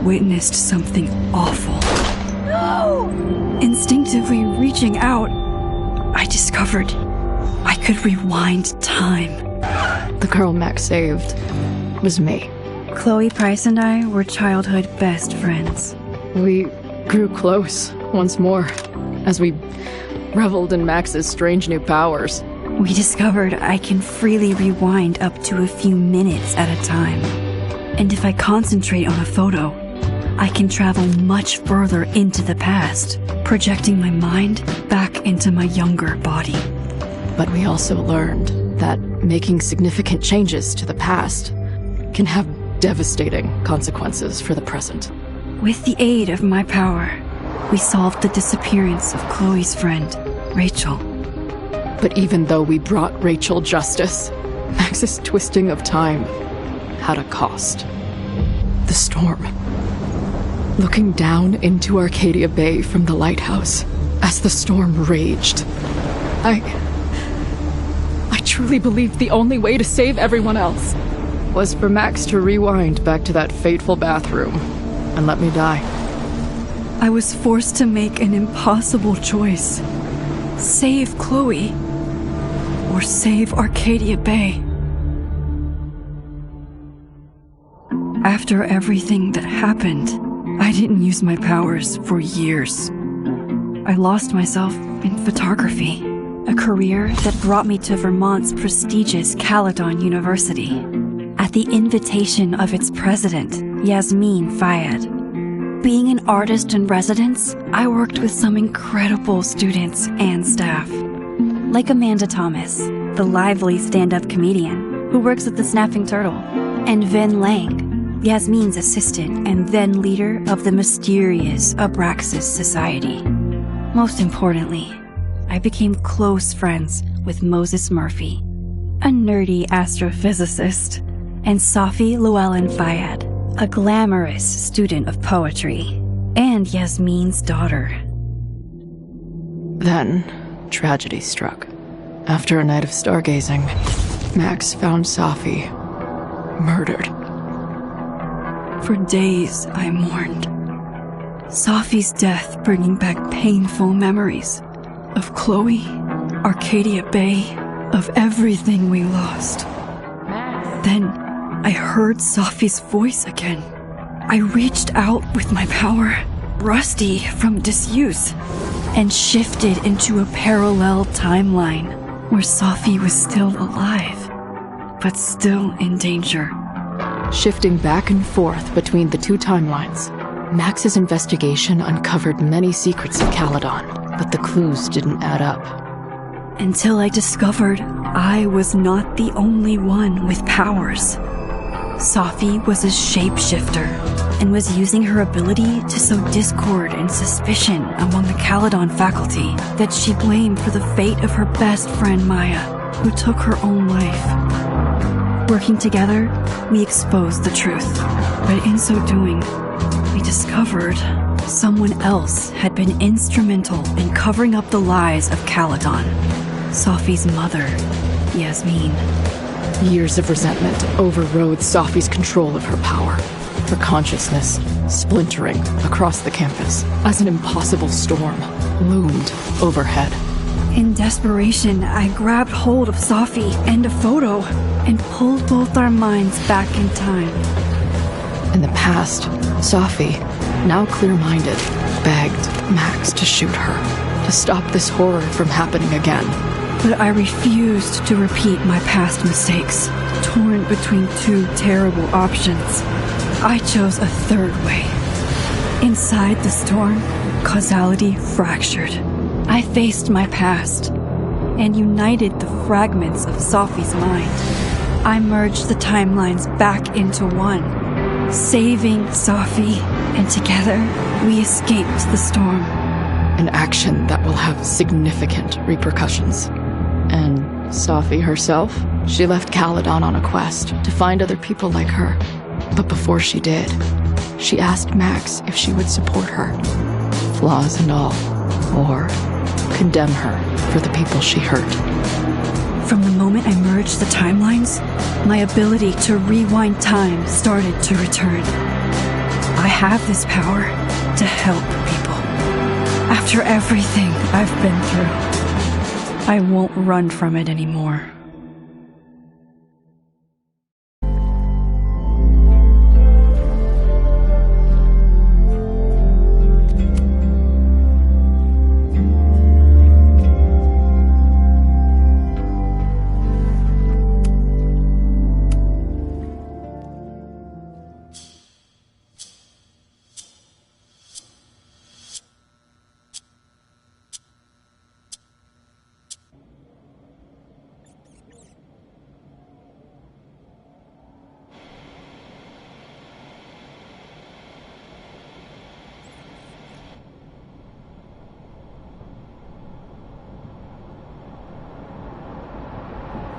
witnessed something awful. No! Instinctively reaching out, I discovered I could rewind time. The girl Max saved was me. Chloe Price and I were childhood best friends. We grew close once more as we reveled in Max's strange new powers. We discovered I can freely rewind up to a few minutes at a time. And if I concentrate on a photo, I can travel much further into the past, projecting my mind back into my younger body. But we also learned that making significant changes to the past can have devastating consequences for the present. With the aid of my power, we solved the disappearance of Chloe's friend, Rachel. But even though we brought Rachel justice, Max's twisting of time had a cost. The storm. Looking down into Arcadia Bay from the lighthouse as the storm raged, I truly believed the only way to save everyone else was for Max to rewind back to that fateful bathroom and let me die. I was forced to make an impossible choice. Save Chloe, or save Arcadia Bay. After everything that happened, I didn't use my powers for years. I lost myself in photography, a career that brought me to Vermont's prestigious Caledon University, at the invitation of its president, Yasmin Fayed. Being an artist in residence, I worked with some incredible students and staff, like Amanda Thomas, the lively stand-up comedian who works at the Snapping Turtle, and Vin Lang, Yasmin's assistant and then leader of the mysterious Abraxas Society. Most importantly, I became close friends with Moses Murphy, a nerdy astrophysicist, and Safi Llewellyn Fayed, a glamorous student of poetry, and Yasmin's daughter. Then, tragedy struck. After a night of stargazing, Max found Safi murdered. For days, I mourned. Safi's death bringing back painful memories of Chloe, Arcadia Bay, of everything we lost. Then, I heard Safi's voice again. I reached out with my power, rusty from disuse, and shifted into a parallel timeline where Safi was still alive, but still in danger. Shifting back and forth between the two timelines, Max's investigation uncovered many secrets of Caledon, but the clues didn't add up. Until I discovered I was not the only one with powers. Safi was a shapeshifter and was using her ability to sow discord and suspicion among the Caledon faculty that she blamed for the fate of her best friend Maya, who took her own life. Working together, we exposed the truth, but in so doing, we discovered someone else had been instrumental in covering up the lies of Caledon. Safi's mother, Yasmin. Years of resentment overrode Safi's control of her power, her consciousness splintering across the campus as an impossible storm loomed overhead. In desperation, I grabbed hold of Safi and a photo and pulled both our minds back in time. In the past, Safi, now clear-minded, begged Max to shoot her, to stop this horror from happening again. But I refused to repeat my past mistakes, torn between two terrible options. I chose a third way. Inside the storm, causality fractured. I faced my past and united the fragments of Safi's mind. I merged the timelines back into one, saving Safi, and together we escaped the storm. An action that will have significant repercussions. And Safi herself, she left Caledon on a quest to find other people like her. But before she did, she asked Max if she would support her, flaws and all, or condemn her for the people she hurt. From the moment I merged the timelines, my ability to rewind time started to return. I have this power to help people. After everything I've been through, I won't run from it anymore.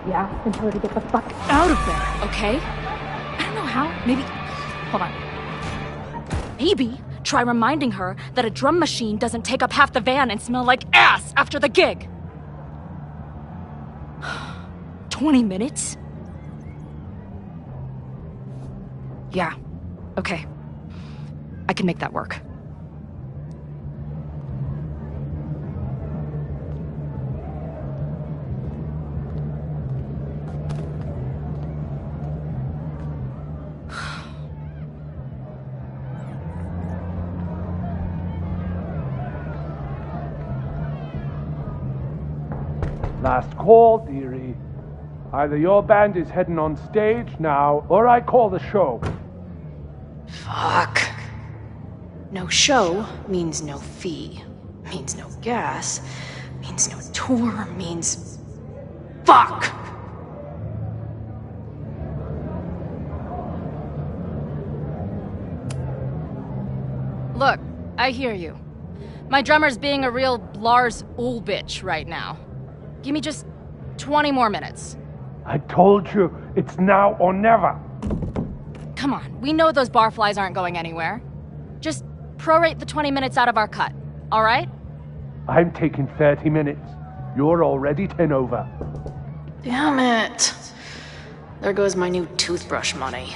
Yeah, and tell her to get the fuck out of there, okay? I don't know how. Maybe... Hold on. Maybe try reminding her that a drum machine doesn't take up half the van and smell like ass after the gig. 20 minutes? Yeah. Okay. I can make that work. Last call, dearie. Either your band is heading on stage now, or I call the show. Fuck. No show means no fee. Means no gas. Means no tour. Means... Fuck! Look, I hear you. My drummer's being a real Lars Ulbitch right now. Give me just 20 more minutes. I told you, it's now or never. Come on, we know those barflies aren't going anywhere. Just prorate the 20 minutes out of our cut, all right? I'm taking 30 minutes. You're already 10 over. Damn it. There goes my new toothbrush money.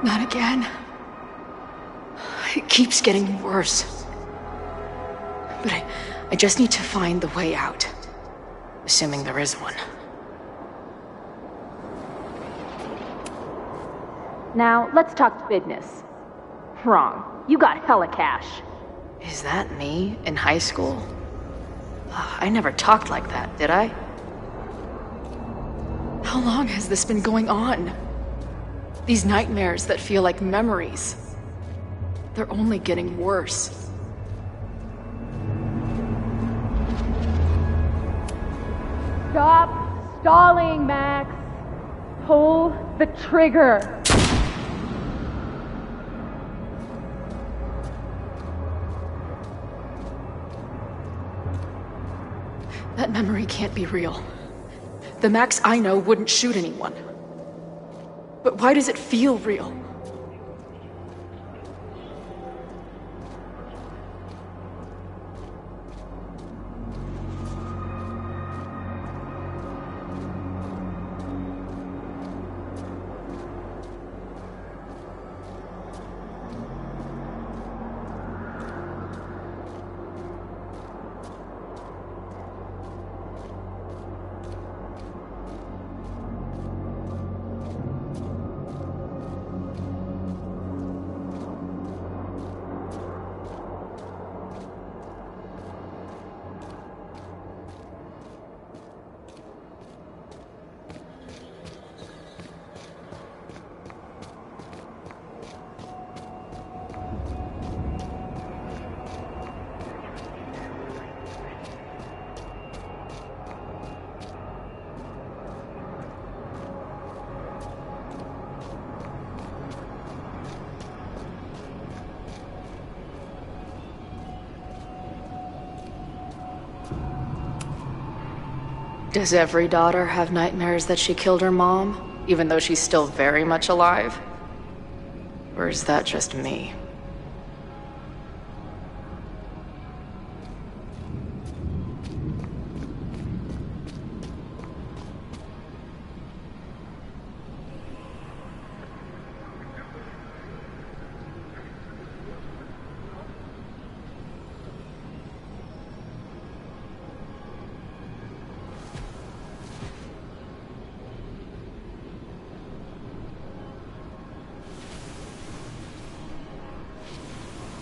Not again. It keeps getting worse. But I just need to find the way out. Assuming there is one. Now, let's talk business. Wrong. You got hella cash. Is that me in high school? I never talked like that, did I? How long has this been going on? These nightmares that feel like memories. They're only getting worse. Stop stalling, Max. Pull the trigger. That memory can't be real. The Max I know wouldn't shoot anyone. But why does it feel real? Does every daughter have nightmares that she killed her mom, even though she's still very much alive? Or is that just me?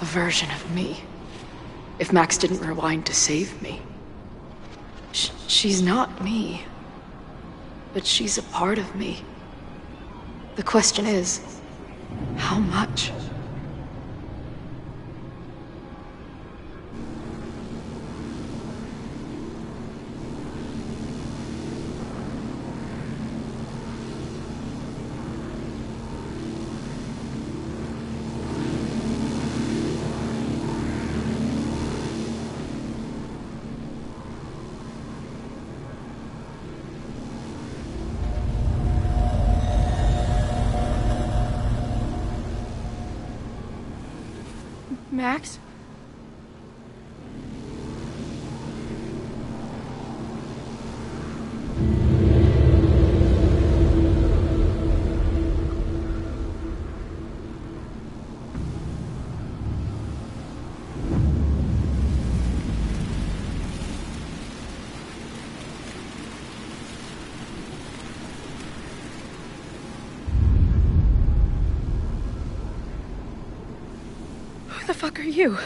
A version of me. If Max didn't rewind to save me. She's not me. But she's a part of me. The question is, how much? Max? Who the fuck are you?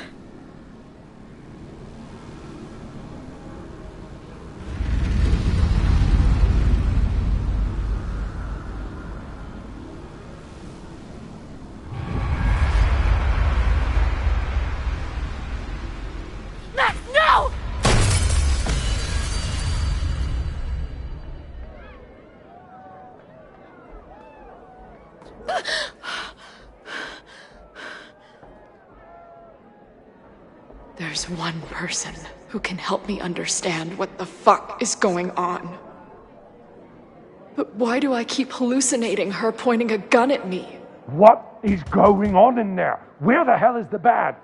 Max, no! There's one person who can help me understand what the fuck is going on. But why do I keep hallucinating her pointing a gun at me? What is going on in there? Where the hell is the bad?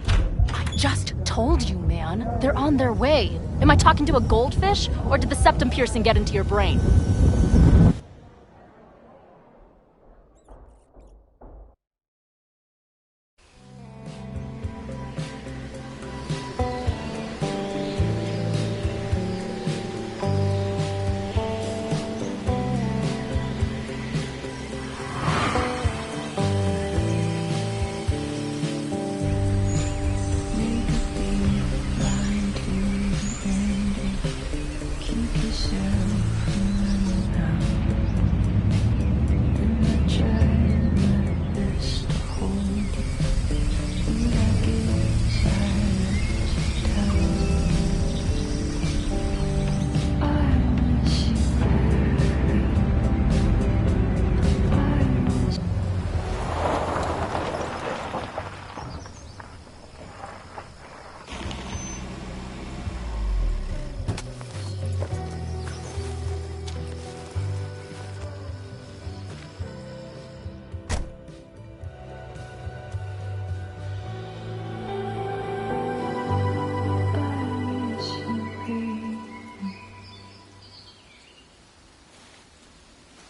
I just told you, man. They're on their way. Am I talking to a goldfish, or did the septum piercing get into your brain?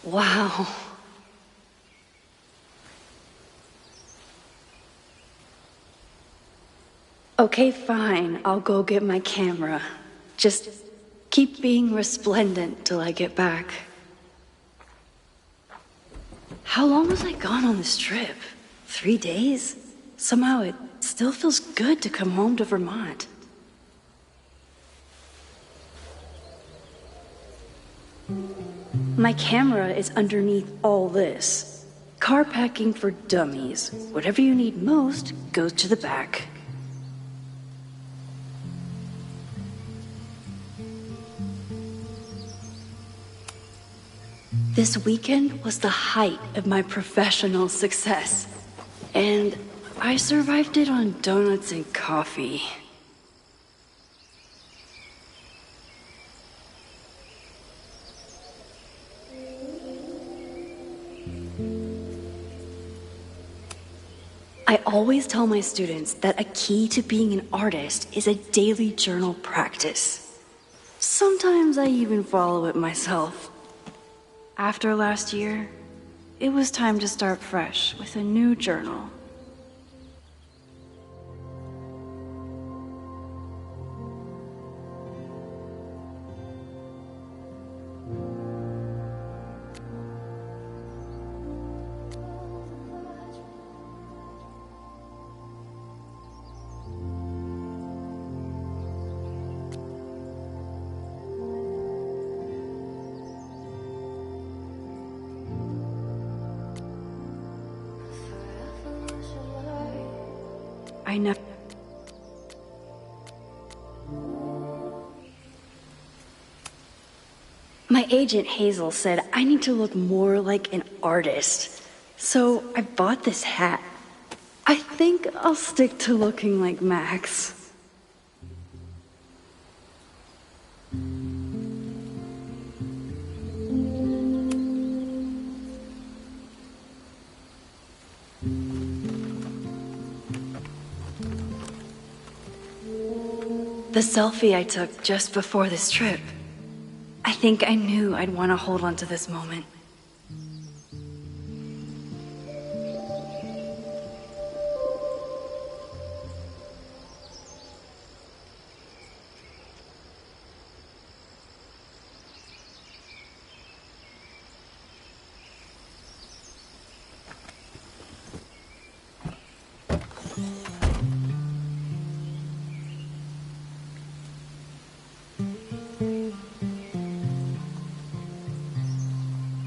Wow. Okay, fine. I'll go get my camera. Just keep being resplendent till I get back. How long was I gone on this trip? 3 days? Somehow it still feels good to come home to Vermont. My camera is underneath all this. Car packing for dummies. Whatever you need most goes to the back. This weekend was the height of my professional success. And I survived it on donuts and coffee. I always tell my students that a key to being an artist is a daily journal practice. Sometimes I even follow it myself. After last year, it was time to start fresh with a new journal. I never... My agent Hazel said I need to look more like an artist, so I bought this hat. I think I'll stick to looking like Max. The selfie I took just before this trip. I think I knew I'd want to hold on to this moment.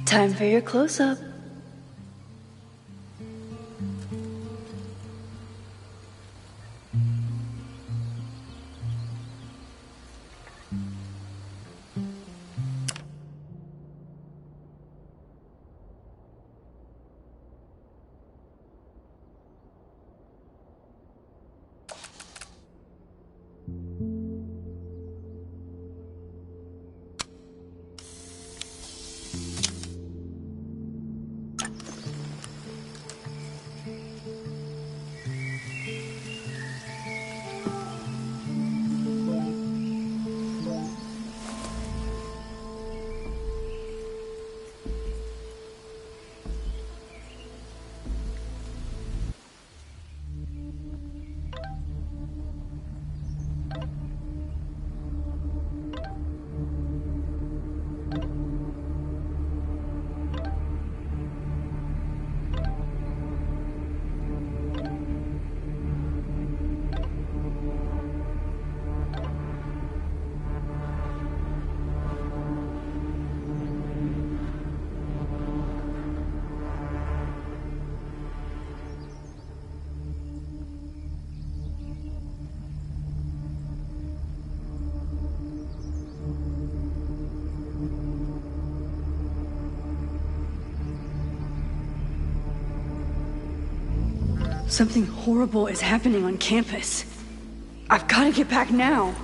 Time for your close-up. Something horrible is happening on campus. I've got to get back now.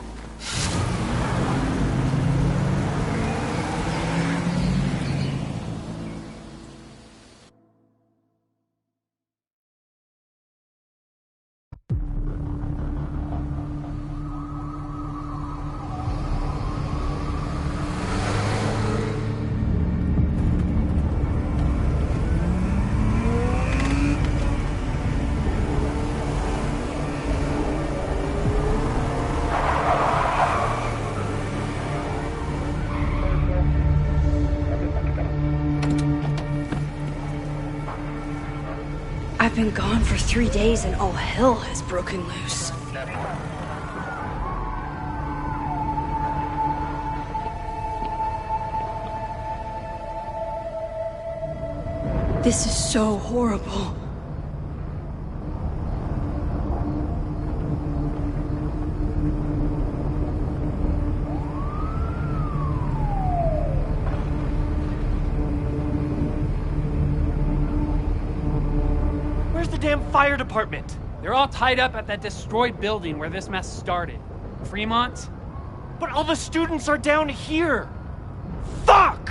I've been gone for 3 days and all hell has broken loose. This is so horrible. fire department? They're all tied up at that destroyed building where this mess started. Fremont? But all the students are down here. Fuck!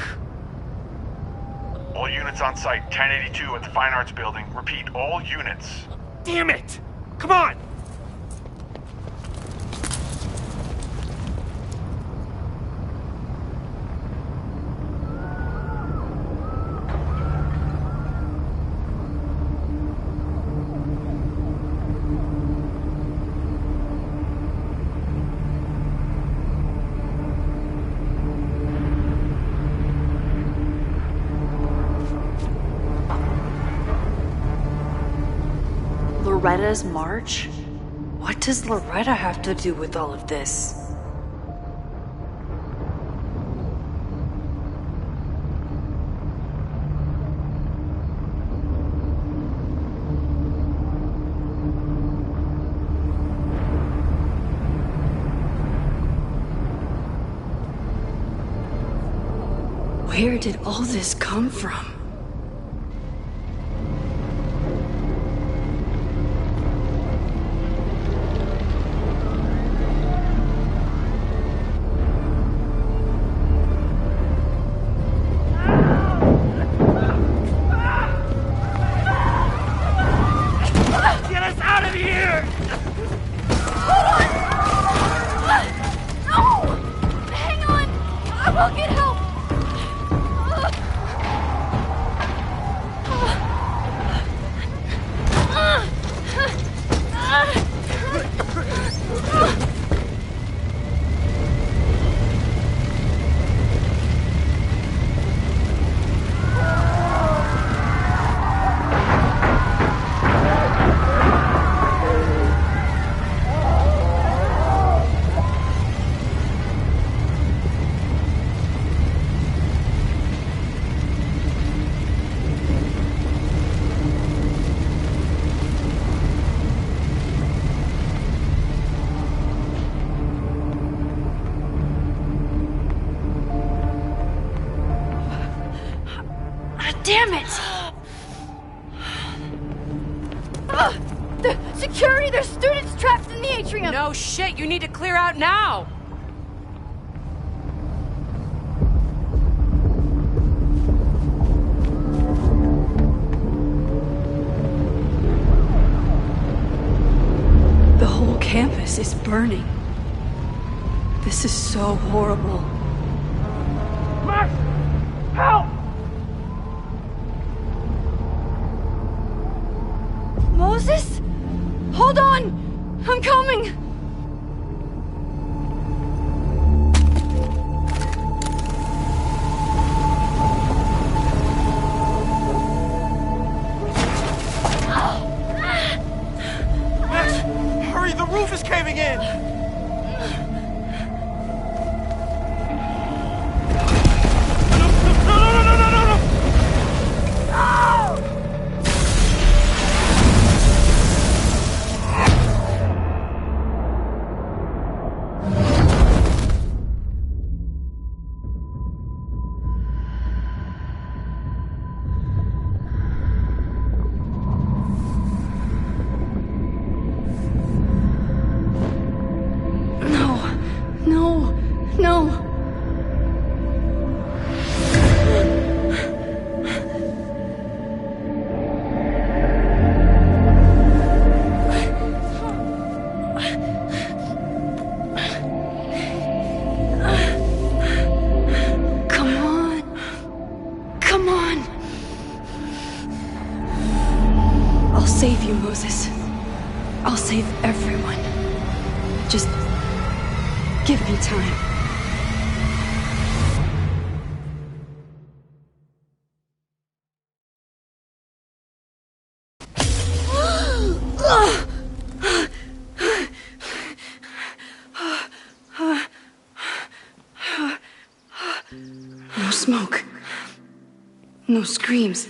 All units on site, 1082 at the Fine Arts Building. Repeat, all units. Damn it! Come on! Loretta's march? What does Loretta have to do with all of this? Where did all this come from? Damn it! The security! There's students trapped in the atrium! No shit, you need to clear out now! The whole campus is burning. This is so horrible. Max! Help! Moses? Hold on! I'm coming! Max, hurry, the roof is caving in! I'll save you, Moses. I'll save everyone. Just give me time. No smoke. No screams.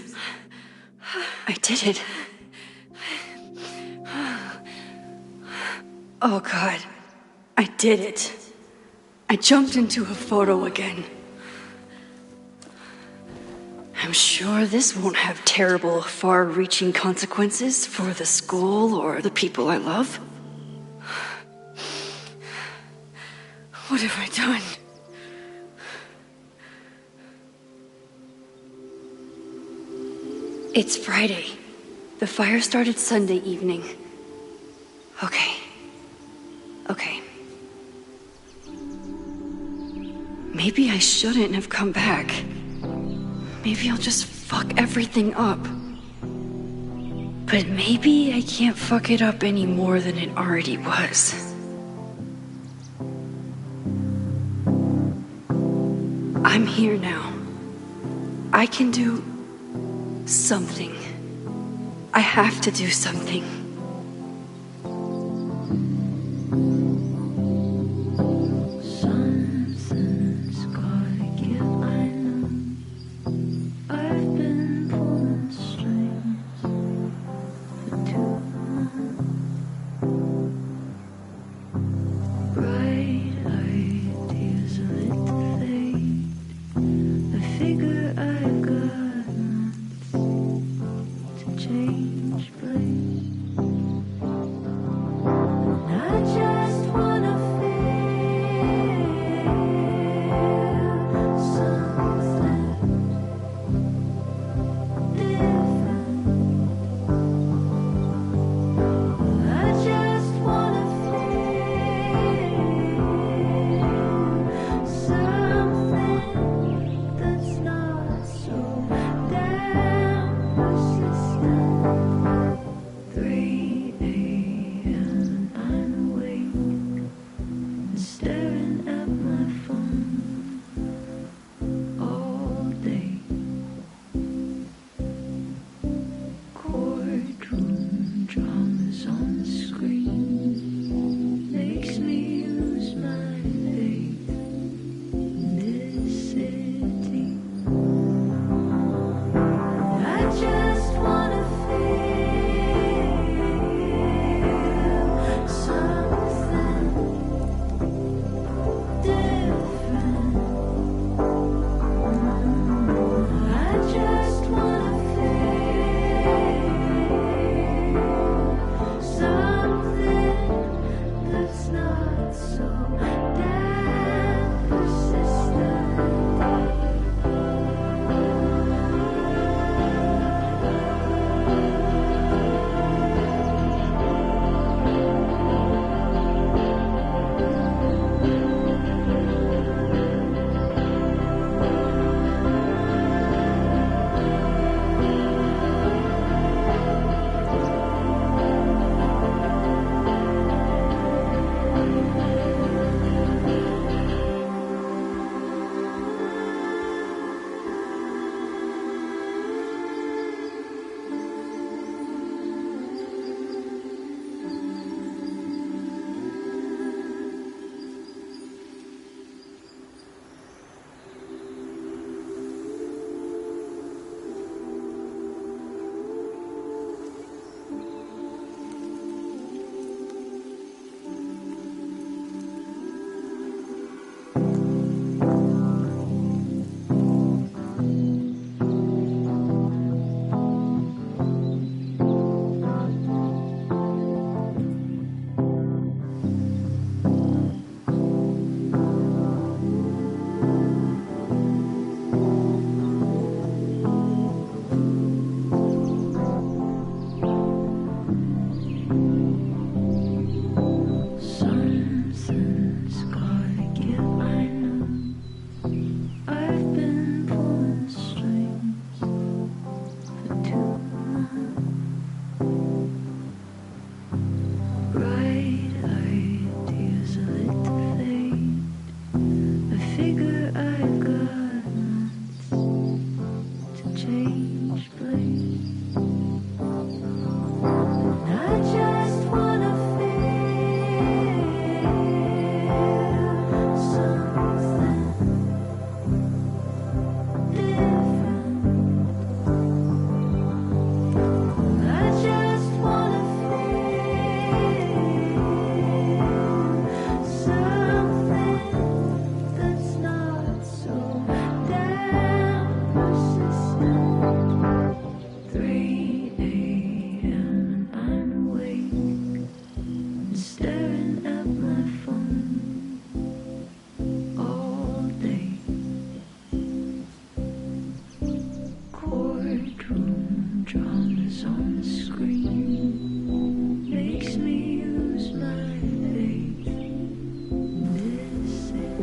I did it. Oh God, I did it. I jumped into a photo again. I'm sure this won't have terrible, far-reaching consequences for the school or the people I love. What have I done? It's Friday. The fire started Sunday evening. Okay. Maybe I shouldn't have come back. Maybe I'll just fuck everything up. But maybe I can't fuck it up any more than it already was. I'm here now. I can do something. I have to do something. Something's gotta give, I know. I've been pulling strings for too long. Bright ideas are lit to fade. I figure I've got months to change place. And I just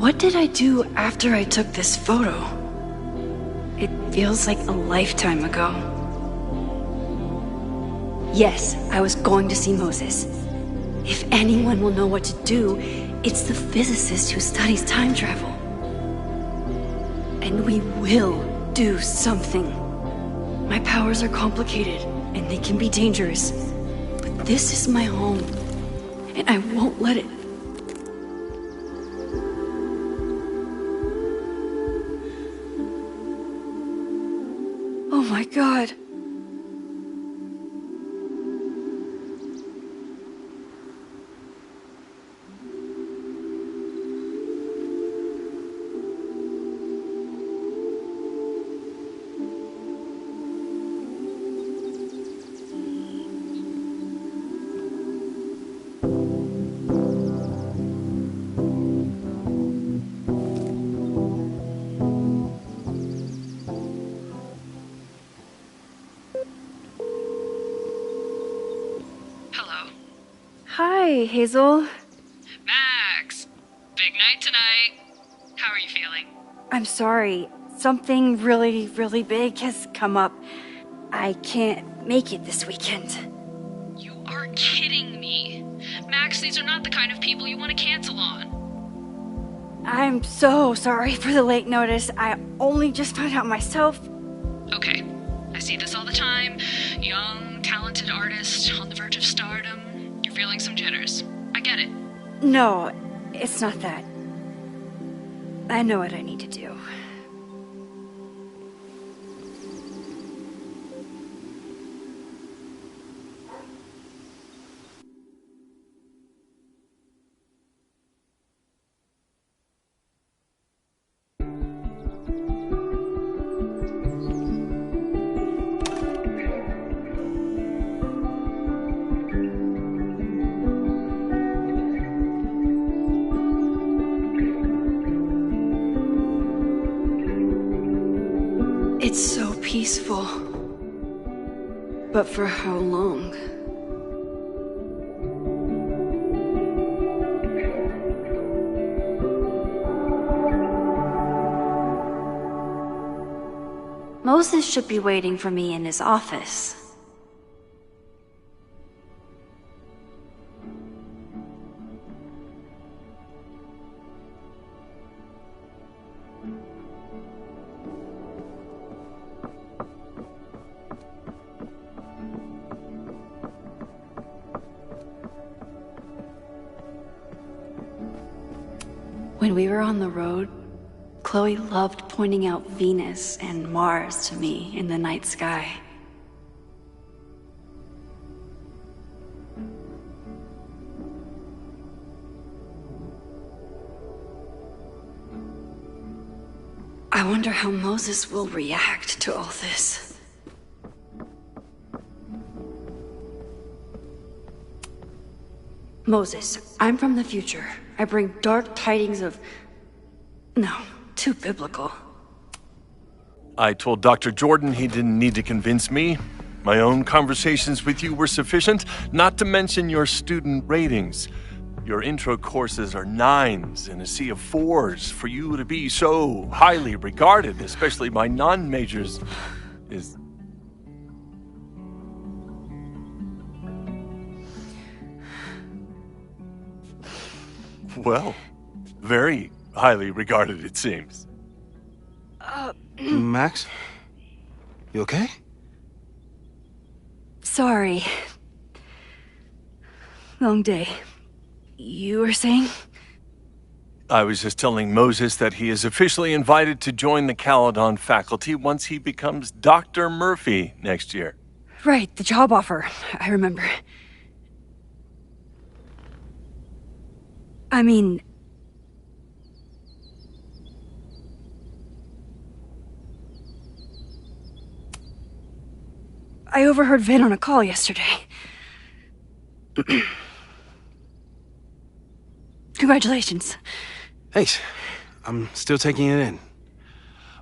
What did I do after I took this photo? It feels like a lifetime ago. Yes, I was going to see Moses. If anyone will know what to do, it's the physicist who studies time travel. And we will do something. My powers are complicated, and they can be dangerous. But this is my home, and I won't let it. Oh my God. Hi, Hazel. Max! Big night tonight. How are you feeling? I'm sorry. Something really, really big has come up. I can't make it this weekend. You are kidding me. Max, these are not the kind of people you want to cancel on. I'm so sorry for the late notice. I only just found out myself. Okay. I see this all the time. Young, talented artist on the verge of stardom. You're feeling some jitters. I get it. No, it's not that. I know what I need to do. It's so peaceful. But for how long? Moses should be waiting for me in his office. When we were on the road, Chloe loved pointing out Venus and Mars to me in the night sky. I wonder how Moses will react to all this. Moses, I'm from the future. I bring dark tidings of... No, too biblical. I told Dr. Jordan he didn't need to convince me. My own conversations with you were sufficient, not to mention your student ratings. Your intro courses are 9s in a sea of 4s. For you to be so highly regarded, especially by non-majors, is... Well, very highly regarded, it seems. Max? You okay? Sorry. Long day. You were saying? I was just telling Moses that he is officially invited to join the Caledon faculty once he becomes Dr. Murphy next year. Right, the job offer. I remember. I mean... I overheard Vin on a call yesterday. Congratulations. Thanks. I'm still taking it in.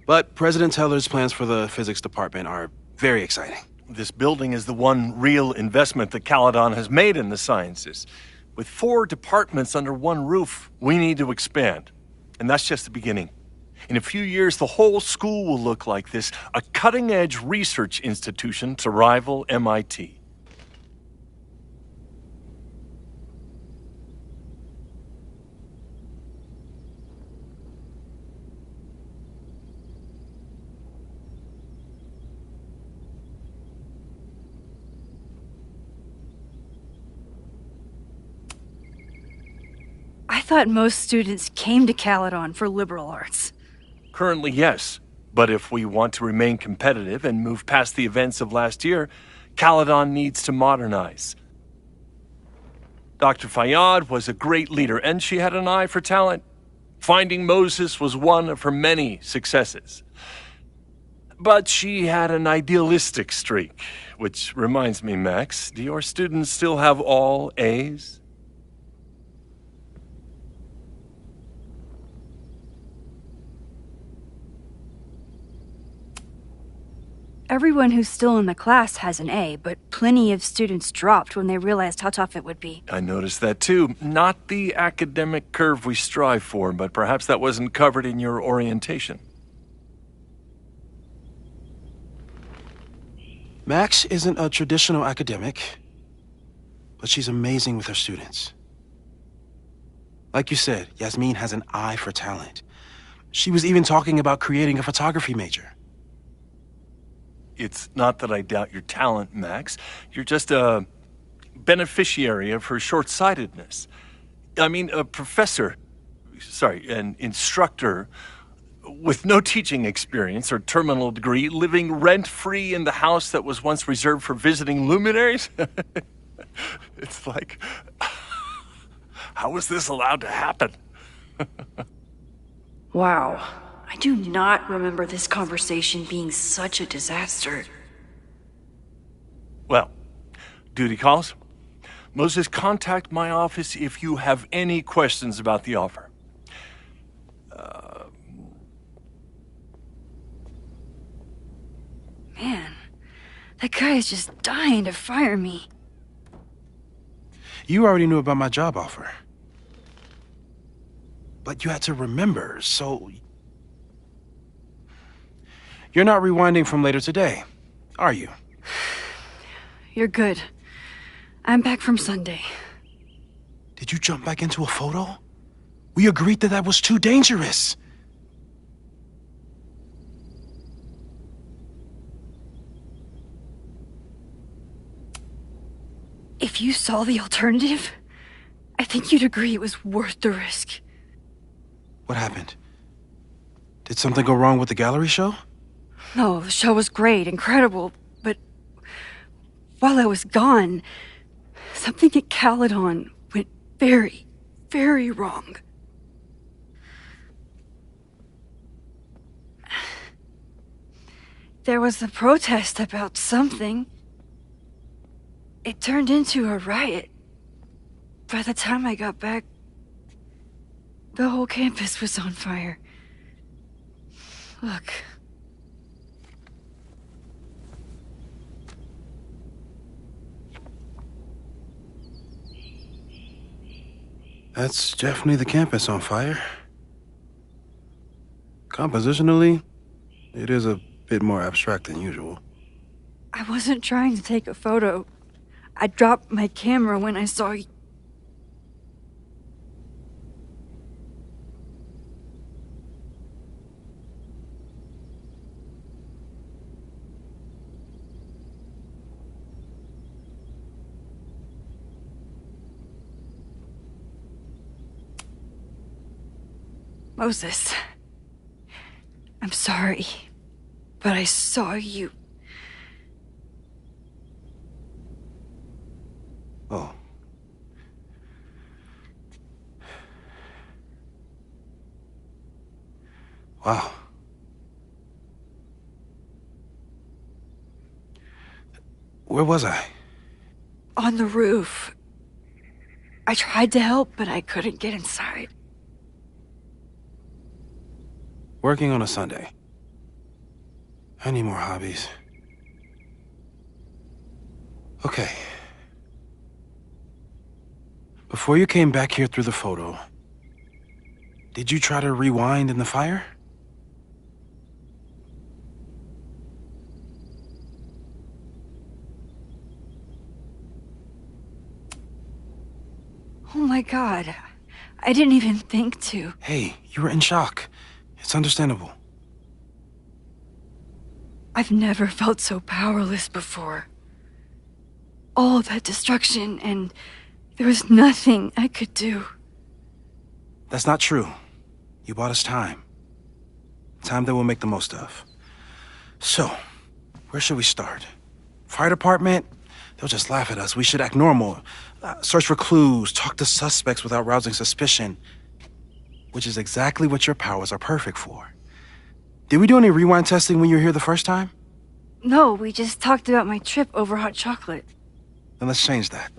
But President Teller's plans for the physics department are very exciting. This building is the one real investment that Caledon has made in the sciences. With 4 departments under one roof, we need to expand. And that's just the beginning. In a few years, the whole school will look like this, a cutting-edge research institution to rival MIT. I thought most students came to Caledon for liberal arts. Currently, yes. But if we want to remain competitive and move past the events of last year, Caledon needs to modernize. Dr. Fayyad was a great leader, and she had an eye for talent. Finding Moses was one of her many successes. But she had an idealistic streak, which reminds me, Max, do your students still have all A's? Everyone who's still in the class has an A, but plenty of students dropped when they realized how tough it would be. I noticed that too. Not the academic curve we strive for, but perhaps that wasn't covered in your orientation. Max isn't a traditional academic, but she's amazing with her students. Like you said, Yasmin has an eye for talent. She was even talking about creating a photography major. It's not that I doubt your talent, Max. You're just a beneficiary of her short-sightedness. I mean, an instructor with no teaching experience or terminal degree, living rent-free in the house that was once reserved for visiting luminaries? It's like, how was this allowed to happen? Wow. I do not remember this conversation being such a disaster. Well, duty calls. Moses, contact my office if you have any questions about the offer. Man, that guy is just dying to fire me. You already knew about my job offer. But you had to remember, so... You're not rewinding from later today, are you? You're good. I'm back from Sunday. Did you jump back into a photo? We agreed that that was too dangerous. If you saw the alternative, I think you'd agree it was worth the risk. What happened? Did something go wrong with the gallery show? No, the show was great, incredible, but while I was gone, something at Caledon went very, very wrong. There was a protest about something. It turned into a riot. By the time I got back, the whole campus was on fire. Look. That's definitely the campus on fire. Compositionally, it is a bit more abstract than usual. I wasn't trying to take a photo. I dropped my camera when I saw you. Moses, I'm sorry, but I saw you. Oh. Wow. Where was I? On the roof. I tried to help, but I couldn't get inside. Working on a Sunday. I need more hobbies. Okay. Before you came back here through the photo, Did you try to rewind in the fire? Oh my god. I didn't even think to. Hey, you were in shock. It's understandable. I've never felt so powerless before. All that destruction, and there was nothing I could do. That's not true. You bought us time. Time that we'll make the most of. So, where should we start? Fire department? They'll just laugh at us. We should act normal. Search for clues, talk to suspects without rousing suspicion. Which is exactly what your powers are perfect for. Did we do any rewind testing when you were here the first time? No, we just talked about my trip over hot chocolate. Then let's change that.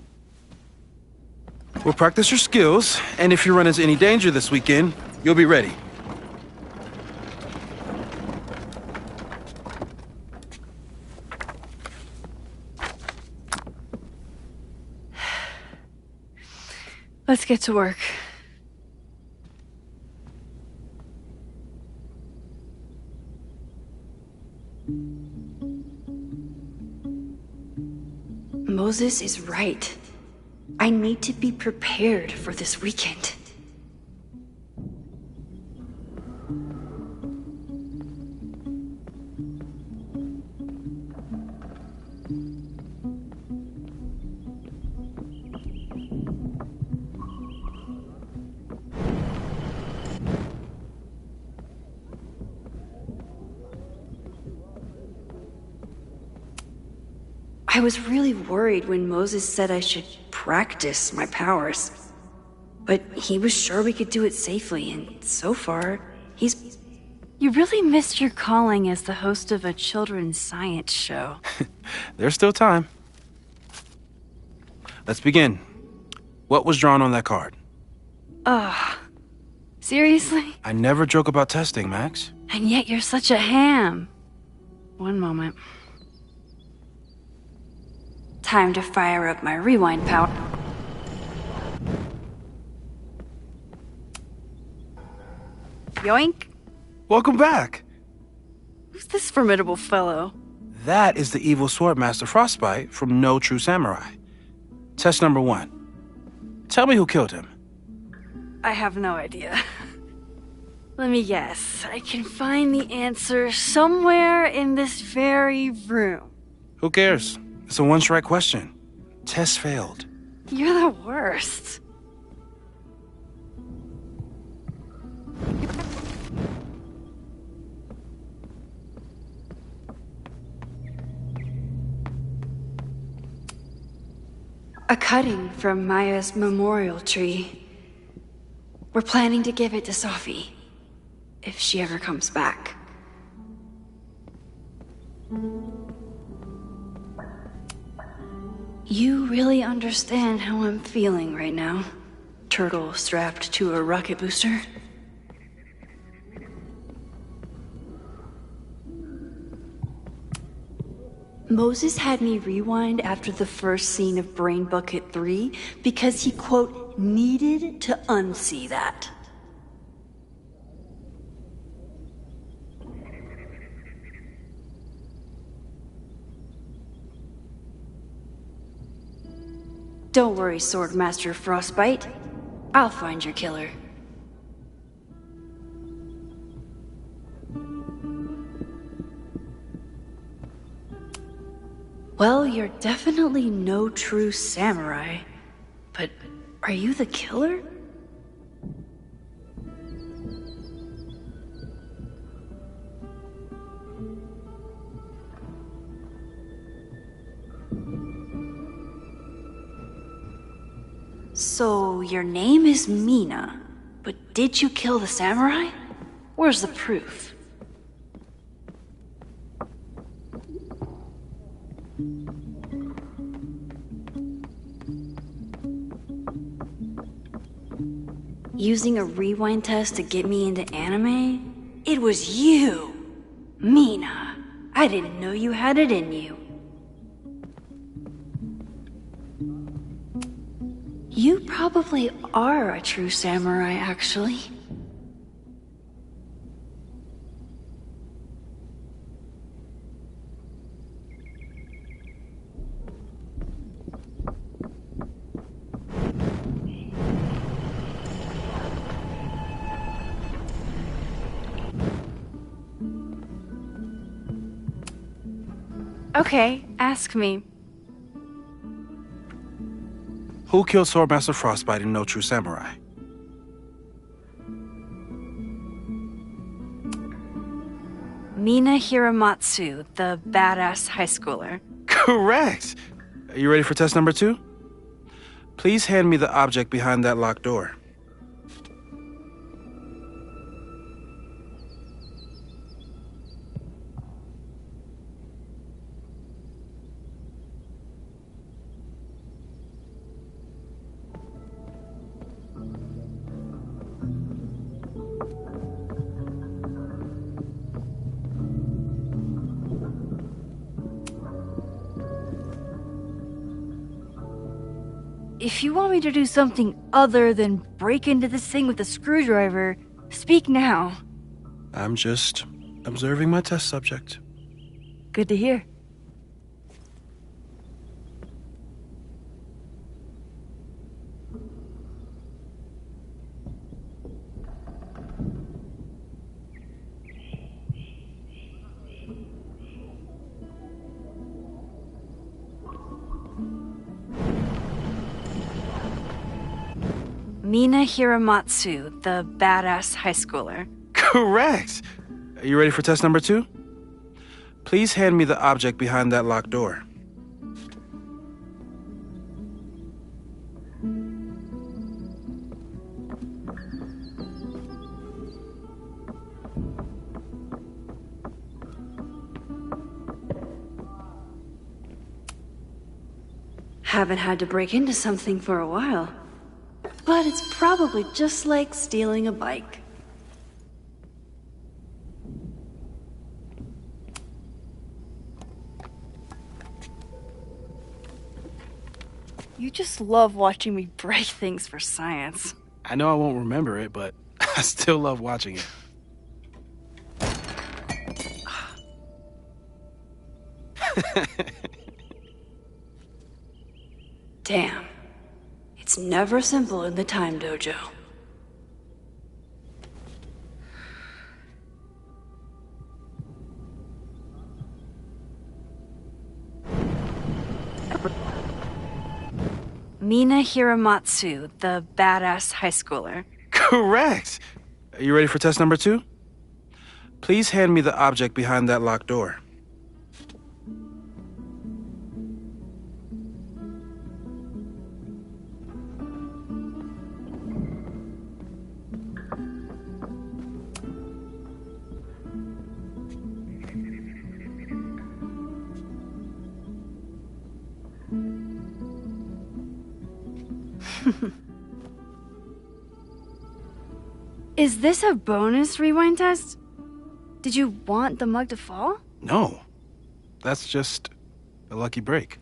We'll practice your skills, and if you run into any danger this weekend, you'll be ready. Let's get to work. Moses is right. I need to be prepared for this weekend. I was really worried when Moses said I should practice my powers. But he was sure we could do it safely, and so far, he's... You really missed your calling as the host of a children's science show. There's still time. Let's begin. What was drawn on that card? Seriously? I never joke about testing, Max. And yet you're such a ham. One moment. Time to fire up my rewind power. Yoink! Welcome back! Who's this formidable fellow? That is the evil Swordmaster Frostbite from No True Samurai. Test number 1. Tell me who killed him. I have no idea. Let me guess. I can find the answer somewhere in this very room. Who cares? It's a one-strike question. Test failed. You're the worst. A cutting from Maya's memorial tree. We're planning to give it to Sophie, if she ever comes back. You really understand how I'm feeling right now, turtle strapped to a rocket booster? Moses had me rewind after the first scene of Brain Bucket 3 because he, quote, needed to unsee that. Don't worry, Swordmaster Frostbite. I'll find your killer. Well, you're definitely no true samurai. But are you the killer? So, your name is Mina, but did you kill the samurai? Where's the proof? Using a rewind test to get me into anime? It was you! Mina, I didn't know you had it in you. You probably are a true samurai, actually. Okay, ask me. Who killed Swordmaster Frostbite in No True Samurai? Mina Hiramatsu, the badass high schooler. Correct! Are you ready for test number 2? Please hand me the object behind that locked door. If you want me to do something other than break into this thing with a screwdriver, speak now. I'm just observing my test subject. Good to hear. Mina Hiramatsu, the badass high schooler. Correct! Are you ready for test number 2? Please hand me the object behind that locked door. Haven't had to break into something for a while. But it's probably just like stealing a bike. You just love watching me break things for science. I know I won't remember it, but I still love watching it. Damn. It's never simple in the time dojo. Mina Hiramatsu, the badass high schooler. Correct! Are you ready for test number 2? Please hand me the object behind that locked door. Is this a bonus rewind test? Did you want the mug to fall? No. That's just a lucky break.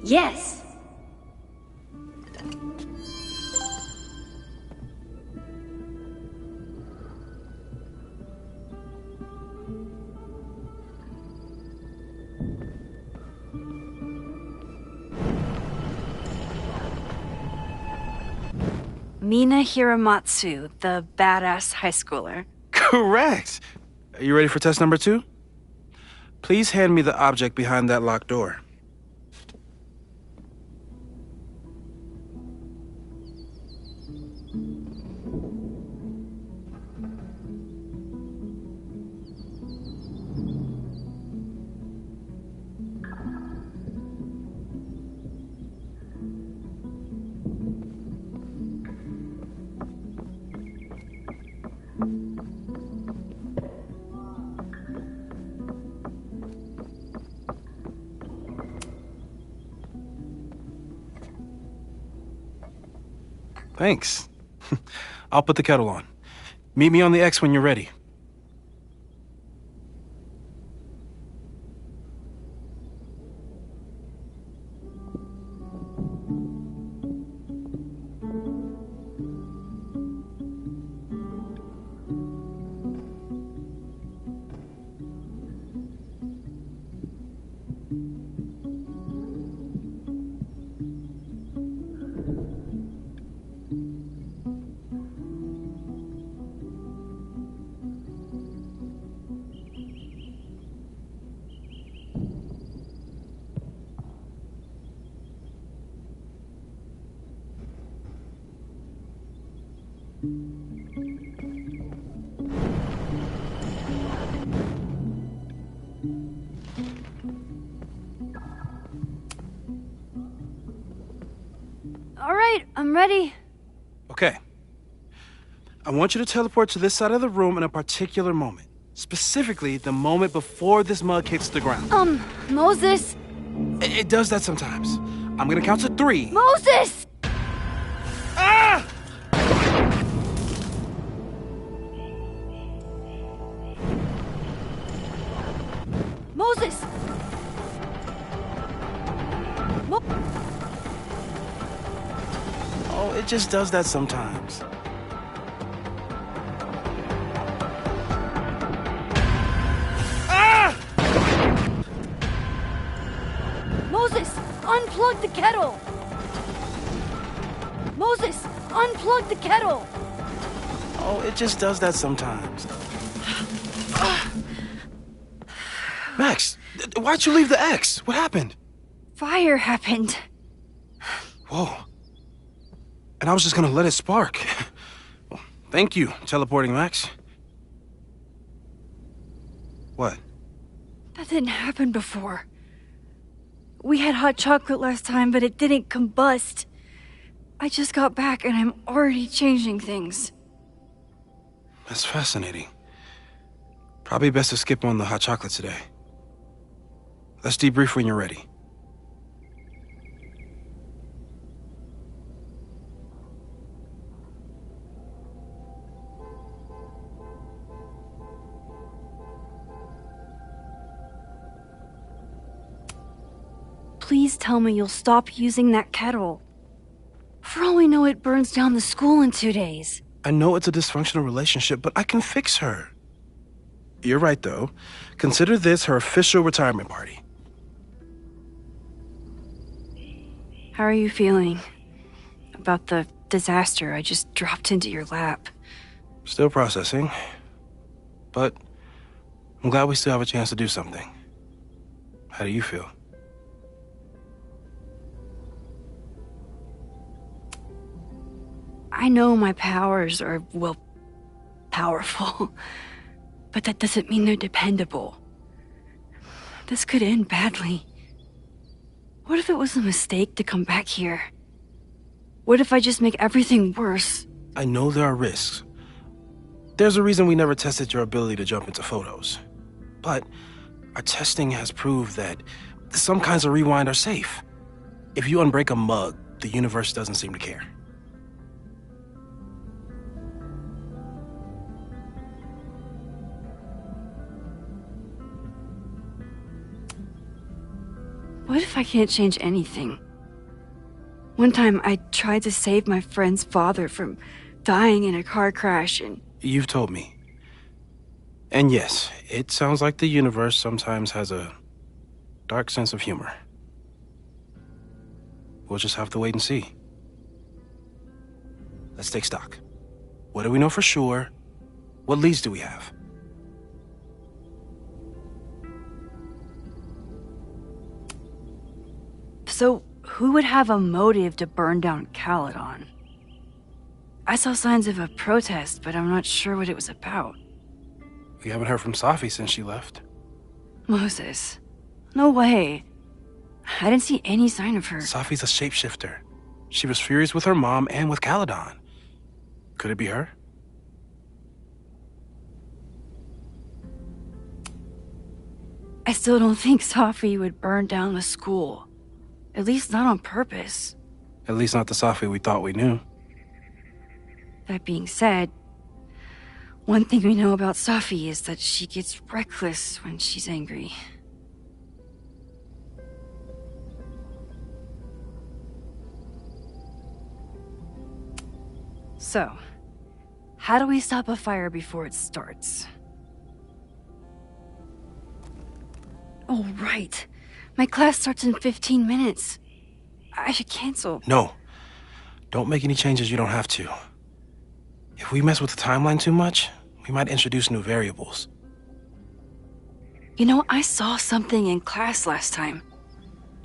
Yes! Mina Hiramatsu, the badass high schooler. Correct! Are you ready for test number 2? Please hand me the object behind that locked door. Thanks. I'll put the kettle on. Meet me on the X when you're ready. All right, I'm ready. Okay. I want you to teleport to this side of the room in a particular moment. Specifically, the moment before this mug hits the ground. Moses! It does that sometimes. I'm gonna count to 3. Moses! Ah! Moses! Oh, it just does that sometimes. Ah! Moses, unplug the kettle! Moses, unplug the kettle! Oh, it just does that sometimes. Max, why'd you leave the X? What happened? Fire happened. Whoa. And I was just gonna let it spark. Well, thank you, teleporting Max. What? That didn't happen before. We had hot chocolate last time, but it didn't combust. I just got back and I'm already changing things. That's fascinating. Probably best to skip on the hot chocolate today. Let's debrief when you're ready. Please tell me you'll stop using that kettle. For all we know, it burns down the school in 2 days. I know it's a dysfunctional relationship, but I can fix her. You're right, though. Consider this her official retirement party. How are you feeling about the disaster I just dropped into your lap? Still processing. But I'm glad we still have a chance to do something. How do you feel? I know my powers are, well, powerful. But that doesn't mean they're dependable. This could end badly. What if it was a mistake to come back here? What if I just make everything worse? I know there are risks. There's a reason we never tested your ability to jump into photos. But our testing has proved that some kinds of rewind are safe. If you unbreak a mug, the universe doesn't seem to care. What if I can't change anything? One time I tried to save my friend's father from dying in a car crash and... You've told me. And yes, it sounds like the universe sometimes has a dark sense of humor. We'll just have to wait and see. Let's take stock. What do we know for sure? What leads do we have? So, who would have a motive to burn down Caledon? I saw signs of a protest, but I'm not sure what it was about. We haven't heard from Safi since she left. Moses. No way. I didn't see any sign of her. Safi's a shapeshifter. She was furious with her mom and with Caledon. Could it be her? I still don't think Safi would burn down the school. At least not on purpose. At least not the Safi we thought we knew. That being said, one thing we know about Safi is that she gets reckless when she's angry. So, how do we stop a fire before it starts? Oh, right. My class starts in 15 minutes. I should cancel. No. Don't make any changes you don't have to. If we mess with the timeline too much, we might introduce new variables. You know, I saw something in class last time.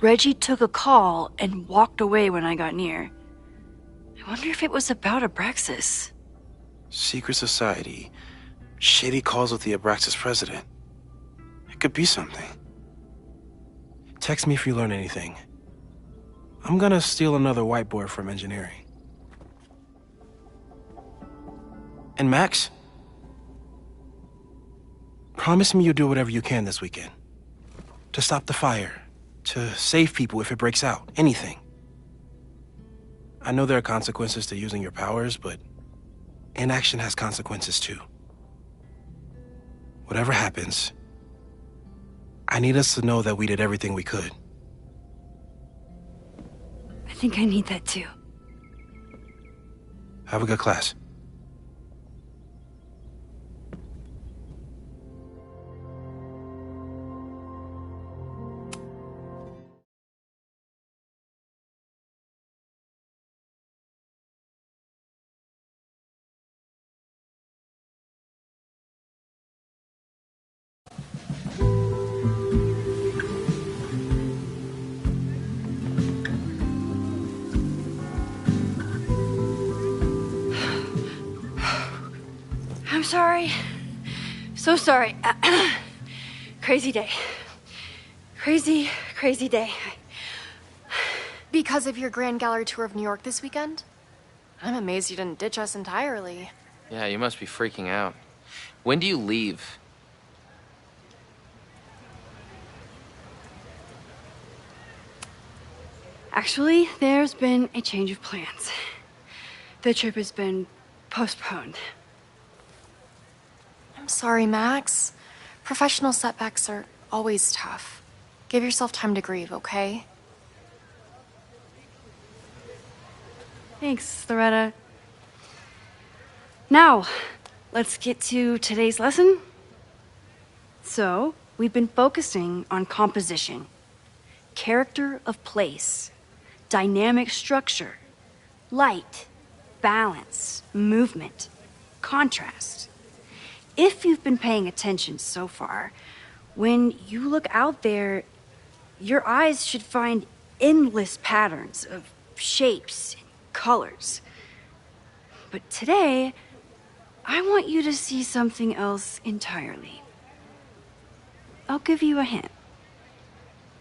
Reggie took a call and walked away when I got near. I wonder if it was about Abraxas. Secret society. Shady calls with the Abraxas president. It could be something. Text me if you learn anything. I'm gonna steal another whiteboard from engineering. And Max? Promise me you'll do whatever you can this weekend. To stop the fire. To save people if it breaks out. Anything. I know there are consequences to using your powers, but inaction has consequences too. Whatever happens, I need us to know that we did everything we could. I think I need that too. Have a good class. I'm sorry. So sorry. Crazy day. Crazy, crazy day. Because of your Grand Gallery tour of New York this weekend? I'm amazed you didn't ditch us entirely. Yeah, you must be freaking out. When do you leave? Actually, there's been a change of plans. The trip has been postponed. I'm sorry, Max. Professional setbacks are always tough. Give yourself time to grieve, okay? Thanks, Loretta. Now, let's get to today's lesson. So, we've been focusing on composition, character of place, dynamic structure, light, balance, movement, contrast. If you've been paying attention so far, when you look out there, your eyes should find endless patterns of shapes and colors. But today, I want you to see something else entirely. I'll give you a hint.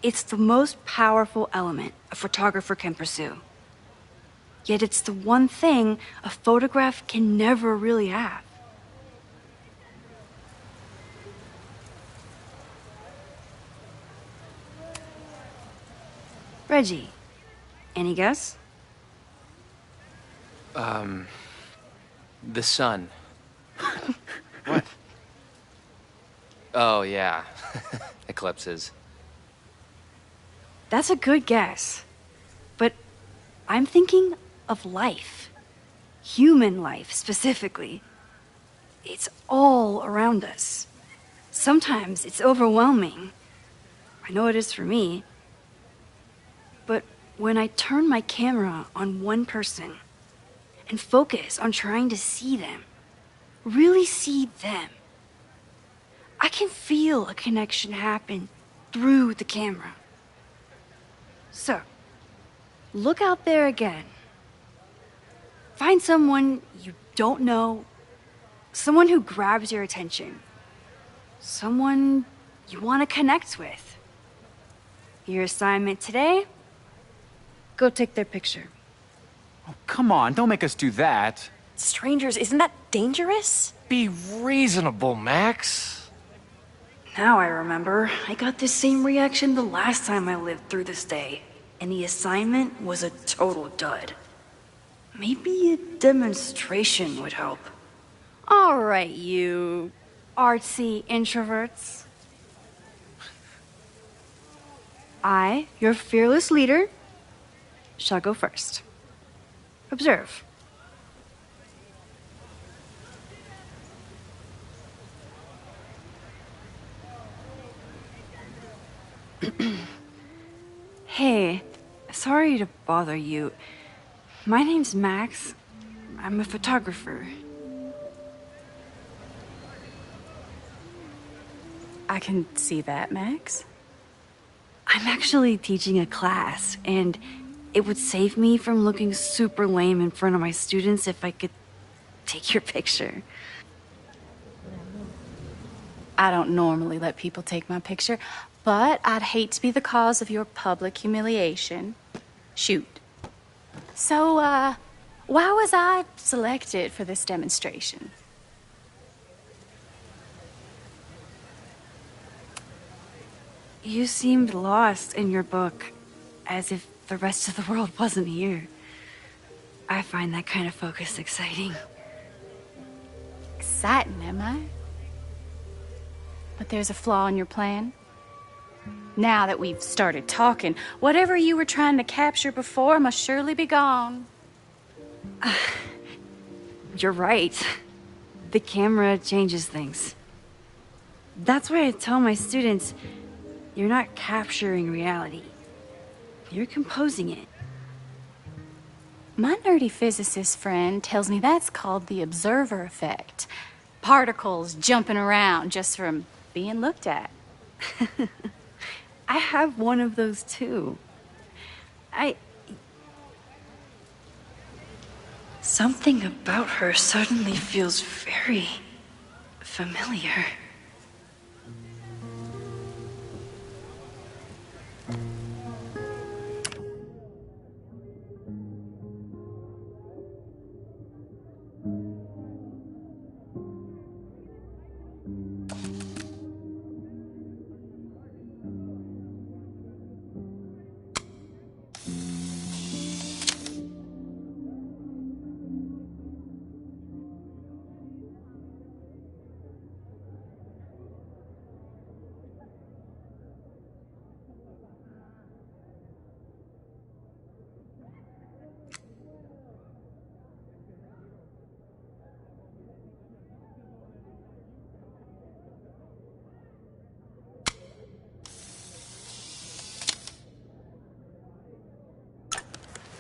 It's the most powerful element a photographer can pursue. Yet it's the one thing a photograph can never really have. Reggie, any guess? The sun. What? Oh, yeah. Eclipses. That's a good guess. But I'm thinking of life. Human life, specifically. It's all around us. Sometimes it's overwhelming. I know it is for me. But when I turn my camera on one person and focus on trying to see them, really see them, I can feel a connection happen through the camera. So, look out there again. Find someone you don't know, someone who grabs your attention, someone you want to connect with. Your assignment today? Go take their picture. Oh, come on, don't make us do that. Strangers, isn't that dangerous? Be reasonable, Max. Now I remember. I got the same reaction the last time I lived through this day, and the assignment was a total dud. Maybe a demonstration would help. All right, you artsy introverts. I, your fearless leader, shall go first. Observe. Hey, sorry to bother you. My name's Max. I'm a photographer. I can see that, Max. I'm actually teaching a class, and it would save me from looking super lame in front of my students if I could take your picture. I don't normally let people take my picture, but I'd hate to be the cause of your public humiliation. Shoot. So, why was I selected for this demonstration? You seemed lost in your book, as if the rest of the world wasn't here. I find that kind of focus exciting. Exciting, am I? But there's a flaw in your plan. Now that we've started talking, whatever you were trying to capture before must surely be gone. You're right. The camera changes things. That's why I tell my students, you're not capturing reality. You're composing it. My nerdy physicist friend tells me that's called the observer effect. Particles jumping around just from being looked at. I have one of those too. Something about her suddenly feels very familiar.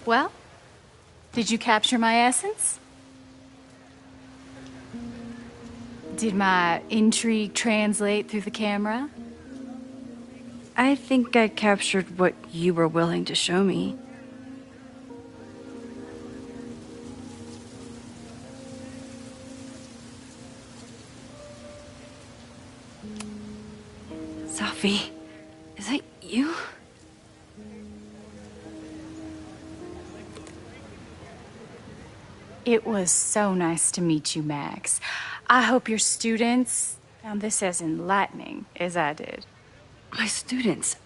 Well, did you capture my essence? Did my intrigue translate through the camera? I think I captured what you were willing to show me. Sophie, is that you? It was so nice to meet you, Max. I hope your students found this as enlightening as I did. My students?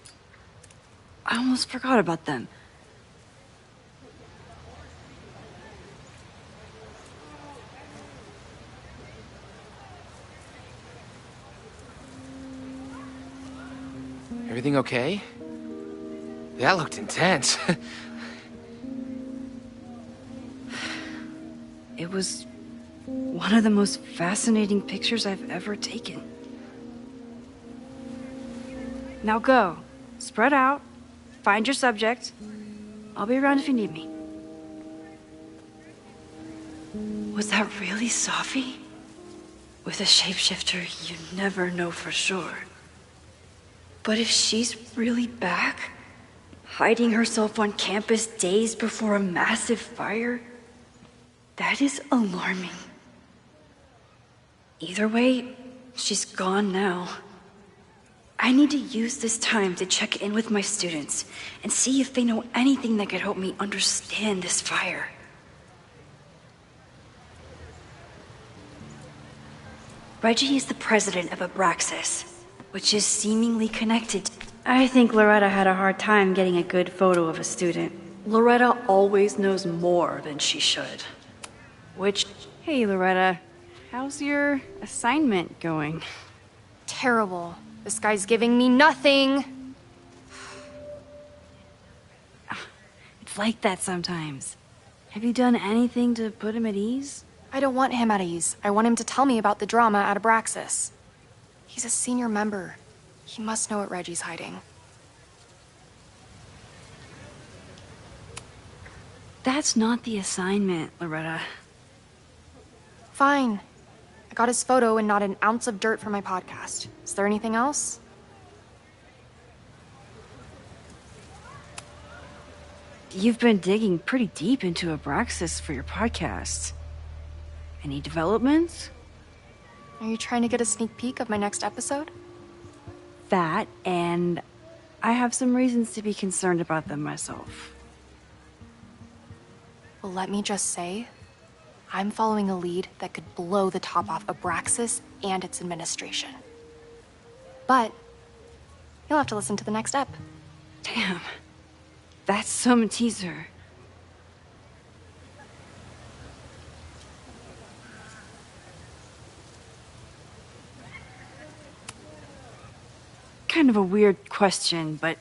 I almost forgot about them. Everything okay? That looked intense. It was one of the most fascinating pictures I've ever taken. Now go. Spread out. Find your subject. I'll be around if you need me. Was that really Sophie? With a shapeshifter, you never know for sure. But if she's really back, hiding herself on campus days before a massive fire, that is alarming. Either way, she's gone now. I need to use this time to check in with my students and see if they know anything that could help me understand this fire. Reggie is the president of Abraxas, which is seemingly connected. I think Loretta had a hard time getting a good photo of a student. Loretta always knows more than she should. Which, hey Loretta, how's your assignment going? Terrible. This guy's giving me nothing. It's like that sometimes. Have you done anything to put him at ease? I don't want him at ease. I want him to tell me about the drama at Abraxas. He's a senior member. He must know what Reggie's hiding. That's not the assignment, Loretta. Fine. I got his photo and not an ounce of dirt for my podcast. Is there anything else? You've been digging pretty deep into Abraxas for your podcast. Any developments? Are you trying to get a sneak peek of my next episode? That, and I have some reasons to be concerned about them myself. Well, let me just say, I'm following a lead that could blow the top off Abraxas and its administration. But you'll have to listen to the next ep. Damn. That's some teaser. Kind of a weird question, but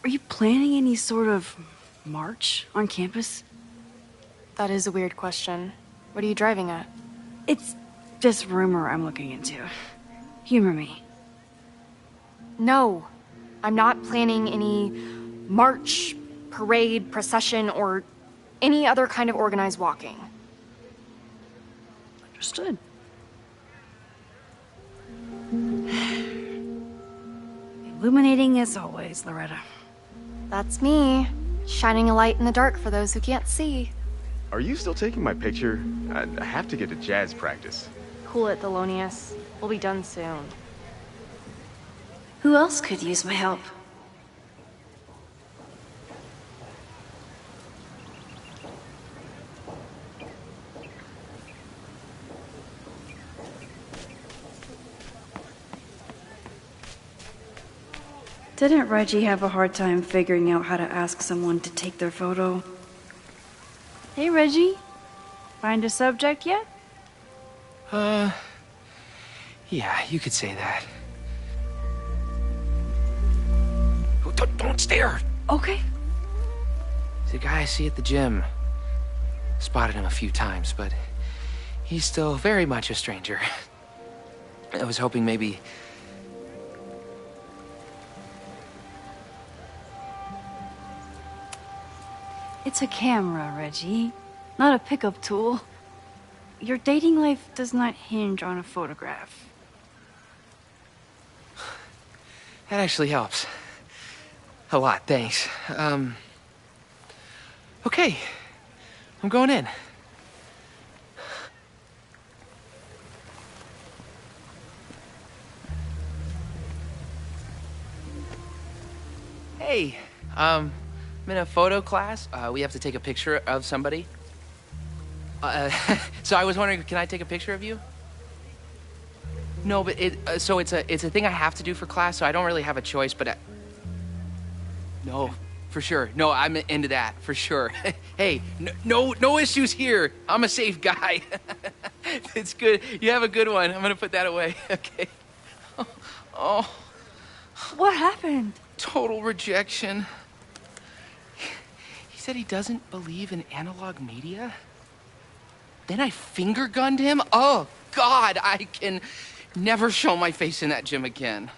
are you planning any sort of march on campus? That is a weird question. What are you driving at? It's just rumor I'm looking into. Humor me. No, I'm not planning any march, parade, procession, or any other kind of organized walking. Understood. Illuminating as always, Loretta. That's me, shining a light in the dark for those who can't see. Are you still taking my picture? I have to get to jazz practice. Cool it, Thelonious. We'll be done soon. Who else could use my help? Didn't Reggie have a hard time figuring out how to ask someone to take their photo? Hey, Reggie. Find a subject yet? Yeah, you could say that. Oh, don't stare! Okay. He's a guy I see at the gym. Spotted him a few times, but he's still very much a stranger. I was hoping maybe... It's a camera, Reggie, not a pickup tool. Your dating life does not hinge on a photograph. That actually helps. A lot, thanks. Okay. I'm going in. Hey, I'm in a photo class. We have to take a picture of somebody. So I was wondering, can I take a picture of you? No, but it's a thing I have to do for class, so I don't really have a choice, but no, for sure. No, I'm into that, for sure. Hey, no issues here. I'm a safe guy. It's good. You have a good one. I'm gonna put that away. Okay. Oh. What happened? Total rejection. He said he doesn't believe in analog media. Then I finger gunned him? Oh, God, I can never show my face in that gym again.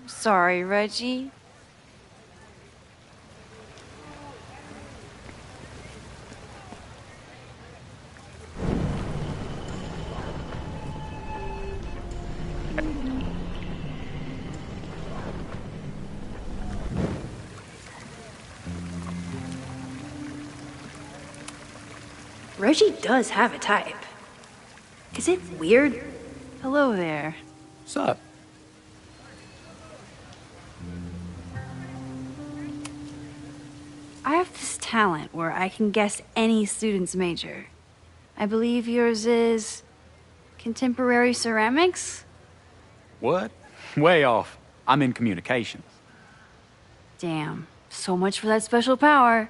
Sorry, Reggie. Reggie does have a type. Is it weird? Hello there. What's up? I have this talent where I can guess any student's major. I believe yours is contemporary ceramics? What? Way off. I'm in communications. Damn, so much for that special power.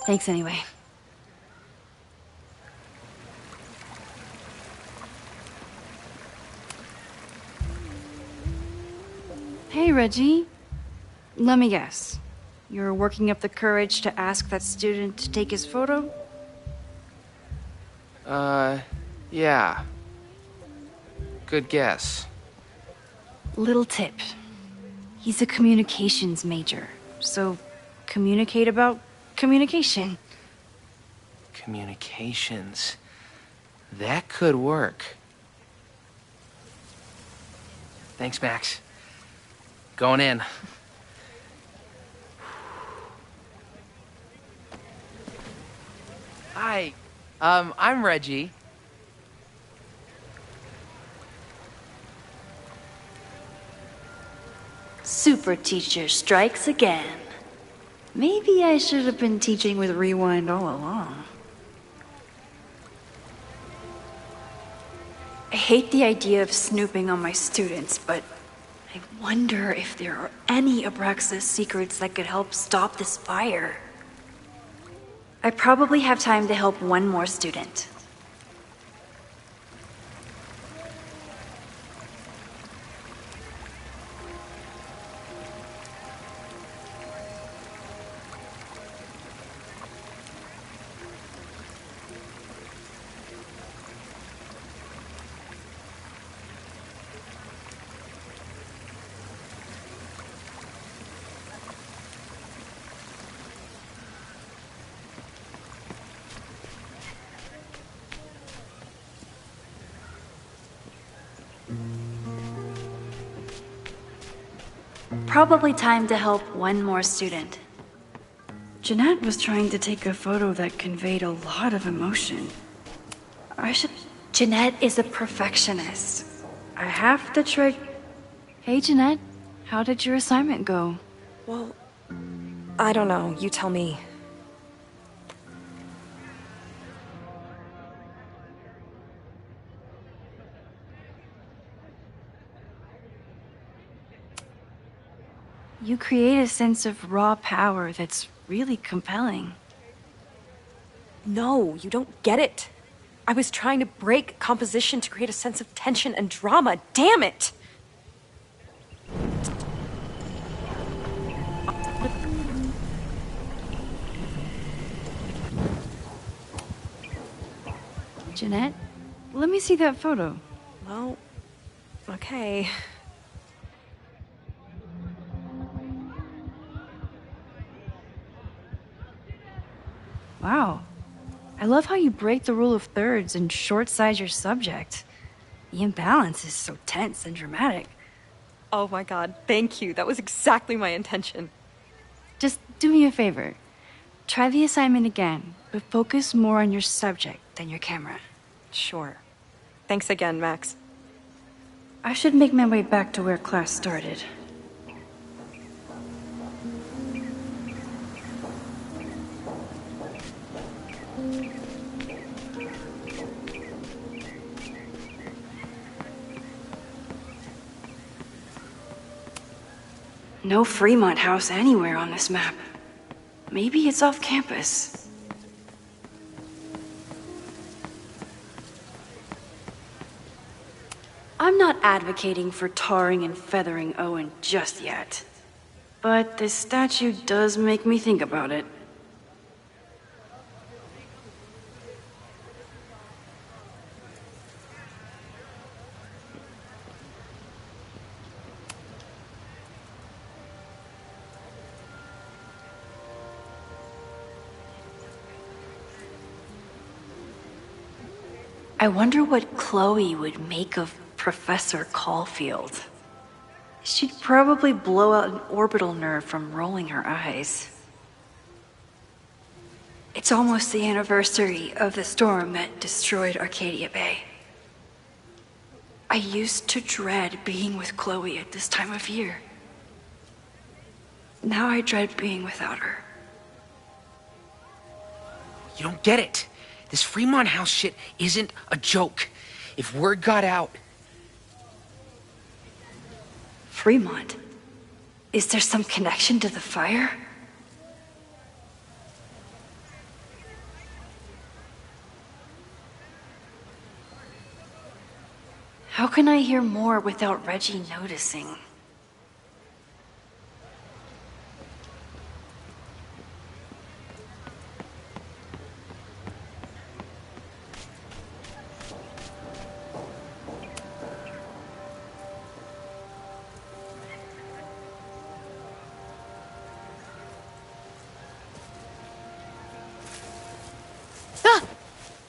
Thanks anyway. Hey, Reggie. Let me guess. You're working up the courage to ask that student to take his photo? Yeah. Good guess. Little tip. He's a communications major, so communicate about communication. Communications. That could work. Thanks, Max. Going in. I'm Reggie. Super teacher strikes again. Maybe I should have been teaching with Rewind all along. I hate the idea of snooping on my students, but I wonder if there are any Abraxas secrets that could help stop this fire. I probably have time to help one more student. Probably time to help one more student. Jeanette was trying to take a photo that conveyed a lot of emotion. Jeanette is a perfectionist. I have to try. Hey, Jeanette. How did your assignment go? Well, I don't know. You tell me. You create a sense of raw power that's really compelling. No, you don't get it. I was trying to break composition to create a sense of tension and drama. Damn it! Jeanette, let me see that photo. Well, okay. Wow. I love how you break the rule of thirds and short-size your subject. The imbalance is so tense and dramatic. Oh my god, thank you. That was exactly my intention. Just do me a favor. Try the assignment again, but focus more on your subject than your camera. Sure. Thanks again, Max. I should make my way back to where class started. No Fremont house anywhere on this map. Maybe it's off campus. I'm not advocating for tarring and feathering Owen just yet. But this statue does make me think about it. I wonder what Chloe would make of Professor Caulfield. She'd probably blow out an orbital nerve from rolling her eyes. It's almost the anniversary of the storm that destroyed Arcadia Bay. I used to dread being with Chloe at this time of year. Now I dread being without her. You don't get it. This Fremont House shit isn't a joke. If word got out... Fremont? Is there some connection to the fire? How can I hear more without Reggie noticing?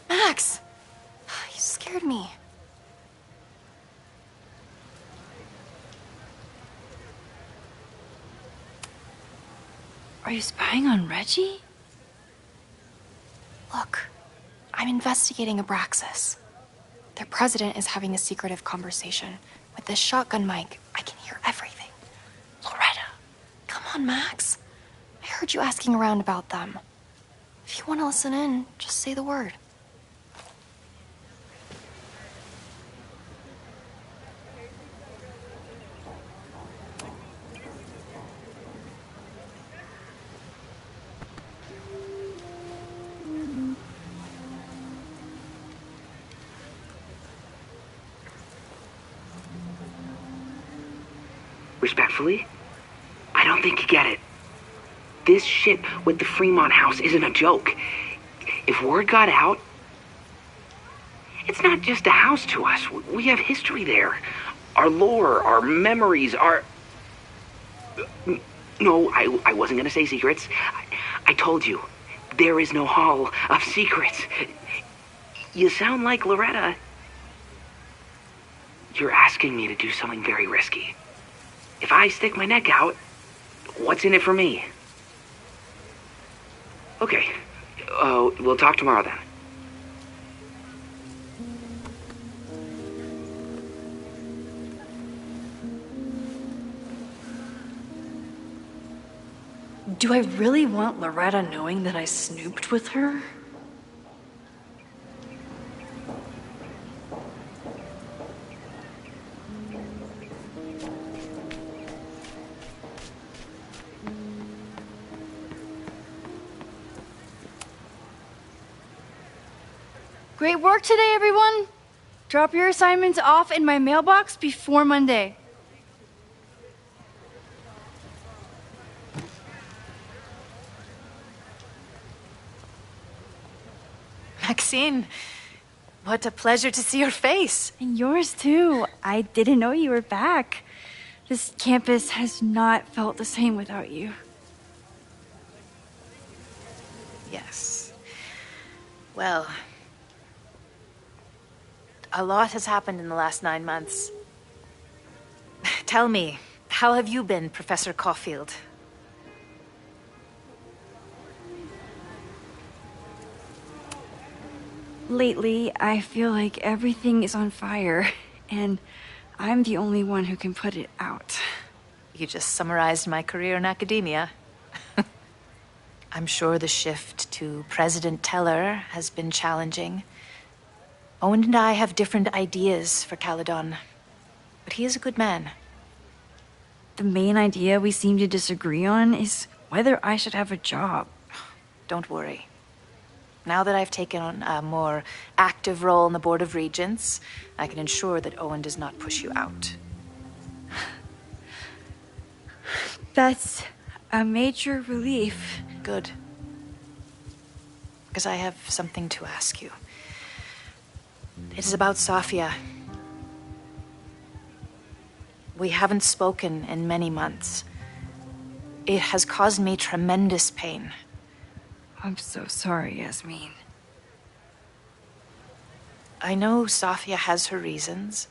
Max! You scared me. Are you spying on Reggie? Look, I'm investigating Abraxas. Their president is having a secretive conversation. With this shotgun mic, I can hear everything. Loretta, come on, Max. I heard you asking around about them. If you want to listen in, just say the word. Respectfully, I don't think you get it. This shit with the Fremont house isn't a joke. If word got out, it's not just a house to us. We have history there. Our lore, our memories, our... No, I wasn't gonna say secrets. I told you, there is no hall of secrets. You sound like Loretta. You're asking me to do something very risky. If I stick my neck out, what's in it for me? Okay. We'll talk tomorrow then. Do I really want Loretta knowing that I snooped with her? Great work today, everyone! Drop your assignments off in my mailbox before Monday. Maxine, what a pleasure to see your face. And yours too. I didn't know you were back. This campus has not felt the same without you. Yes. Well, a lot has happened in the last 9 months. Tell me, how have you been, Professor Caulfield? Lately, I feel like everything is on fire, and I'm the only one who can put it out. You just summarized my career in academia. I'm sure the shift to President Teller has been challenging. Owen and I have different ideas for Caledon, but he is a good man. The main idea we seem to disagree on is whether I should have a job. Don't worry. Now that I've taken on a more active role in the Board of Regents, I can ensure that Owen does not push you out. That's a major relief. Good. Because I have something to ask you. It is about Safia. We haven't spoken in many months. It has caused me tremendous pain. I'm so sorry, Yasmin. I know Safia has her reasons.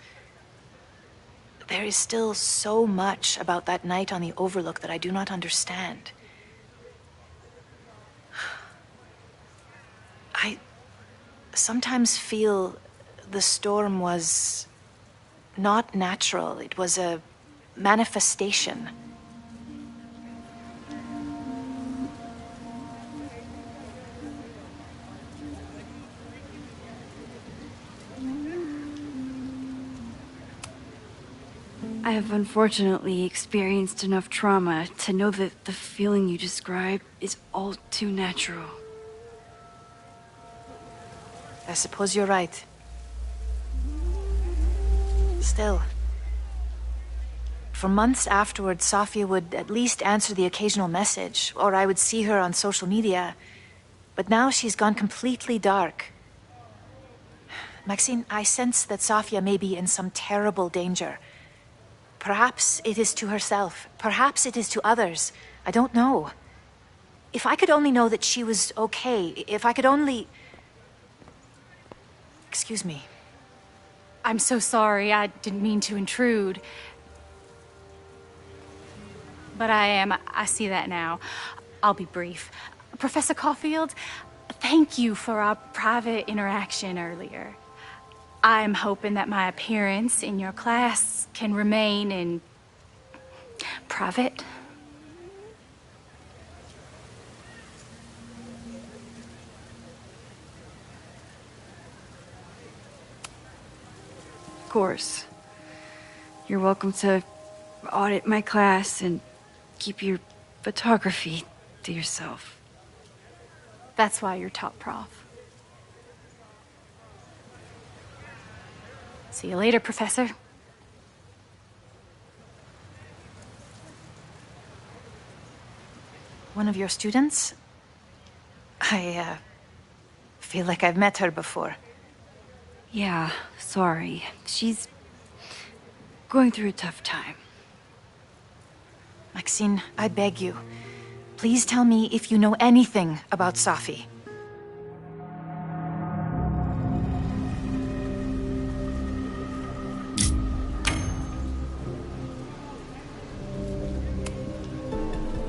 There is still so much about that night on the Overlook that I do not understand. I sometimes feel the storm was not natural. It was a manifestation. I have unfortunately experienced enough trauma to know that the feeling you describe is all too natural. I suppose you're right. Still, for months afterwards, Safia would at least answer the occasional message, or I would see her on social media. But now she's gone completely dark. Maxine, I sense that Safia may be in some terrible danger. Perhaps it is to herself. Perhaps it is to others. I don't know. If I could only know that she was okay, if I could only... Excuse me. I'm so sorry. I didn't mean to intrude. But I see that now. I'll be brief. Professor Caulfield, Thank you for our private interaction earlier. I'm hoping that my appearance in your class can remain in private. Of course. You're welcome to audit my class and keep your photography to yourself. That's why you're top prof. See you later, Professor. One of your students? I feel like I've met her before. Yeah, sorry. She's going through a tough time. Maxine, I beg you. Please tell me if you know anything about Safi.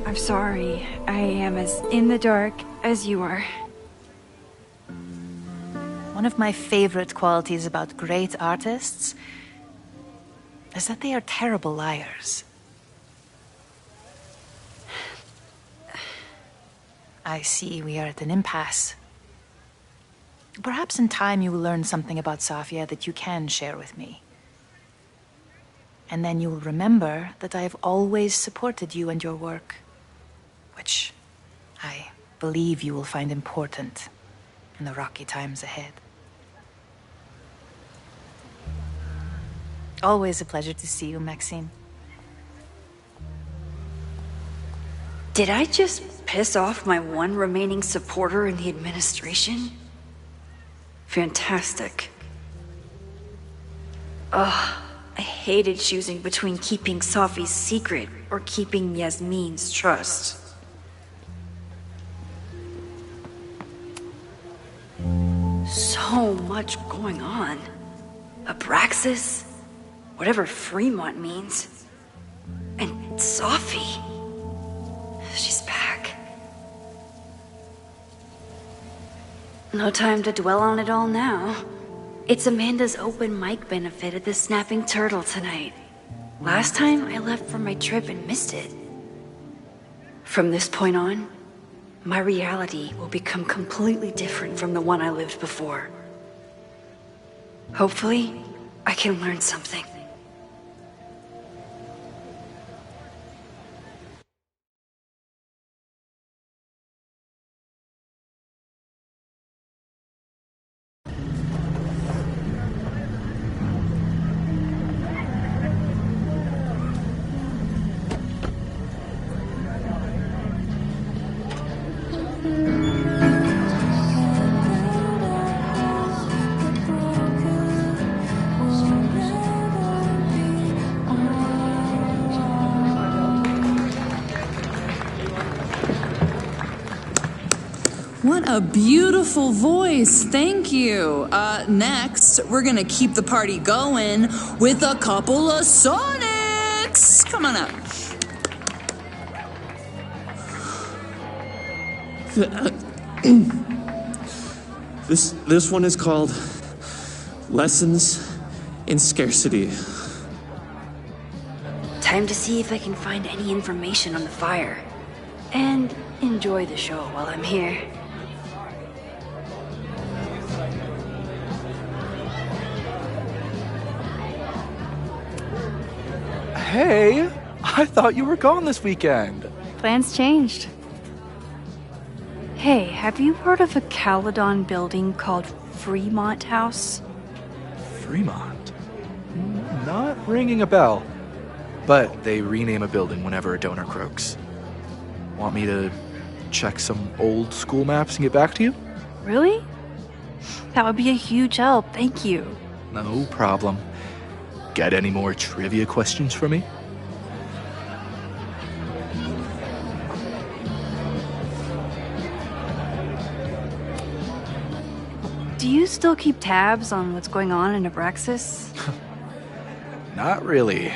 I'm sorry. I am as in the dark as you are. One of my favorite qualities about great artists is that they are terrible liars. I see we are at an impasse. Perhaps in time you will learn something about Safia that you can share with me. And then you will remember that I have always supported you and your work, which I believe you will find important in the rocky times ahead. Always a pleasure to see you, Maxine. Did I just piss off my one remaining supporter in the administration? Fantastic. Ugh, I hated choosing between keeping Safi's secret or keeping Yasmin's trust. So much going on. Abraxas, whatever Fremont means, and Safi. She's back. No time to dwell on it all now. It's Amanda's open mic benefit at the Snapping Turtle tonight. Last time I left for my trip and missed it. From this point on, my reality will become completely different from the one I lived before. Hopefully, I can learn something. What a beautiful voice. Thank you. Next, we're gonna keep the party going with a couple of Sonics. Come on up. This one is called Lessons in Scarcity. Time to see if I can find any information on the fire. And enjoy the show while I'm here. Hey, I thought you were gone this weekend. Plans changed. Hey, have you heard of a Caledon building called Fremont House? Fremont? Not ringing a bell. But they rename a building whenever a donor croaks. Want me to check some old school maps and get back to you? Really? That would be a huge help, thank you. No problem. Got any more trivia questions for me? Do you still keep tabs on what's going on in Abraxas? Not really.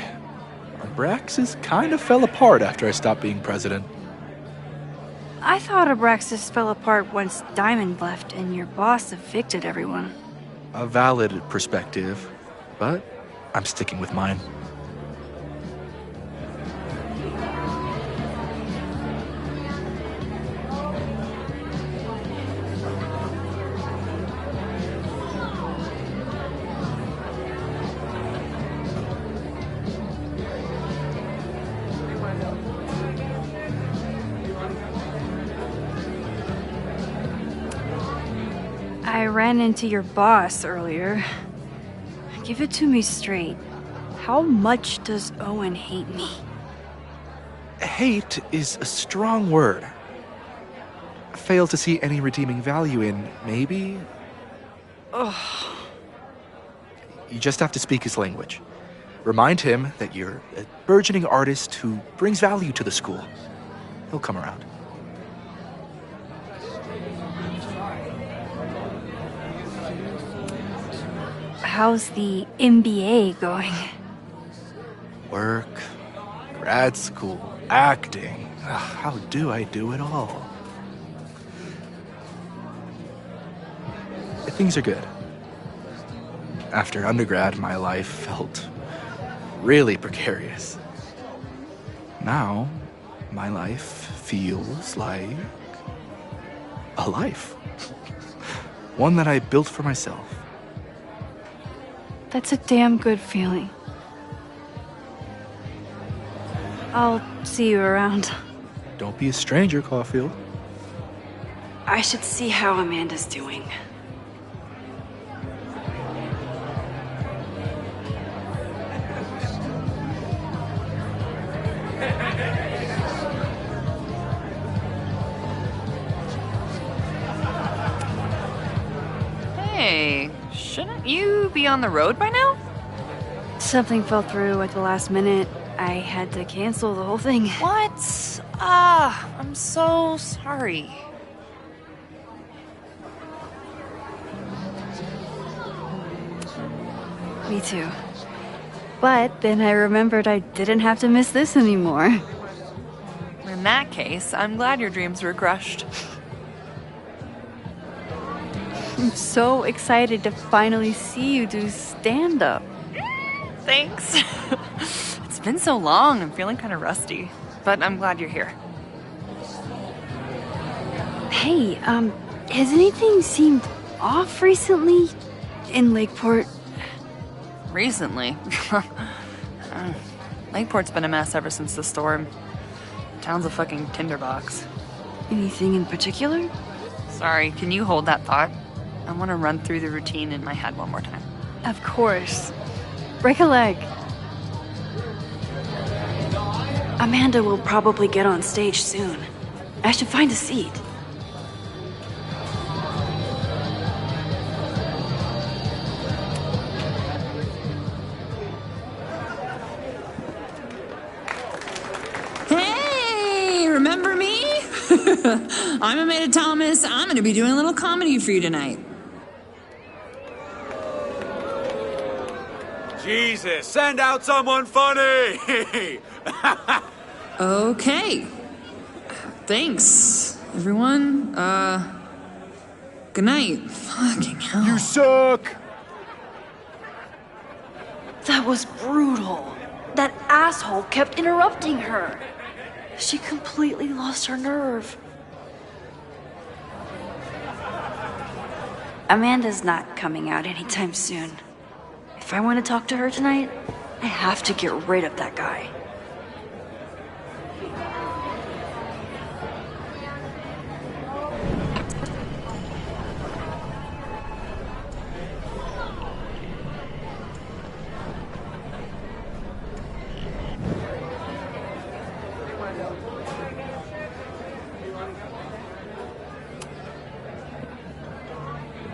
Abraxas kind of fell apart after I stopped being president. I thought Abraxas fell apart once Diamond left and your boss evicted everyone. A valid perspective, but I'm sticking with mine. I ran into your boss earlier. Give it to me straight. How much does Owen hate me? Hate is a strong word. Fail to see any redeeming value in, maybe? Ugh. You just have to speak his language. Remind him that you're a burgeoning artist who brings value to the school. He'll come around. How's the MBA going? Work, grad school, acting. How do I do it all? Things are good. After undergrad, my life felt really precarious. Now, my life feels like a life. One that I built for myself. That's a damn good feeling. I'll see you around. Don't be a stranger, Caulfield. I should see how Amanda's doing. Hey, shouldn't you be on the road by now? Something fell through at the last minute. I had to cancel the whole thing. What? I'm so sorry. Me too. But then I remembered I didn't have to miss this anymore. In that case, I'm glad your dreams were crushed. I'm so excited to finally see you do stand-up. Thanks. It's been so long, I'm feeling kind of rusty. But I'm glad you're here. Hey, has anything seemed off recently in Lakeport? Recently? Lakeport's been a mess ever since the storm. Town's a fucking tinderbox. Anything in particular? Sorry, can you hold that thought? I want to run through the routine in my head one more time. Of course. Break a leg. Amanda will probably get on stage soon. I should find a seat. Hey, remember me? I'm Amanda Thomas. I'm going to be doing a little comedy for you tonight. Jesus, send out someone funny! Okay. Thanks, everyone. Good night. Fucking hell. You suck! That was brutal. That asshole kept interrupting her. She completely lost her nerve. Amanda's not coming out anytime soon. If I want to talk to her tonight, I have to get rid of that guy.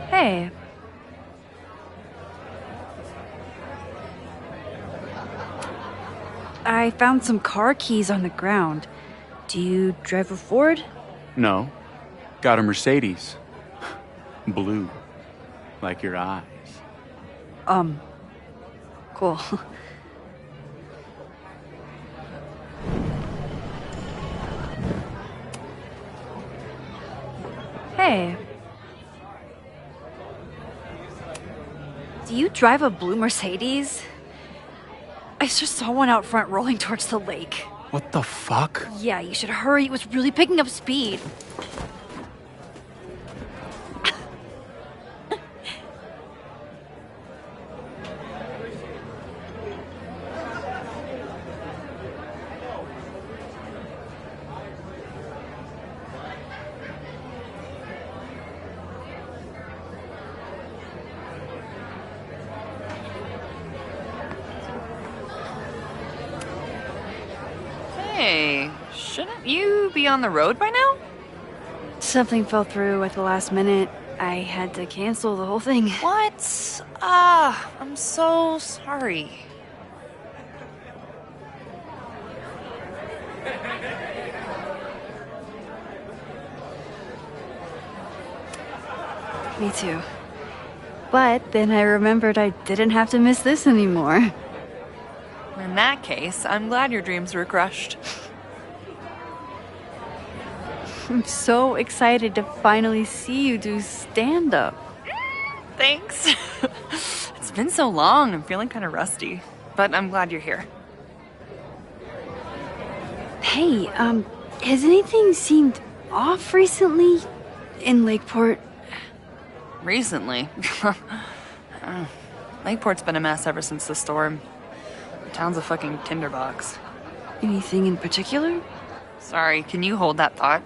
Hey. I found some car keys on the ground. Do you drive a Ford? No. Got a Mercedes. Blue. Like your eyes. Cool. Hey. Do you drive a blue Mercedes? I just saw one out front rolling towards the lake. What the fuck? Yeah, you should hurry. It was really picking up speed. Hey, shouldn't you be on the road by now? Something fell through at the last minute. I had to cancel the whole thing. What? I'm so sorry. Me too. But then I remembered I didn't have to miss this anymore. In that case, I'm glad your dreams were crushed. I'm so excited to finally see you do stand-up. Thanks. It's been so long, I'm feeling kind of rusty. But I'm glad you're here. Hey, has anything seemed off recently in Lakeport? Recently? Lakeport's been a mess ever since the storm. The town's a fucking tinderbox. Anything in particular? Sorry, can you hold that thought?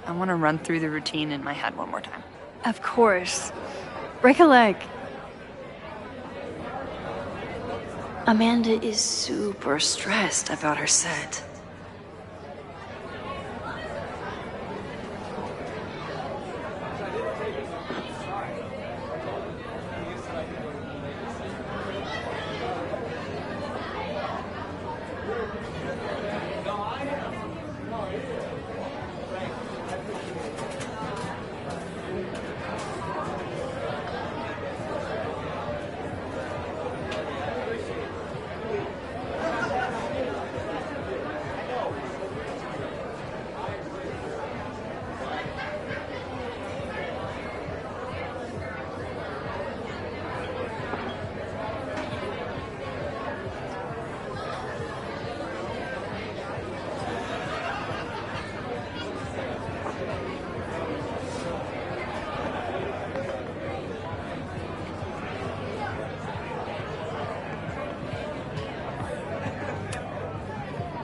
I want to run through the routine in my head one more time. Of course. Break a leg. Amanda is super stressed about her set.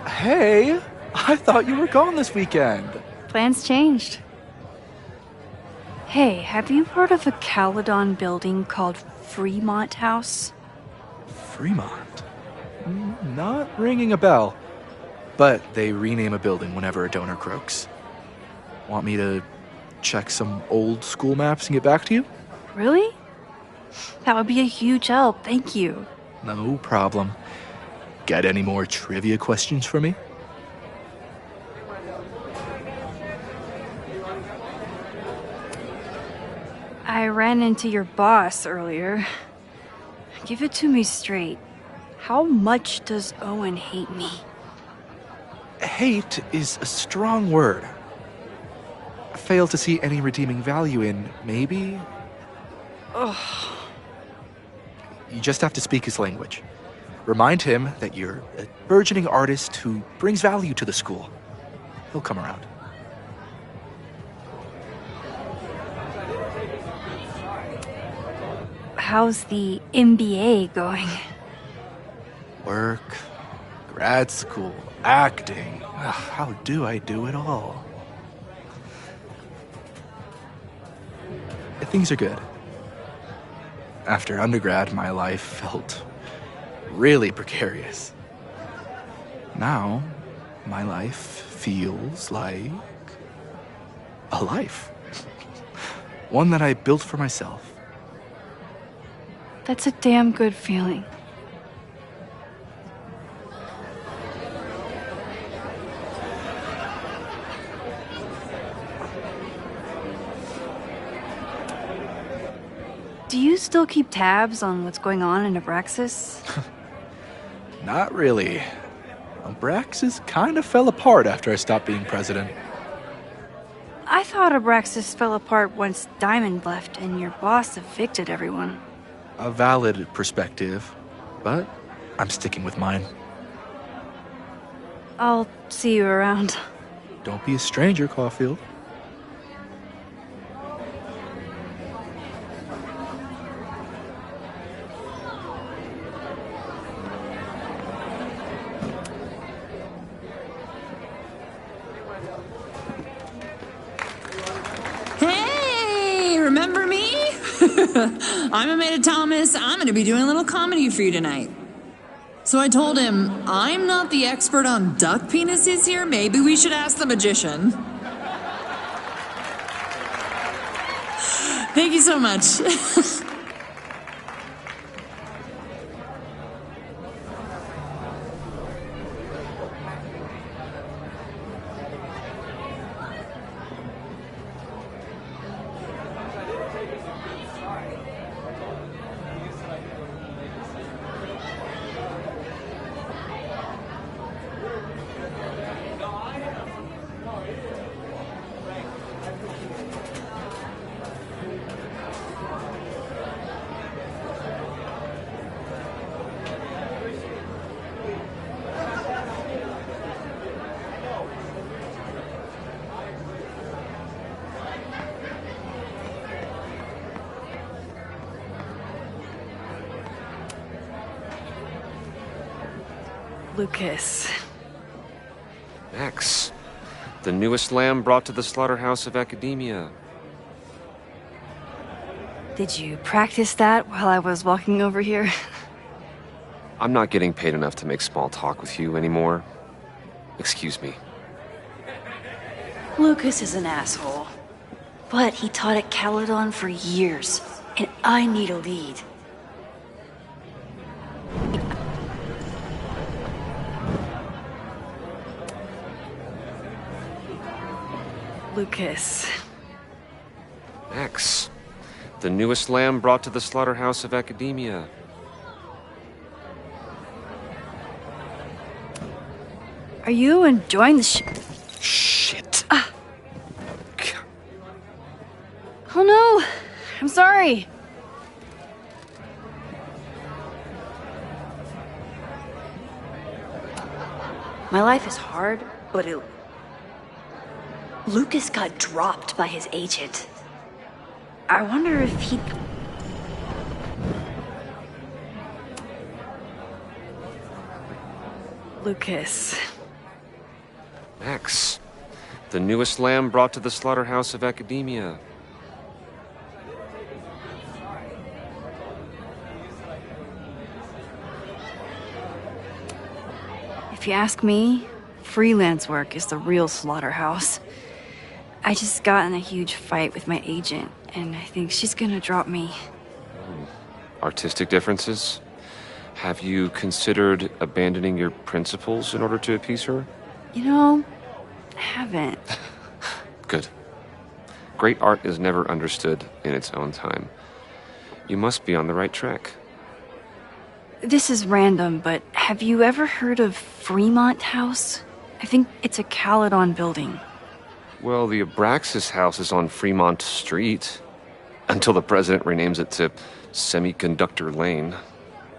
Hey, I thought you were gone this weekend. Plans changed. Hey, have you heard of a Caledon building called Fremont House? Fremont? Not ringing a bell. But they rename a building whenever a donor croaks. Want me to check some old school maps and get back to you? Really? That would be a huge help, thank you. No problem. Got any more trivia questions for me? I ran into your boss earlier. Give it to me straight. How much does Owen hate me? Hate is a strong word. Fail to see any redeeming value in, maybe? Ugh. You just have to speak his language. Remind him that you're a burgeoning artist who brings value to the school. He'll come around. How's the MBA going? Work, grad school, acting. Ugh, how do I do it all? Things are good. After undergrad, my life felt really precarious. Now, my life feels like a life. One that I built for myself. That's a damn good feeling. Do you still keep tabs on what's going on in Abraxas? Not really. Abraxas kind of fell apart after I stopped being president. I thought Abraxas fell apart once Diamond left and your boss evicted everyone. A valid perspective, but I'm sticking with mine. I'll see you around. Don't be a stranger, Caulfield. Hey, remember me? I'm Amanda Thomas. I'm going to be doing a little comedy for you tonight. So I told him, I'm not the expert on duck penises here. Maybe we should ask the magician. Thank you so much. Lucas. Max, the newest lamb brought to the slaughterhouse of academia. Did you practice that while I was walking over here? I'm not getting paid enough to make small talk with you anymore. Excuse me. Lucas is an asshole. But he taught at Caledon for years, and I need a lead. Lucas. Max, the newest lamb brought to the slaughterhouse of academia. Are you enjoying the Shit. Oh no! I'm sorry! My life is hard, but Lucas got dropped by his agent. I wonder if he... Lucas. Max, the newest lamb brought to the slaughterhouse of academia. If you ask me, freelance work is the real slaughterhouse. I just got in a huge fight with my agent, and I think she's gonna drop me. Artistic differences? Have you considered abandoning your principles in order to appease her? You know, I haven't. Good. Great art is never understood in its own time. You must be on the right track. This is random, but have you ever heard of Fremont House? I think it's a Caledon building. Well, the Abraxas house is on Fremont Street. Until the president renames it to Semiconductor Lane.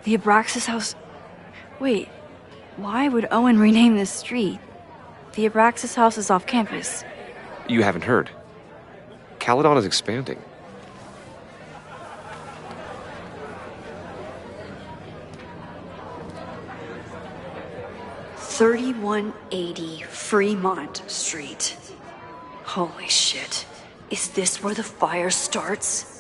The Abraxas house... Wait, why would Owen rename this street? The Abraxas house is off campus. You haven't heard. Caledon is expanding. $3180 Fremont Street. Holy shit. Is this where the fire starts?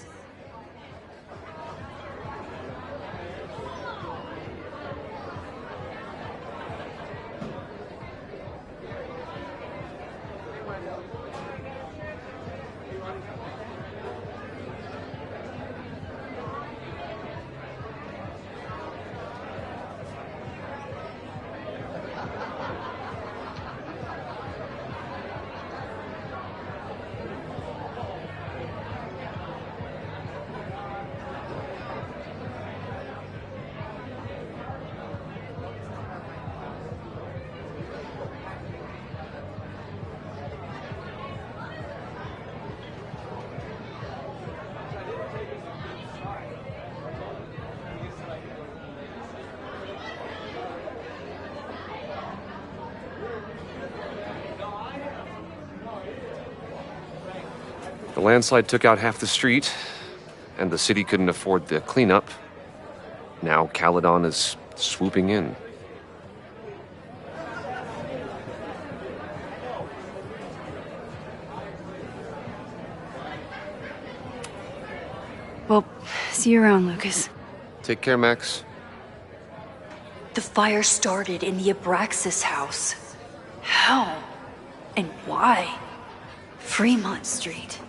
The landslide took out half the street, and the city couldn't afford the cleanup. Now Caledon is swooping in. Well, see you around, Lucas. Take care, Max. The fire started in the Abraxas house. How? And why? Fremont Street.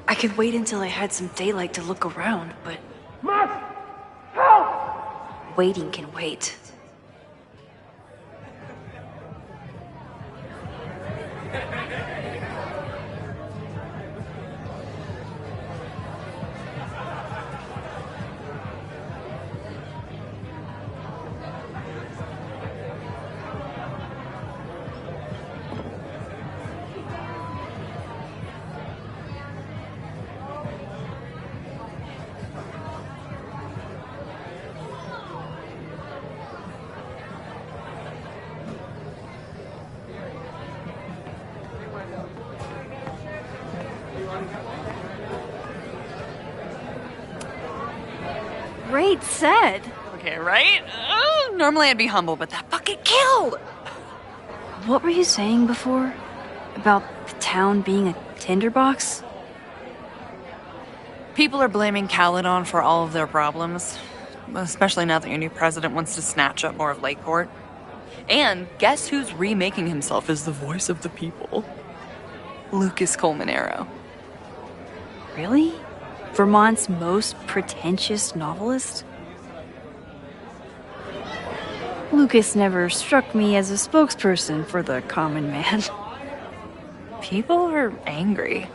I could wait until I had some daylight to look around, but... Max! Help! Waiting can wait. Great set. Okay, right? Normally I'd be humble, but that fucking killed! What were you saying before? About the town being a tinderbox? People are blaming Caledon for all of their problems, especially now that your new president wants to snatch up more of Lakeport. And guess who's remaking himself as the voice of the people? Lucas Colmenero. Really? Vermont's most pretentious novelist? Lucas never struck me as a spokesperson for the common man. People are angry.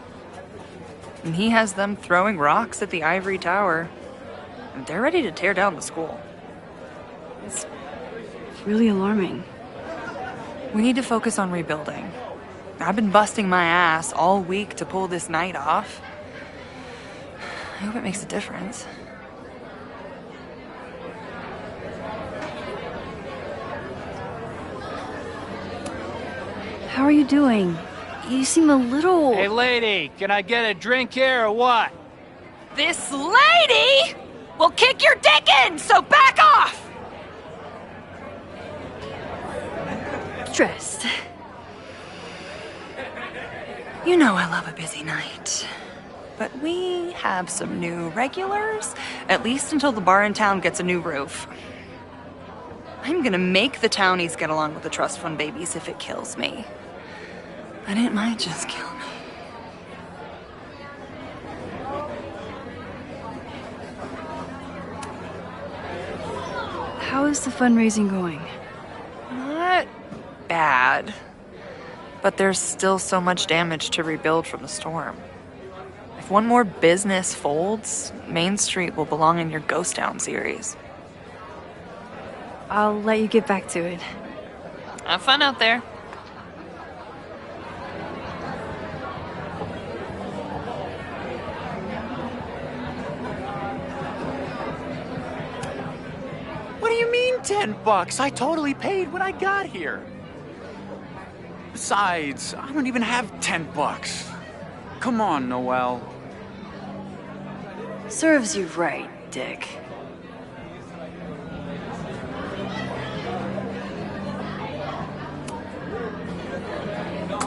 And he has them throwing rocks at the Ivory Tower. And they're ready to tear down the school. It's really alarming. We need to focus on rebuilding. I've been busting my ass all week to pull this night off. I hope it makes a difference. How are you doing? You seem a little... Hey, lady, can I get a drink here or what? This lady will kick your dick in, so back off! Stressed. You know I love a busy night. But we have some new regulars, at least until the bar in town gets a new roof. I'm gonna make the townies get along with the trust fund babies if it kills me. But it might just kill me. How is the fundraising going? Not bad. But there's still so much damage to rebuild from the storm. If one more business folds, Main Street will belong in your Ghost Town series. I'll let you get back to it. Have fun out there. What do you mean $10? I totally paid when I got here. Besides, I don't even have $10. Come on, Noelle. Serves you right, Dick.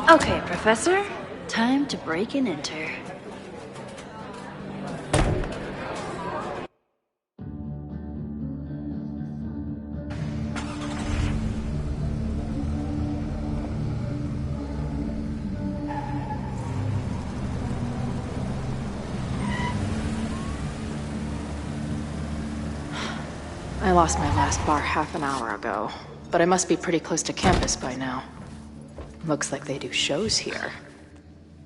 Okay, Professor. Time to break and enter. I lost my last bar half an hour ago, but I must be pretty close to campus by now. Looks like they do shows here.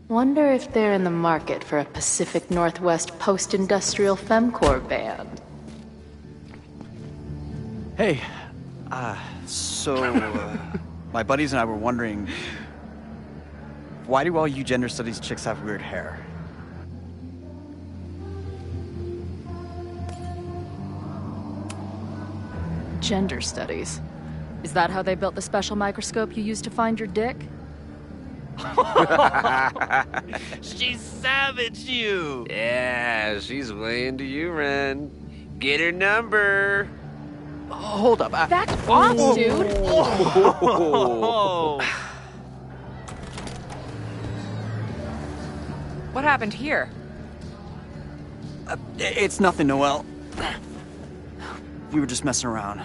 Wonder if they're in the market for a Pacific Northwest post-industrial femcore band. Hey, my buddies and I were wondering, why do all you gender studies chicks have weird hair? Gender studies. Is that how they built the special microscope you used to find your dick? She savaged you. Yeah, she's way into you, Ren. Get her number. Hold up. Back off, dude. Oh. What happened here? It's nothing, Noelle. We were just messing around.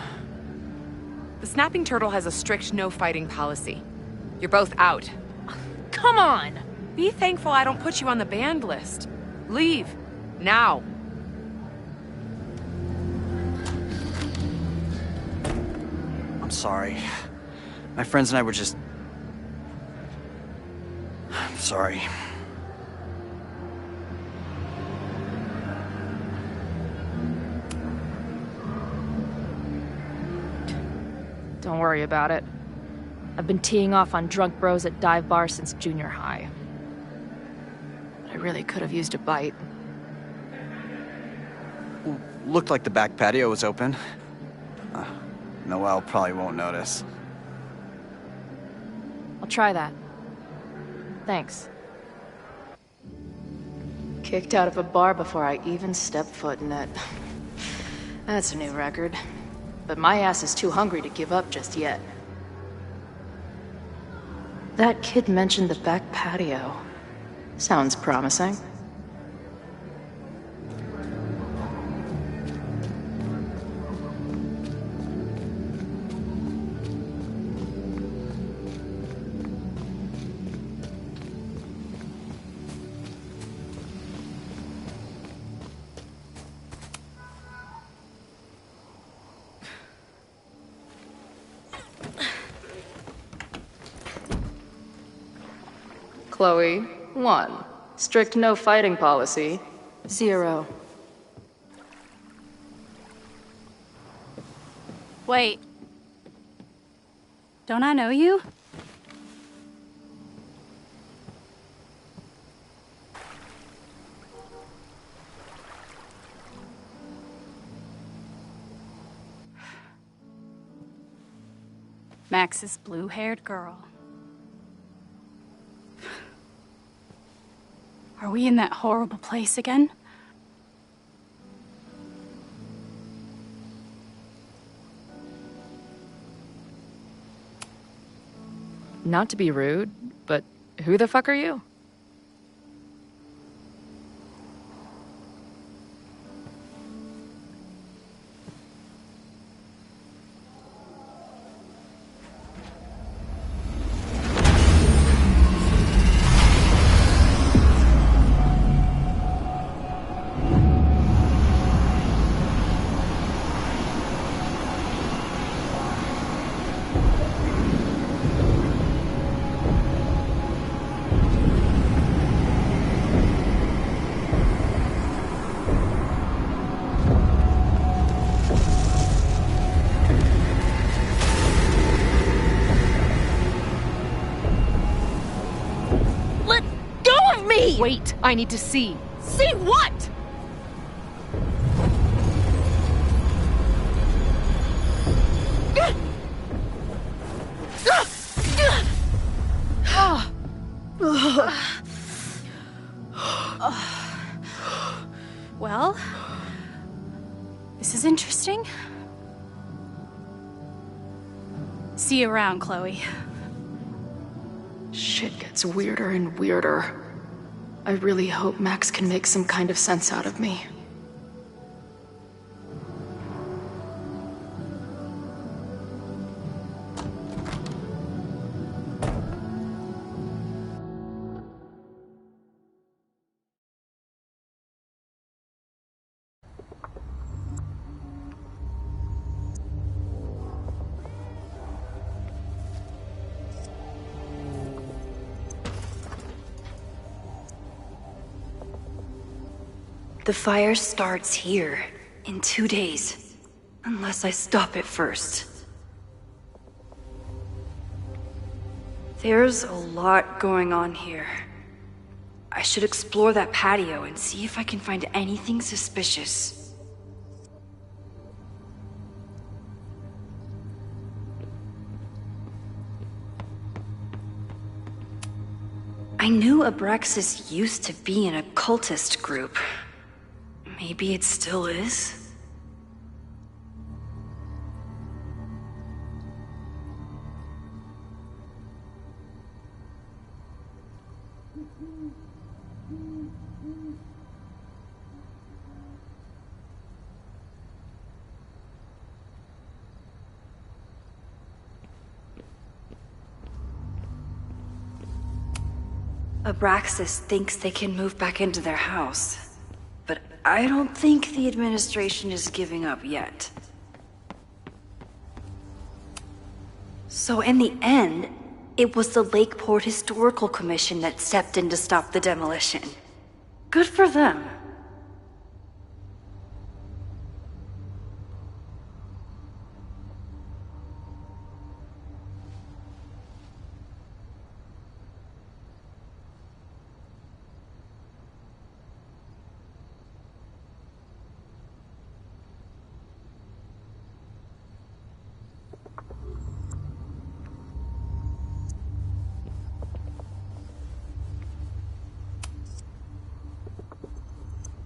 The Snapping Turtle has a strict no-fighting policy. You're both out. Come on! Be thankful I don't put you on the banned list. Leave. Now. I'm sorry. My friends and I were just... I'm sorry. Don't worry about it. I've been teeing off on drunk bros at dive bars since junior high. But I really could have used a bite. Looked like the back patio was open. Noelle probably won't notice. I'll try that. Thanks. Kicked out of a bar before I even stepped foot in it. That's a new record. But my ass is too hungry to give up just yet. That kid mentioned the back patio. Sounds promising. Chloe, 1. Strict no fighting policy. 0. Wait. Don't I know you? Max's blue-haired girl. Are we in that horrible place again? Not to be rude, but who the fuck are you? Wait, I need to see. See what? Well, this is interesting. See you around, Chloe. Shit gets weirder and weirder. I really hope Max can make some kind of sense out of me. The fire starts here in 2 days, unless I stop it first. There's a lot going on here. I should explore that patio and see if I can find anything suspicious. I knew Abraxas used to be an occultist group. Maybe it still is? Abraxas thinks they can move back into their house. But I don't think the administration is giving up yet. So in the end, it was the Lakeport Historical Commission that stepped in to stop the demolition. Good for them.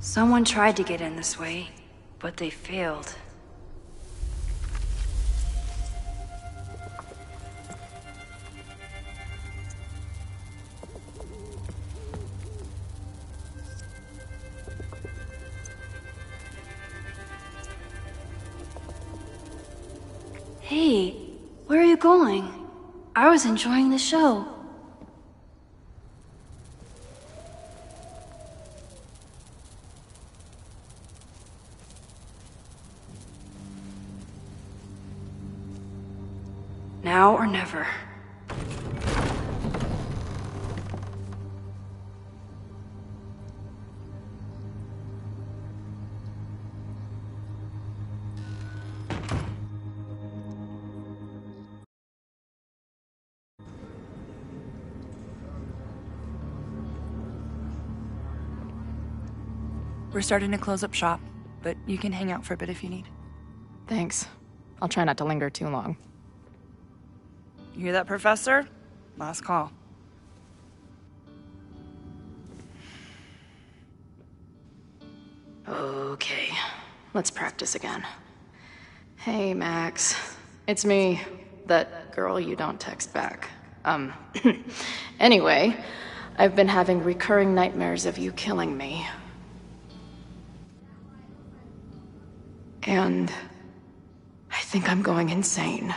Someone tried to get in this way, but they failed. Hey, where are you going? I was enjoying the show. Now or never. We're starting to close up shop, but you can hang out for a bit if you need. Thanks. I'll try not to linger too long. You hear that, Professor? Last call. Okay, let's practice again. Hey, Max. It's me, that girl you don't text back. Anyway, I've been having recurring nightmares of you killing me. And I think I'm going insane.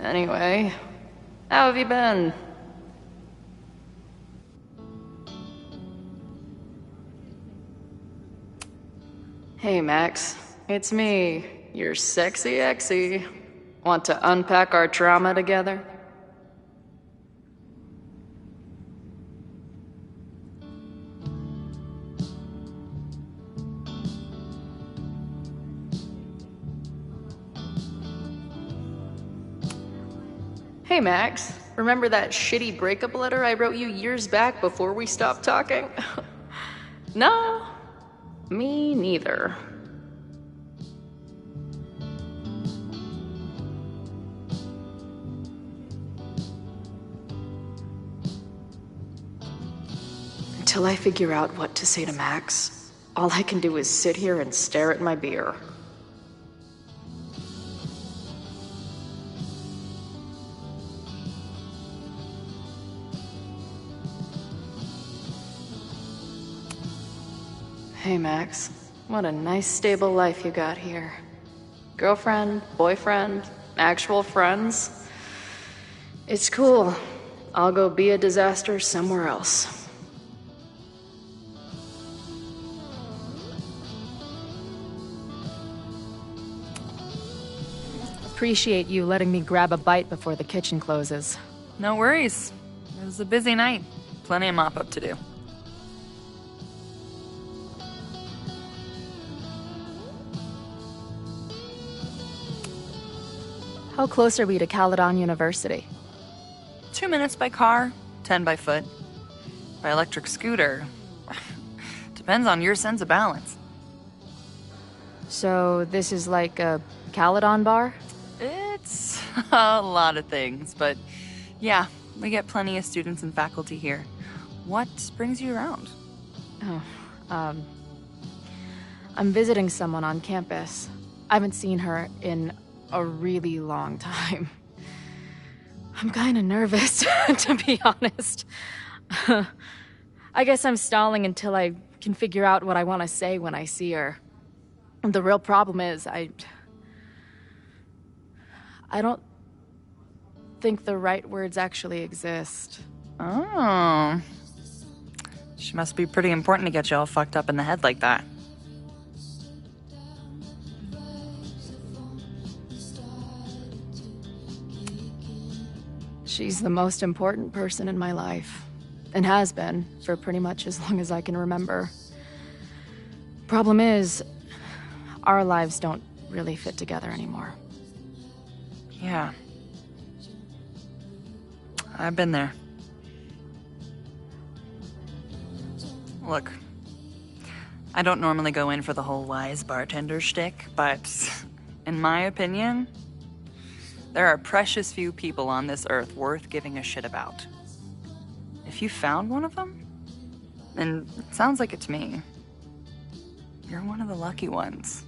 Anyway, how have you been? Hey, Max. It's me, your sexy exy. Want to unpack our trauma together? Hey, Max. Remember that shitty breakup letter I wrote you years back before we stopped talking? No, me neither. Until I figure out what to say to Max, all I can do is sit here and stare at my beer. Hey, Max. What a nice, stable life you got here. Girlfriend, boyfriend, actual friends. It's cool. I'll go be a disaster somewhere else. Appreciate you letting me grab a bite before the kitchen closes. No worries. It was a busy night. Plenty of mop-up to do. How close are we to Caledon University? 2 minutes by car, 10 by foot. By electric scooter. Depends on your sense of balance. So this is like a Caledon bar? It's a lot of things, but Yeah, we get plenty of students and faculty here. What brings you around? Oh, I'm visiting someone on campus. I haven't seen her in a really long time. I'm kinda nervous, to be honest. I guess I'm stalling until I can figure out what I want to say when I see her. The real problem is, I don't think the right words actually exist. Oh. She must be pretty important to get you all fucked up in the head like that. She's the most important person in my life, and has been for pretty much as long as I can remember. Problem is, our lives don't really fit together anymore. Yeah. I've been there. Look, I don't normally go in for the whole wise bartender shtick, but in my opinion, there are precious few people on this earth worth giving a shit about. If you found one of them, and it sounds like it's me, you're one of the lucky ones.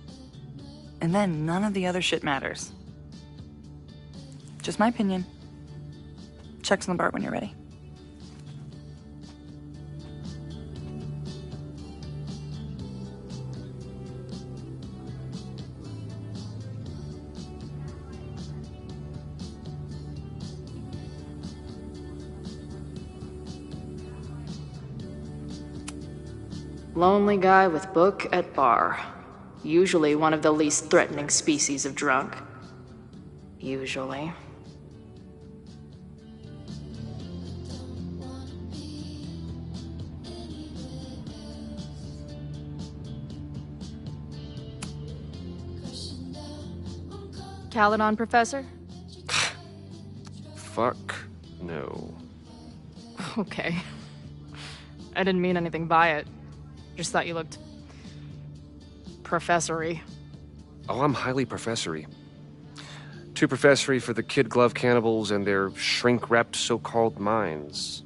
And then none of the other shit matters. Just my opinion. Check's on the bar when you're ready. Lonely guy with book at bar. Usually one of the least threatening species of drunk. Usually. Caledon, Professor? Fuck no. Okay. I didn't mean anything by it. Just thought you looked professory. Oh, I'm highly professory. Too professory for the kid glove cannibals and their shrink-wrapped so-called minds.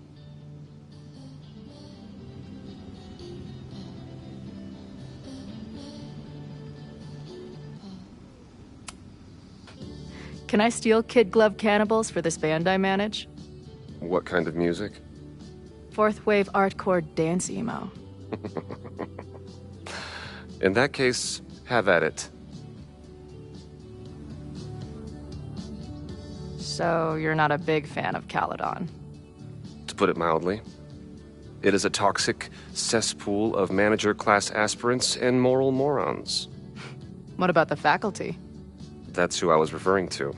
Can I steal kid glove cannibals for this band I manage? What kind of music? Fourth wave artcore dance emo. In that case, have at it. So you're not a big fan of Caledon? To put it mildly. It is a toxic cesspool of manager-class aspirants and moral morons. What about the faculty? That's who I was referring to.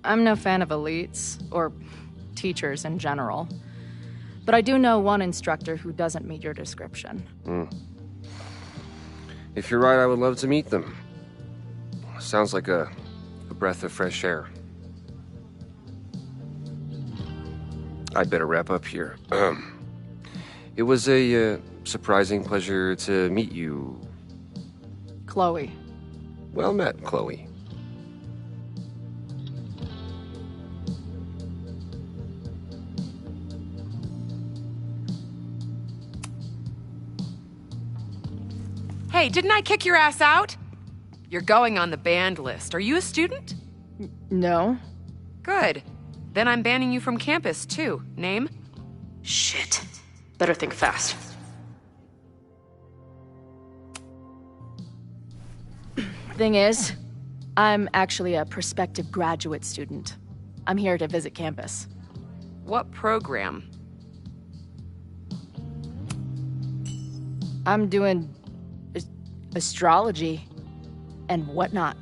I'm no fan of elites, or teachers in general. But I do know one instructor who doesn't meet your description. If you're right, I would love to meet them. Sounds like a breath of fresh air. I'd better wrap up here. It was a surprising pleasure to meet you. Chloe. Well met, Chloe. Hey, didn't I kick your ass out? You're going on the banned list. Are you a student? No. Good. Then I'm banning you from campus, too. Name? Shit. Better think fast. Thing is, I'm actually a prospective graduate student. I'm here to visit campus. What program? I'm doing astrology and whatnot.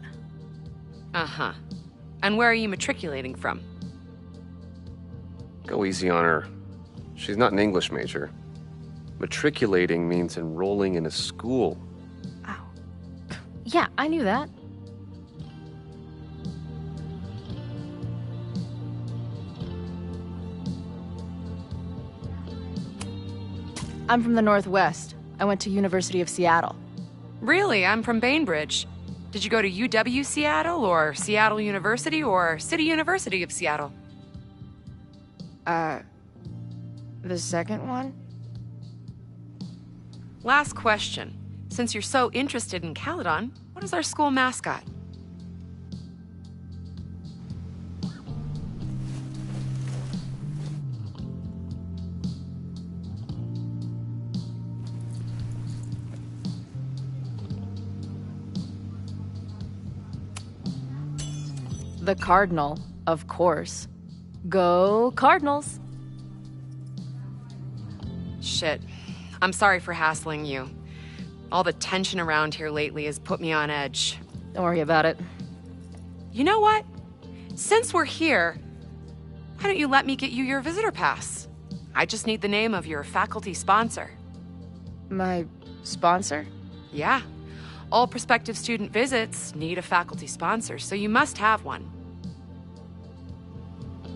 Uh-huh. And where are you matriculating from? Go easy on her. She's not an English major. Matriculating means enrolling in a school. Yeah, I knew that. I'm from the Northwest. I went to University of Seattle. Really? I'm from Bainbridge. Did you go to UW Seattle, or Seattle University, or City University of Seattle? The second one? Last question. Since you're so interested in Caledon, what is our school mascot? The Cardinal, of course. Go Cardinals! Shit. I'm sorry for hassling you. All the tension around here lately has put me on edge. Don't worry about it. You know what? Since we're here, why don't you let me get you your visitor pass? I just need the name of your faculty sponsor. My sponsor? Yeah. All prospective student visits need a faculty sponsor, so you must have one.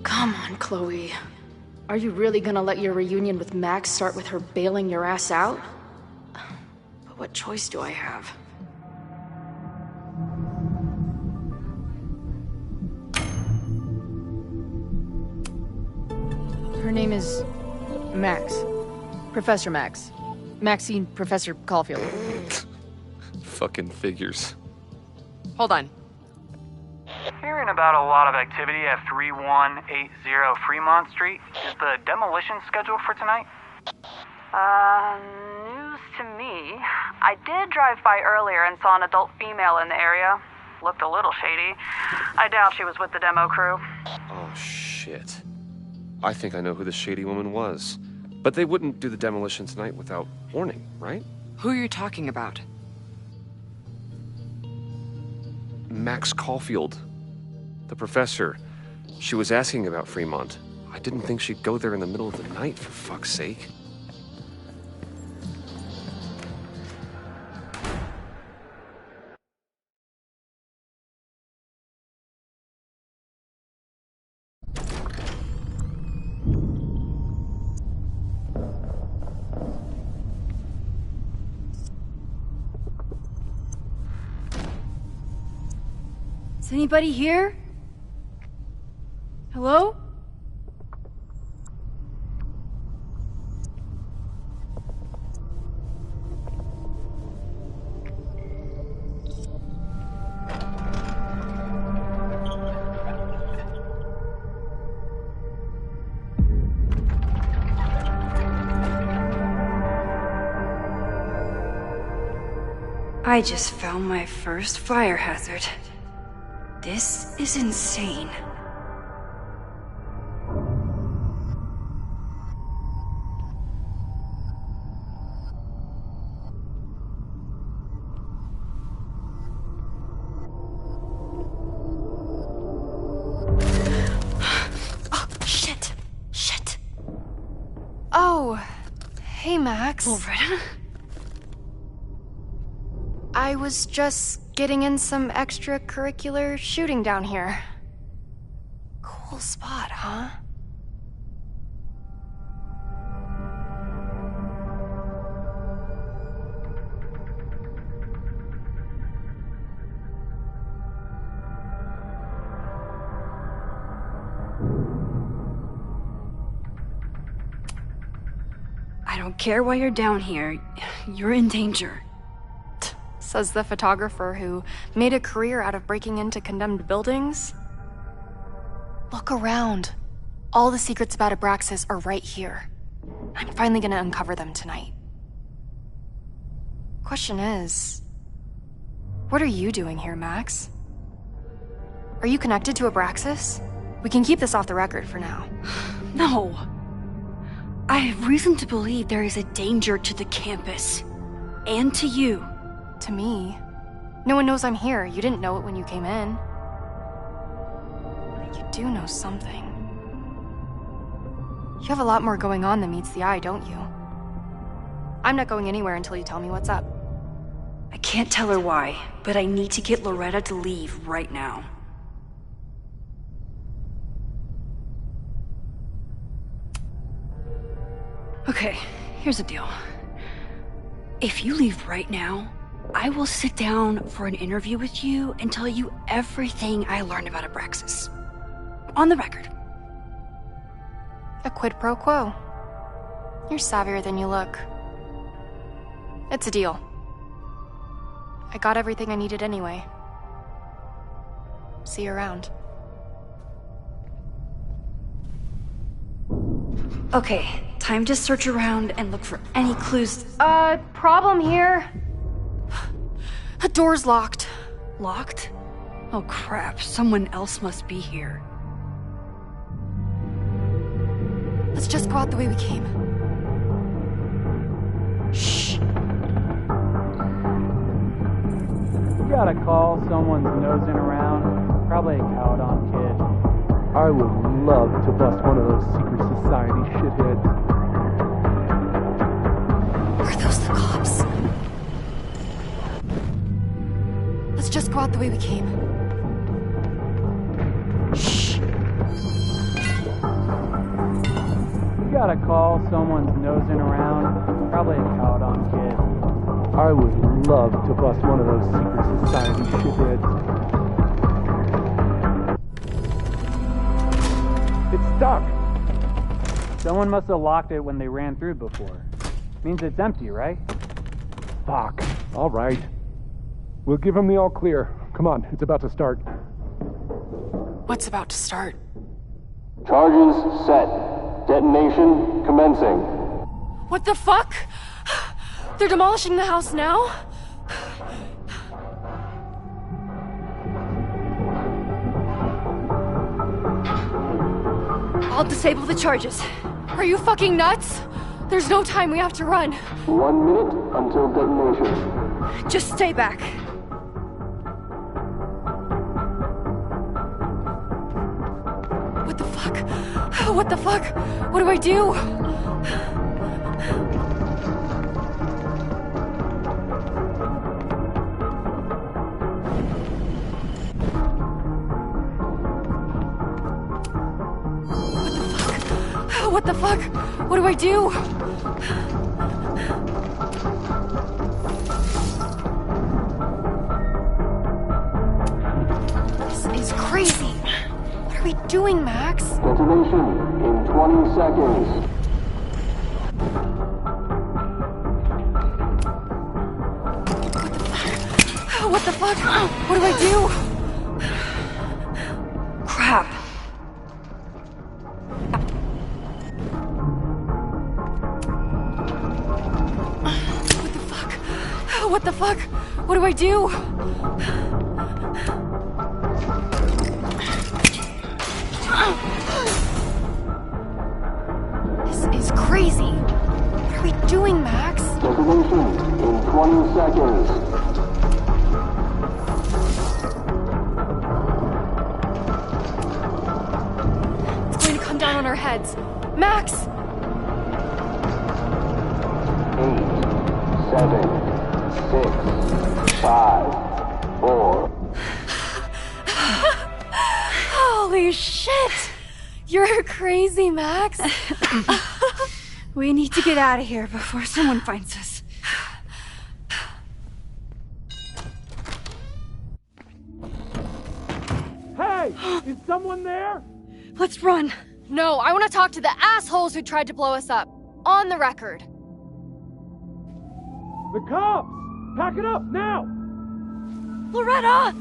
Come on, Chloe. Are you really gonna let your reunion with Max start with her bailing your ass out? But what choice do I have? Her name is Max. Professor Max. Maxine Professor Caulfield. Fucking figures. Hold on. Hearing about a lot of activity at 3180 Fremont Street. Is the demolition scheduled for tonight? News to me. I did drive by earlier and saw an adult female in the area. Looked a little shady. I doubt she was with the demo crew. Oh, shit. I think I know who the shady woman was. But they wouldn't do the demolition tonight without warning, right? Who are you talking about? Max Caulfield. The professor. She was asking about Fremont. I didn't think she'd go there in the middle of the night, for fuck's sake. Is anybody here? Hello? I just found my first fire hazard. This is insane. Oh, hey, Max. Loretta? I was just getting in some extracurricular shooting down here. Cool spot, huh? I don't care why you're down here. You're in danger. Says the photographer who made a career out of breaking into condemned buildings. Look around. All the secrets about Abraxas are right here. I'm finally gonna uncover them tonight. Question is, what are you doing here, Max? Are you connected to Abraxas? We can keep this off the record for now. No. I have reason to believe there is a danger to the campus. And to you. To me? No one knows I'm here. You didn't know it when you came in. You do know something. You have a lot more going on than meets the eye, don't you? I'm not going anywhere until you tell me what's up. I can't tell her why, but I need to get Loretta to leave right now. Okay, here's the deal. If you leave right now, I will sit down for an interview with you and tell you everything I learned about Abraxas. On the record. A quid pro quo. You're savvier than you look. It's a deal. I got everything I needed anyway. See you around. Okay, time to search around and look for any clues. Problem here. The door's locked. Locked? Oh crap, someone else must be here. Let's just go out the way we came. Shh. You got a call, someone's nosing around. Probably a cowed-on kid. I would love to bust one of those secret society shitheads. Are those the cops? Let's just go out the way we came. Shh. You got a call, someone's nosing around. Probably a cowed-on kid. I would love to bust one of those secret society shitheads. It's stuck. Someone must have locked it when they ran through before. Means it's empty, right? Fuck. All right. We'll give him the all clear. Come on, it's about to start. What's about to start? Charges set. Detonation commencing. What the fuck? They're demolishing the house now? I'll disable the charges. Are you fucking nuts? There's no time, we have to run. 1 minute until detonation. Just stay back. What the fuck? What the fuck? What do I do? What the fuck? What do I do? This is crazy. What are we doing, Max? Detonation in 20 seconds. What the fuck? What do I do? Crap. What the fuck? What do I do? This is crazy. What are we doing, Max? Detonation in 20 seconds. It's going to come down on our heads. Max! 8, 7, 6, 5, 4. Holy shit! You're crazy, Max. We need to get out of here before someone finds us. Hey! Is someone there? Let's run. No, I want to talk to the assholes who tried to blow us up. On the record. The cops! Pack it up, now! Loretta!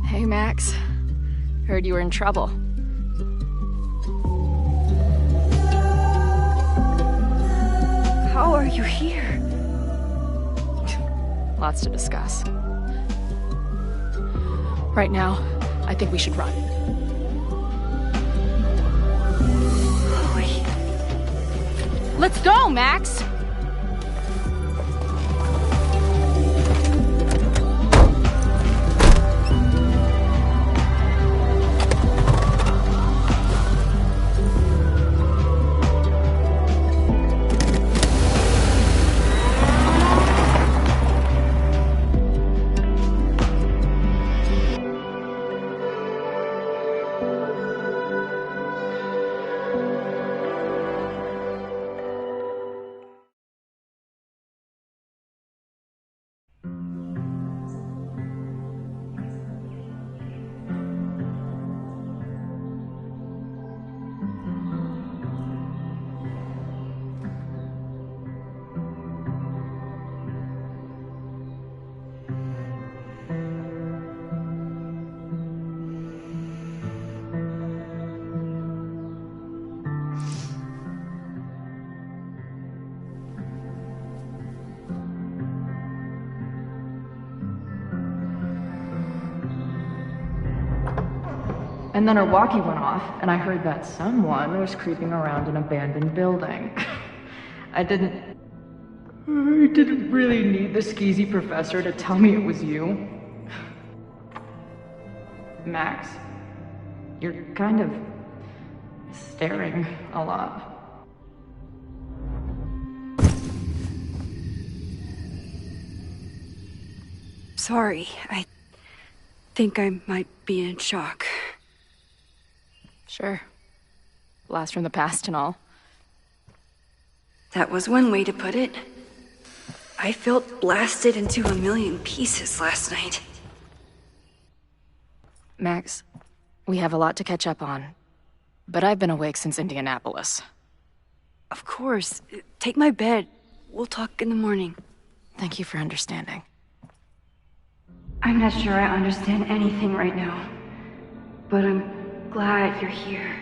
Hey, Max. Heard you were in trouble. How are you here? Lots to discuss. Right now, I think we should run. Let's go, Max! And then her walkie went off, and I heard that someone was creeping around an abandoned building. I didn't really need the skeezy professor to tell me it was you. Max, you're kind of staring a lot. Sorry, I think I might be in shock. Sure. Blast from the past and all. That was one way to put it. I felt blasted into a million pieces last night. Max, we have a lot to catch up on, but I've been awake since Indianapolis. Of course. Take my bed. We'll talk in the morning. Thank you for understanding. I'm not sure I understand anything right now, but I'm glad you're here.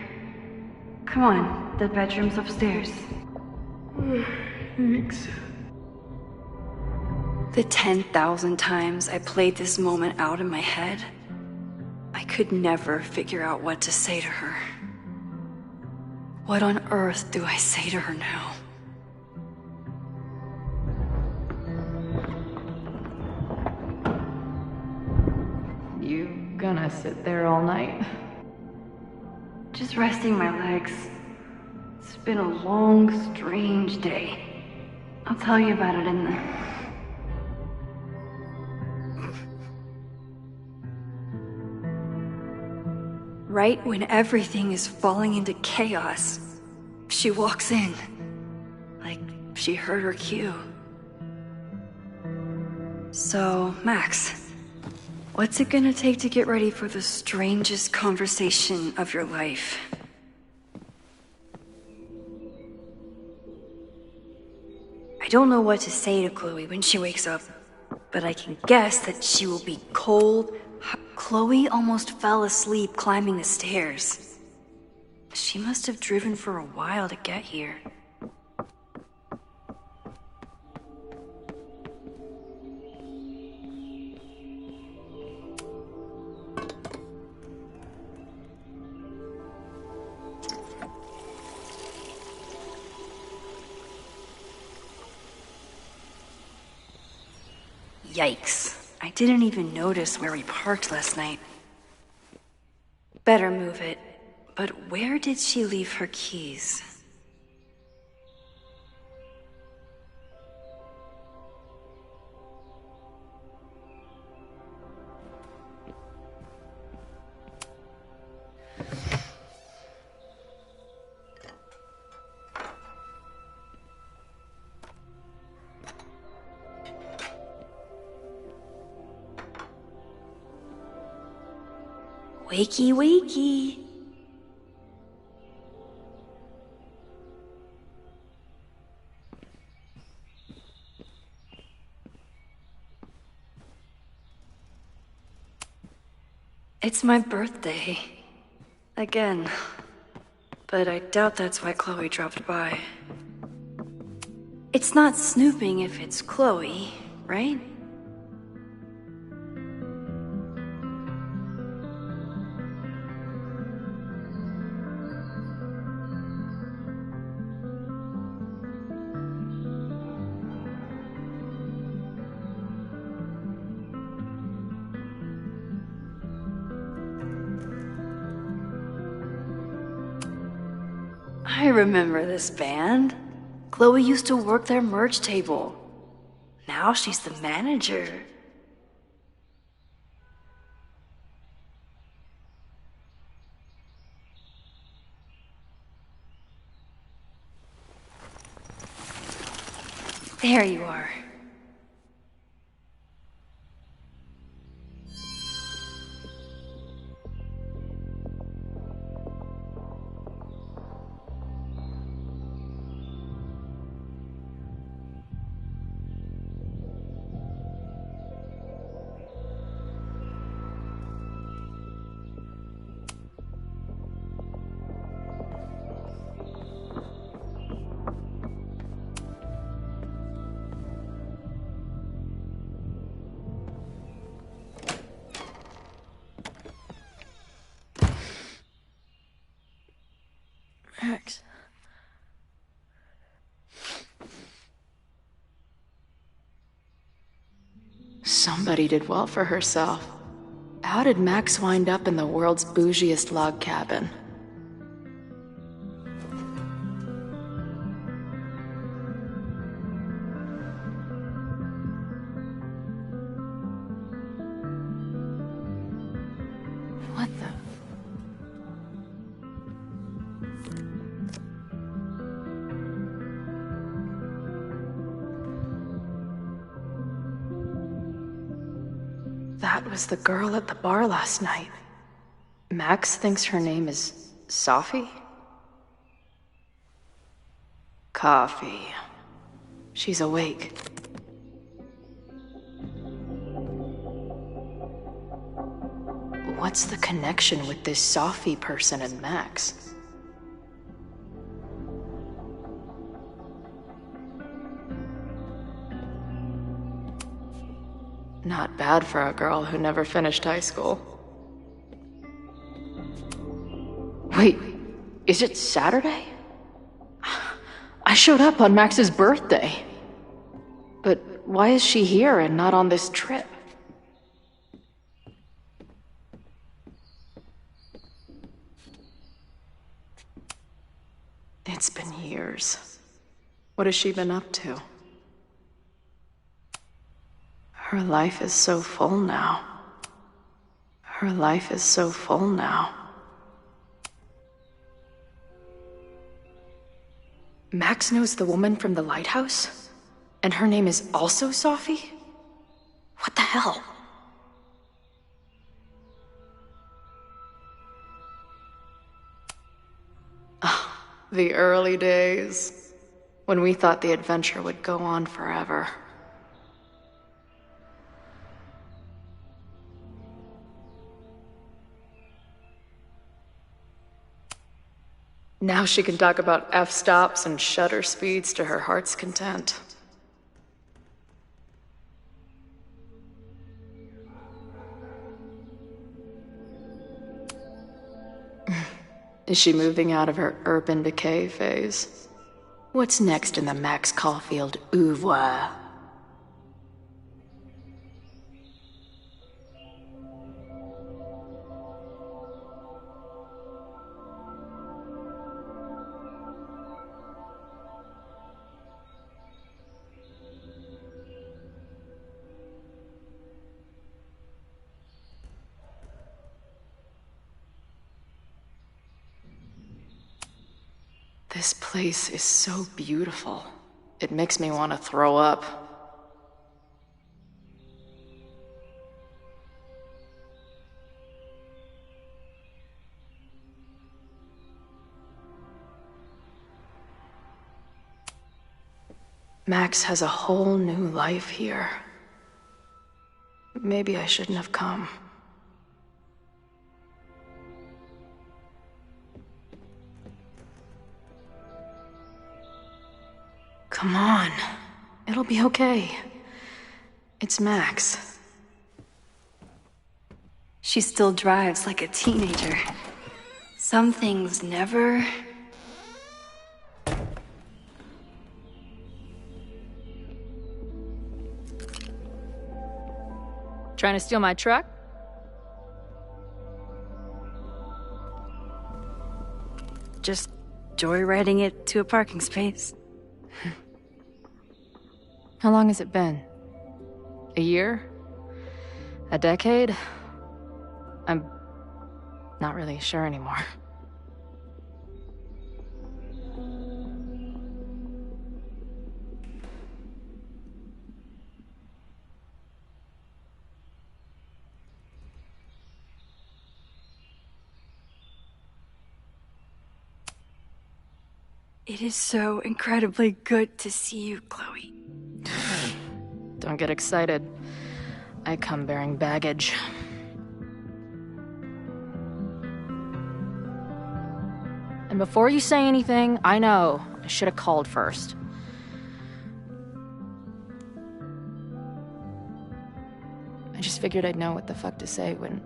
Come on, the bedroom's upstairs. Thanks. The 10,000 times I played this moment out in my head, I could never figure out what to say to her. What on earth do I say to her now? You gonna sit there all night? Just resting my legs. It's been a long, strange day. I'll tell you about it in the... Right when everything is falling into chaos, she walks in. Like she heard her cue. So, Max, what's it gonna take to get ready for the strangest conversation of your life? I don't know what to say to Chloe when she wakes up, but I can guess that she will be cold. Chloe almost fell asleep climbing the stairs. She must have driven for a while to get here. Yikes. I didn't even notice where we parked last night. Better move it. But where did she leave her keys? Wakey, wakey. It's my birthday. Again. But I doubt that's why Chloe dropped by. It's not snooping if it's Chloe, right? I remember this band. Chloe used to work their merch table. Now she's the manager. There you are. Somebody did well for herself. How did Max wind up in the world's bougiest log cabin? What the? That was the girl at the bar last night. Max thinks her name is Sophie? Coffee. She's awake. What's the connection with this Sophie person and Max? Not bad for a girl who never finished high school. Wait, is it Saturday? I showed up on Max's birthday. But why is she here and not on this trip? It's been years. What has she been up to? Her life is so full now. Her life is so full now. Max knows the woman from the lighthouse? And her name is also Sophie? What the hell? The early days, when we thought the adventure would go on forever. Now she can talk about f-stops and shutter speeds to her heart's content. Is she moving out of her urban decay phase? What's next in the Max Caulfield oeuvre? This place is so beautiful. It makes me want to throw up. Max has a whole new life here. Maybe I shouldn't have come. Come on. It'll be okay. It's Max. She still drives like a teenager. Some things never... Trying to steal my truck? Just joyriding it to a parking space. How long has it been? A year? A decade? I'm not really sure anymore. It is so incredibly good to see you, Chloe. Don't get excited. I come bearing baggage. And before you say anything, I know I should have called first. I just figured I'd know what the fuck to say when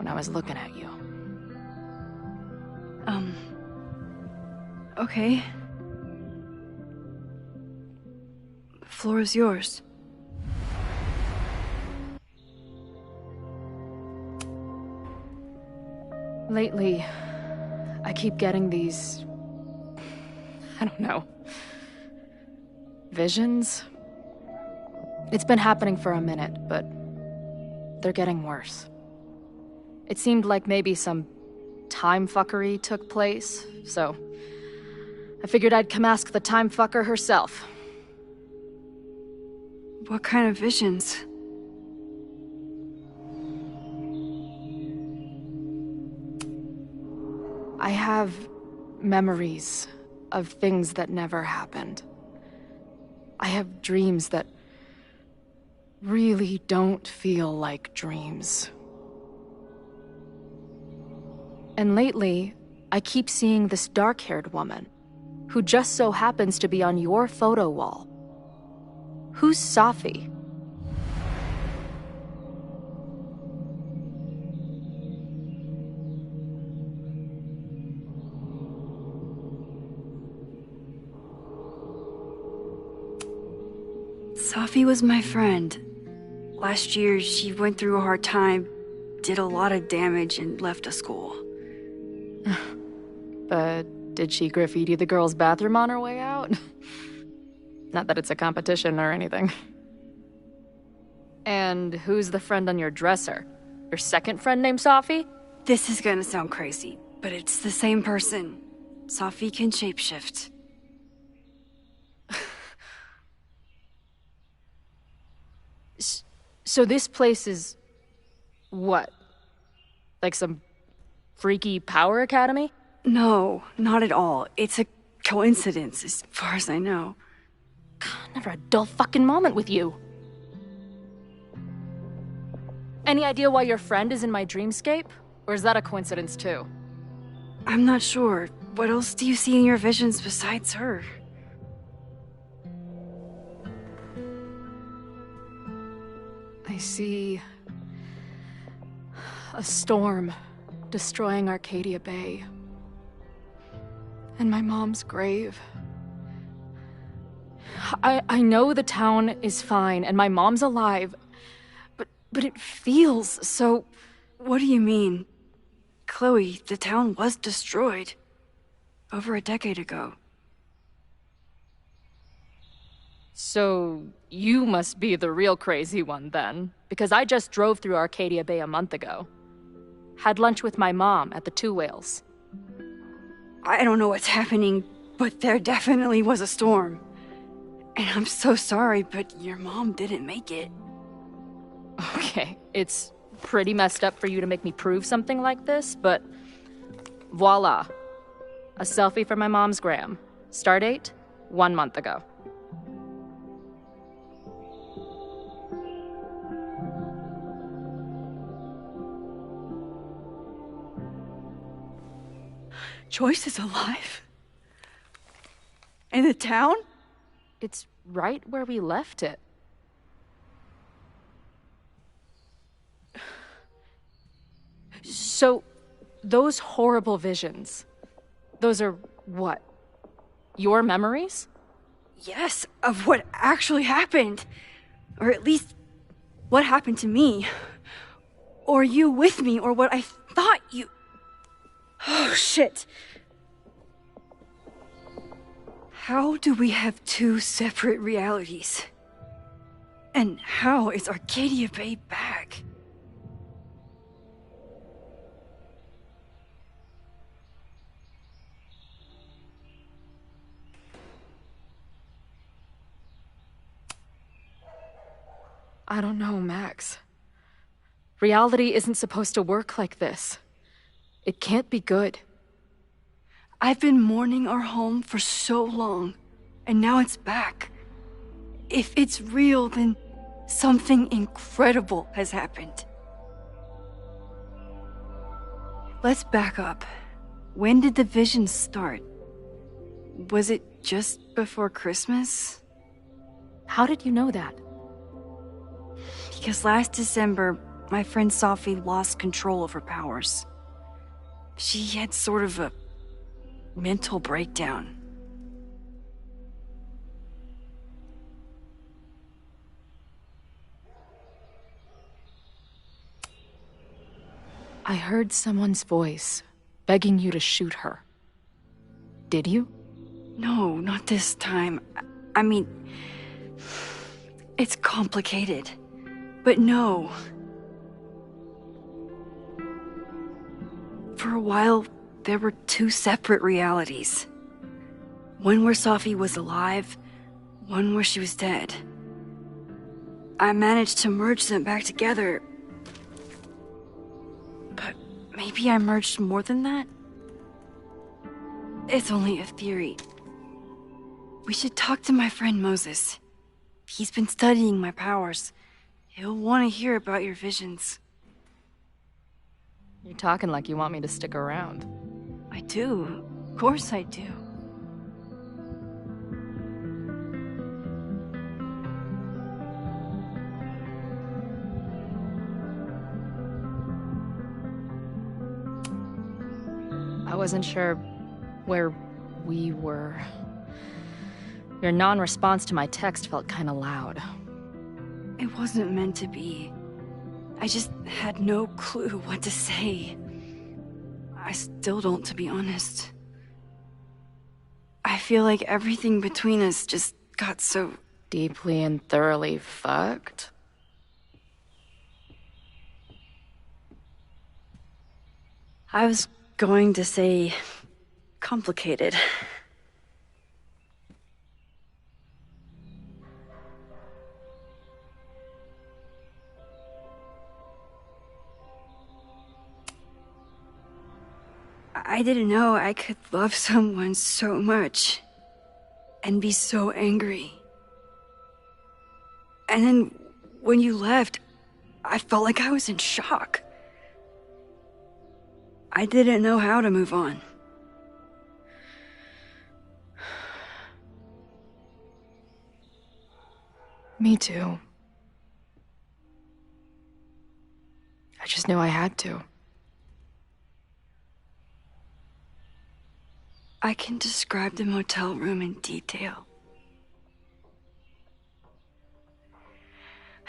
I was looking at you. Okay. The floor is yours. Lately, I keep getting these... I don't know. Visions? It's been happening for a minute, but they're getting worse. It seemed like maybe some time fuckery took place, so I figured I'd come ask the time fucker herself. What kind of visions? I have memories of things that never happened. I have dreams that really don't feel like dreams. And lately, I keep seeing this dark-haired woman, who just so happens to be on your photo wall. Who's Safi? Safi was my friend. Last year, she went through a hard time, did a lot of damage, and left the school. But did she graffiti the girls' bathroom on her way out? Not that it's a competition or anything. And who's the friend on your dresser? Your second friend named Safi? This is gonna sound crazy, but it's the same person. Safi can shapeshift. So this place is... what? Like some freaky power academy? No, not at all. It's a coincidence, as far as I know. God, never a dull fucking moment with you. Any idea why your friend is in my dreamscape? Or is that a coincidence too? I'm not sure. What else do you see in your visions besides her? I see... a storm destroying Arcadia Bay. And my mom's grave. I know the town is fine and my mom's alive, but it feels so... What do you mean? Chloe, the town was destroyed. Over a decade ago. So, you must be the real crazy one then, because I just drove through Arcadia Bay a month ago. Had lunch with my mom at the Two Whales. I don't know what's happening, but there definitely was a storm. And I'm so sorry, but your mom didn't make it. Okay, it's pretty messed up for you to make me prove something like this, but voila. A selfie from my mom's gram. Stardate, 1 month ago. Joyce is alive? In the town? It's right where we left it. So, those horrible visions, those are what? Your memories? Yes, of what actually happened. Or at least, what happened to me. Or you with me, or what I thought you... Oh, shit. How do we have two separate realities? And how is Arcadia Bay back? I don't know, Max. Reality isn't supposed to work like this. It can't be good. I've been mourning our home for so long, and now it's back. If it's real, then something incredible has happened. Let's back up. When did the vision start? Was it just before Christmas? How did you know that? Because last December, my friend Safi lost control of her powers. She had sort of a mental breakdown. I heard someone's voice, begging you to shoot her. Did you? No, not this time. I mean, it's complicated. But no. For a while, there were two separate realities. One where Safi was alive, one where she was dead. I managed to merge them back together. But maybe I merged more than that? It's only a theory. We should talk to my friend Moses. He's been studying my powers. He'll want to hear about your visions. You're talking like you want me to stick around. I do. Of course I do. I wasn't sure where we were. Your non-response to my text felt kind of loud. It wasn't meant to be. I just had no clue what to say. I still don't, to be honest. I feel like everything between us just got so... deeply and thoroughly fucked? I was going to say... complicated. I didn't know I could love someone so much and be so angry. And then when you left, I felt like I was in shock. I didn't know how to move on. Me too. I just knew I had to. I can describe the motel room in detail.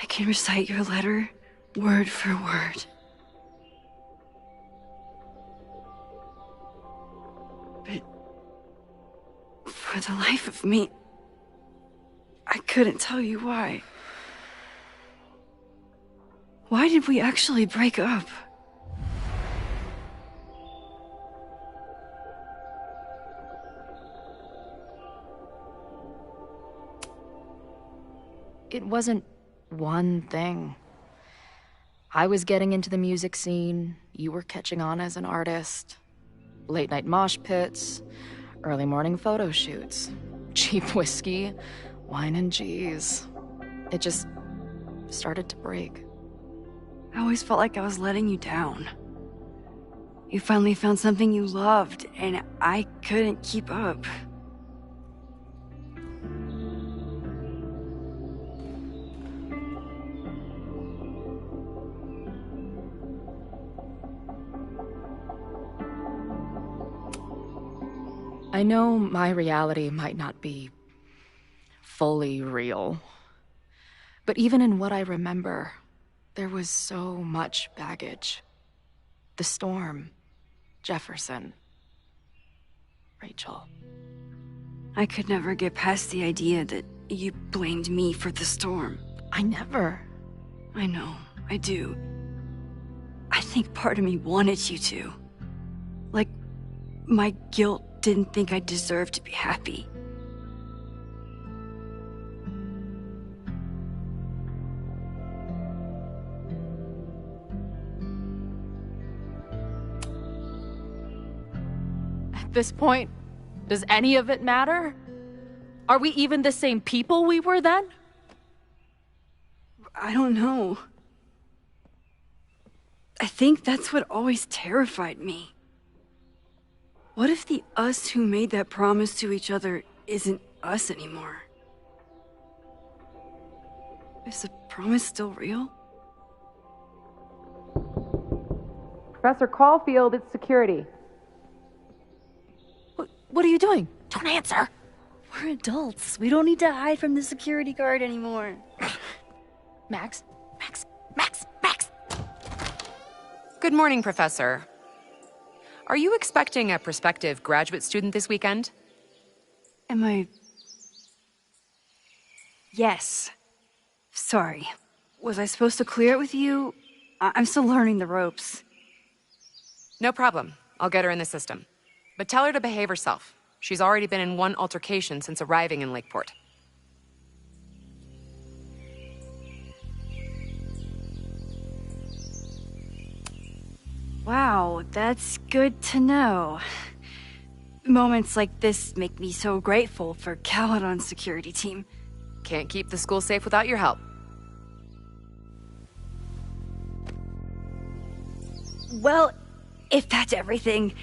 I can recite your letter word for word. But for the life of me, I couldn't tell you why. Why did we actually break up? It wasn't one thing. I was getting into the music scene, you were catching on as an artist. Late night mosh pits, early morning photo shoots, cheap whiskey, wine and cheese. It just started to break. I always felt like I was letting you down. You finally found something you loved, and I couldn't keep up. I know my reality might not be fully real, but even in what I remember, there was so much baggage. The storm, Jefferson, Rachel. I could never get past the idea that you blamed me for the storm. I never. I know, I do. I think part of me wanted you to. Like, my guilt didn't think I deserved to be happy. At this point, does any of it matter? Are we even the same people we were then? I don't know. I think that's what always terrified me. What if the us who made that promise to each other isn't us anymore? Is the promise still real? Professor Caulfield, it's security. What are you doing? Don't answer! We're adults. We don't need to hide from the security guard anymore. Max? Good morning, Professor. Are you expecting a prospective graduate student this weekend? Am I... Yes. Sorry. Was I supposed to clear it with you? I'm still learning the ropes. No problem. I'll get her in the system. But tell her to behave herself. She's already been in one altercation since arriving in Lakeport. Wow, that's good to know. Moments like this make me so grateful for Caledon's security team. Can't keep the school safe without your help. Well, if that's everything,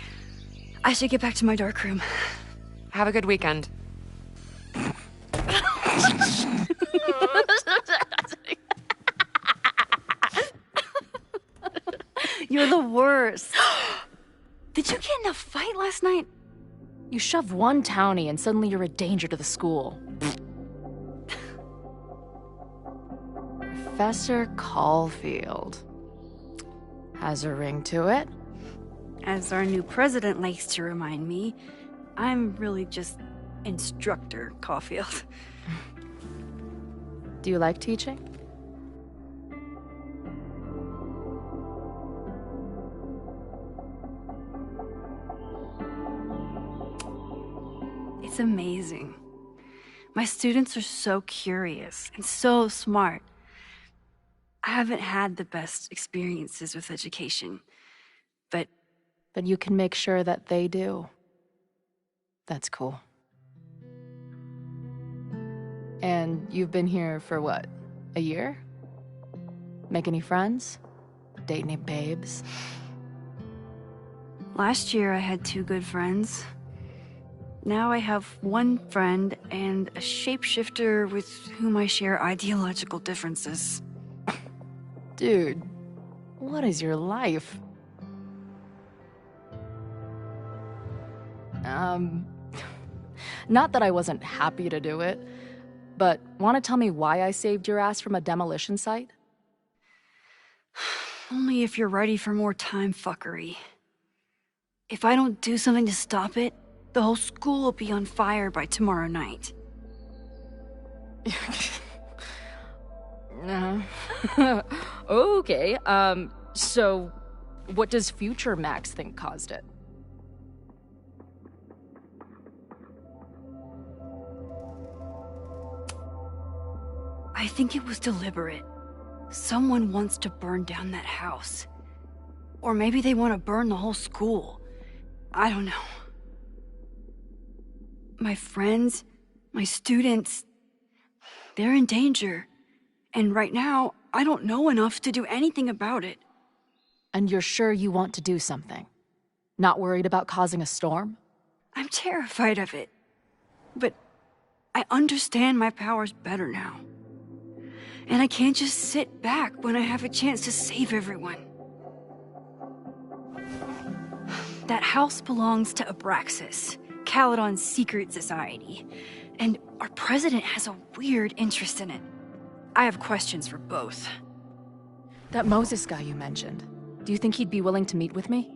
I should get back to my dark room. Have a good weekend. You're the worst. Did you get in a fight last night? You shove one townie and suddenly you're a danger to the school. Professor Caulfield. Has a ring to it. As our new president likes to remind me, I'm really just Instructor Caulfield. Do you like teaching? It's amazing. My students are so curious and so smart. I haven't had the best experiences with education, but you can make sure that they do. That's cool. And you've been here for what? A year? Make any friends? Date any babes? Last year I had 2 good friends. Now I have 1 friend and a shapeshifter with whom I share ideological differences. Dude, what is your life? Not that I wasn't happy to do it, but want to tell me why I saved your ass from a demolition site? Only if you're ready for more time fuckery. If I don't do something to stop it, the whole school will be on fire by tomorrow night. Okay, so what does future Max think caused it? I think it was deliberate. Someone wants to burn down that house. Or maybe they want to burn the whole school. I don't know. My friends, my students, they're in danger. And right now, I don't know enough to do anything about it. And you're sure you want to do something? Not worried about causing a storm? I'm terrified of it. But I understand my powers better now. And I can't just sit back when I have a chance to save everyone. That house belongs to Abraxas, Caledon's secret society. And our president has a weird interest in it. I have questions for both. That Moses guy you mentioned, do you think he'd be willing to meet with me?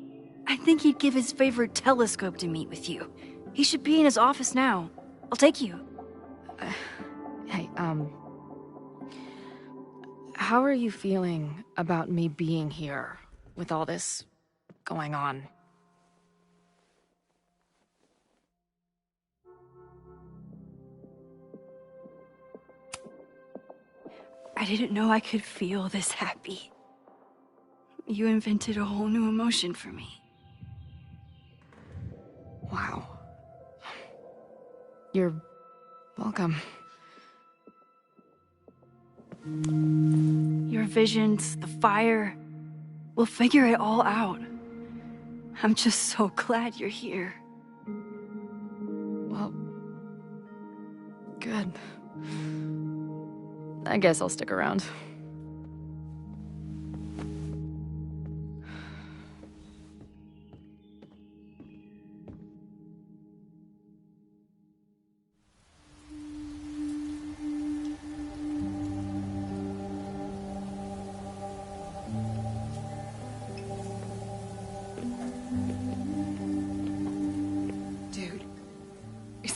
I think he'd give his favorite telescope to meet with you. He should be in his office now. I'll take you. Hey, how are you feeling about me being here with all this going on? I didn't know I could feel this happy. You invented a whole new emotion for me. Wow. You're welcome. Your visions, the fire, we'll figure it all out. I'm just so glad you're here. Well, good. I guess I'll stick around.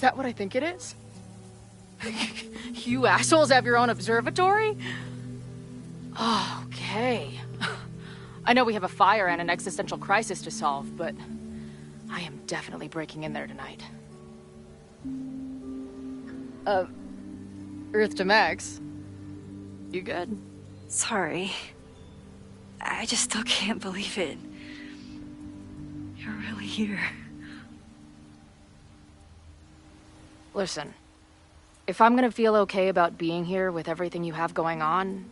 that what I think it is? You assholes have your own observatory? Oh, okay. I know we have a fire and an existential crisis to solve, but I am definitely breaking in there tonight. Earth to Max. You good? Sorry. I just still can't believe it. You're really here. Listen, if I'm gonna feel okay about being here with everything you have going on,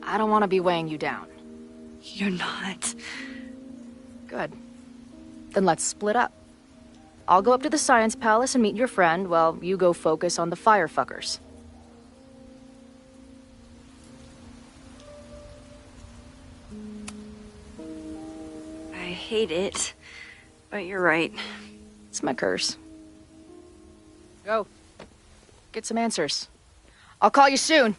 I don't want to be weighing you down. You're not. Good. Then let's split up. I'll go up to the Science Palace and meet your friend while you go focus on the firefuckers. I hate it, but you're right. It's my curse. Go. Get some answers. I'll call you soon.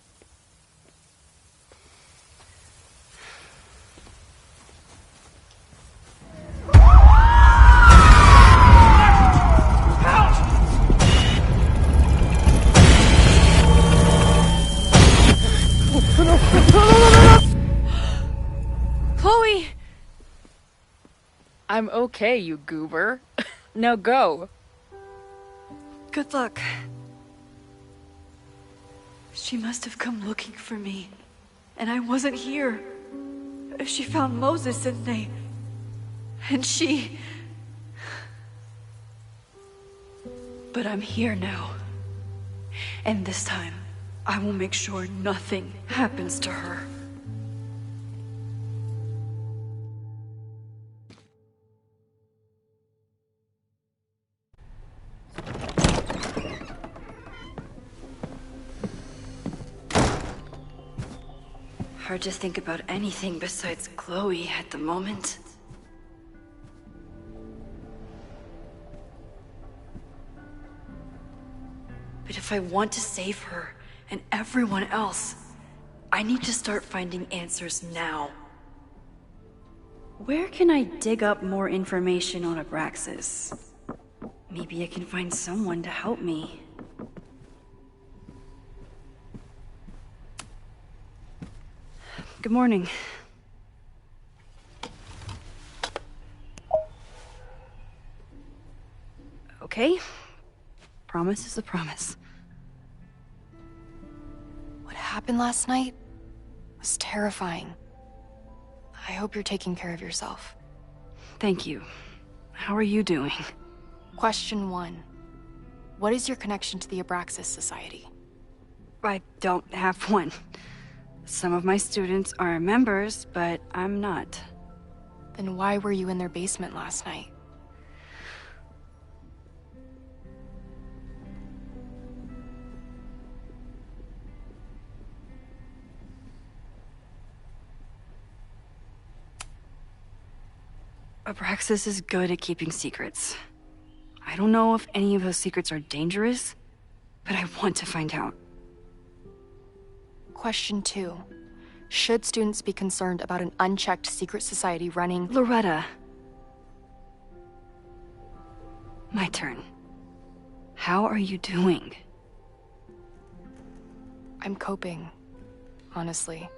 Chloe! I'm okay, you goober. Now go. Good luck. She must have come looking for me, and I wasn't here. She found Moses and she... But I'm here now. And this time, I will make sure nothing happens to her. Hard to think about anything besides Chloe at the moment. But if I want to save her and everyone else, I need to start finding answers now. Where can I dig up more information on Abraxas? Maybe I can find someone to help me. Good morning. Okay. Promise is a promise. What happened last night was terrifying. I hope you're taking care of yourself. Thank you. How are you doing? Question 1. What is your connection to the Abraxas Society? I don't have one. Some of my students are members, but I'm not. Then why were you in their basement last night? Abraxas is good at keeping secrets. I don't know if any of those secrets are dangerous, but I want to find out. Question 2. Should students be concerned about an unchecked secret society running... Loretta. My turn. How are you doing? I'm coping, honestly.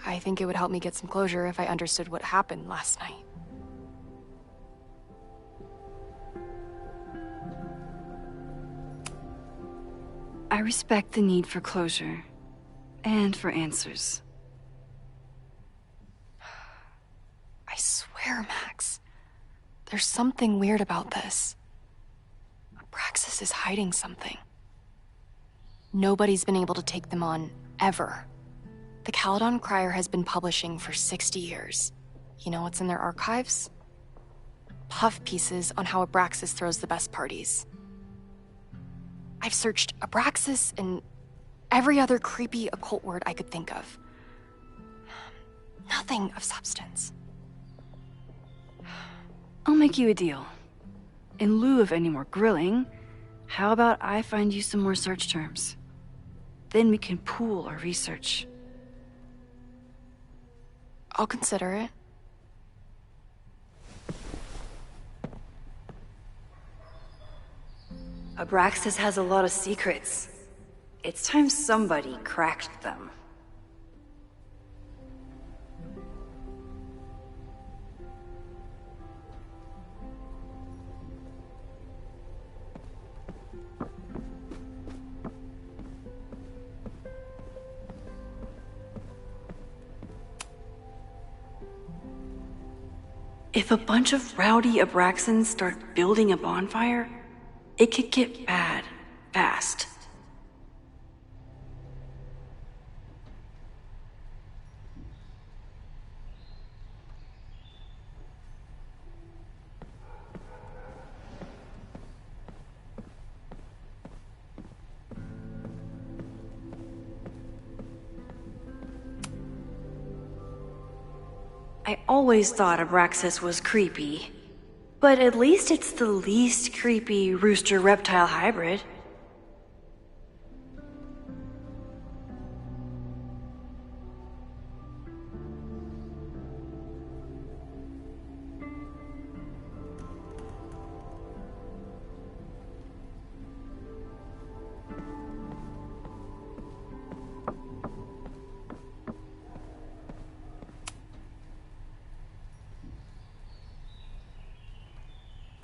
I think it would help me get some closure if I understood what happened last night. I respect the need for closure. And for answers. I swear, Max. There's something weird about this. Abraxas is hiding something. Nobody's been able to take them on, ever. The Caledon Crier has been publishing for 60 years. You know what's in their archives? Puff pieces on how Abraxas throws the best parties. I've searched Abraxas and every other creepy occult word I could think of. Nothing of substance. I'll make you a deal. In lieu of any more grilling, how about I find you some more search terms? Then we can pool our research. I'll consider it. Abraxas has a lot of secrets. It's time somebody cracked them. If a bunch of rowdy Abraxans start building a bonfire, it could get bad, fast. I always thought Abraxas was creepy, but at least it's the least creepy rooster-reptile hybrid.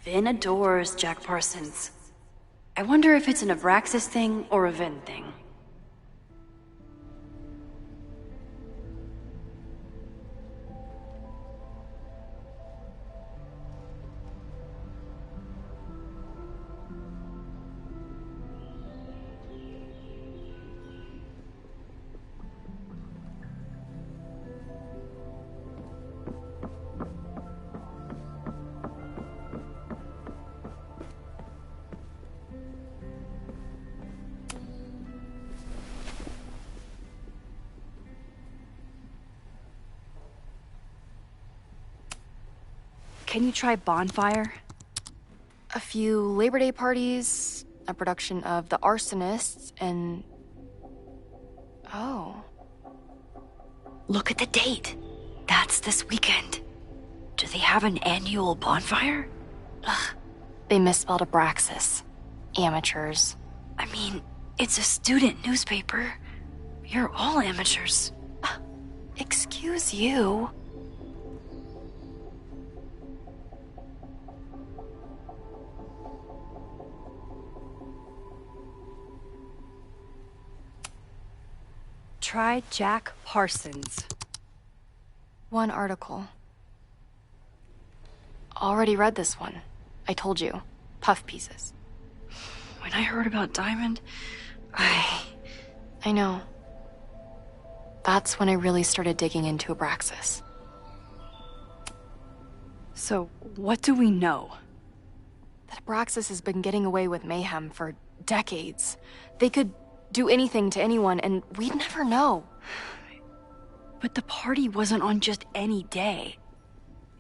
Vin adores Jack Parsons. I wonder if it's an Abraxas thing or a Vin thing. Can you try bonfire? A few Labor Day parties, a production of The Arsonists, and... Oh. Look at the date. That's this weekend. Do they have an annual bonfire? Ugh. They misspelled Abraxas. Amateurs. I mean, it's a student newspaper. You're all amateurs. Excuse you. Try Jack Parsons. One article. Already read this one. I told you. Puff pieces. When I heard about Diamond, I know. That's when I really started digging into Abraxas. So, what do we know? That Abraxas has been getting away with mayhem for decades. They could do anything to anyone, and we'd never know. But the party wasn't on just any day.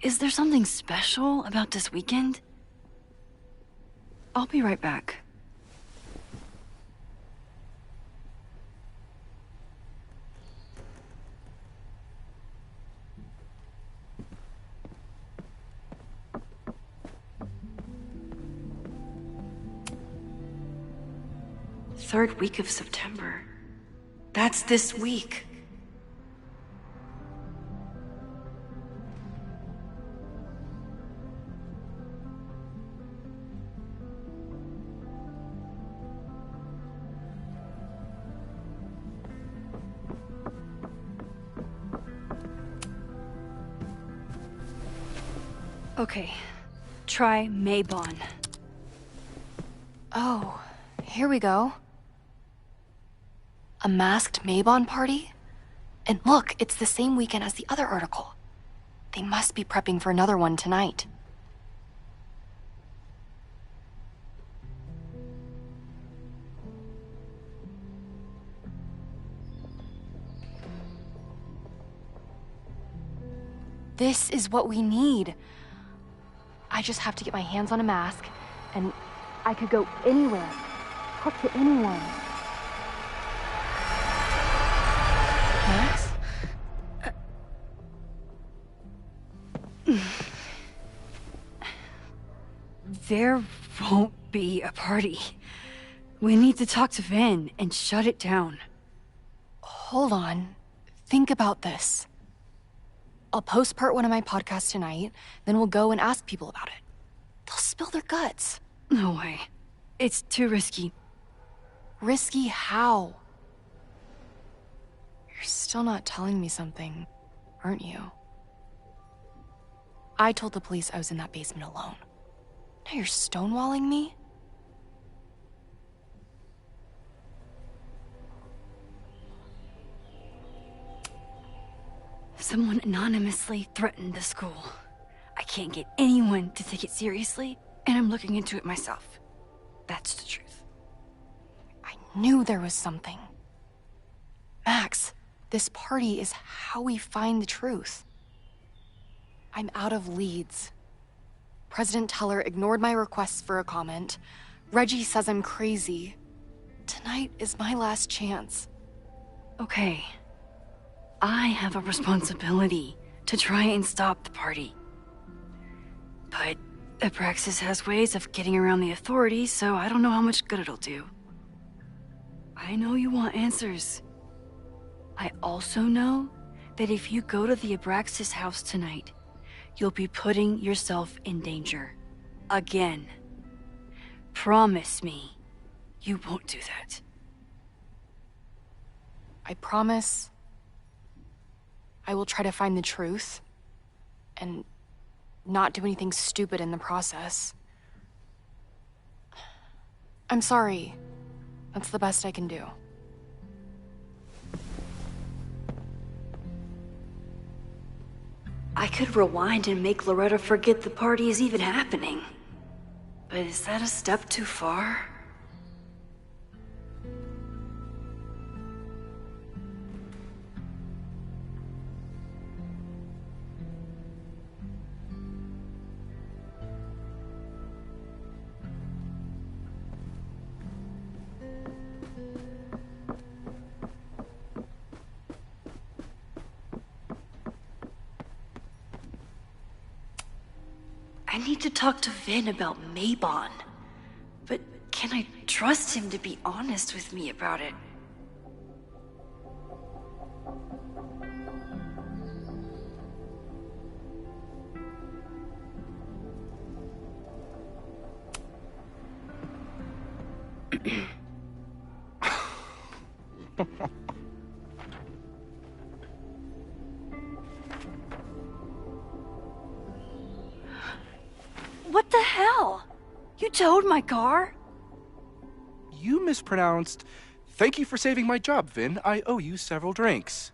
Is there something special about this weekend? I'll be right back. Third week of September. That's this week. Okay, try Maybon. Oh, here we go. A masked Maybon party? And look, it's the same weekend as the other article. They must be prepping for another one tonight. This is what we need. I just have to get my hands on a mask, and I could go anywhere, talk to anyone. Max? There won't be a party. We need to talk to Vin and shut it down. Hold on. Think about this. I'll post part 1 of my podcast tonight, then we'll go and ask people about it. They'll spill their guts. No way. It's too risky. Risky how? You're still not telling me something, aren't you? I told the police I was in that basement alone. Now you're stonewalling me? Someone anonymously threatened the school. I can't get anyone to take it seriously, and I'm looking into it myself. That's the truth. I knew there was something. Max, this party is how we find the truth. I'm out of leads. President Teller ignored my requests for a comment. Reggie says I'm crazy. Tonight is my last chance. Okay. I have a responsibility to try and stop the party. But Abraxas has ways of getting around the authorities, so I don't know how much good it'll do. I know you want answers. I also know that if you go to the Abraxas house tonight, you'll be putting yourself in danger. Again. Promise me you won't do that. I promise I will try to find the truth and not do anything stupid in the process. I'm sorry. That's the best I can do. I could rewind and make Loretta forget the party is even happening. But is that a step too far? I need to talk to Vin about Maybon. But can I trust him to be honest with me about it? What the hell? You towed my car? You mispronounced. Thank you for saving my job, Vin. I owe you several drinks.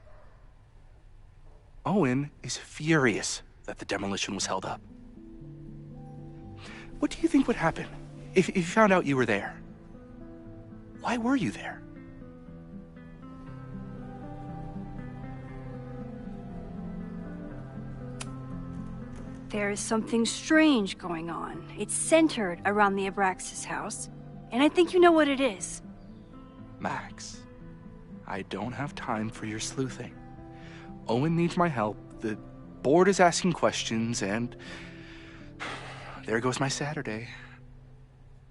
Owen is furious that the demolition was held up. What do you think would happen if he found out you were there? Why were you there? There is something strange going on. It's centered around the Abraxas house, and I think you know what it is. Max, I don't have time for your sleuthing. Owen needs my help, the board is asking questions, and there goes my Saturday.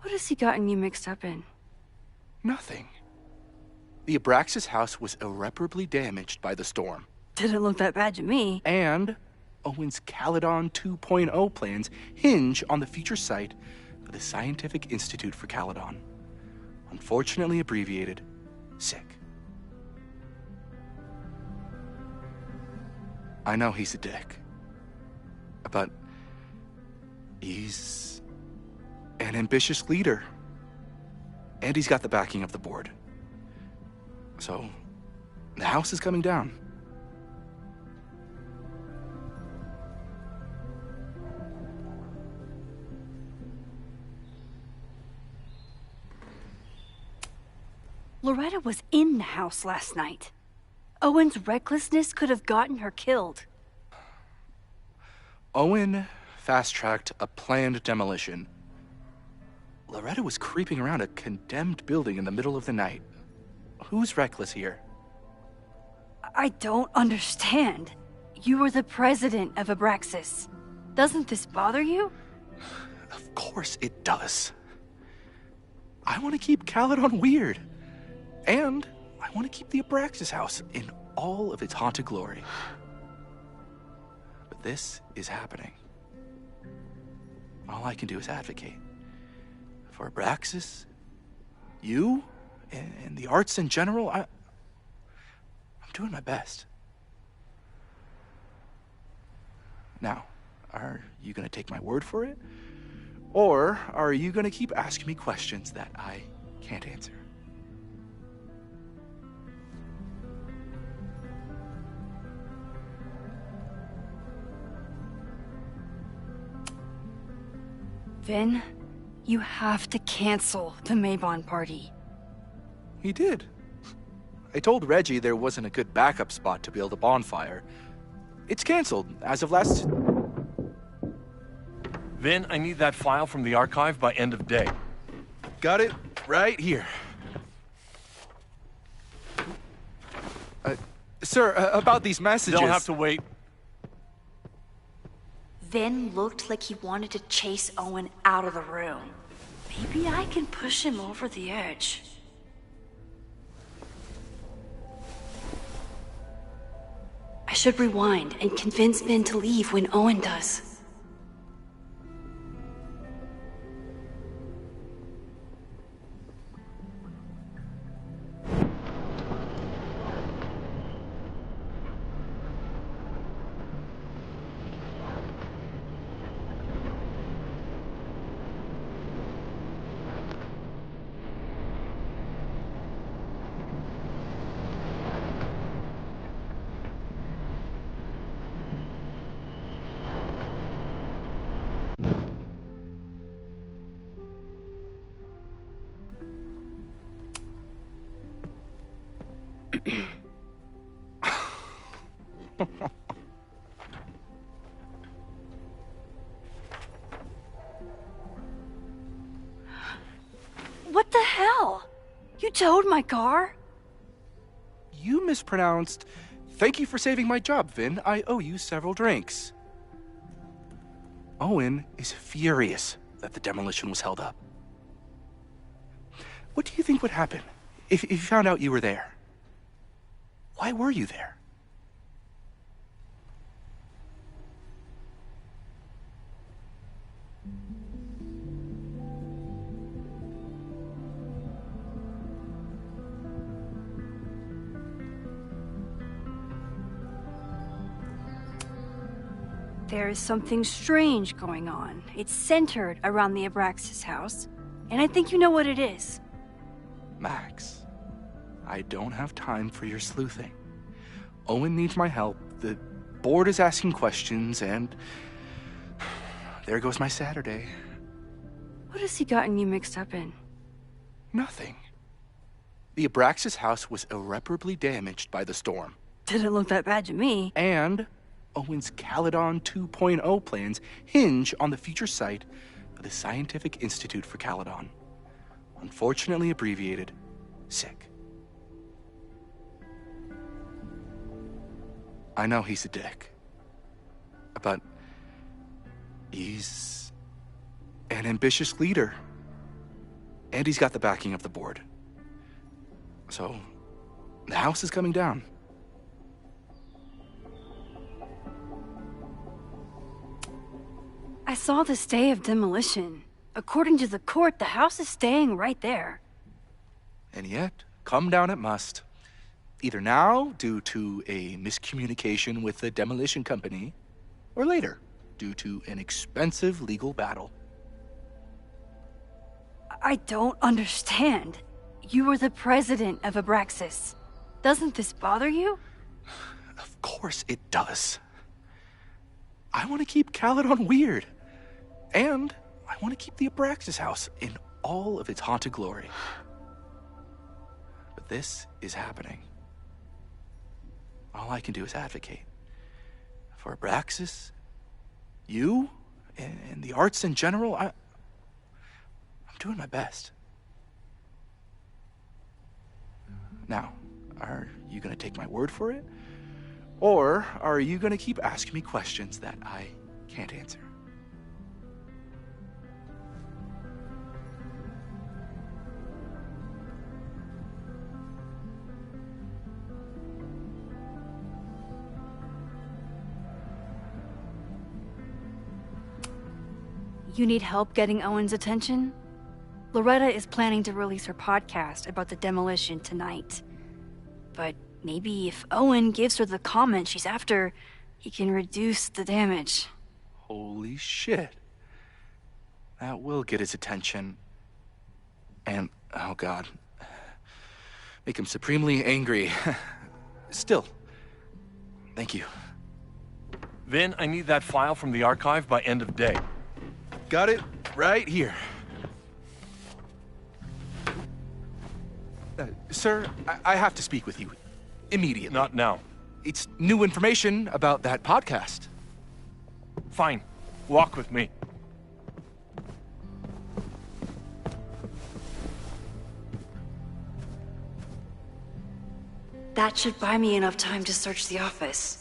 What has he gotten you mixed up in? Nothing. The Abraxas house was irreparably damaged by the storm. Didn't look that bad to me. And Owen's Caledon 2.0 plans hinge on the future site of the Scientific Institute for Caledon. Unfortunately abbreviated, SICK. I know he's a dick, but he's an ambitious leader. And he's got the backing of the board. So, the house is coming down. Loretta was in the house last night. Owen's recklessness could have gotten her killed. Owen fast-tracked a planned demolition. Loretta was creeping around a condemned building in the middle of the night. Who's reckless here? I don't understand. You were the president of Abraxas. Doesn't this bother you? Of course it does. I want to keep Caledon weird. And I want to keep the Abraxas house in all of its haunted glory. But this is happening. All I can do is advocate. For Abraxas, you, and the arts in general, I'm doing my best. Now, are you going to take my word for it? Or are you going to keep asking me questions that I can't answer? Vin, you have to cancel the Maybon party. He did. I told Reggie there wasn't a good backup spot to build a bonfire. It's canceled as of last... Vin, I need that file from the archive by end of day. Got it right here. Sir, about these messages... They'll have to wait. Vin looked like he wanted to chase Owen out of the room. Maybe I can push him over the edge. I should rewind and convince Vin to leave when Owen does. What the hell? You towed my car? You mispronounced... Thank you for saving my job, Vin. I owe you several drinks. Owen is furious that the demolition was held up. What do you think would happen if you found out you were there? Why were you there? There is something strange going on. It's centered around the Abraxas house, and I think you know what it is. Max, I don't have time for your sleuthing. Owen needs my help, the board is asking questions, and... there goes my Saturday. What has he gotten you mixed up in? Nothing. The Abraxas house was irreparably damaged by the storm. Didn't look that bad to me. And Owen's Caledon 2.0 plans hinge on the future site of the Scientific Institute for Caledon. Unfortunately abbreviated, SICK. I know he's a dick, but he's an ambitious leader, and he's got the backing of the board. So, the house is coming down. I saw the stay of demolition. According to the court, the house is staying right there. And yet, come down it must. Either now, due to a miscommunication with the demolition company, or later, due to an expensive legal battle. I don't understand. You were the president of Abraxas. Doesn't this bother you? Of course it does. I want to keep Caledon weird. And I want to keep the Abraxas house in all of its haunted glory. But this is happening. All I can do is advocate. For Abraxas, you, and the arts in general, I'm doing my best. Now, are you going to take my word for it? Or are you going to keep asking me questions that I can't answer? You need help getting Owen's attention? Loretta is planning to release her podcast about the demolition tonight. But maybe if Owen gives her the comment she's after, he can reduce the damage. Holy shit. That will get his attention. And, oh god, make him supremely angry. Still, thank you. Vin, I need that file from the archive by end of day. Got it right here. Sir, I have to speak with you immediately. Not now. It's new information about that podcast. Fine. Walk with me. That should buy me enough time to search the office.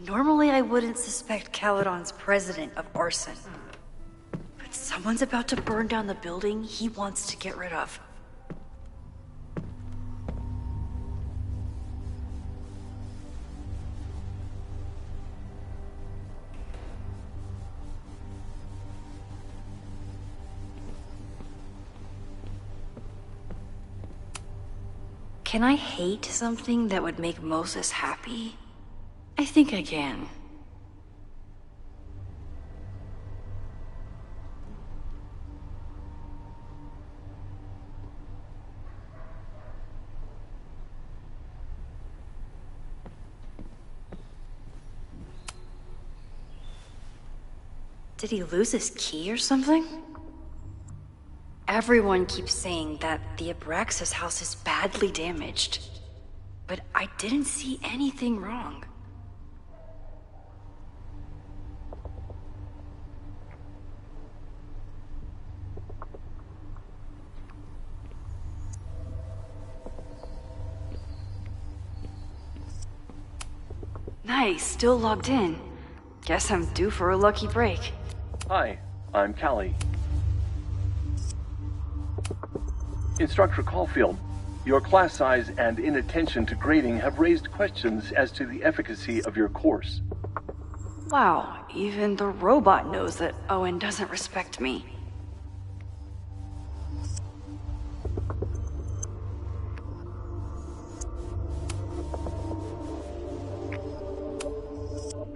Normally, I wouldn't suspect Caledon's president of arson. But someone's about to burn down the building he wants to get rid of. Can I hate something that would make Moses happy? I think I can. Did he lose his key or something? Everyone keeps saying that the Abraxas house is badly damaged, but I didn't see anything wrong. Nice, still logged in. Guess I'm due for a lucky break. Hi, I'm Callie. Instructor Caulfield, your class size and inattention to grading have raised questions as to the efficacy of your course. Wow, even the robot knows that Owen doesn't respect me.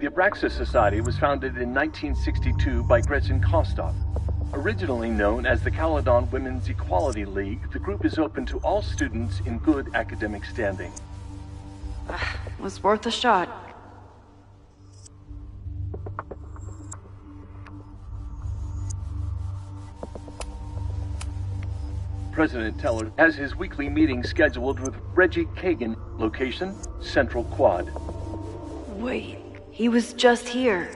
The Abraxas Society was founded in 1962 by Gretchen Kostov. Originally known as the Caledon Women's Equality League, the group is open to all students in good academic standing. Was worth a shot. President Teller has his weekly meeting scheduled with Reggie Kagan, location Central Quad. Wait, he was just here.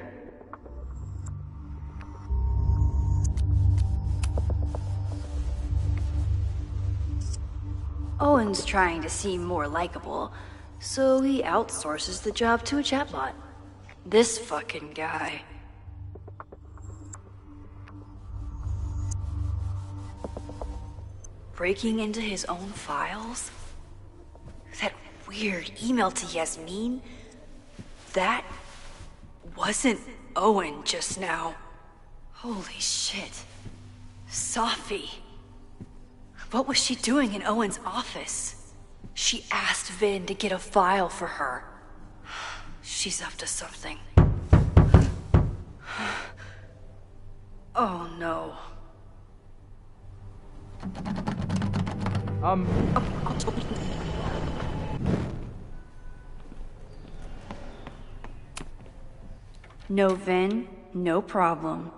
Owen's trying to seem more likable, so he outsources the job to a chatbot. This fucking guy. Breaking into his own files? That weird email to Yasmin? That wasn't Owen just now. Holy shit. Safi. What was she doing in Owen's office? She asked Vin to get a file for her. She's up to something. Oh no. No Vin, no problem.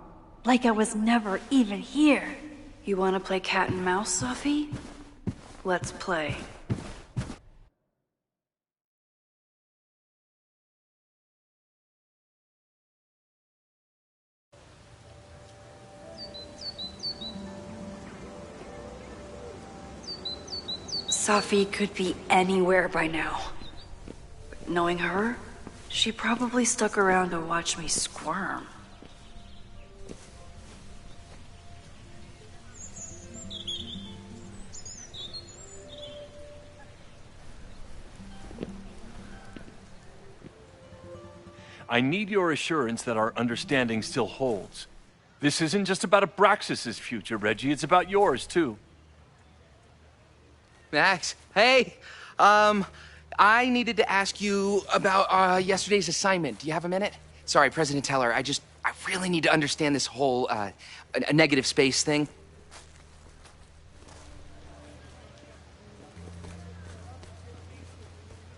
Like I was never even here. You want to play cat and mouse, Safi? Let's play. Safi could be anywhere by now. But knowing her, she probably stuck around to watch me squirm. I need your assurance that our understanding still holds. This isn't just about Abraxas's future, Reggie. It's about yours, too. Max, hey! I needed to ask you about yesterday's assignment. Do you have a minute? Sorry, President Teller, I really need to understand this whole, a negative space thing.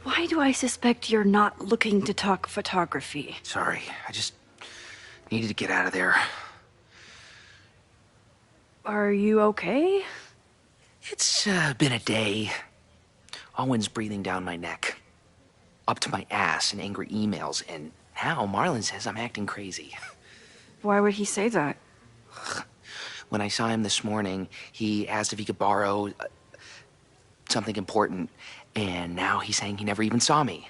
Why do I suspect you're not looking to talk photography? Sorry, I just needed to get out of there. Are you okay? It's been a day. Owen's breathing down my neck, up to my ass in angry emails, and now Marlon says I'm acting crazy. Why would he say that? When I saw him this morning, he asked if he could borrow something important, and now he's saying he never even saw me.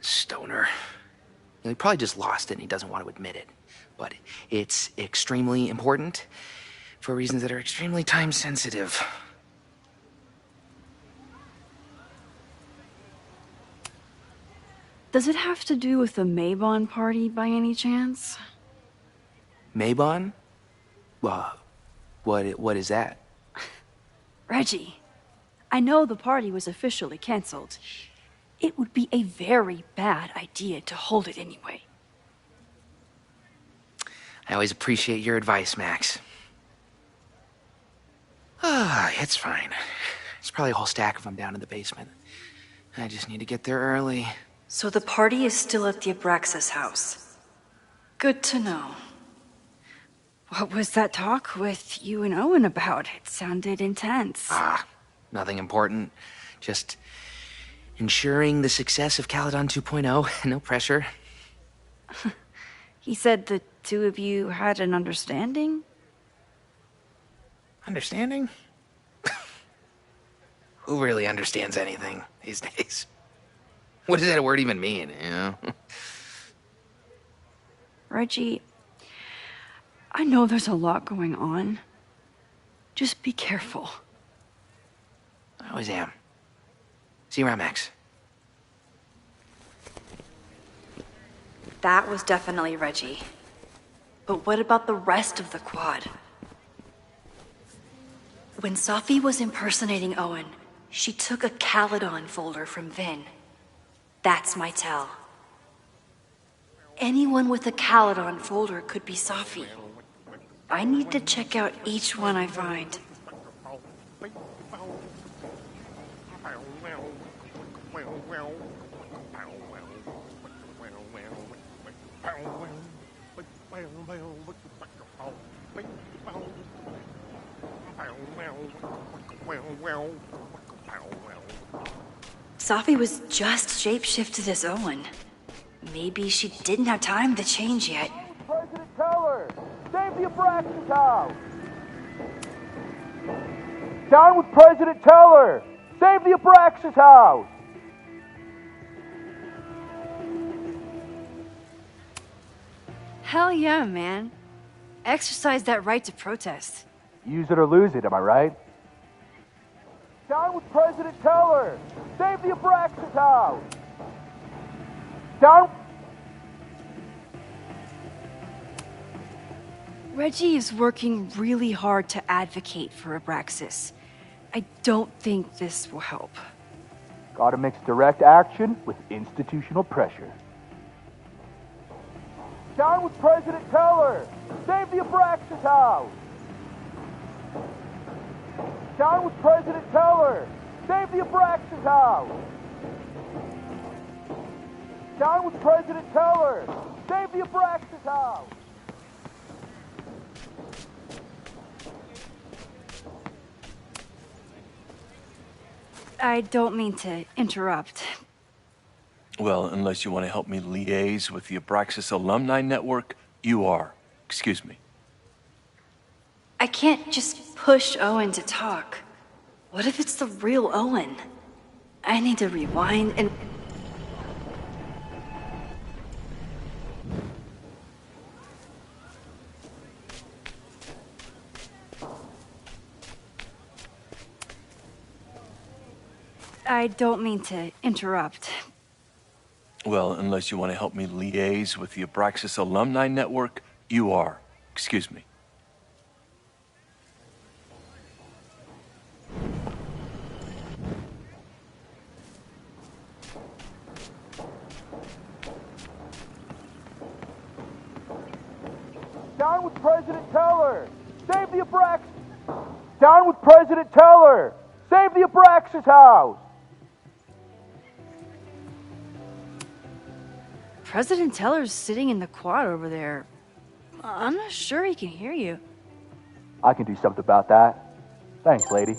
Stoner. He probably just lost it and he doesn't want to admit it. But it's extremely important for reasons that are extremely time sensitive. Does it have to do with the Maybon party by any chance? Maybon? What is that? Reggie, I know the party was officially canceled. It would be a very bad idea to hold it anyway. I always appreciate your advice, Max. It's fine. There's probably a whole stack of them down in the basement. I just need to get there early. So the party is still at the Abraxas house. Good to know. What was that talk with you and Owen about? It sounded intense. Nothing important. Just ensuring the success of Caledon 2.0. No pressure. He said the two of you had an understanding? Understanding? Who really understands anything these days? What does that word even mean, you know? Reggie, I know there's a lot going on. Just be careful. I always am. See you around, Max. That was definitely Reggie. But what about the rest of the quad? When Safi was impersonating Owen, she took a Caledon folder from Vin. That's my tell. Anyone with a Caledon folder could be Safi. I need to check out each one I find. Safi was just shapeshifted as Owen. Maybe she didn't have time to change yet. President Teller! Save the Abraxas house! Down with President Teller! Save the Abraxas house! Hell yeah, man. Exercise that right to protest. Use it or lose it, am I right? Down with President Teller! Save the Abraxas house! Down... Reggie is working really hard to advocate for Abraxas. I don't think this will help. Gotta mix direct action with institutional pressure. Down with President Teller! Save the Abraxas house! Down with President Teller! Save the Abraxas house! Down with President Teller! Save the Abraxas house! I don't mean to interrupt. Well, unless you want to help me liaise with the Abraxas Alumni Network, you are. Excuse me. I can't just push Owen to talk. What if it's the real Owen? I need to rewind and... I don't mean to interrupt. Well, unless you want to help me liaise with the Abraxas Alumni Network, you are. Excuse me. Down with President Teller! Save the Abraxas! Down with President Teller! Save the Abraxas house! President Teller's sitting in the quad over there. I'm not sure he can hear you. I can do something about that. Thanks, lady.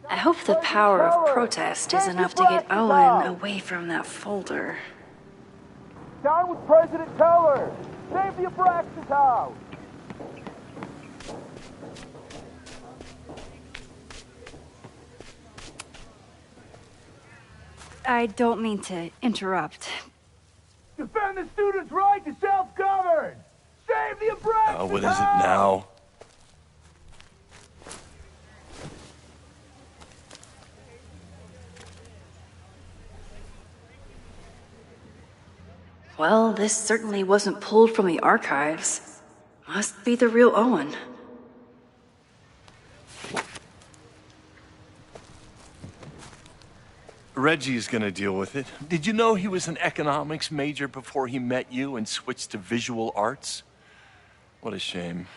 I hope the power of protest is enough to get Owen away from that folder. Down with President Teller! Save the Abraxas house! I don't mean to interrupt. Defend the students' right to self-govern! Save the Abraxas What is it now? Well, this certainly wasn't pulled from the archives. Must be the real Owen. Reggie's gonna deal with it. Did you know he was an economics major before he met you and switched to visual arts? What a shame.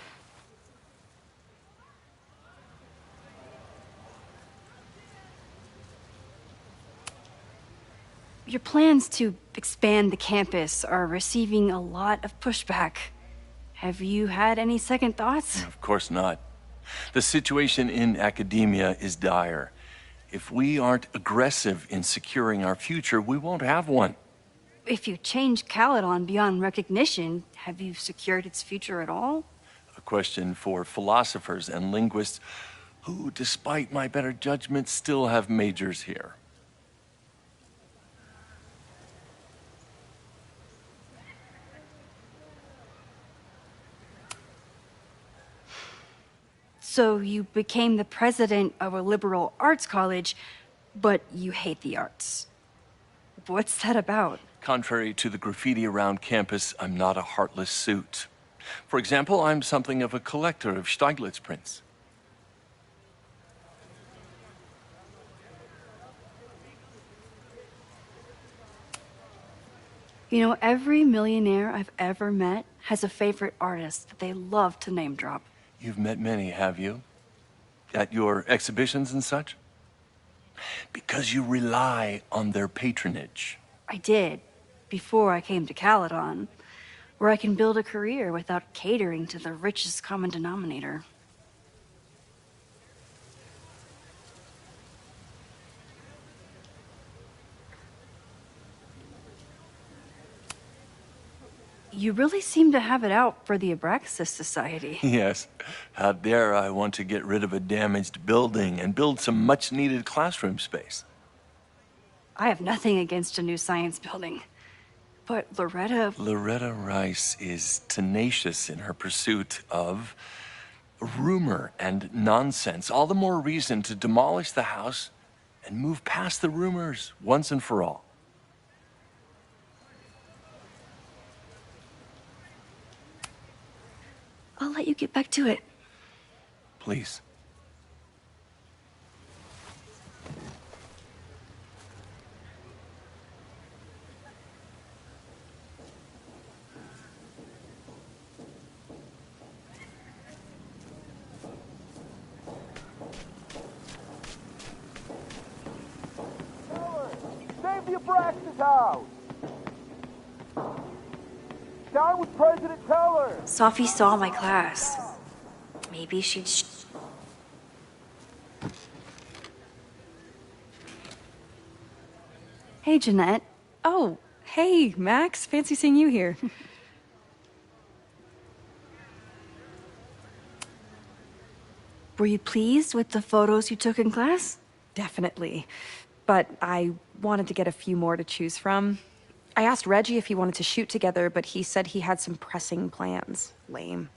Your plans to expand the campus are receiving a lot of pushback. Have you had any second thoughts? Of course not. The situation in academia is dire. If we aren't aggressive in securing our future, we won't have one. If you change Caledon beyond recognition, have you secured its future at all? A question for philosophers and linguists who, despite my better judgment, still have majors here. So you became the president of a liberal arts college, but you hate the arts. What's that about? Contrary to the graffiti around campus, I'm not a heartless suit. For example, I'm something of a collector of Stieglitz prints. You know, every millionaire I've ever met has a favorite artist that they love to name drop. You've met many, have you? At your exhibitions and such? Because you rely on their patronage. I did, before I came to Caledon, where I can build a career without catering to the richest common denominator. You really seem to have it out for the Abraxas Society. Yes. How dare I want to get rid of a damaged building and build some much-needed classroom space. I have nothing against a new science building. But Loretta Rice is tenacious in her pursuit of rumor and nonsense. All the more reason to demolish the house and move past the rumors once and for all. I'll let you get back to it. Please. Save the Abraxas house! Down with President Teller! Sophie saw my class. Maybe she'd... Hey, Jeanette. Oh, hey, Max. Fancy seeing you here. Were you pleased with the photos you took in class? Definitely. But I wanted to get a few more to choose from. I asked Reggie if he wanted to shoot together, but he said he had some pressing plans. Lame.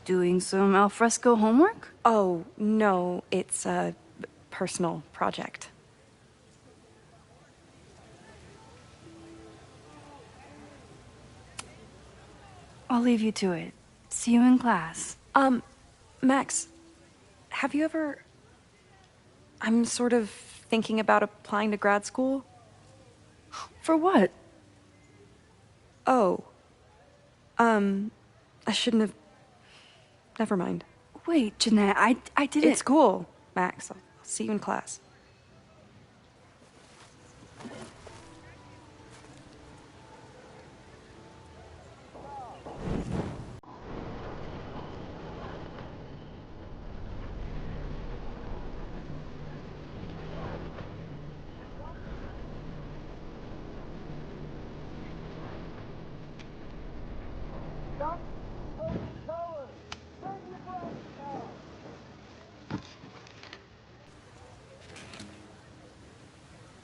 Doing some alfresco homework? Oh, no, it's a personal project. I'll leave you to it. See you in class. Max, have you ever... I'm sort of thinking about applying to grad school. For what? Oh. I shouldn't have... Never mind. Wait, Jeanette, I didn't... It's cool, Max. I'll see you in class.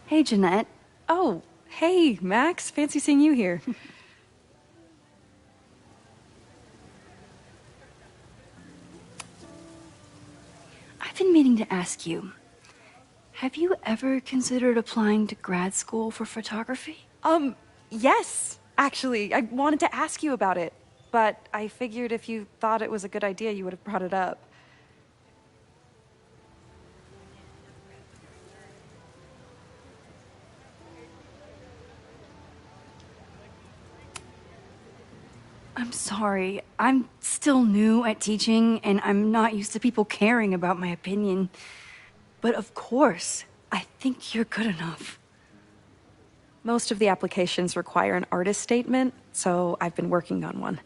Hey, Jeanette. Oh, hey, Max. Fancy seeing you here. I've been meaning to ask you, have you ever considered applying to grad school for photography? Yes, actually. I wanted to ask you about it, but I figured if you thought it was a good idea, you would have brought it up. I'm sorry. I'm still new at teaching, and I'm not used to people caring about my opinion. But of course, I think you're good enough. Most of the applications require an artist statement, so I've been working on one.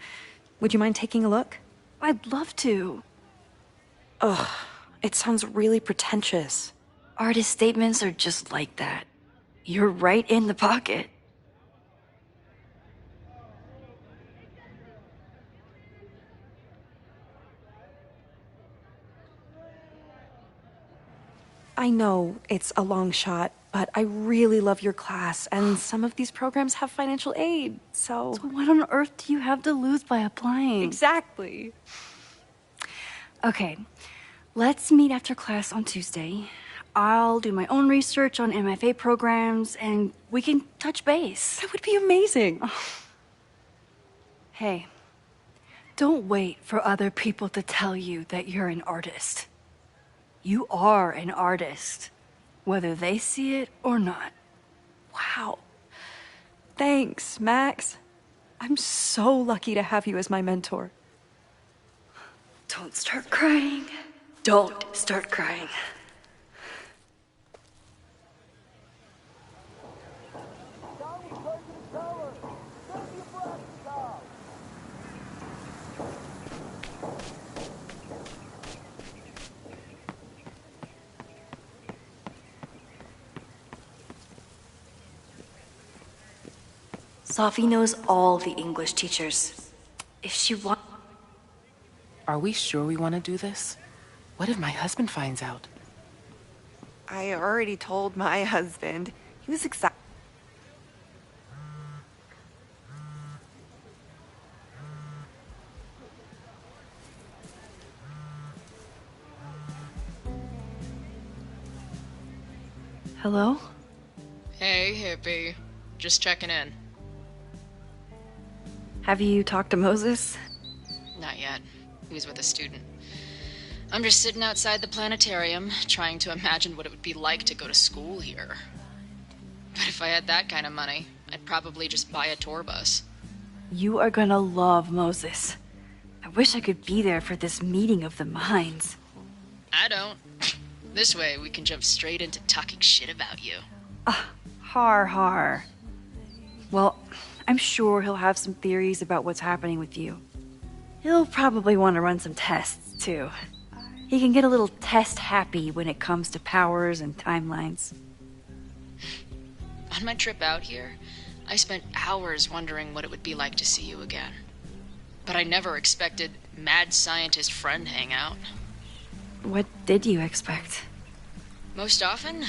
Would you mind taking a look? I'd love to. Ugh, it sounds really pretentious. Artist statements are just like that. You're right in the pocket. I know it's a long shot, but I really love your class, and some of these programs have financial aid, so... So what on earth do you have to lose by applying? Exactly. Okay, let's meet after class on Tuesday. I'll do my own research on MFA programs, and we can touch base. That would be amazing. Hey, don't wait for other people to tell you that you're an artist. You are an artist, whether they see it or not. Wow. Thanks, Max. I'm so lucky to have you as my mentor. Don't start crying. Don't start crying. Sophie knows all the English teachers. If she wants... Are we sure we want to do this? What if my husband finds out? I already told my husband. He was excited. Hello? Hey, hippie. Just checking in. Have you talked to Moses? Not yet. He was with a student. I'm just sitting outside the planetarium, trying to imagine what it would be like to go to school here. But if I had that kind of money, I'd probably just buy a tour bus. You are gonna love Moses. I wish I could be there for this meeting of the minds. I don't. This way, we can jump straight into talking shit about you. Har har. Well, I'm sure he'll have some theories about what's happening with you. He'll probably want to run some tests, too. He can get a little test happy when it comes to powers and timelines. On my trip out here, I spent hours wondering what it would be like to see you again. But I never expected mad scientist friend hangout. What did you expect? Most often,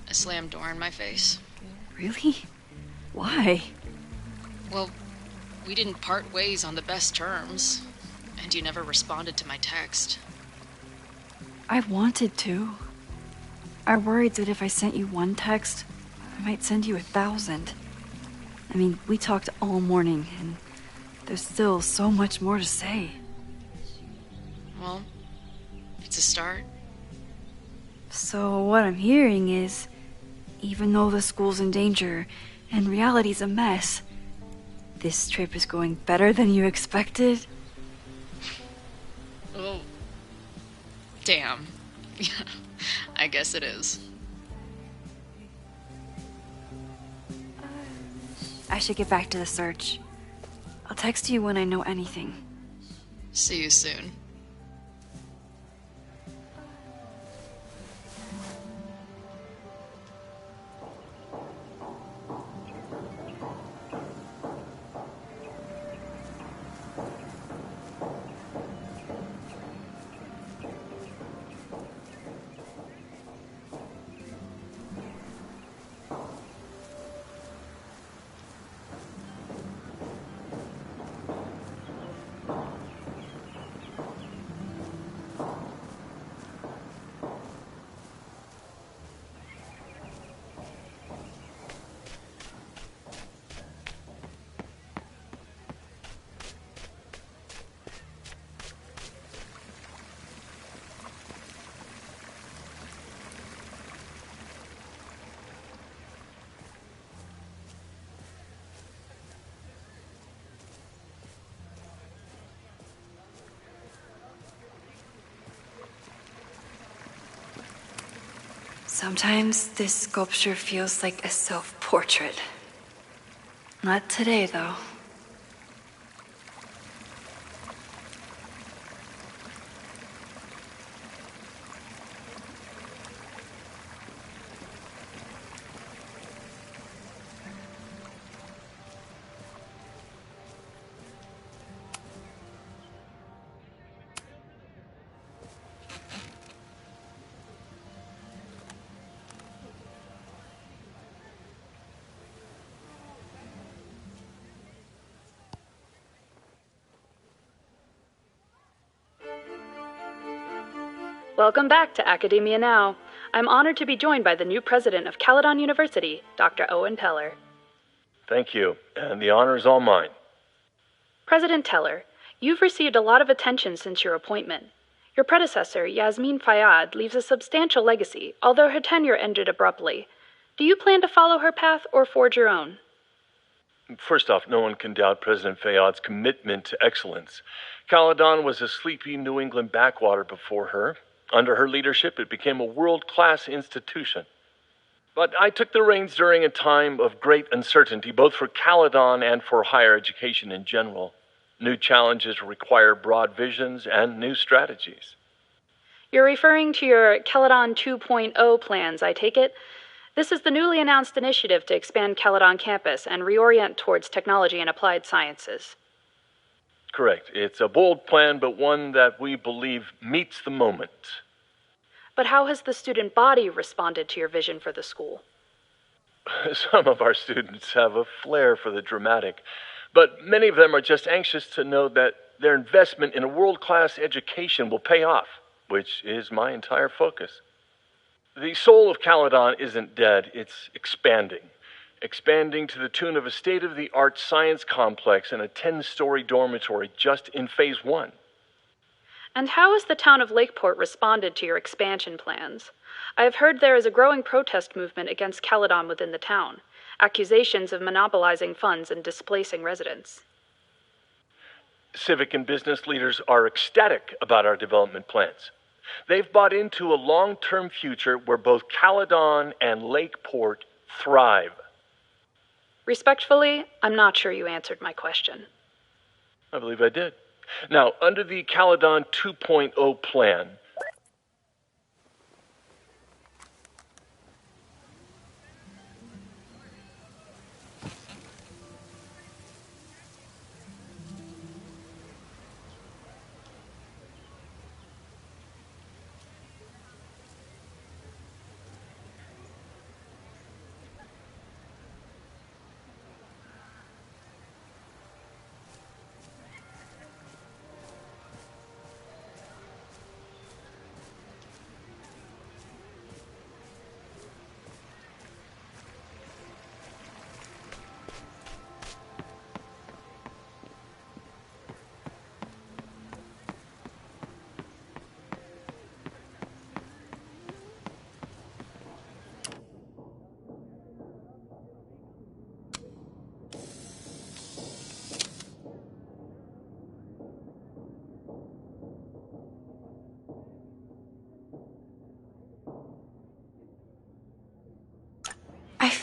a slammed door in my face. Really? Why? Well, we didn't part ways on the best terms. And you never responded to my text. I wanted to. I worried that if I sent you one text, I might send you 1,000. I mean, we talked all morning, and there's still so much more to say. Well, it's a start. So what I'm hearing is, even though the school's in danger and reality's a mess, this trip is going better than you expected? Oh. Damn. I guess it is. I should get back to the search. I'll text you when I know anything. See you soon. Sometimes this sculpture feels like a self-portrait. Not today, though. Welcome back to Academia Now. I'm honored to be joined by the new president of Caledon University, Dr. Owen Teller. Thank you, and the honor is all mine. President Teller, you've received a lot of attention since your appointment. Your predecessor, Yasmin Fayyad, leaves a substantial legacy, although her tenure ended abruptly. Do you plan to follow her path or forge your own? First off, no one can doubt President Fayyad's commitment to excellence. Caledon was a sleepy New England backwater before her. Under her leadership, it became a world-class institution. But I took the reins during a time of great uncertainty, both for Caledon and for higher education in general. New challenges require broad visions and new strategies. You're referring to your Caledon 2.0 plans, I take it? This is the newly announced initiative to expand Caledon campus and reorient towards technology and applied sciences. Correct. It's a bold plan, but one that we believe meets the moment. But how has the student body responded to your vision for the school? Some of our students have a flair for the dramatic, but many of them are just anxious to know that their investment in a world-class education will pay off, which is my entire focus. The soul of Caledon isn't dead, it's expanding. Expanding to the tune of a state-of-the-art science complex and a 10-story dormitory just in Phase 1. And how has the town of Lakeport responded to your expansion plans? I have heard there is a growing protest movement against Caledon within the town, accusations of monopolizing funds and displacing residents. Civic and business leaders are ecstatic about our development plans. They've bought into a long-term future where both Caledon and Lakeport thrive. Respectfully, I'm not sure you answered my question. I believe I did. Now, under the Caledon 2.0 plan,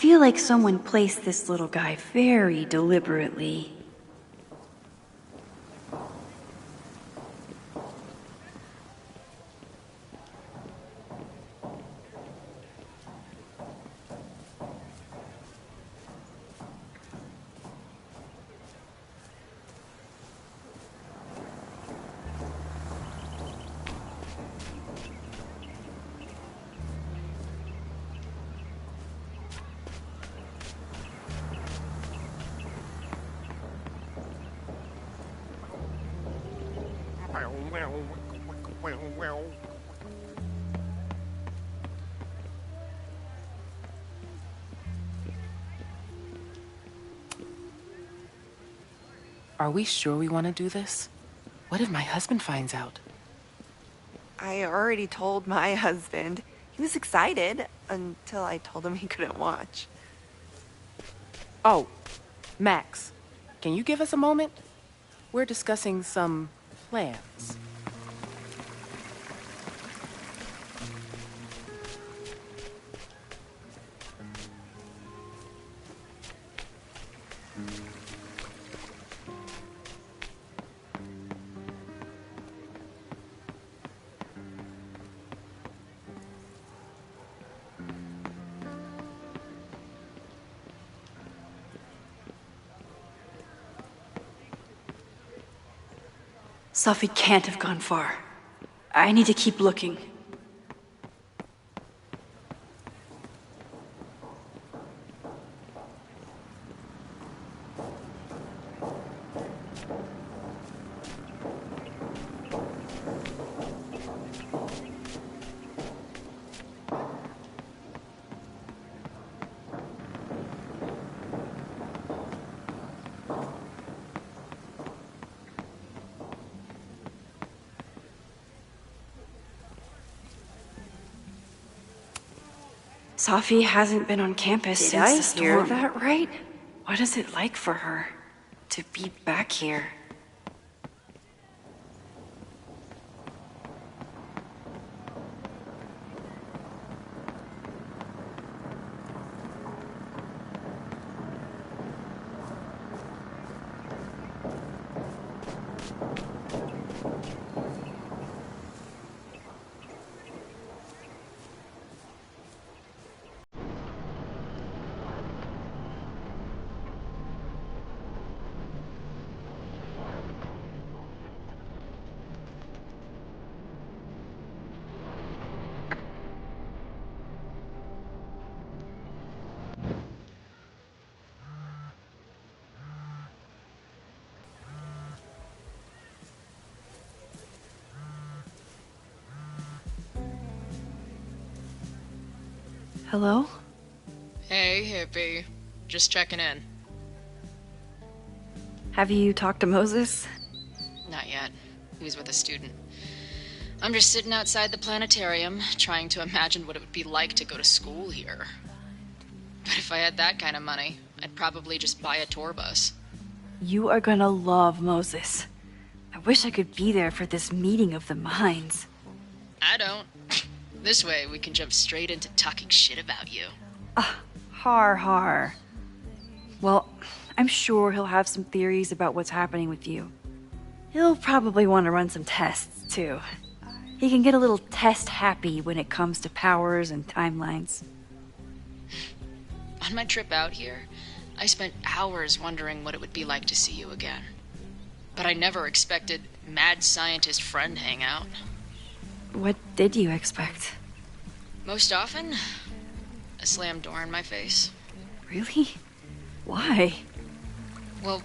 feel like someone placed this little guy very deliberately. Are we sure we want to do this? What if my husband finds out? I already told my husband. He was excited until I told him he couldn't watch. Oh, Max, can you give us a moment? We're discussing some plans. Sophie can't have gone far. I need to keep looking. Sophie hasn't been on campus Did since I the storm. hear That right? What is it like for her to be back here? Hello? Hey, hippie. Just checking in. Have you talked to Moses? Not yet. He was with a student. I'm just sitting outside the planetarium, trying to imagine what it would be like to go to school here. But if I had that kind of money, I'd probably just buy a tour bus. You are gonna love Moses. I wish I could be there for this meeting of the minds. I don't. This way, we can jump straight into talking shit about you. Har har. Well, I'm sure he'll have some theories about what's happening with you. He'll probably want to run some tests, too. He can get a little test-happy when it comes to powers and timelines. On my trip out here, I spent hours wondering what it would be like to see you again. But I never expected mad scientist friend hangout. What did you expect? Most often, a slammed door in my face. Really? Why? Well,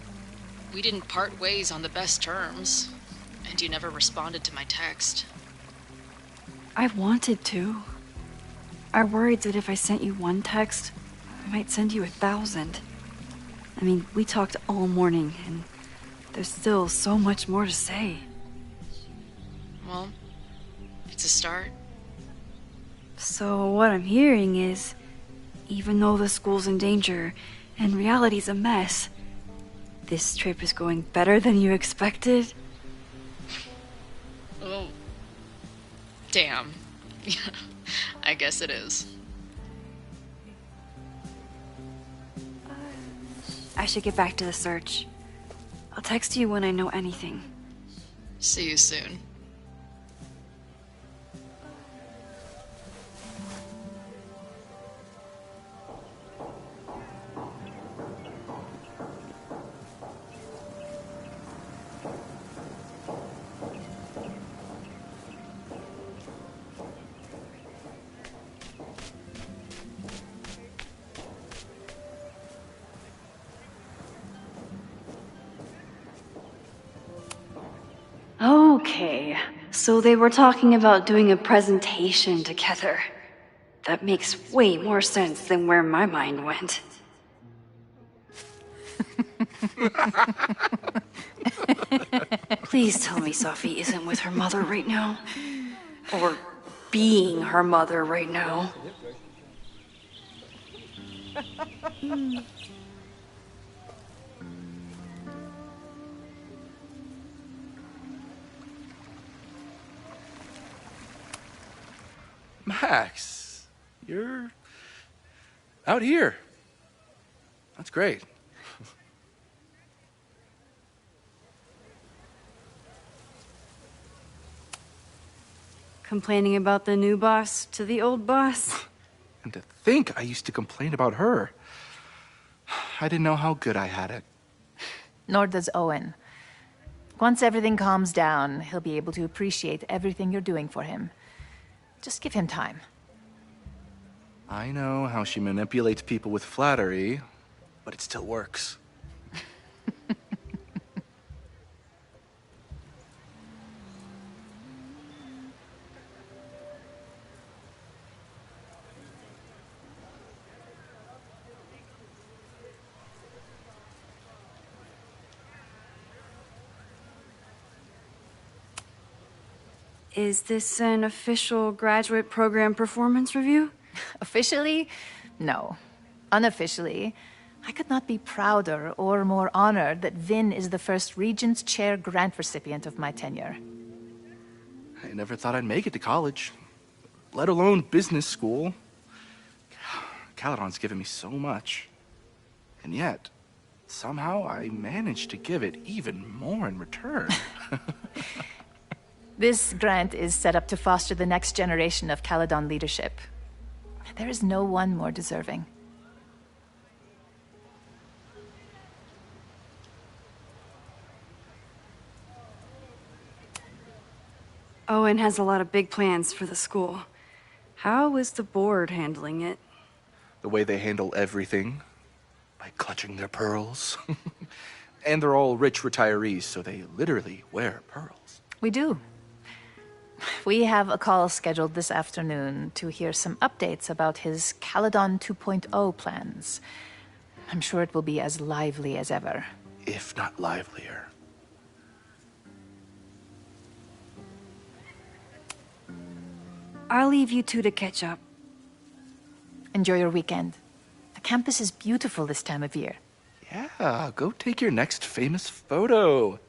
we didn't part ways on the best terms, and you never responded to my text. I wanted to. I worried that if I sent you one text, I might send you 1,000. I mean, we talked all morning, and there's still so much more to say. Well, it's a start. So what I'm hearing is, even though the school's in danger and reality's a mess, this trip is going better than you expected? Oh. Damn. I guess it is. I should get back to the search. I'll text you when I know anything. See you soon. Okay, so they were talking about doing a presentation together. That makes way more sense than where my mind went. Please tell me Sophie isn't with her mother right now. Or being her mother right now. Max, you're out here. That's great. Complaining about the new boss to the old boss? And to think I used to complain about her. I didn't know how good I had it. Nor does Owen. Once everything calms down, he'll be able to appreciate everything you're doing for him. Just give him time. I know how she manipulates people with flattery, but it still works. Is this an official graduate program performance review? Officially? No. Unofficially, I could not be prouder or more honored that Vin is the first Regents Chair grant recipient of my tenure. I never thought I'd make it to college, let alone business school. Caledon's given me so much. And yet, somehow I managed to give it even more in return. This grant is set up to foster the next generation of Caledon leadership. There is no one more deserving. Owen has a lot of big plans for the school. How is the board handling it? The way they handle everything, by clutching their pearls. And they're all rich retirees, so they literally wear pearls. We do. We have a call scheduled this afternoon to hear some updates about his Caledon 2.0 plans. I'm sure it will be as lively as ever. If not livelier. I'll leave you two to catch up. Enjoy your weekend. The campus is beautiful this time of year. Yeah, go take your next famous photo.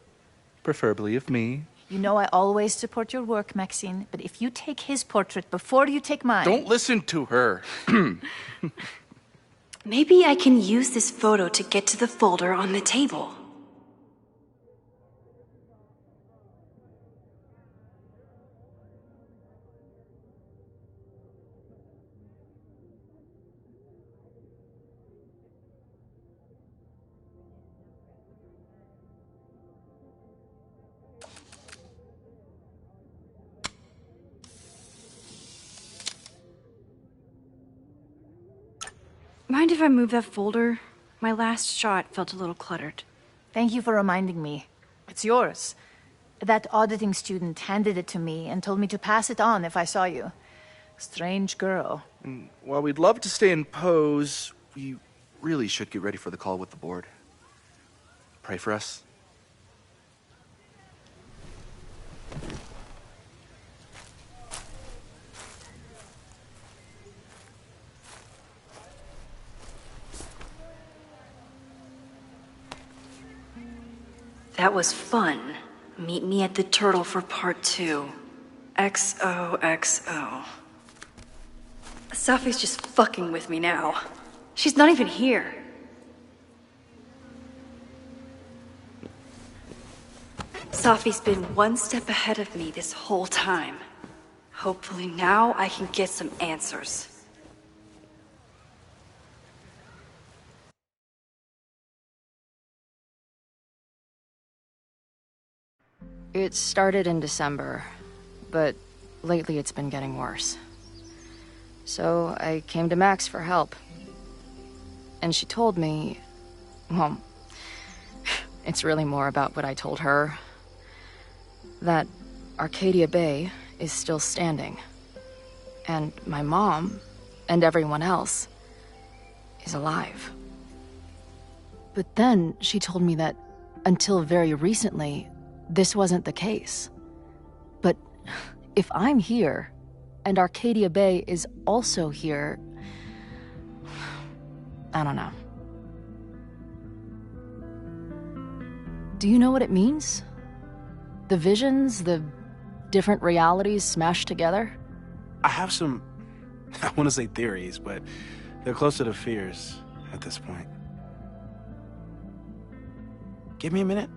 Preferably of me. You know I always support your work, Maxine, but if you take his portrait before you take mine... Don't listen to her. Maybe I can use this photo to get to the folder on the table. Mind if I move that folder? My last shot felt a little cluttered. Thank you for reminding me. It's yours. That auditing student handed it to me and told me to pass it on if I saw you. Strange girl. While we'd love to stay in pose, we really should get ready for the call with the board. Pray for us. That was fun. Meet me at the Turtle for part 2. XOXO. Sophie's just fucking with me now. She's not even here. Safi's been one step ahead of me this whole time. Hopefully now I can get some answers. It started in December, but lately it's been getting worse. So I came to Max for help. And she told me, well, it's really more about what I told her, that Arcadia Bay is still standing. And my mom, and everyone else, is alive. But then she told me that until very recently, this wasn't the case. But if I'm here, and Arcadia Bay is also here, I don't know. Do you know what it means? The visions, the different realities smashed together? I have some, I want to say theories, but they're closer to fears at this point. Give me a minute.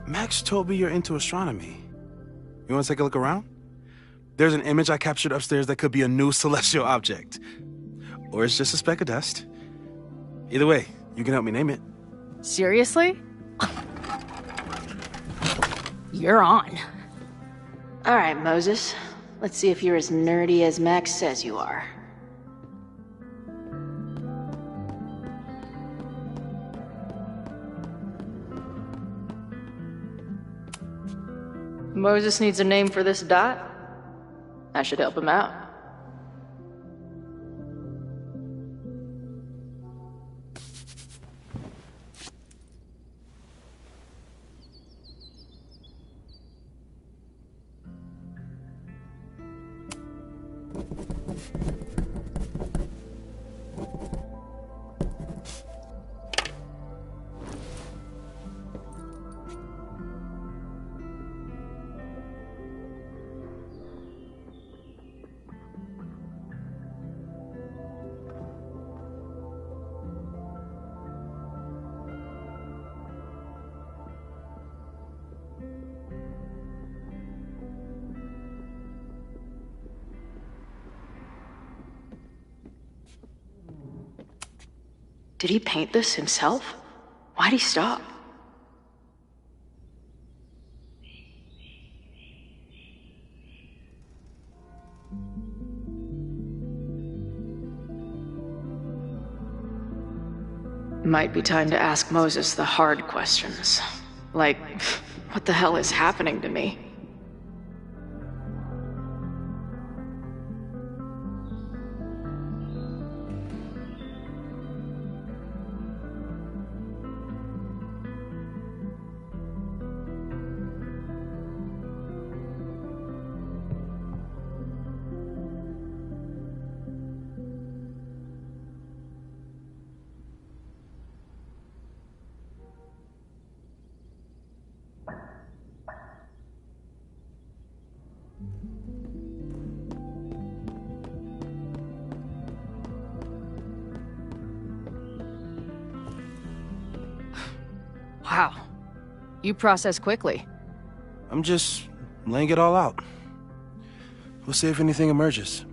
Max told me you're into astronomy. You want to take a look around? There's an image I captured upstairs that could be a new celestial object. Or it's just a speck of dust. Either way, you can help me name it. Seriously? You're on. All right, Moses. Let's see if you're as nerdy as Max says you are. Moses needs a name for this dot. I should help him out. Did he paint this himself? Why'd he stop? Might be time to ask Moses the hard questions. Like, what the hell is happening to me? Wow. You process quickly. I'm just laying it all out. We'll see if anything emerges.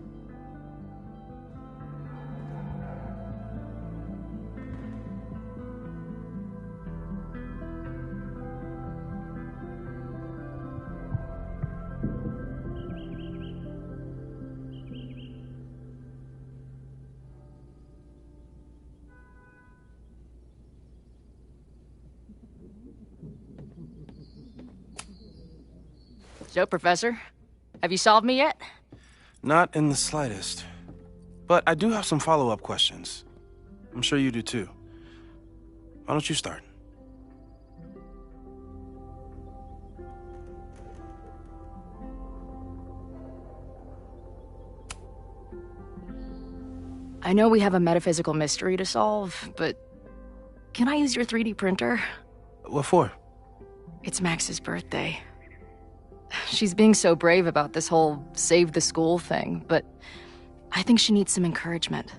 So, Professor, have you solved me yet? Not in the slightest. But I do have some follow-up questions. I'm sure you do too. Why don't you start? I know we have a metaphysical mystery to solve, but can I use your 3D printer? What for? It's Max's birthday. She's being so brave about this whole save the school thing, but I think she needs some encouragement.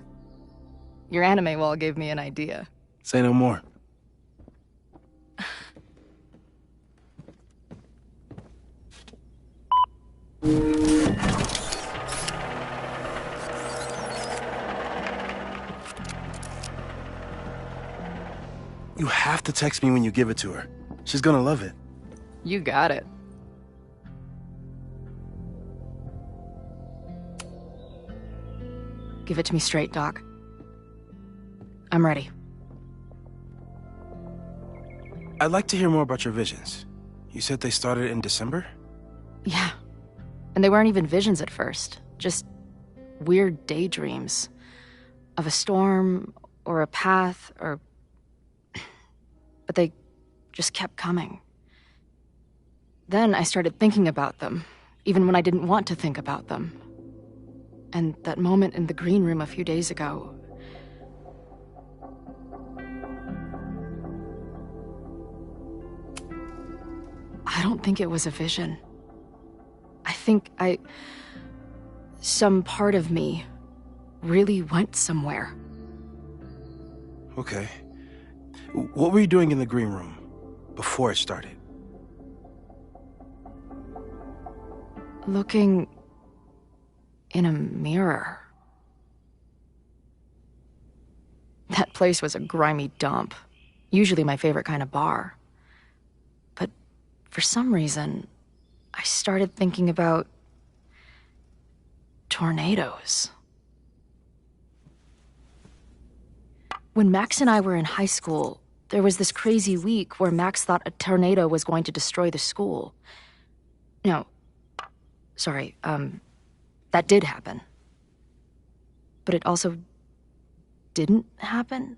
Your anime wall gave me an idea. Say no more. You have to text me when you give it to her. She's gonna love it. You got it. Give it to me straight, Doc. I'm ready. I'd like to hear more about your visions. You said they started in December? Yeah. And they weren't even visions at first. Just weird daydreams. Of a storm, or a path, or... But they just kept coming. Then I started thinking about them, even when I didn't want to think about them. And that moment in the green room a few days ago... I don't think it was a vision. I think some part of me really went somewhere. Okay. What were you doing in the green room before it started? Looking in a mirror. That place was a grimy dump. Usually my favorite kind of bar. But for some reason, I started thinking about tornadoes. When Max and I were in high school, there was this crazy week where Max thought a tornado was going to destroy the school. No, sorry, that did happen. But it also didn't happen?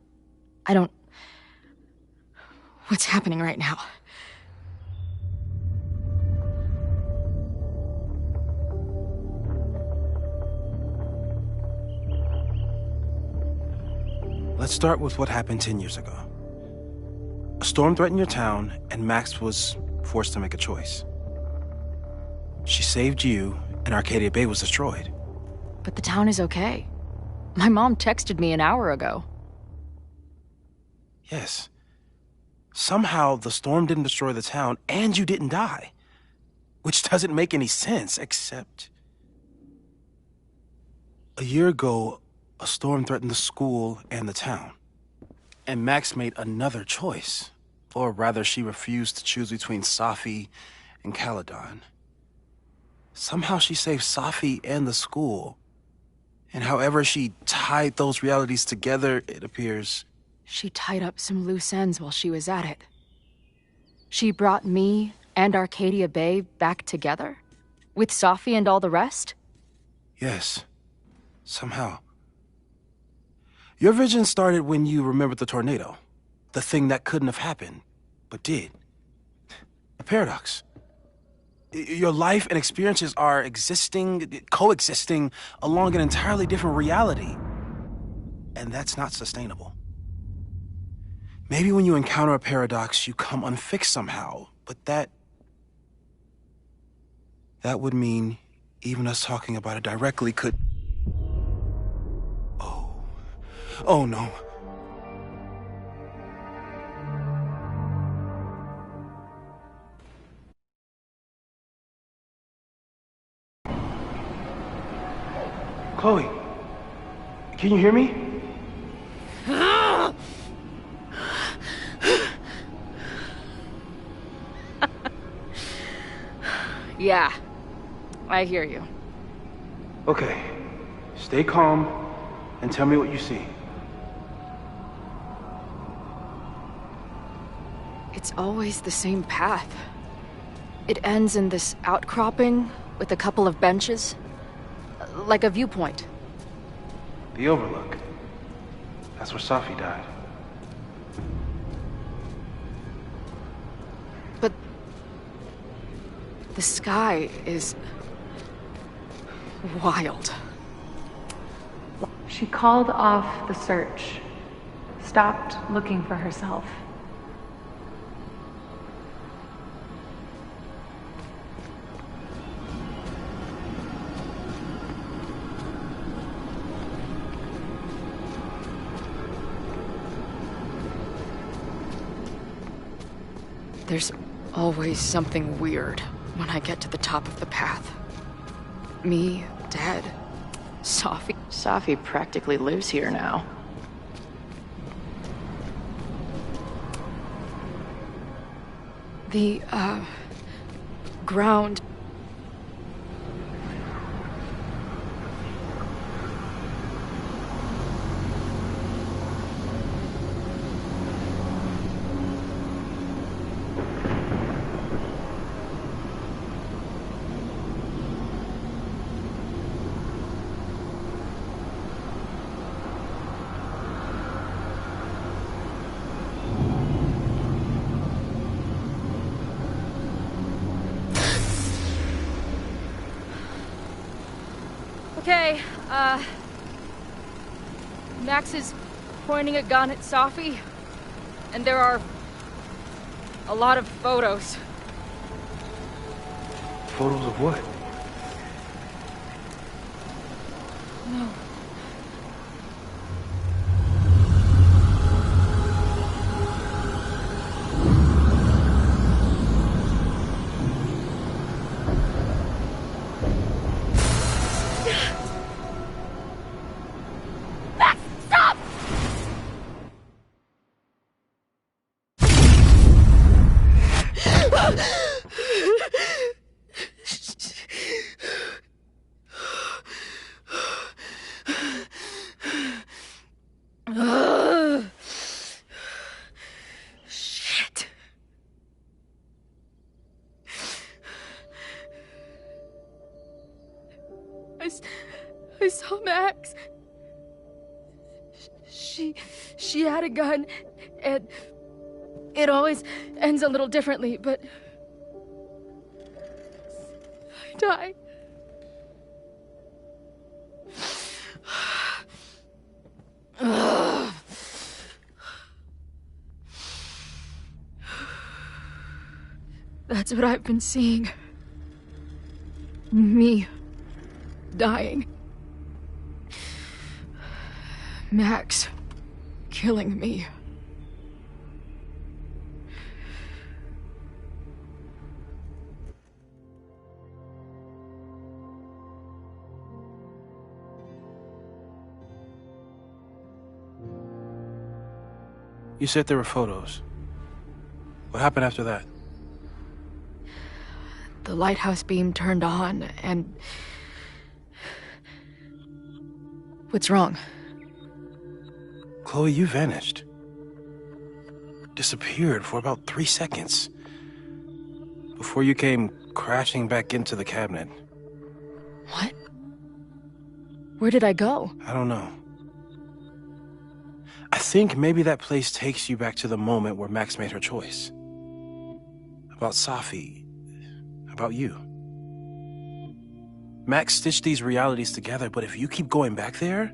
What's happening right now? Let's start with what happened 10 years ago. A storm threatened your town, and Max was forced to make a choice. She saved you, and Arcadia Bay was destroyed. But the town is okay. My mom texted me an hour ago. Yes. Somehow, the storm didn't destroy the town, and you didn't die. Which doesn't make any sense, except... A year ago, a storm threatened the school and the town. And Max made another choice. Or rather, she refused to choose between Safi and Caledon. Somehow she saved Safi and the school. And however she tied those realities together, it appears... She tied up some loose ends while she was at it. She brought me and Arcadia Bay back together? With Safi and all the rest? Yes. Somehow. Your vision started when you remembered the tornado. The thing that couldn't have happened, but did. A paradox. Your life and experiences are coexisting along an entirely different reality. And that's not sustainable. Maybe when you encounter a paradox, you come unfixed somehow, but that would mean even us talking about it directly could... Oh no. Chloe, can you hear me? Yeah, I hear you. Okay, stay calm and tell me what you see. It's always the same path. It ends in this outcropping with a couple of benches, like a viewpoint. The overlook. That's where Safi died. But the sky is wild. She called off the search, stopped looking for herself. There's always something weird when I get to the top of the path. Me, dead. Safi. Safi practically lives here now. The, ground. Okay, Max is pointing a gun at Safi, and there are a lot of photos. Photos of what? No. Shit. I saw Max. She had a gun, and it always ends a little differently, but I die. That's what I've been seeing. Me dying. Max killing me. You said there were photos. What happened after that? The lighthouse beam turned on, and... What's wrong? Chloe, you vanished. Disappeared for about 3 seconds. Before you came crashing back into the cabinet. What? Where did I go? I don't know. I think maybe that place takes you back to the moment where Max made her choice. About Safi. About you. Max stitched these realities together, but if you keep going back there,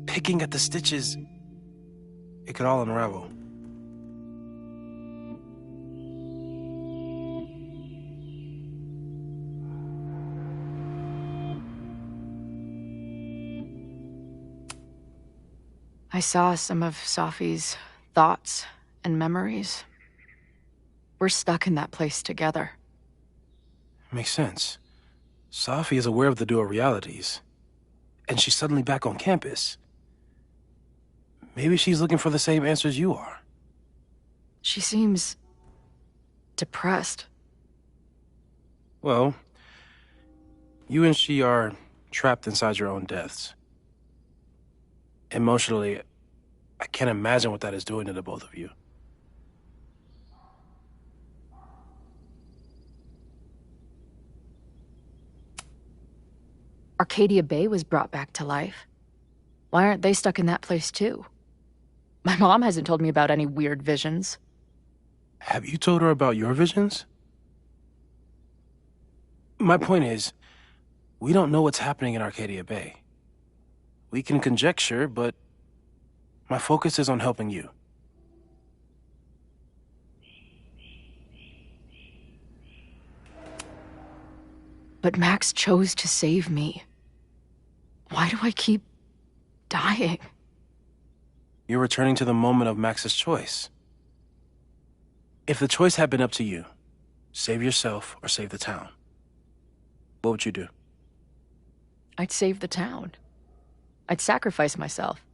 picking at the stitches, it could all unravel. I saw some of Safi's thoughts and memories. We're stuck in that place together. Makes sense. Safi is aware of the dual realities, and she's suddenly back on campus. Maybe she's looking for the same answers you are. She seems depressed. Well, you and she are trapped inside your own deaths. Emotionally, I can't imagine what that is doing to the both of you. Arcadia Bay was brought back to life. Why aren't they stuck in that place too? My mom hasn't told me about any weird visions. Have you told her about your visions? My point is, we don't know what's happening in Arcadia Bay. We can conjecture, but my focus is on helping you. But Max chose to save me. Why do I keep dying? You're returning to the moment of Max's choice. If the choice had been up to you, save yourself or save the town, what would you do? I'd save the town. I'd sacrifice myself.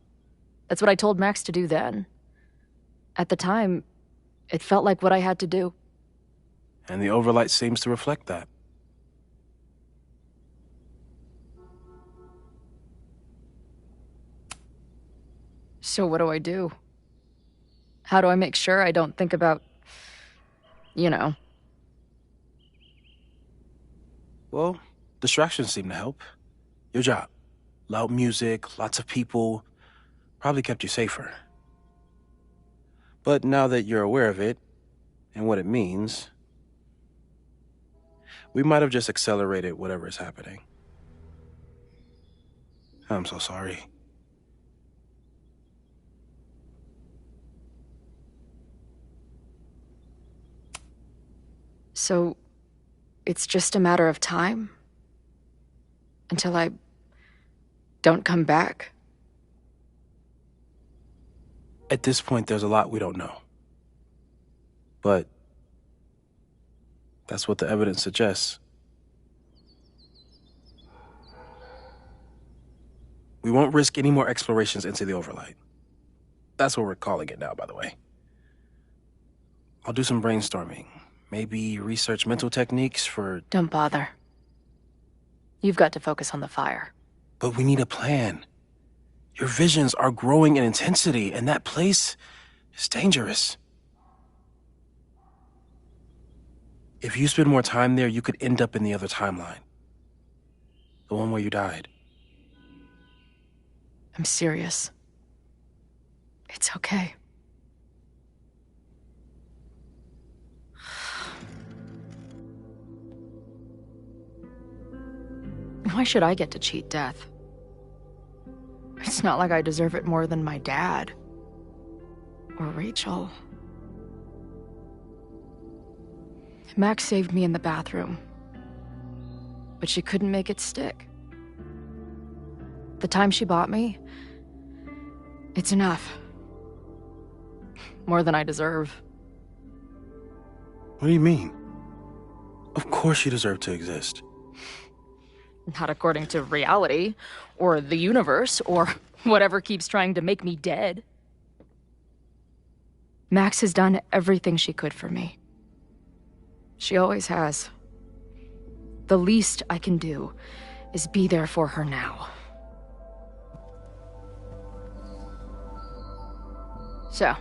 That's what I told Max to do then. At the time, it felt like what I had to do. And the overlight seems to reflect that. So what do I do? How do I make sure I don't think about, you know? Well, distractions seem to help. Your job. Loud music, lots of people, probably kept you safer. But now that you're aware of it, and what it means, we might have just accelerated whatever is happening. I'm so sorry. So, it's just a matter of time? Until I don't come back? At this point, there's a lot we don't know. But that's what the evidence suggests. We won't risk any more explorations into the overlight. That's what we're calling it now, by the way. I'll do some brainstorming. Maybe research mental techniques for... Don't bother. You've got to focus on the fire. But we need a plan. Your visions are growing in intensity, and that place is dangerous. If you spend more time there, you could end up in the other timeline. The one where you died. I'm serious. It's okay. Why should I get to cheat death? It's not like I deserve it more than my dad. Or Rachel. Max saved me in the bathroom. But she couldn't make it stick. The time she bought me, it's enough. More than I deserve. What do you mean? Of course you deserve to exist. Not according to reality, or the universe, or whatever keeps trying to make me dead. Max has done everything she could for me. She always has. The least I can do is be there for her now. So,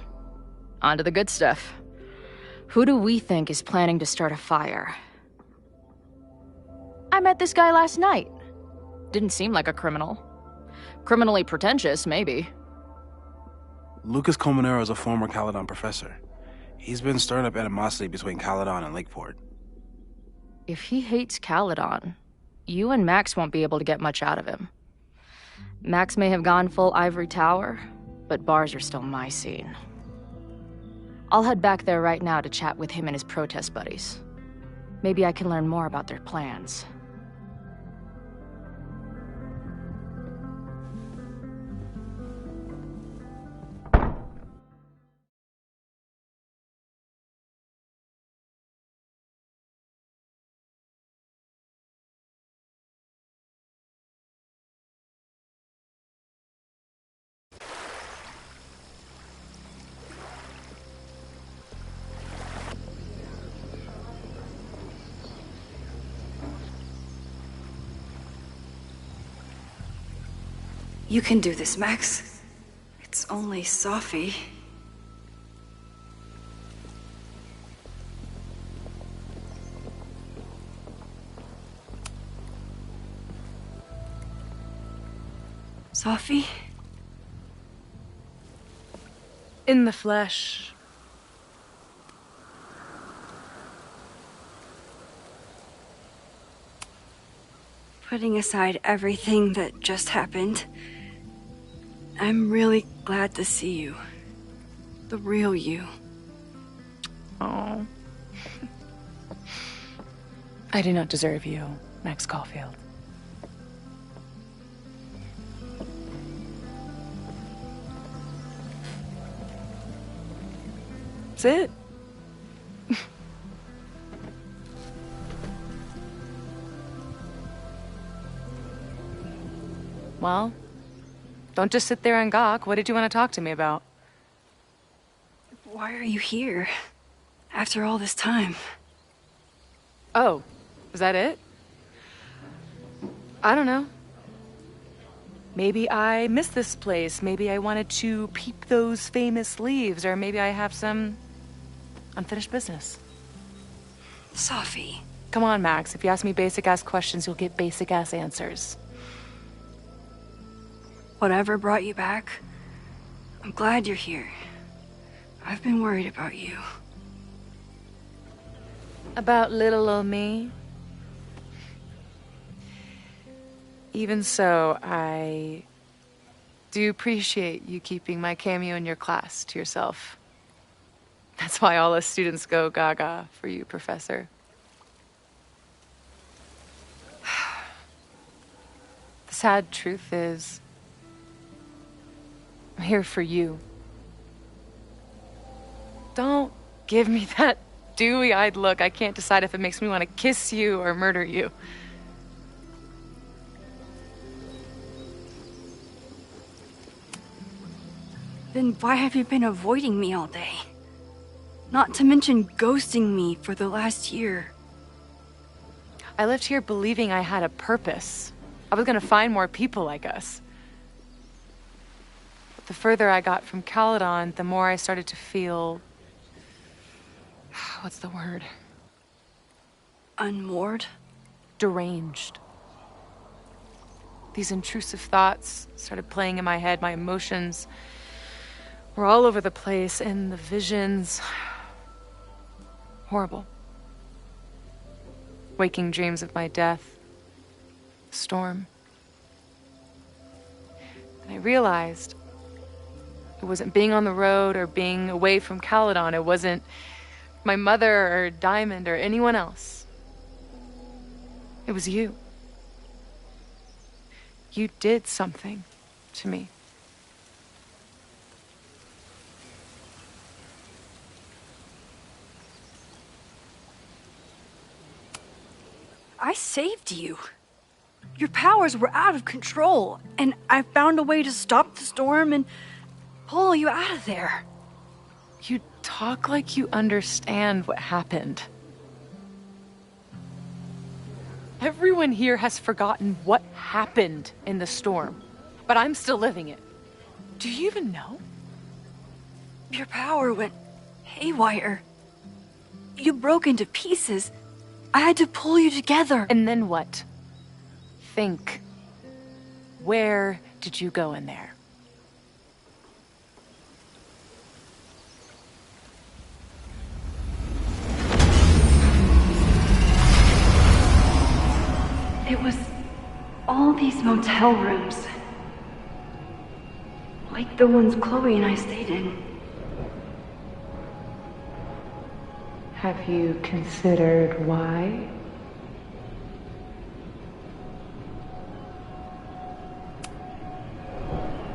on to the good stuff. Who do we think is planning to start a fire? I met this guy last night. Didn't seem like a criminal. Criminally pretentious, maybe. Lucas Colmenero is a former Caledon professor. He's been stirring up animosity between Caledon and Lakeport. If he hates Caledon, you and Max won't be able to get much out of him. Max may have gone full ivory tower, but bars are still my scene. I'll head back there right now to chat with him and his protest buddies. Maybe I can learn more about their plans. You can do this, Max. It's only Sophie. Sophie? In the flesh. Putting aside everything that just happened, I'm really glad to see you. The real you. Oh. I do not deserve you, Max Caulfield. That's it. Well, don't just sit there and gawk. What did you want to talk to me about? Why are you here? After all this time? Oh, was that it? I don't know. Maybe I missed this place. Maybe I wanted to peep those famous leaves, or maybe I have some unfinished business. Sophie. Come on, Max. If you ask me basic-ass questions, you'll get basic-ass answers. Whatever brought you back, I'm glad you're here. I've been worried about you. About little old me? Even so, I do appreciate you keeping my cameo in your class to yourself. That's why all us students go gaga for you, Professor. The sad truth is, I'm here for you. Don't give me that dewy-eyed look. I can't decide if it makes me want to kiss you or murder you. Then why have you been avoiding me all day? Not to mention ghosting me for the last year. I lived here believing I had a purpose. I was gonna find more people like us. But the further I got from Caledon, the more I started to feel... what's the word? Unmoored? Deranged. These intrusive thoughts started playing in my head. My emotions were all over the place, and the visions... horrible. Waking dreams of my death. Storm. And I realized it wasn't being on the road or being away from Caledon. It wasn't my mother or Diamond or anyone else. It was you. You did something to me. I saved you. Your powers were out of control, and I found a way to stop the storm and pull you out of there. You talk like you understand what happened. Everyone here has forgotten what happened in the storm, but I'm still living it. Do you even know? Your power went haywire. You broke into pieces. I had to pull you together. And then what? Think. Where did you go in there? It was all these motel rooms. Like the ones Chloe and I stayed in. Have you considered why?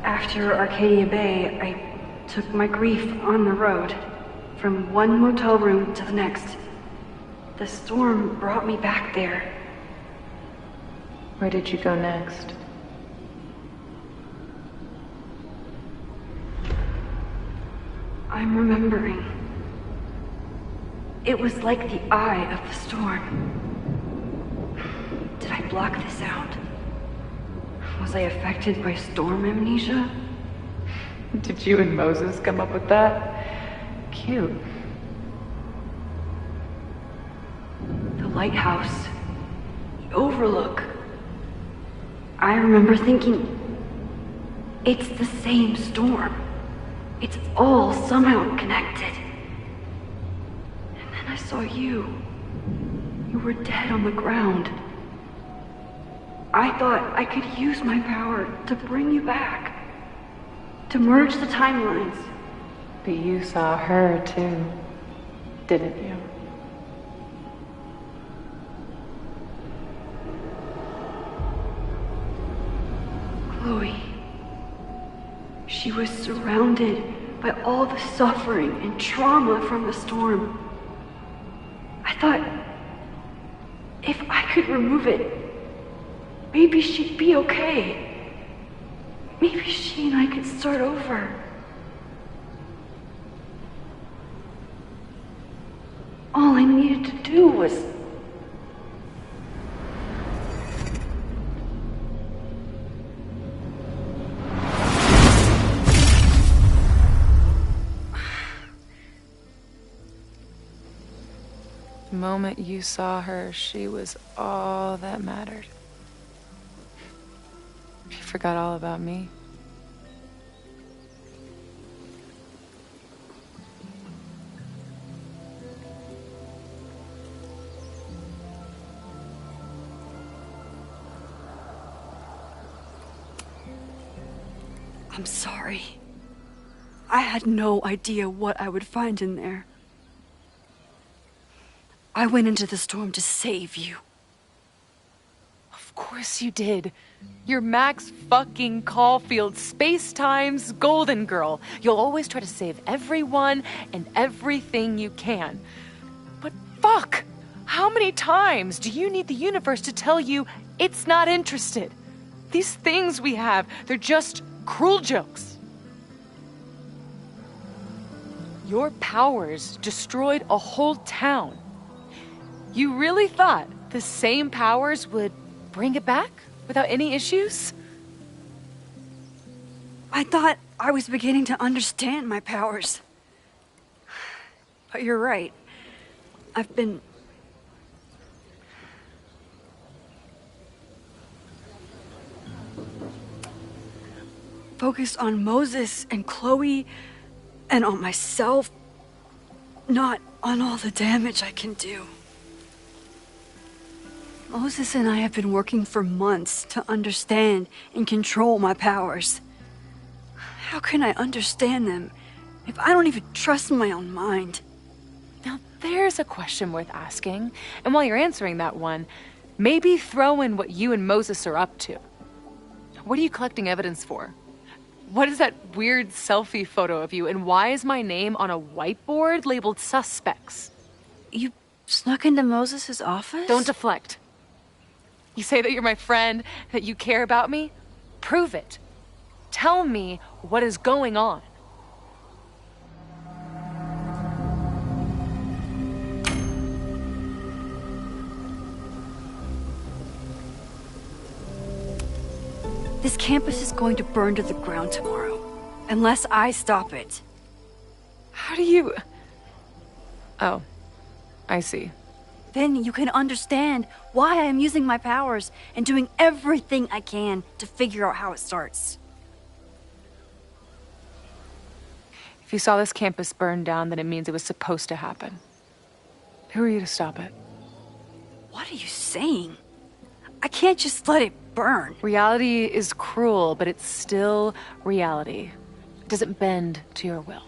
After Arcadia Bay, I took my grief on the road, from one motel room to the next. The storm brought me back there. Where did you go next? I'm remembering. It was like the eye of the storm. Did I block this out? Was I affected by storm amnesia? Did you and Moses come up with that? Cute. The lighthouse. The overlook. I remember thinking, it's the same storm. It's all somehow connected. And then I saw you. You were dead on the ground. I thought I could use my power to bring you back. To merge the timelines. But you saw her too, didn't you? Chloe. She was surrounded by all the suffering and trauma from the storm. I thought, if I could remove it, maybe she'd be okay. Maybe she and I could start over. All I needed to do was... The moment you saw her, she was all that mattered. You forgot all about me. I'm sorry. I had no idea what I would find in there. I went into the storm to save you. Of course you did. You're Max fucking Caulfield, Space-Time's golden girl. You'll always try to save everyone and everything you can. But fuck! How many times do you need the universe to tell you it's not interested? These things we have, they're just cruel jokes. Your powers destroyed a whole town. You really thought the same powers would bring it back without any issues? I thought I was beginning to understand my powers. But you're right. I've been... focused on Moses and Chloe and on myself, not on all the damage I can do. Moses and I have been working for months to understand and control my powers. How can I understand them if I don't even trust my own mind? Now there's a question worth asking, and while you're answering that one, maybe throw in what you and Moses are up to. What are you collecting evidence for? What is that weird selfie photo of you, and why is my name on a whiteboard labeled suspects? You snuck into Moses' office? Don't deflect. You say that you're my friend, that you care about me? Prove it. Tell me what is going on. This campus is going to burn to the ground tomorrow, unless I stop it. How do you... Oh, I see. Then you can understand why I am using my powers and doing everything I can to figure out how it starts. If you saw this campus burn down, then it means it was supposed to happen. Who are you to stop it? What are you saying? I can't just let it burn. Reality is cruel, but it's still reality. It doesn't bend to your will.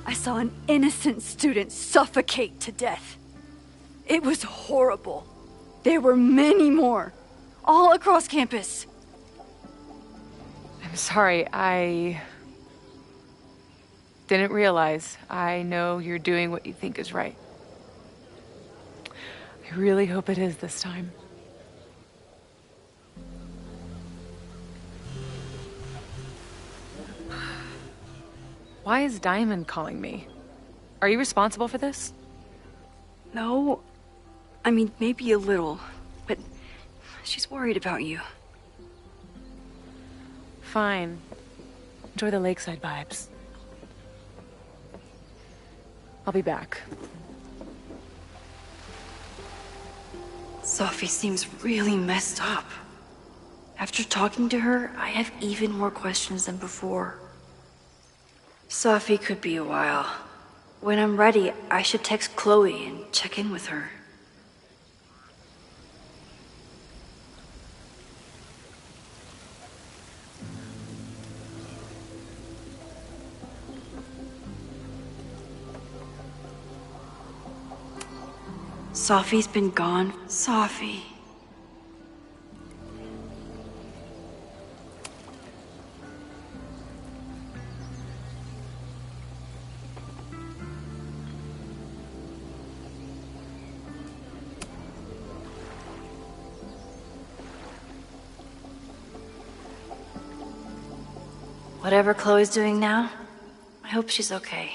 I saw an innocent student suffocate to death. It was horrible. There were many more, all across campus. I'm sorry, I didn't realize. I know you're doing what you think is right. I really hope it is this time. Why is Diamond calling me? Are you responsible for this? No. I mean, maybe a little, but she's worried about you. Fine. Enjoy the lakeside vibes. I'll be back. Sophie seems really messed up. After talking to her, I have even more questions than before. Sophie could be a while. When I'm ready, I should text Chloe and check in with her. Sophie's been gone. Sophie. Whatever Chloe's doing now, I hope she's okay.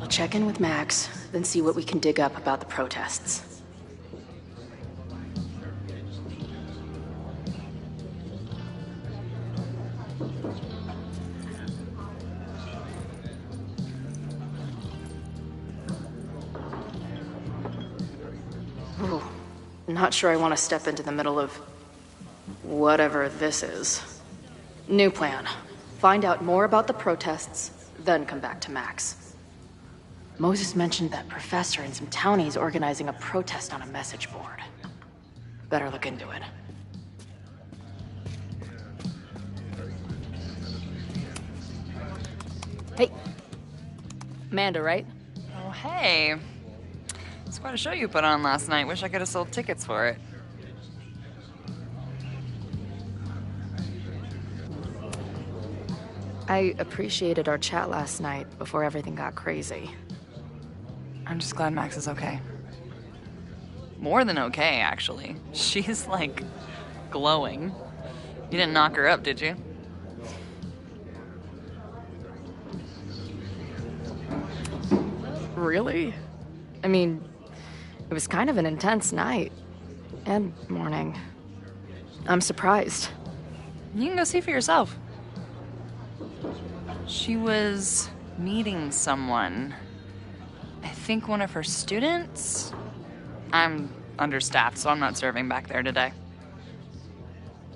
I'll check in with Max, then see what we can dig up about the protests. Ooh, not sure I want to step into the middle of whatever this is. New plan. Find out more about the protests, then come back to Max. Moses mentioned that professor and some townies organizing a protest on a message board. Better look into it. Hey. Amanda, right? Oh, hey. It's quite a show you put on last night. Wish I could have sold tickets for it. I appreciated our chat last night before everything got crazy. I'm just glad Max is okay. More than okay, actually. She's, like, glowing. You didn't knock her up, did you? Really? I mean, it was kind of an intense night. And morning. I'm surprised. You can go see for yourself. She was meeting someone. I think one of her students? I'm understaffed, so I'm not serving back there today.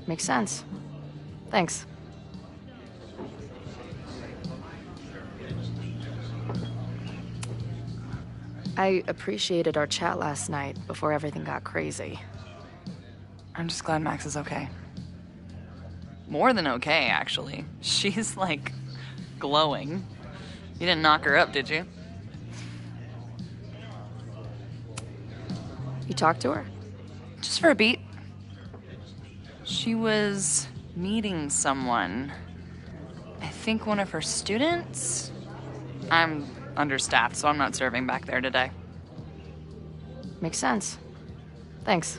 Makes sense. Thanks. I appreciated our chat last night before everything got crazy. I'm just glad Max is okay. More than okay, actually. She's, like, glowing. You didn't knock her up, did you? You talked to her? Just for a beat. She was meeting someone. I think one of her students? I'm understaffed, so I'm not serving back there today. Makes sense. Thanks.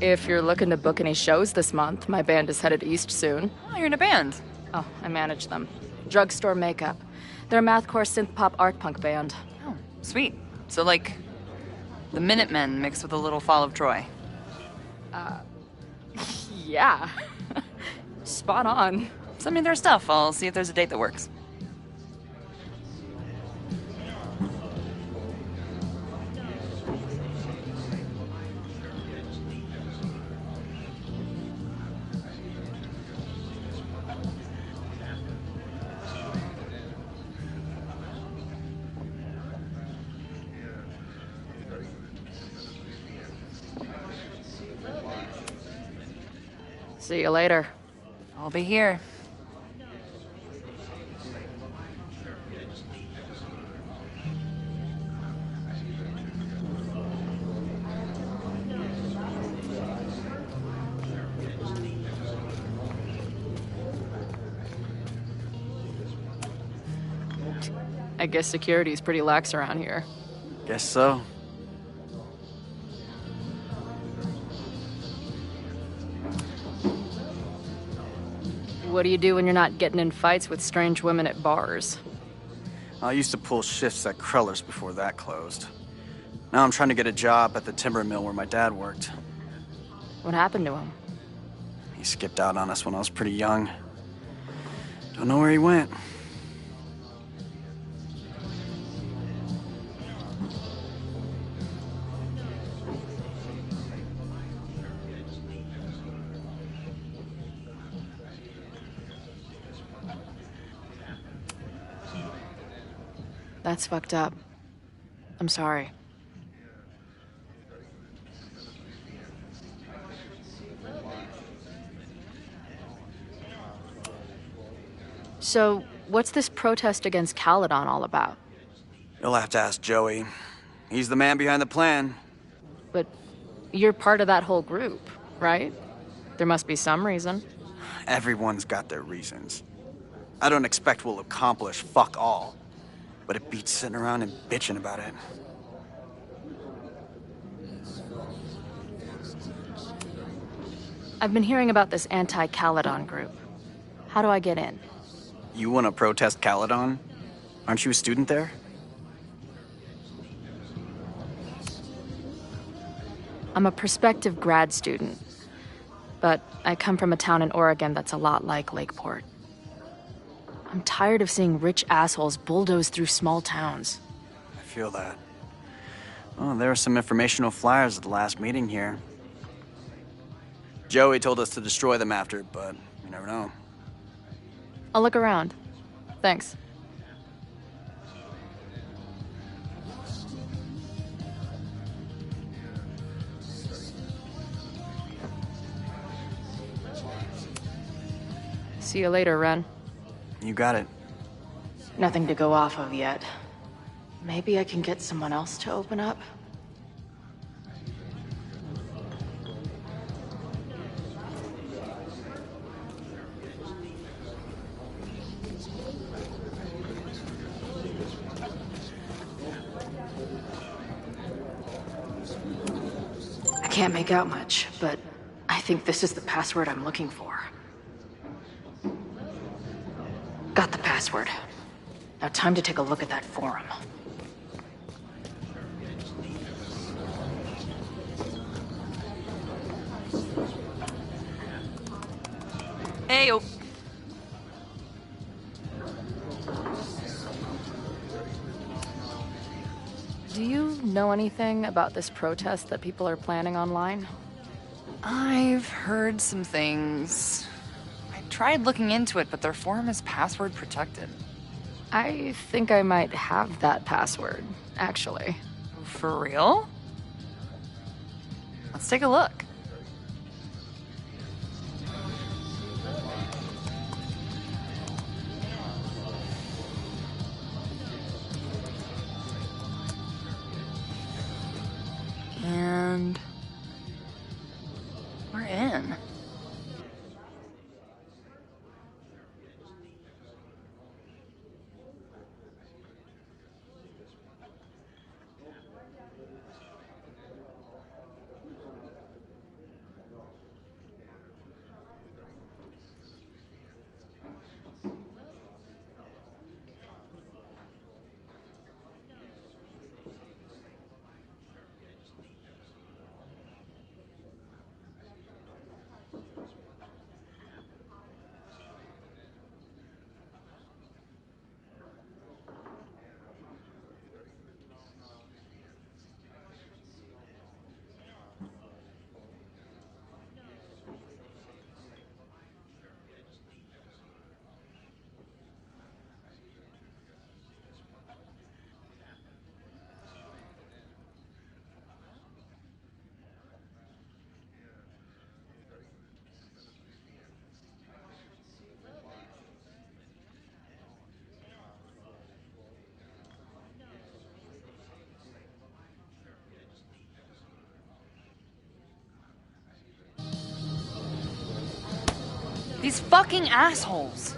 If you're looking to book any shows this month, my band is headed east soon. Oh, you're in a band? Oh, I manage them. Drugstore Makeup. They're a mathcore synth-pop art punk band. Oh, sweet. So, like, the Minutemen mixed with a little Fall of Troy. Yeah. Spot on. Send me their stuff. I'll see if there's a date that works. See you later. I'll be here. I guess security's pretty lax around here. Guess so. What do you do when you're not getting in fights with strange women at bars? I used to pull shifts at Kreller's before that closed. Now I'm trying to get a job at the timber mill where my dad worked. What happened to him? He skipped out on us when I was pretty young. Don't know where he went. That's fucked up. I'm sorry. So, what's this protest against Caledon all about? You'll have to ask Joey. He's the man behind the plan. But you're part of that whole group, right? There must be some reason. Everyone's got their reasons. I don't expect we'll accomplish fuck all, but it beats sitting around and bitching about it. I've been hearing about this anti-Caledon group. How do I get in? You want to protest Caledon? Aren't you a student there? I'm a prospective grad student, but I come from a town in Oregon that's a lot like Lakeport. I'm tired of seeing rich assholes bulldoze through small towns. I feel that. Oh, there were some informational flyers at the last meeting here. Joey told us to destroy them after, but you never know. I'll look around. Thanks. See you later, Ren. You got it. Nothing to go off of yet. Maybe I can get someone else to open up? I can't make out much, but I think this is the password I'm looking for. Got the password. Now time to take a look at that forum. Heyo. Do you know anything about this protest that people are planning online? I've heard some things. I tried looking into it, but their forum is password protected. I think I might have that password, actually. For real? Let's take a look. And we're in. These fucking assholes.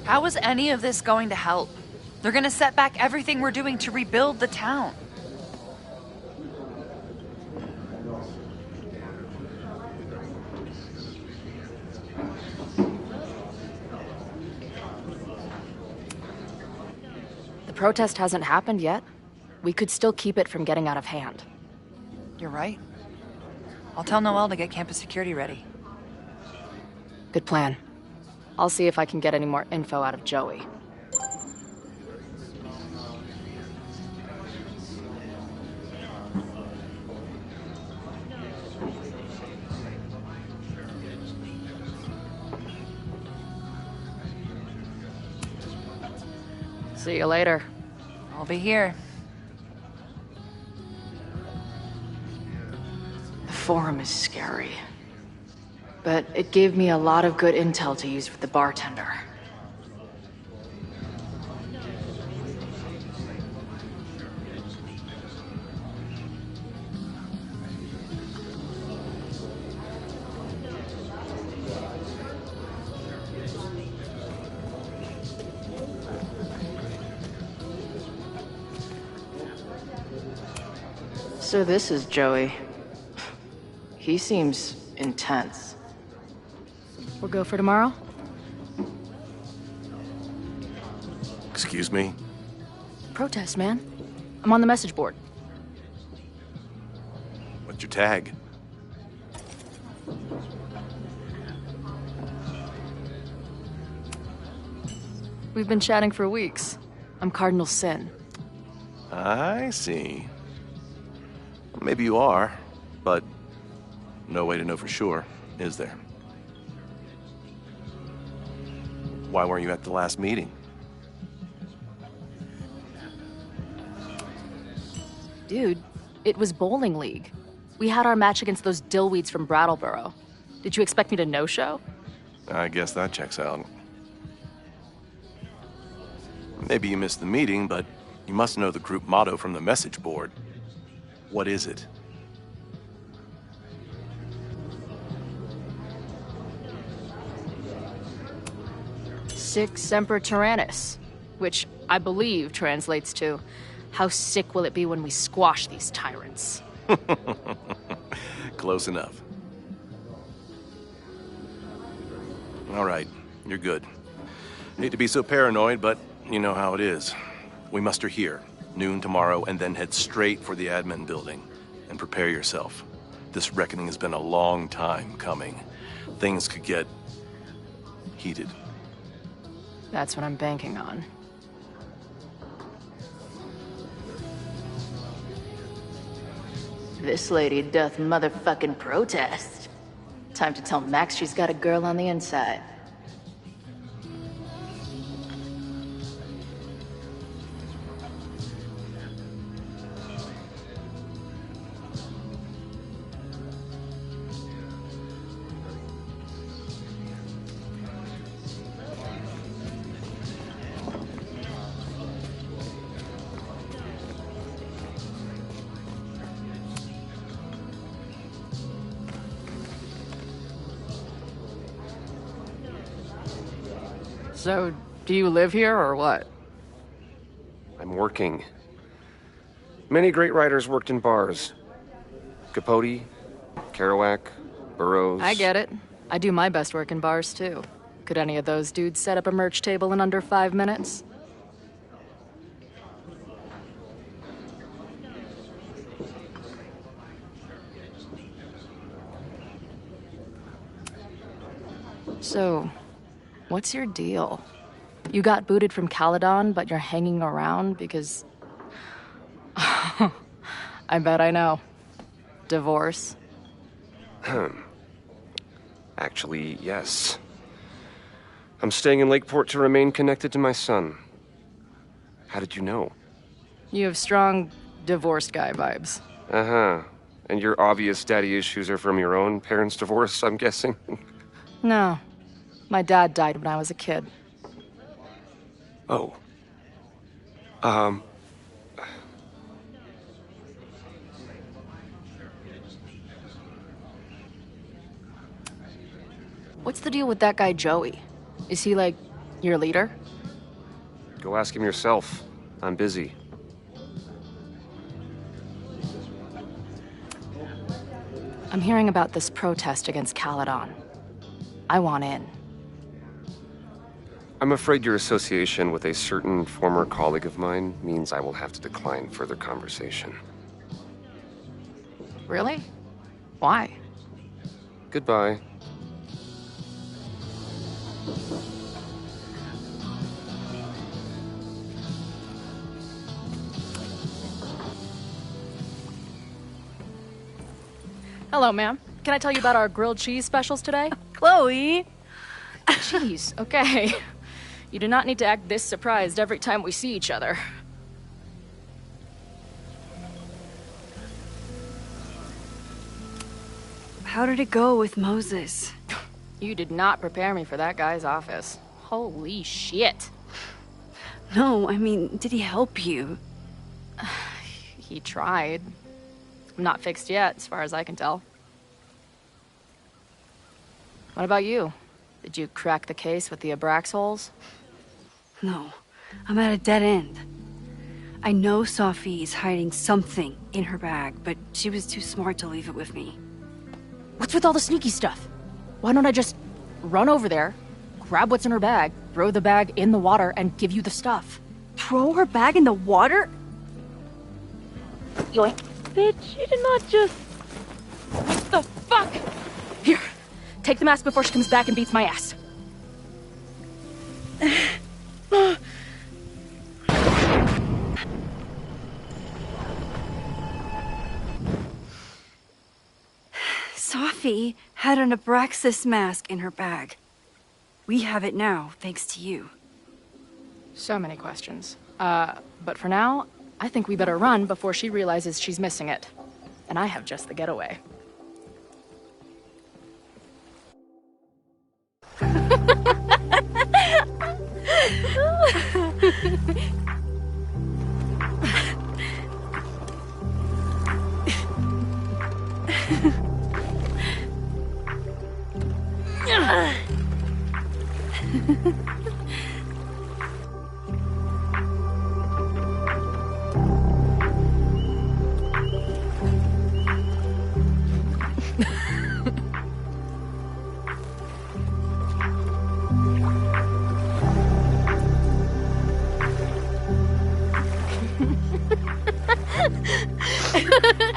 How is any of this going to help? They're gonna set back everything we're doing to rebuild the town. The protest hasn't happened yet. We could still keep it from getting out of hand. You're right. I'll tell Noelle to get campus security ready. Good plan. I'll see if I can get any more info out of Joey. See you later. I'll be here. The forum is scary, but it gave me a lot of good intel to use with the bartender. So this is Joey. He seems intense. We'll go for tomorrow? Excuse me? Protest, man. I'm on the message board. What's your tag? We've been chatting for weeks. I'm Cardinal Sin. I see. Maybe you are, but no way to know for sure, is there? Why weren't you at the last meeting? Dude, it was bowling league. We had our match against those dillweeds from Brattleboro. Did you expect me to no-show? I guess that checks out. Maybe you missed the meeting, but you must know the group motto from the message board. What is it? Sic Semper Tyrannis, which I believe translates to, how sick will it be when we squash these tyrants? Close enough. All right, you're good. Hate to be so paranoid, but you know how it is. We muster here, noon tomorrow, and then head straight for the admin building. And prepare yourself. This reckoning has been a long time coming. Things could get heated. That's what I'm banking on. This lady doth motherfucking protest. Time to tell Max she's got a girl on the inside. So, do you live here or what? I'm working. Many great writers worked in bars. Capote, Kerouac, Burroughs. I get it. I do my best work in bars, too. Could any of those dudes set up a merch table in under 5 minutes? So, what's your deal? You got booted from Caledon, but you're hanging around because... I bet I know. Divorce? Actually, yes. I'm staying in Lakeport to remain connected to my son. How did you know? You have strong divorced guy vibes. Uh-huh. And your obvious daddy issues are from your own parents' divorce, I'm guessing? No. My dad died when I was a kid. Oh. What's the deal with that guy Joey? Is he, like, your leader? Go ask him yourself. I'm busy. I'm hearing about this protest against Caledon. I want in. I'm afraid your association with a certain former colleague of mine means I will have to decline further conversation. Really? Why? Goodbye. Hello, ma'am. Can I tell you about our grilled cheese specials today? Chloe! Cheese, okay. You do not need to act this surprised every time we see each other. How did it go with Moses? You did not prepare me for that guy's office. Holy shit. No, I mean, did he help you? He tried. I'm not fixed yet, as far as I can tell. What about you? Did you crack the case with the Abrax holes? No, I'm at a dead end. I know Sophie is hiding something in her bag, but she was too smart to leave it with me. What's with all the sneaky stuff? Why don't I just run over there, grab what's in her bag, throw the bag in the water, and give you the stuff? Throw her bag in the water? Yoink. Bitch, you did not just... What the fuck? Here, take the mask before she comes back and beats my ass. Sophie had an Abraxas mask in her bag. We have it now, thanks to you. So many questions. But for now, I think we better run before she realizes she's missing it. And I have just the getaway.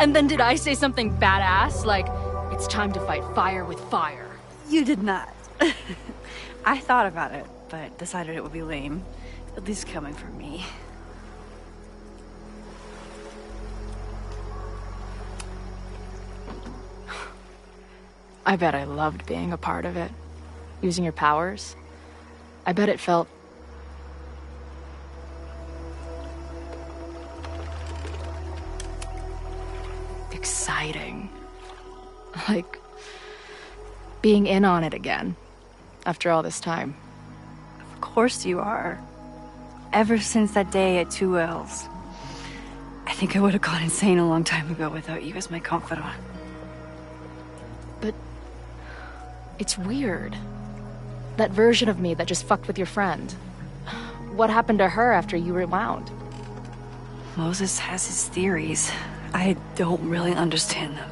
And then did I say something badass? Like, it's time to fight fire with fire. You did not. I thought about it, but decided it would be lame. At least coming from me. I bet I loved being a part of it. Using your powers. I bet it felt... exciting. Like... being in on it again. After all this time. Of course you are. Ever since that day at 2L's. I think I would have gone insane a long time ago without you as my confidant. But... it's weird. That version of me that just fucked with your friend. What happened to her after you rewound? Moses has his theories. I don't really understand them.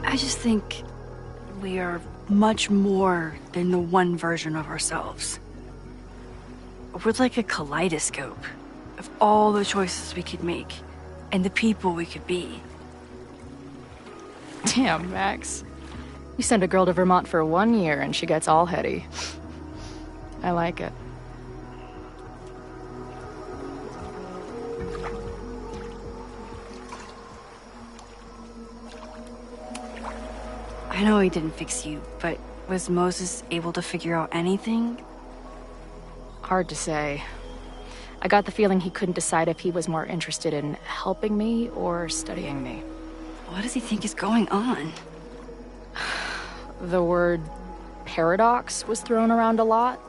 I just think we are much more than the one version of ourselves. We're like a kaleidoscope of all the choices we could make and the people we could be. Damn, Max. You send a girl to Vermont for 1 year and she gets all heady. I like it. I know he didn't fix you, but was Moses able to figure out anything? Hard to say. I got the feeling he couldn't decide if he was more interested in helping me or studying me. What does he think is going on? The word paradox was thrown around a lot.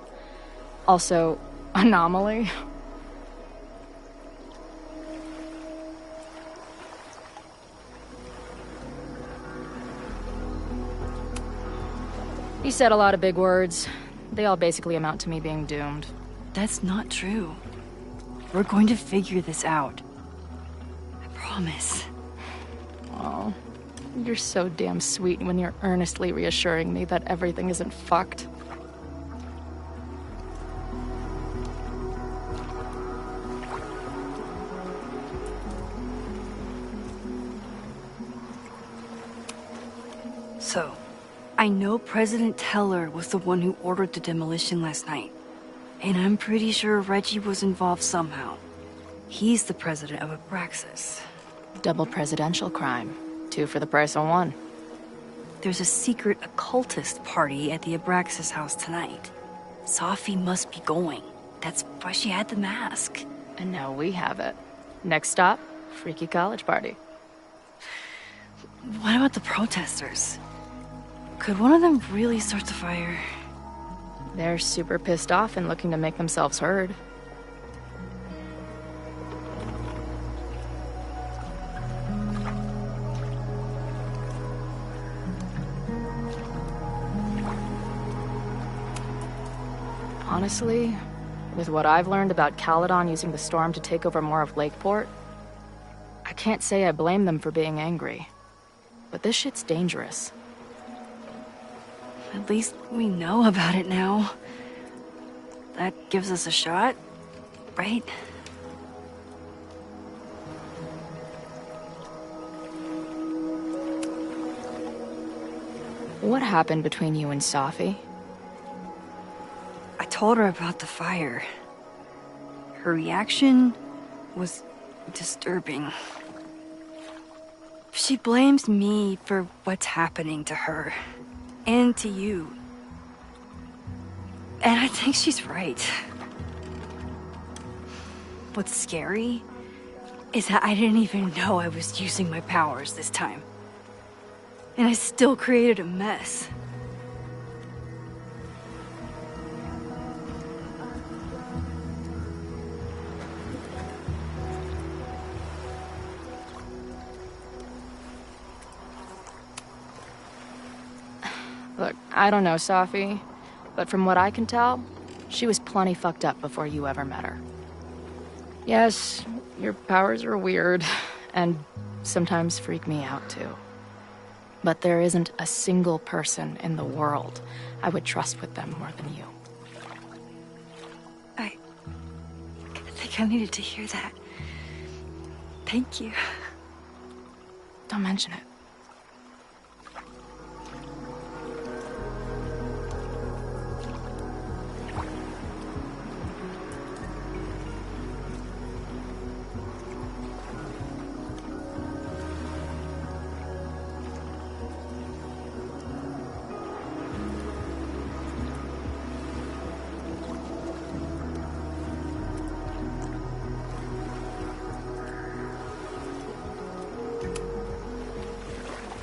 Also, anomaly. He said a lot of big words. They all basically amount to me being doomed. That's not true. We're going to figure this out. I promise. Oh, you're so damn sweet when you're earnestly reassuring me that everything isn't fucked. So, I know President Teller was the one who ordered the demolition last night. And I'm pretty sure Reggie was involved somehow. He's the president of Abraxas. Double presidential crime. 2 for the price of 1. There's a secret occultist party at the Abraxas house tonight. Sophie must be going. That's why she had the mask. And now we have it. Next stop, freaky college party. What about the protesters? Could one of them really start the fire? They're super pissed off and looking to make themselves heard. Honestly, with what I've learned about Caledon using the storm to take over more of Lakeport, I can't say I blame them for being angry. But this shit's dangerous. At least we know about it now. That gives us a shot, right? What happened between you and Safi? I told her about the fire. Her reaction was disturbing. She blames me for what's happening to her. And to you. And I think she's right. What's scary is that I didn't even know I was using my powers this time. And I still created a mess. Look, I don't know Safi, but from what I can tell, she was plenty fucked up before you ever met her. Yes, your powers are weird, and sometimes freak me out too. But there isn't a single person in the world I would trust with them more than you. I think I needed to hear that. Thank you. Don't mention it.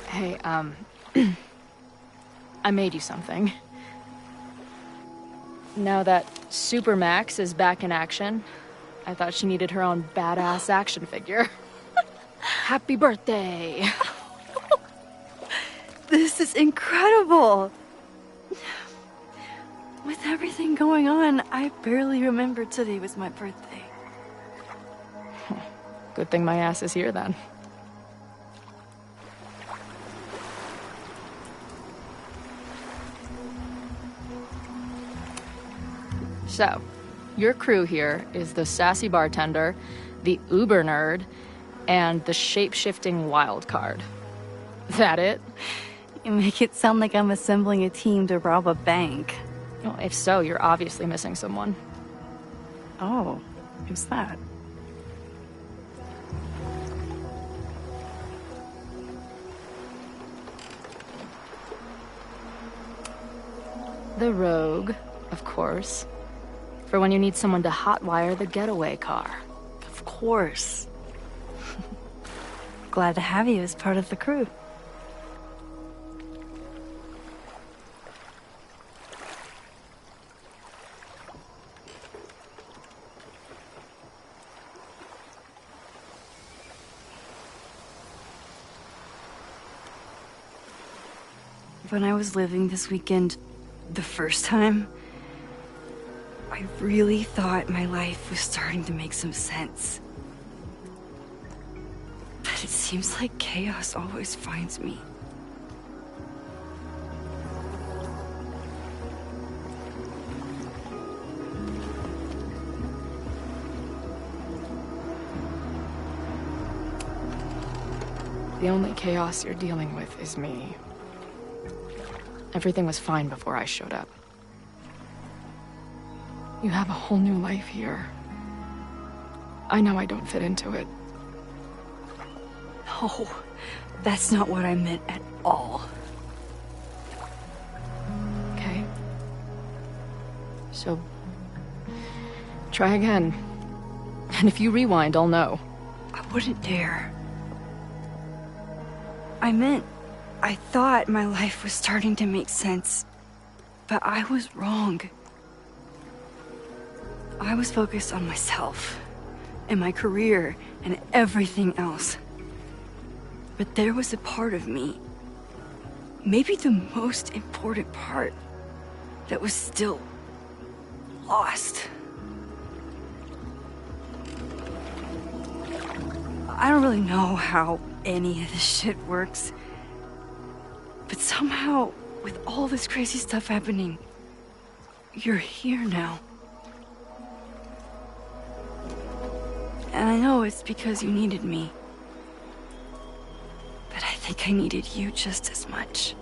Hey, I made you something. Now that Super Max is back in action, I thought she needed her own badass action figure. Happy birthday! This is incredible! With everything going on, I barely remembered today was my birthday. Good thing my ass is here then. So, your crew here is the sassy bartender, the uber nerd, and the shape-shifting wild card. That it? You make it sound like I'm assembling a team to rob a bank. Well, if so, you're obviously missing someone. Oh, who's that? The rogue, of course. For when you need someone to hotwire the getaway car. Of course. Glad to have you as part of the crew. When I was living this weekend, the first time, I really thought my life was starting to make some sense. But it seems like chaos always finds me. The only chaos you're dealing with is me. Everything was fine before I showed up. You have a whole new life here. I know I don't fit into it. No, that's not what I meant at all. Okay. So, try again. And if you rewind, I'll know. I wouldn't dare. I thought my life was starting to make sense, but I was wrong. I was focused on myself, and my career, and everything else. But there was a part of me, maybe the most important part, that was still lost. I don't really know how any of this shit works. But somehow, with all this crazy stuff happening, you're here now. And I know it's because you needed me. But I think I needed you just as much.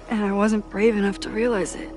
And I wasn't brave enough to realize it.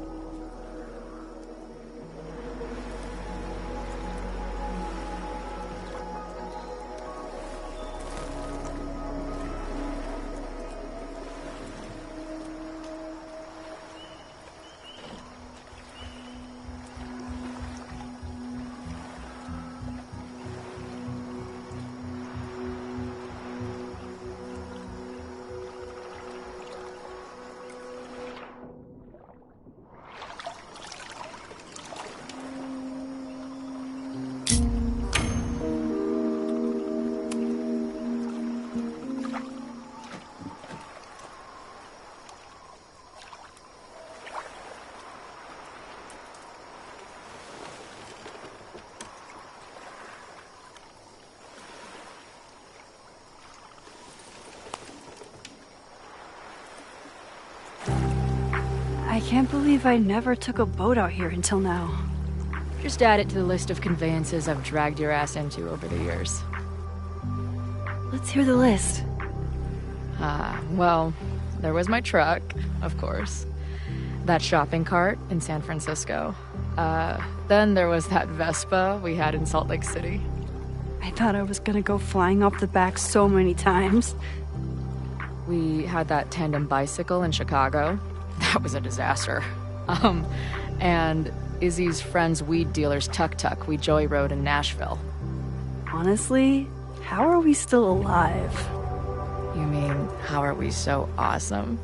I can't believe I never took a boat out here until now. Just add it to the list of conveyances I've dragged your ass into over the years. Let's hear the list. Well, there was my truck, of course. That shopping cart in San Francisco. Then there was that Vespa we had in Salt Lake City. I thought I was gonna go flying off the back so many times. We had that tandem bicycle in Chicago. That was a disaster. And Izzy's friend's weed dealer's tuk-tuk we joyrode in Nashville. Honestly, how are we still alive? You mean, how are we so awesome?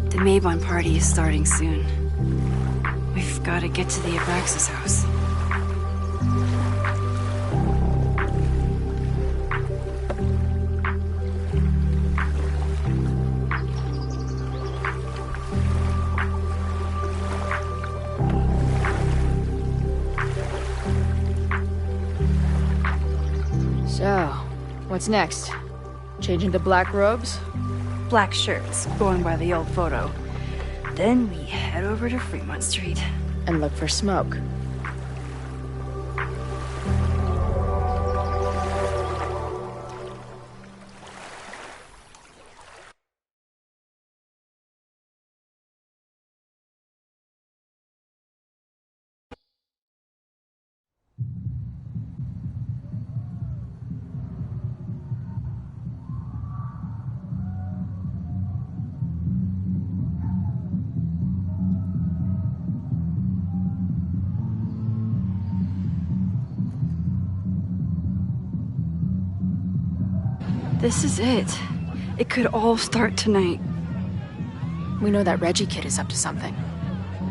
The Maybon party is starting soon. We've got to get to the Abraxas house. So, what's next? Change into black robes? black shirts, going by the old photo. Then we head over to Fremont Street. And look for smoke. This is it. It could all start tonight. We know that Reggie kid is up to something.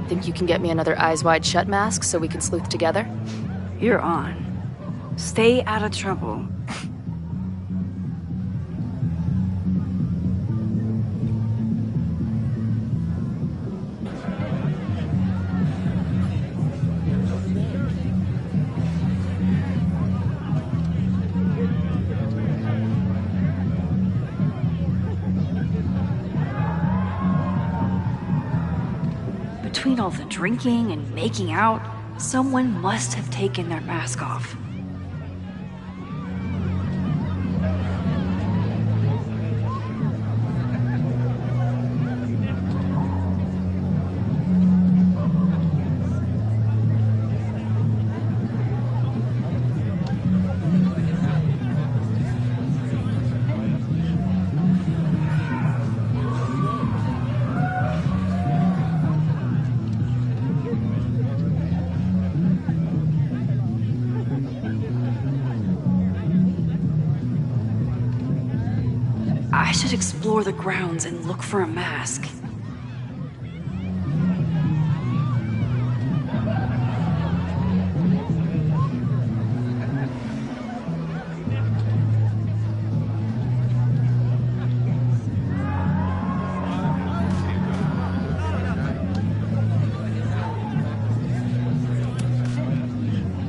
Think you can get me another Eyes Wide Shut mask so we can sleuth together? You're on. Stay out of trouble. Between all the drinking and making out, someone must have taken their mask off. I should explore the grounds and look for a mask.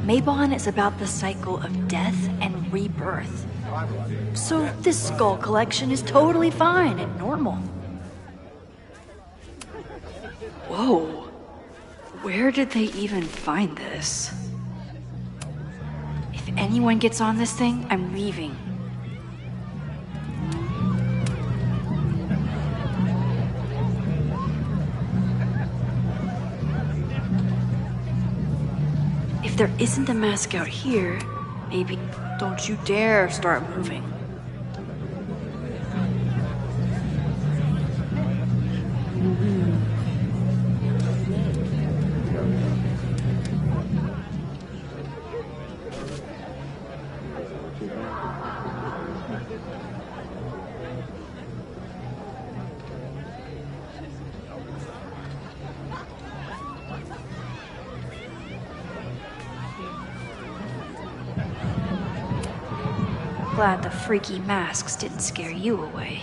Mabon is about the cycle of death and rebirth. So this skull collection is totally fine and normal. Whoa. Where did they even find this? If anyone gets on this thing, I'm leaving. If there isn't a mask out here, maybe don't you dare start moving. Glad the freaky masks didn't scare you away.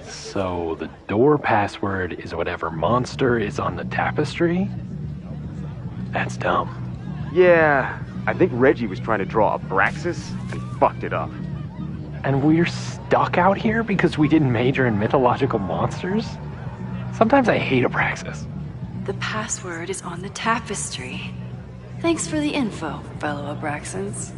So the door password is whatever monster is on the tapestry? That's dumb. Yeah, I think Reggie was trying to draw Abraxas and fucked it up. And we're stuck out here because we didn't major in mythological monsters? Sometimes I hate Abraxas. The password is on the tapestry. Thanks for the info, fellow Abraxans.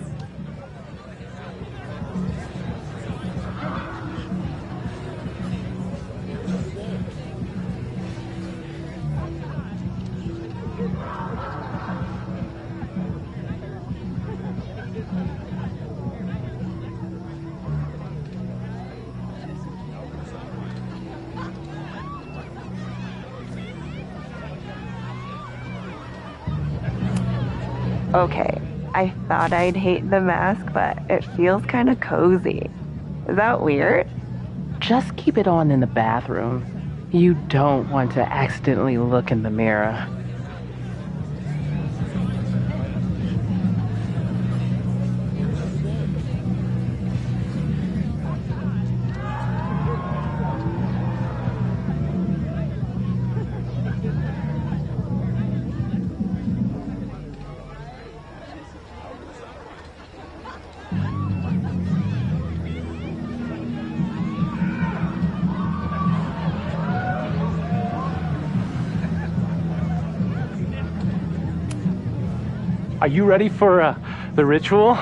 Okay, I thought I'd hate the mask, but it feels kind of cozy. Is that weird? Just keep it on in the bathroom. You don't want to accidentally look in the mirror. Are you ready for the ritual?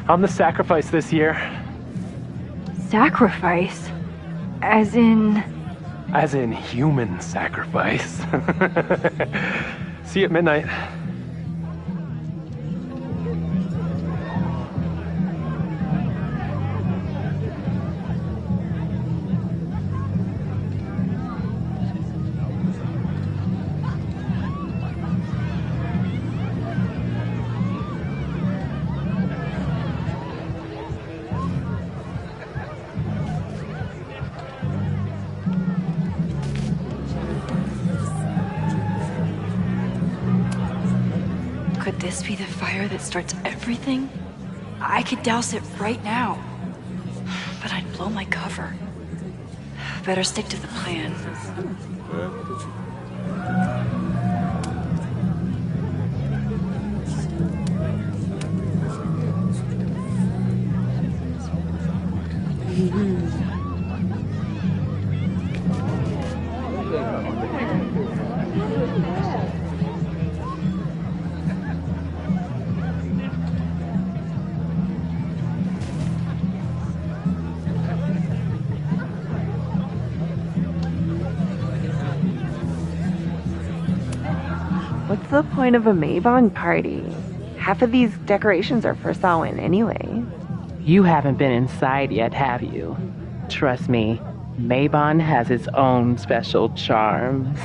I'm the sacrifice this year. Sacrifice? As in... As in human sacrifice. See you at midnight. Could this be the fire that starts everything? I could douse it right now. But I'd blow my cover. Better stick to the plan. What's the point of a Maybon party? Half of these decorations are for Samhain anyway. You haven't been inside yet, have you? Trust me, Maybon has its own special charms.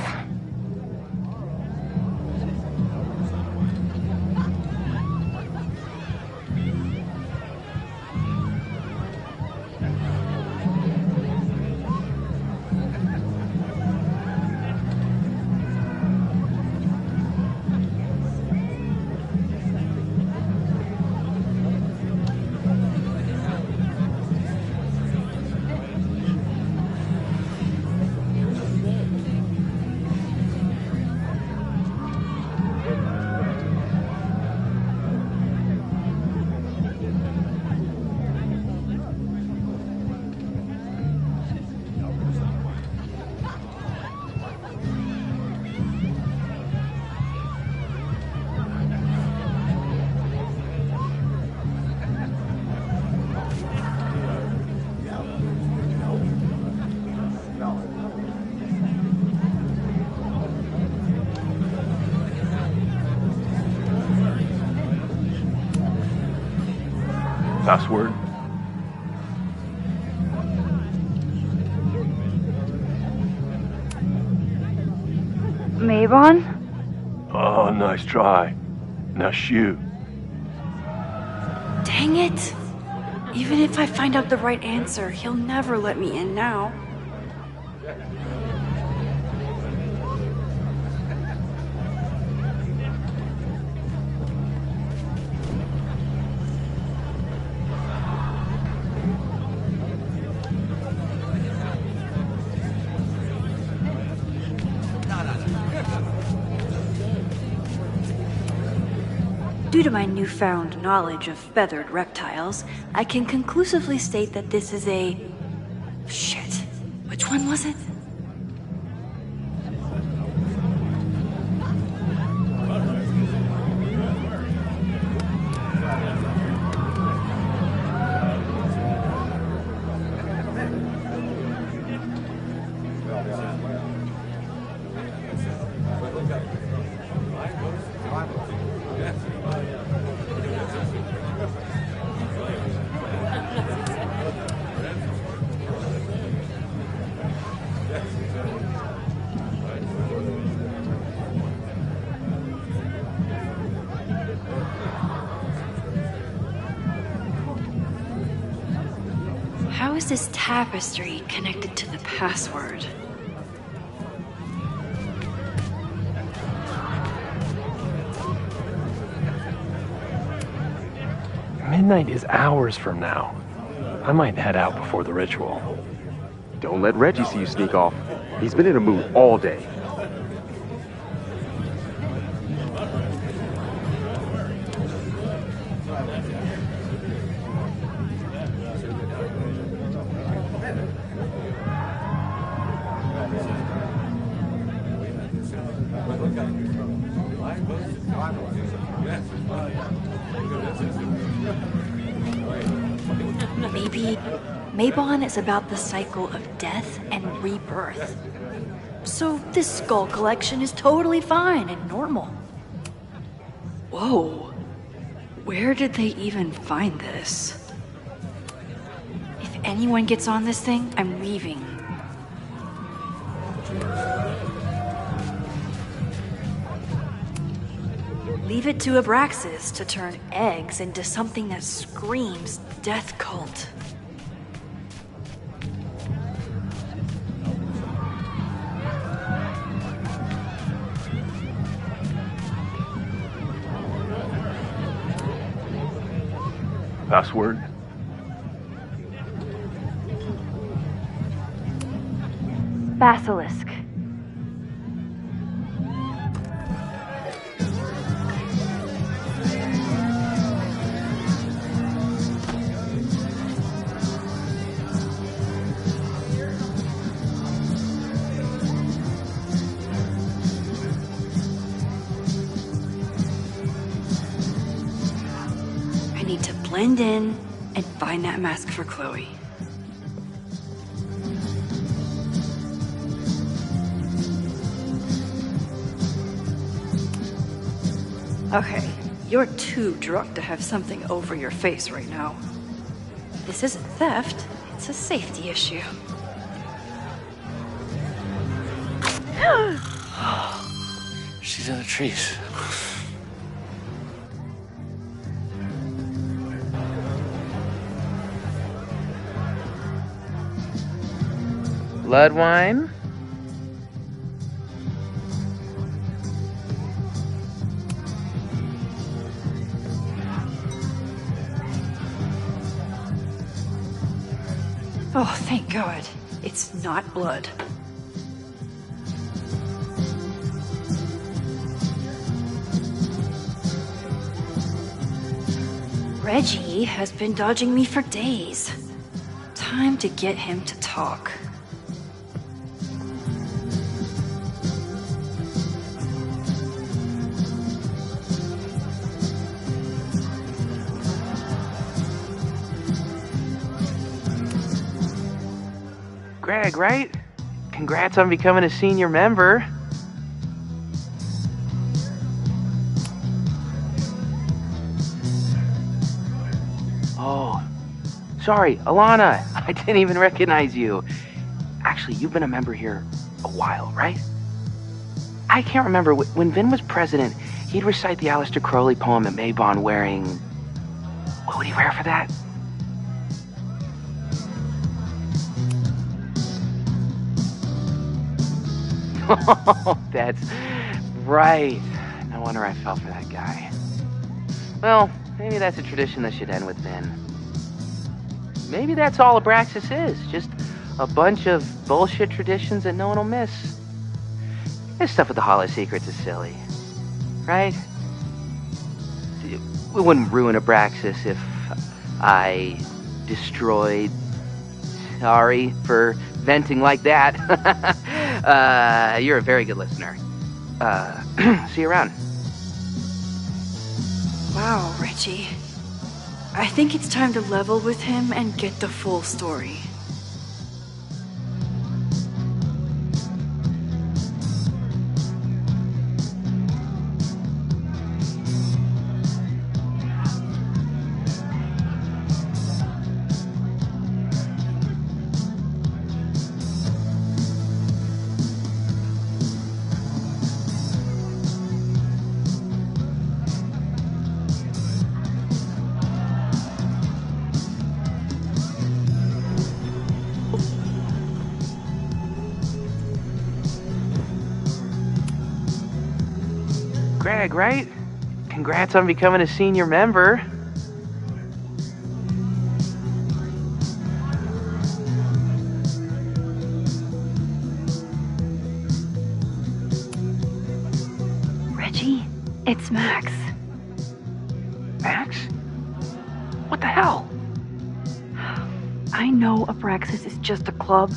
Password? Maybon? Oh, nice try. Now shoot. Dang it! Even if I find out the right answer, he'll never let me in now. Due to my newfound knowledge of feathered reptiles, I can conclusively state that this is a... Shit. Which one was it? How is this tapestry connected to the password? Midnight is hours from now. I might head out before the ritual. Don't let Reggie see you sneak off. He's been in a mood all day. Mabon is about the cycle of death and rebirth. So this skull collection is totally fine and normal. Whoa. Where did they even find this? If anyone gets on this thing, I'm leaving. Leave it to Abraxas to turn eggs into something that screams death cult. Password? Basilisk. I need to blend in and find that mask for Chloe. Okay, you're too drunk to have something over your face right now. This isn't theft, it's a safety issue. She's in the trees. Blood wine? Oh, thank God. It's not blood. Reggie has been dodging me for days. Time to get him to talk. Greg, right? Congrats on becoming a senior member. Oh, sorry, Alana. I didn't even recognize you. Actually, you've been a member here a while, right? I can't remember. When Vin was president, he'd recite the Aleister Crowley poem at Mabon wearing... What would he wear for that? Oh, that's right. No wonder I fell for that guy. Well, maybe that's a tradition that should end with Vin. Maybe that's all Abraxas is. Just a bunch of bullshit traditions that no one will miss. This stuff with the Holo Secrets is silly. Right? We wouldn't ruin Abraxas if I destroyed... Sorry for venting like that. You're a very good listener. See you around. Wow, Reggie. I think it's time to level with him and get the full story. Greg, right? Congrats on becoming a senior member. Reggie, it's Max. Max? What the hell? I know Abraxas is just a club,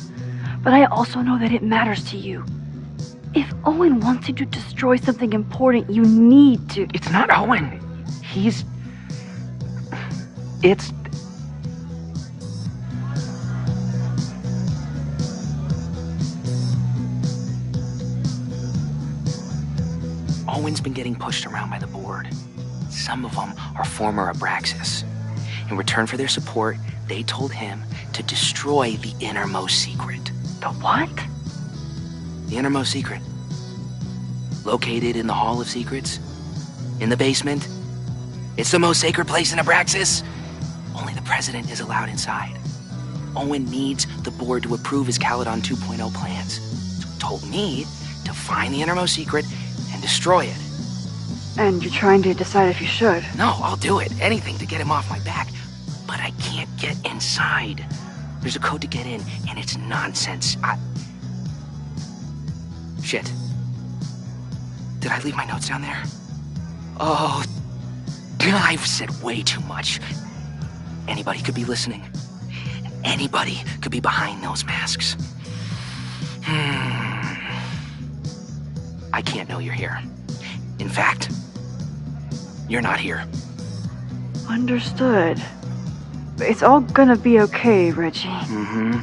but I also know that it matters to you. If Owen wants you to destroy something important, you need to... It's not Owen. It's... Owen's been getting pushed around by the board. Some of them are former Abraxas. In return for their support, they told him to destroy the innermost secret. The what? The innermost secret. Located in the Hall of Secrets. In the basement. It's the most sacred place in Abraxas. Only the president is allowed inside. Owen needs the board to approve his Caledon 2.0 plans. So he told me to find the innermost secret and destroy it. And you're trying to decide if you should? No, I'll do it. Anything to get him off my back. But I can't get inside. There's a code to get in, and it's nonsense. Shit. Did I leave my notes down there? Oh, I've said way too much. Anybody could be listening. Anybody could be behind those masks. I can't know you're here. In fact, you're not here. Understood. It's all gonna be okay, Reggie. Mm-hmm.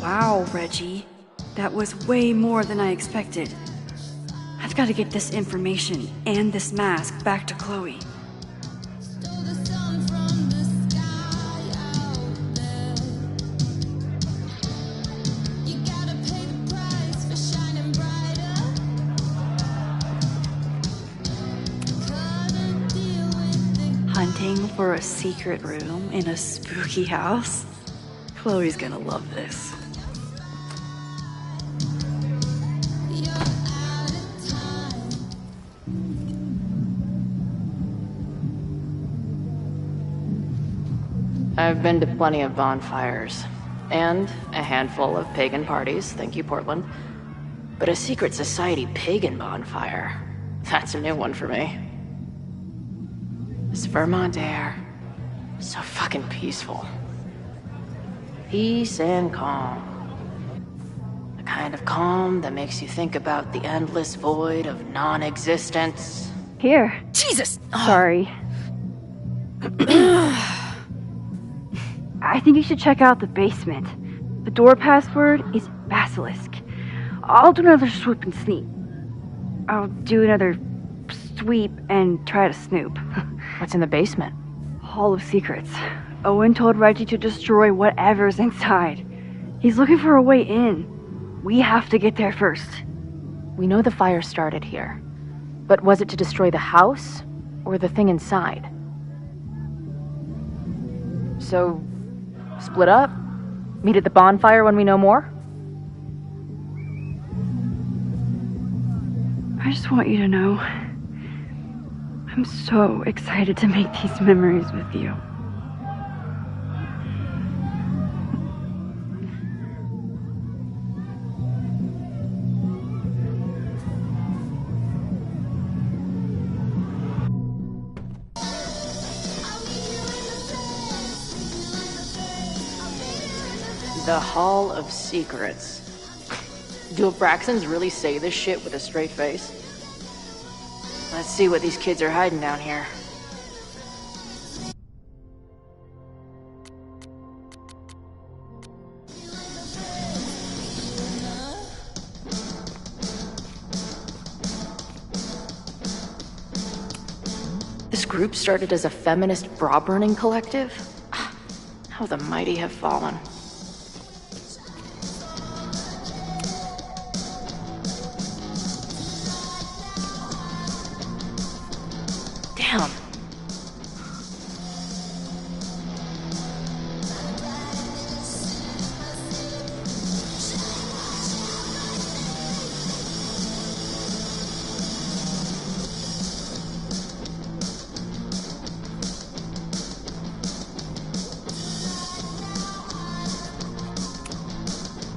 Wow, Reggie. That was way more than I expected. I've got to get this information and this mask back to Chloe. Hunting for a secret room in a spooky house? Chloe's gonna love this. I've been to plenty of bonfires, and a handful of pagan parties, thank you, Portland. But a secret society pagan bonfire, that's a new one for me. This Vermont air, so fucking peaceful. Peace and calm. The kind of calm that makes you think about the endless void of non-existence. Here. Jesus! Sorry. I think you should check out the basement. The door password is Basilisk. I'll do another swoop and sneak. I'll do another sweep and try to snoop. What's in the basement? Hall of Secrets. Owen told Reggie to destroy whatever's inside. He's looking for a way in. We have to get there first. We know the fire started here. But was it to destroy the house or the thing inside? So, split up? Meet at the bonfire when we know more? I just want you to know, I'm so excited to make these memories with you. The Hall of Secrets. Do Abraxans really say this shit with a straight face? Let's see what these kids are hiding down here. This group started as a feminist bra-burning collective? How the mighty have fallen. Damn.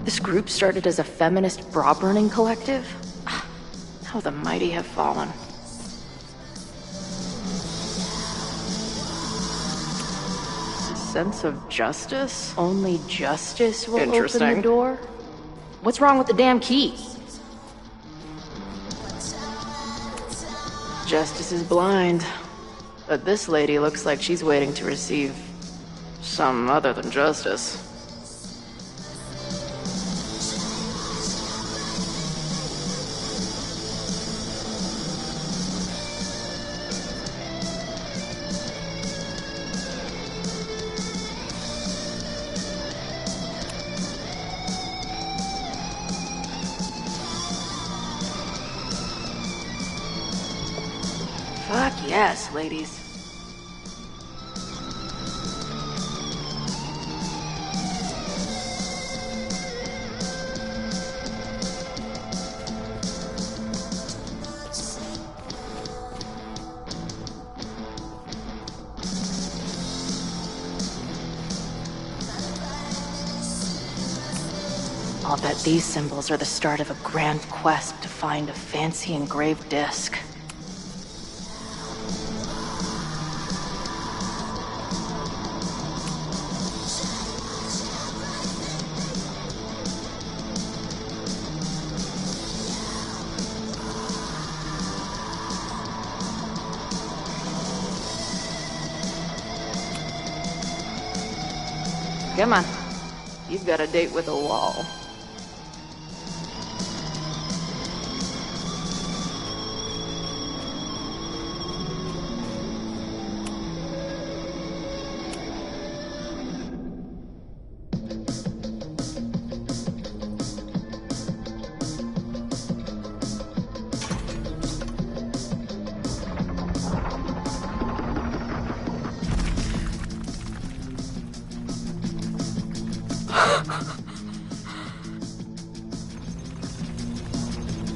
This group started as a feminist bra-burning collective? How the mighty have fallen. Sense of justice? Only justice will open the door? What's wrong with the damn key? Justice is blind. But this lady looks like she's waiting to receive some other than justice. guess, ladies. I'll bet these symbols are the start of a grand quest to find a fancy engraved disc. Come on. You've got a date with a wall.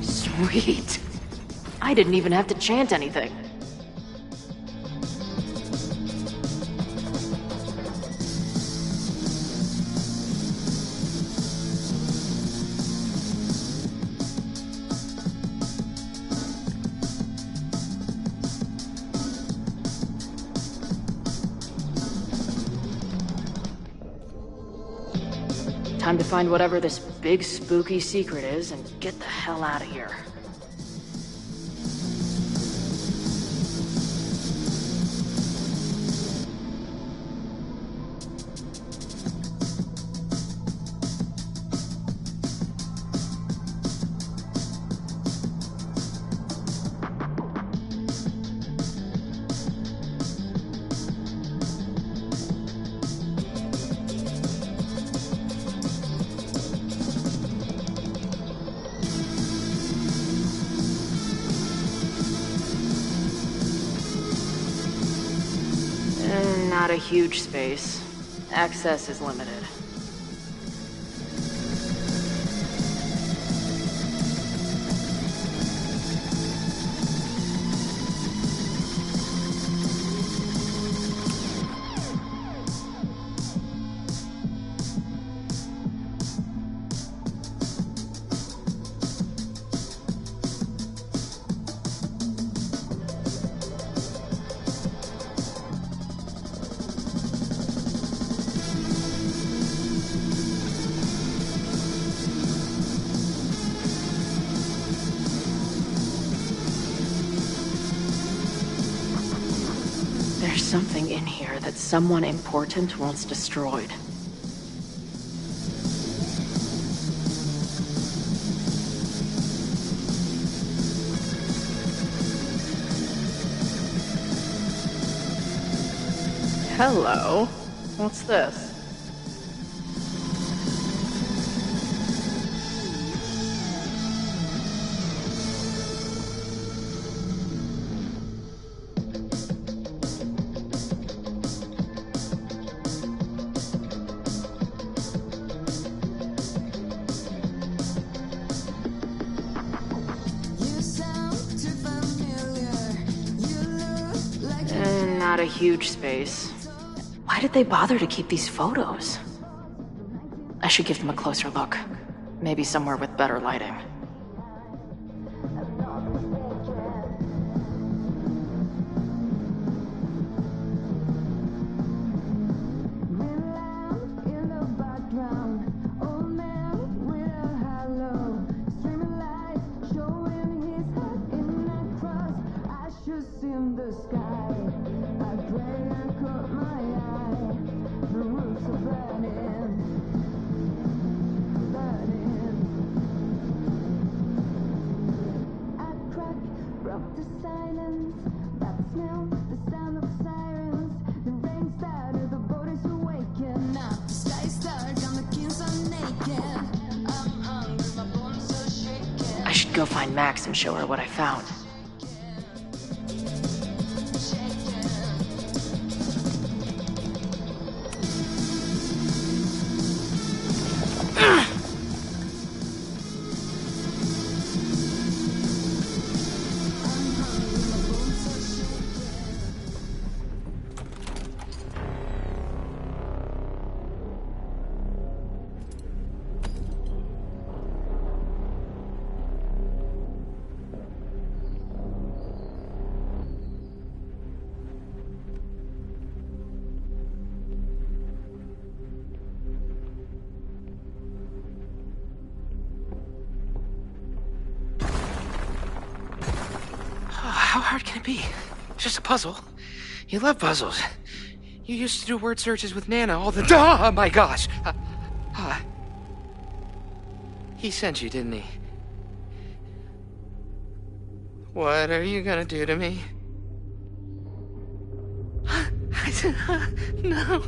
Sweet. I didn't even have to chant anything. Time to find whatever this big spooky secret is and get the hell out of here. Not a huge space. Access is limited. There's something in here that someone important wants destroyed. Hello. What's this? Not a huge space. Why did they bother to keep these photos? I should give them a closer look. Maybe somewhere with better lighting. I should go find Max and show her what I found. hard can it be? It's just a puzzle. You love puzzles. You used to do word searches with Nana all the time. Oh my gosh. He sent you, didn't he? What are you gonna do to me? I said, no.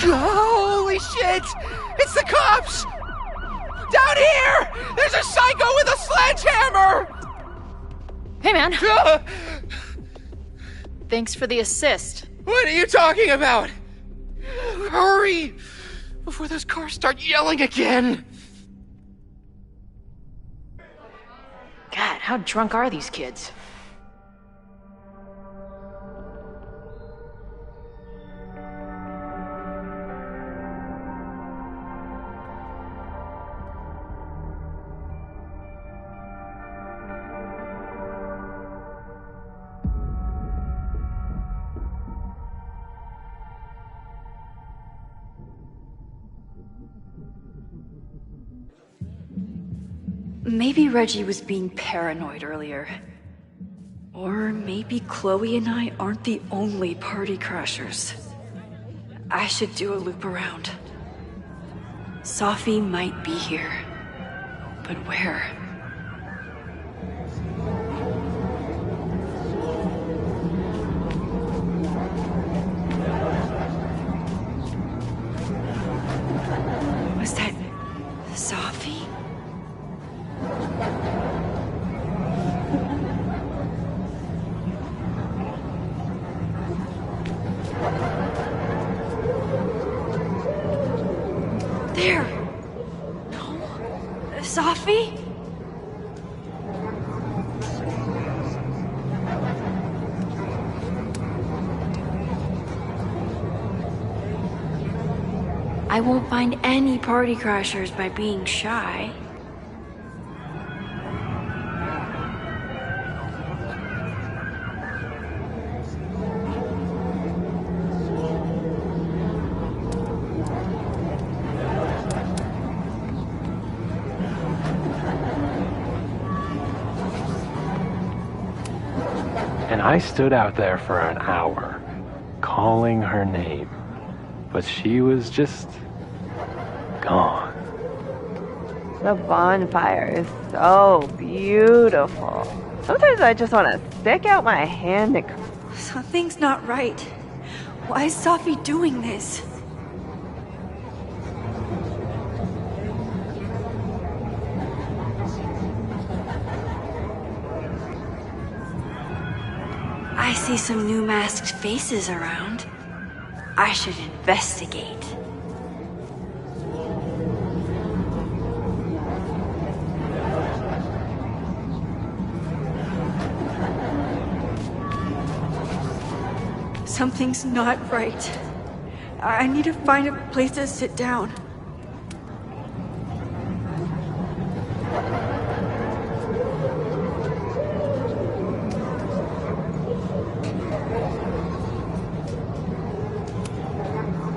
Holy shit! It's the cops! Down here! There's a psycho with a sledgehammer! Hey, man. Thanks for the assist. What are you talking about? Hurry! Before those cars start yelling again! God, how drunk are these kids? Maybe Reggie was being paranoid earlier. Or maybe Chloe and I aren't the only party crashers. I should do a loop around. Sophie might be here. But where? Was that Sophie? There! No? Sophie? I won't find any party crashers by being shy. And I stood out there for an hour, calling her name. But she was just gone. The bonfire is so beautiful. Sometimes I just want to stick out my hand and... Something's not right. Why is Sophie doing this? I see some new masked faces around. I should investigate. Something's not right. I need to find a place to sit down.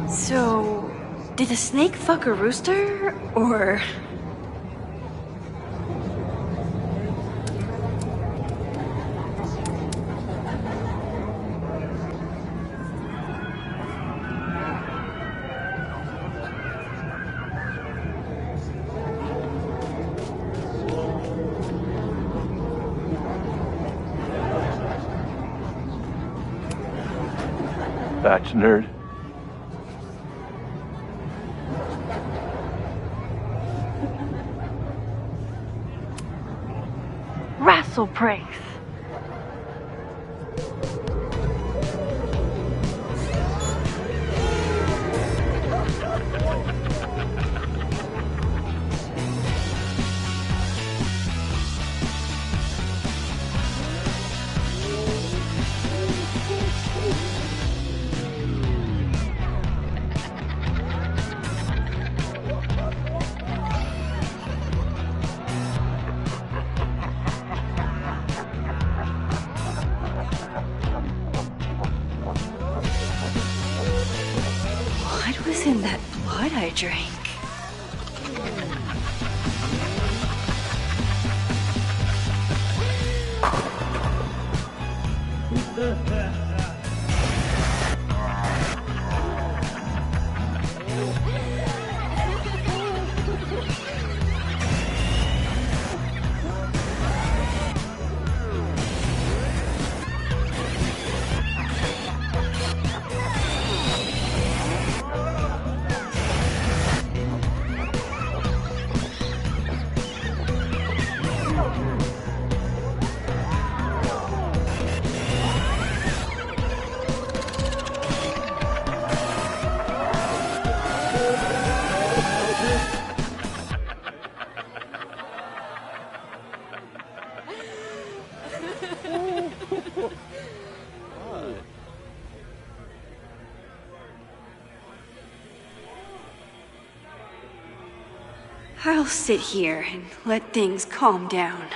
So, did the snake fuck a rooster, or...? Batch nerd. Wrestle Praise. was in that blood I drank? I'll sit here and let things calm down.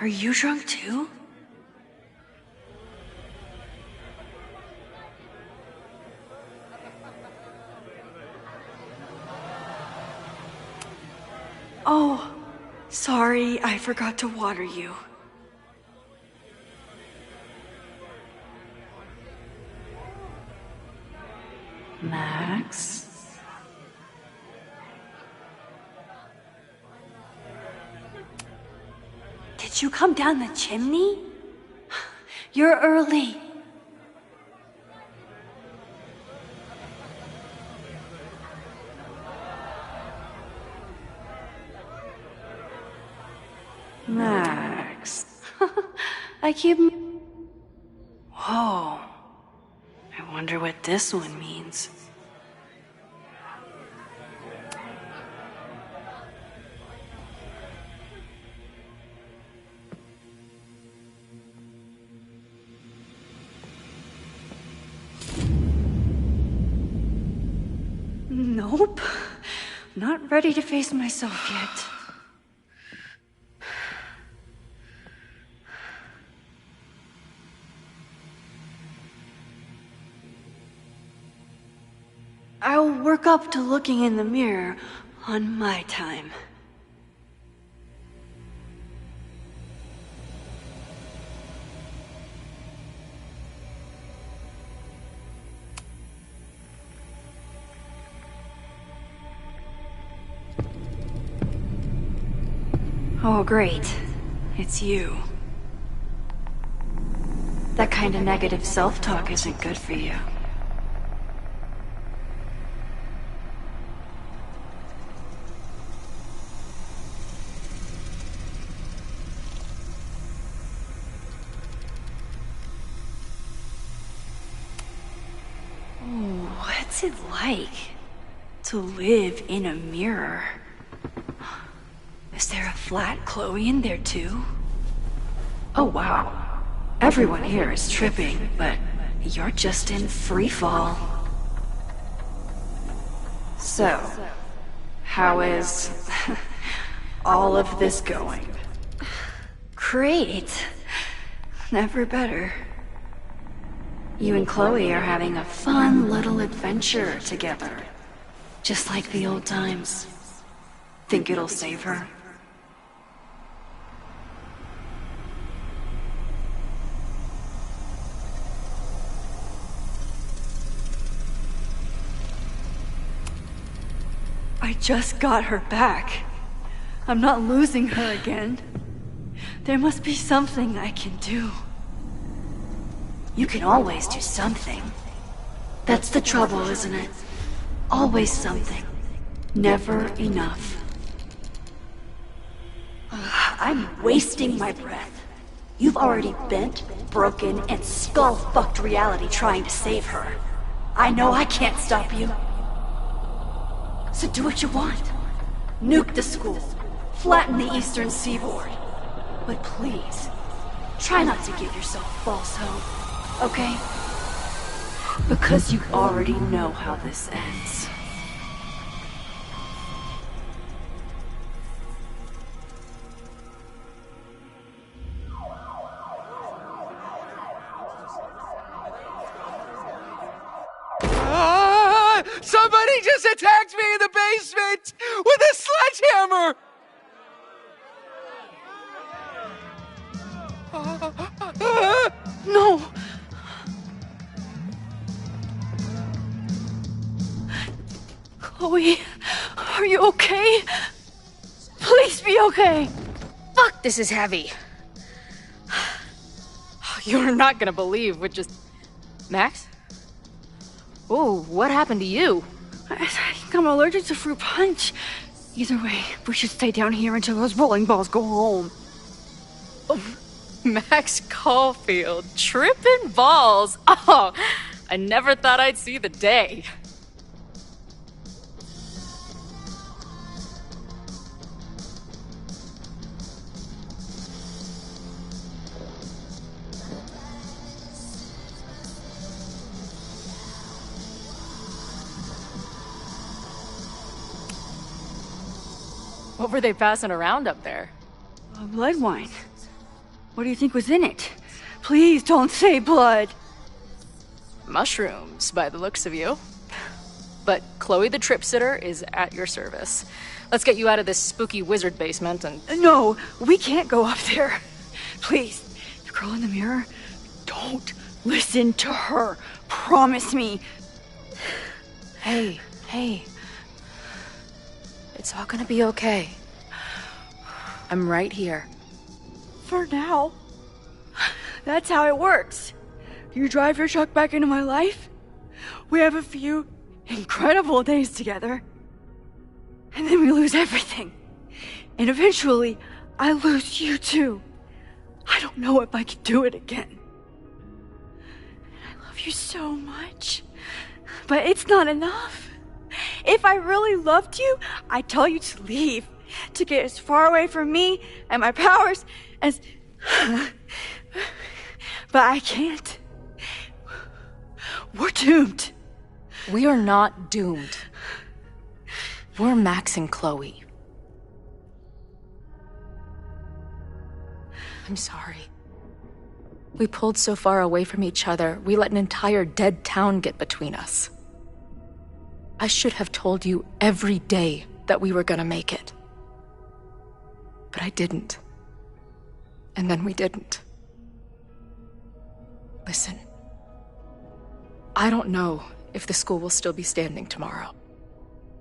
Are you drunk too? Oh, sorry, I forgot to water you. Max? Did you come down the chimney? You're early. Max. I keep... Whoa. I wonder what this one means. Nope. Not ready to face myself yet. I'll work up to looking in the mirror on my time. Oh, great. It's you. That kind of negative self-talk isn't good for you. What's it like to live in a mirror? Is there a flat Chloe in there too? Oh wow. Everyone here is tripping, but you're just in free fall. So, how is all of this going? Great. Never better. You and Chloe are having a fun little adventure together. Just like the old times. Think it'll save her? I just got her back. I'm not losing her again. There must be something I can do. You can always do something. That's the trouble, isn't it? Always something. Never enough. I'm wasting my breath. You've already bent, broken, and skull-fucked reality trying to save her. I know I can't stop you. So do what you want. Nuke the school. Flatten the eastern seaboard. But please, try not to give yourself false hope, okay? Because you already know how this ends. just attacked me in the basement with a sledgehammer! No! Chloe, are you okay? Please be okay! Fuck, this is heavy. You're not gonna believe what just... Max? Oh, what happened to you? I think I'm allergic to fruit punch. Either way, we should stay down here until those bowling balls go home. Oh, Max Caulfield, tripping balls. Oh, I never thought I'd see the day. What were they passing around up there? Blood wine. What do you think was in it? Please don't say blood. Mushrooms, by the looks of you. But Chloe the Trip Sitter is at your service. Let's get you out of this spooky wizard basement and... No, we can't go up there. Please, the girl in the mirror, don't listen to her. Promise me. Hey. It's all gonna be okay. I'm right here. For now. That's how it works. You drive your truck back into my life. We have a few incredible days together. And then we lose everything. And eventually, I lose you too. I don't know if I can do it again. I love you so much. But it's not enough. If I really loved you, I'd tell you to leave. To get as far away from me and my powers as... But I can't. We're doomed. We are not doomed. We're Max and Chloe. I'm sorry. We pulled so far away from each other, we let an entire dead town get between us. I should have told you every day that we were gonna make it. But I didn't. And then we didn't. Listen. I don't know if the school will still be standing tomorrow.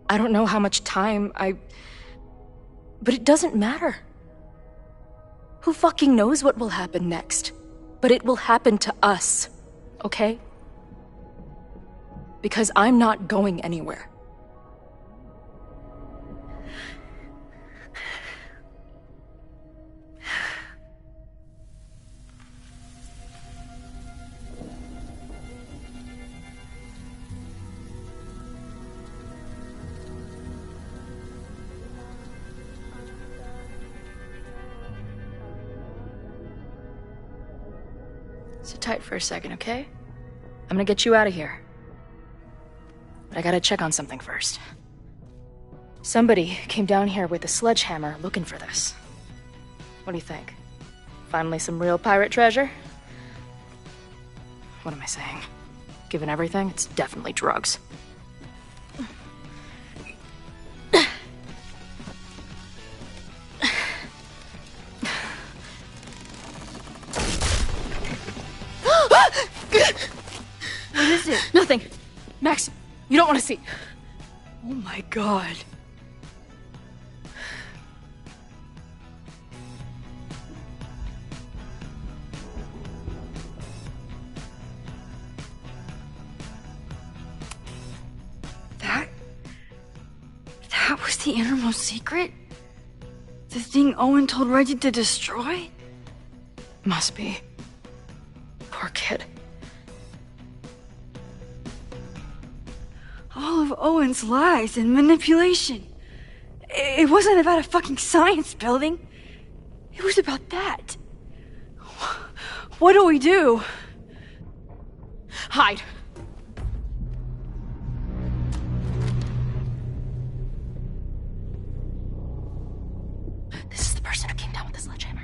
I don't know how much time But it doesn't matter. Who fucking knows what will happen next? But it will happen to us, okay? Because I'm not going anywhere. Sit tight for a second, okay? I'm gonna get you out of here. But I gotta check on something first. Somebody came down here with a sledgehammer looking for this. What do you think? Finally some real pirate treasure? What am I saying? Given everything, it's definitely drugs. What is it? Nothing. Max, you don't want to see. Oh my god. That was the innermost secret? The thing Owen told Reggie to destroy? Must be. Poor kid. All of Owen's lies and manipulation. It wasn't about a fucking science building. It was about that. What do we do? Hide. This is the person who came down with the sledgehammer.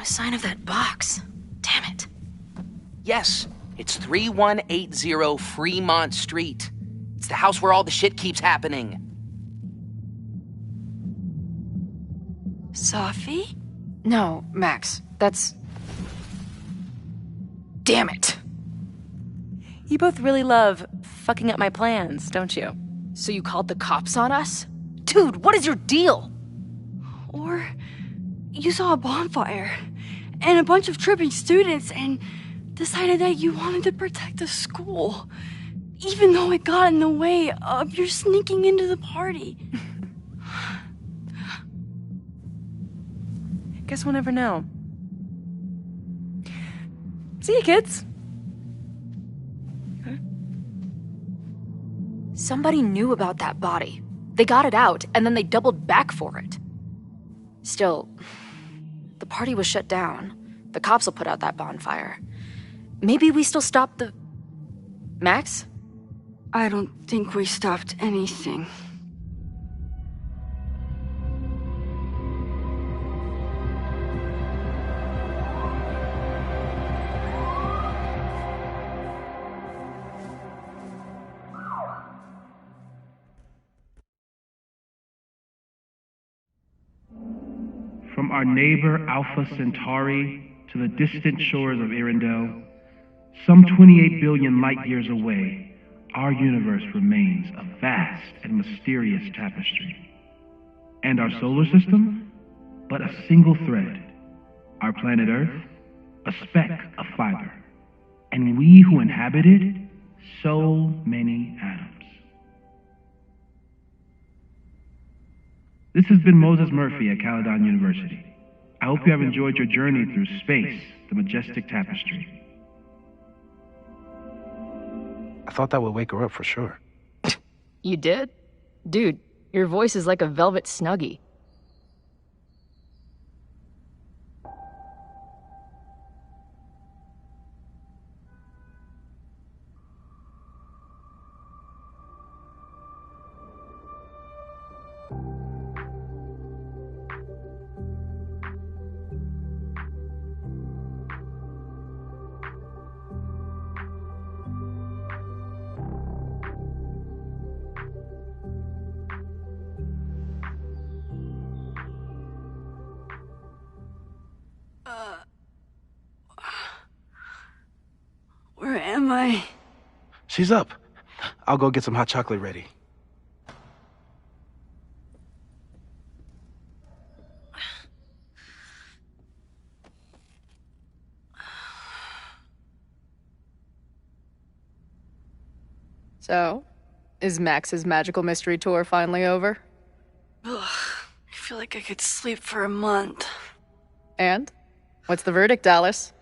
a sign of that box. Damn it. Yes, it's 3180 Fremont Street. It's the house where all the shit keeps happening. Sophie? No, Max, that's... Damn it. You both really love fucking up my plans, don't you? So you called the cops on us? Dude, what is your deal? Or you saw a bonfire and a bunch of tripping students and decided that you wanted to protect the school, even though it got in the way of your sneaking into the party. Guess we'll never know. See you, kids. Somebody knew about that body. They got it out, and then they doubled back for it. Still, the party was shut down. The cops will put out that bonfire. Maybe we still stopped the... Max? I don't think we stopped anything. From our neighbor Alpha Centauri to the distant shores of Arendelle, some 28 billion light-years away, our universe remains a vast and mysterious tapestry. And our solar system? But a single thread. Our planet Earth? A speck of fiber. And we who inhabit it? So many atoms. This has been Moses Murphy at Caledon University. I hope you have enjoyed your journey through space, the majestic tapestry. I thought that would wake her up for sure. You did? Dude, your voice is like a velvet snuggie. Where am I? She's up. I'll go get some hot chocolate ready. So, is Max's magical mystery tour finally over? Ugh, I feel like I could sleep for a month. And? What's the verdict, Alice?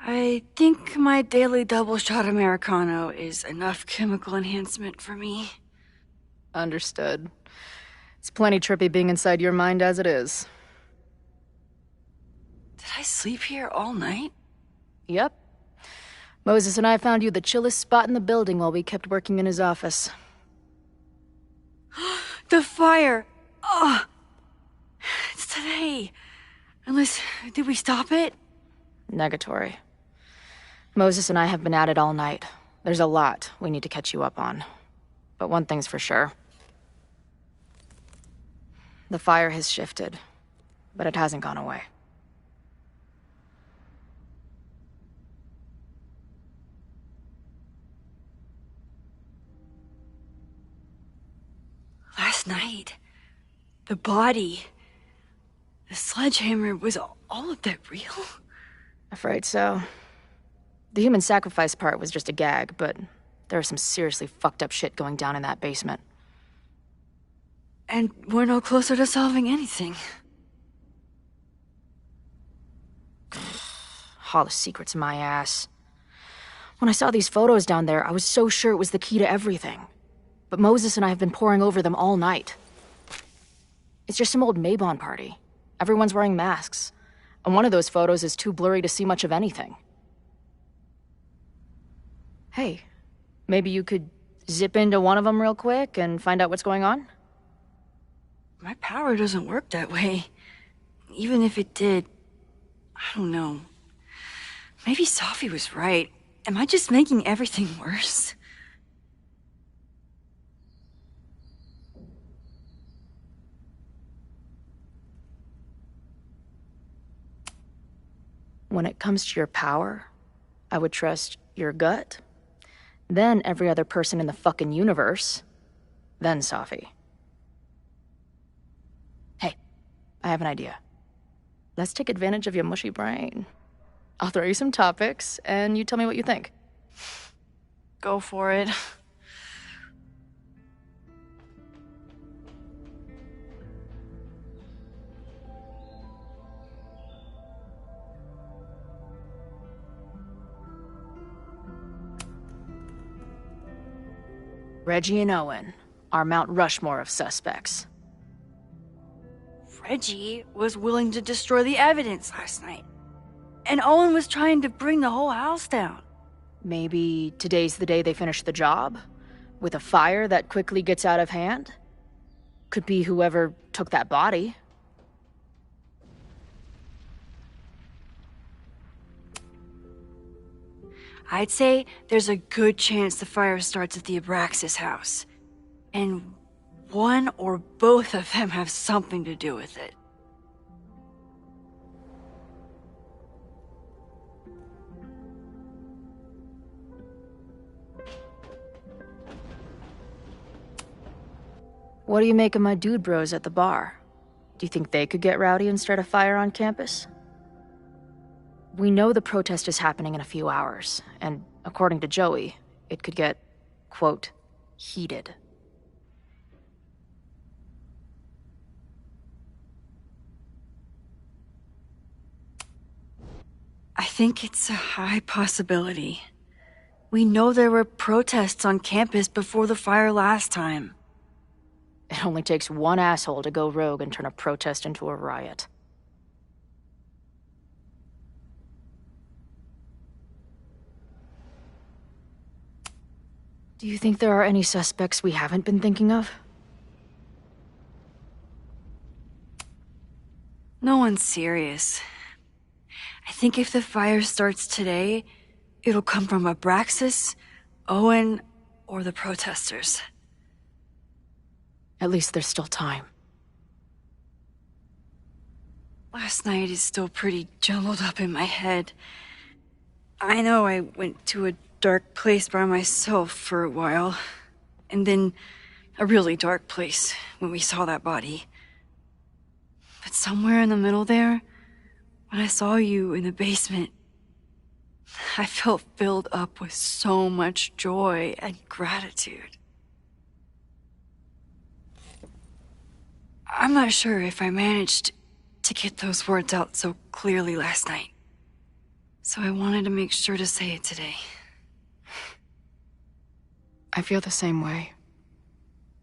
I think my daily double shot Americano is enough chemical enhancement for me. Understood. It's plenty trippy being inside your mind as it is. Did I sleep here all night? Yep. Moses and I found you the chillest spot in the building while we kept working in his office. The fire! Oh, it's today. Unless, did we stop it? Negatory. Moses and I have been at it all night. There's a lot we need to catch you up on. But one thing's for sure. The fire has shifted, but it hasn't gone away. Last night, the body, the sledgehammer, was all of that real? Afraid so. The human sacrifice part was just a gag, but there was some seriously fucked up shit going down in that basement. And we're no closer to solving anything. All the secrets in my ass. When I saw these photos down there, I was so sure it was the key to everything. But Moses and I have been poring over them all night. It's just some old Maybon party. Everyone's wearing masks. And one of those photos is too blurry to see much of anything. Hey, maybe you could zip into one of them real quick and find out what's going on? My power doesn't work that way. even if it did, I don't know. Maybe Sophie was right. Am I just making everything worse? When it comes to your power, I would trust your gut, then every other person in the fucking universe, then Sophie. Hey, I have an idea. Let's take advantage of your mushy brain. I'll throw you some topics, and you tell me what you think. Go for it. Reggie and Owen are Mount Rushmore of suspects. Reggie was willing to destroy the evidence last night. And Owen was trying to bring the whole house down. Maybe today's the day they finish the job? With a fire that quickly gets out of hand? Could be whoever took that body. I'd say there's a good chance the fire starts at the Abraxas house. And one or both of them have something to do with it. What do you make of my dude bros at the bar? Do you think they could get rowdy and start a fire on campus? We know the protest is happening in a few hours, and according to Joey, it could get, quote, heated. I think it's a high possibility. We know there were protests on campus before the fire last time. It only takes one asshole to go rogue and turn a protest into a riot. Do you think there are any suspects we haven't been thinking of? No one's serious. I think if the fire starts today, it'll come from Abraxas, Owen, or the protesters. At least there's still time. Last night is still pretty jumbled up in my head. I know I went to a dark place by myself for a while, and then a really dark place when we saw that body. But somewhere in the middle there, when I saw you in the basement, I felt filled up with so much joy and gratitude. I'm not sure if I managed to get those words out so clearly last night, so I wanted to make sure to say it today. I feel the same way.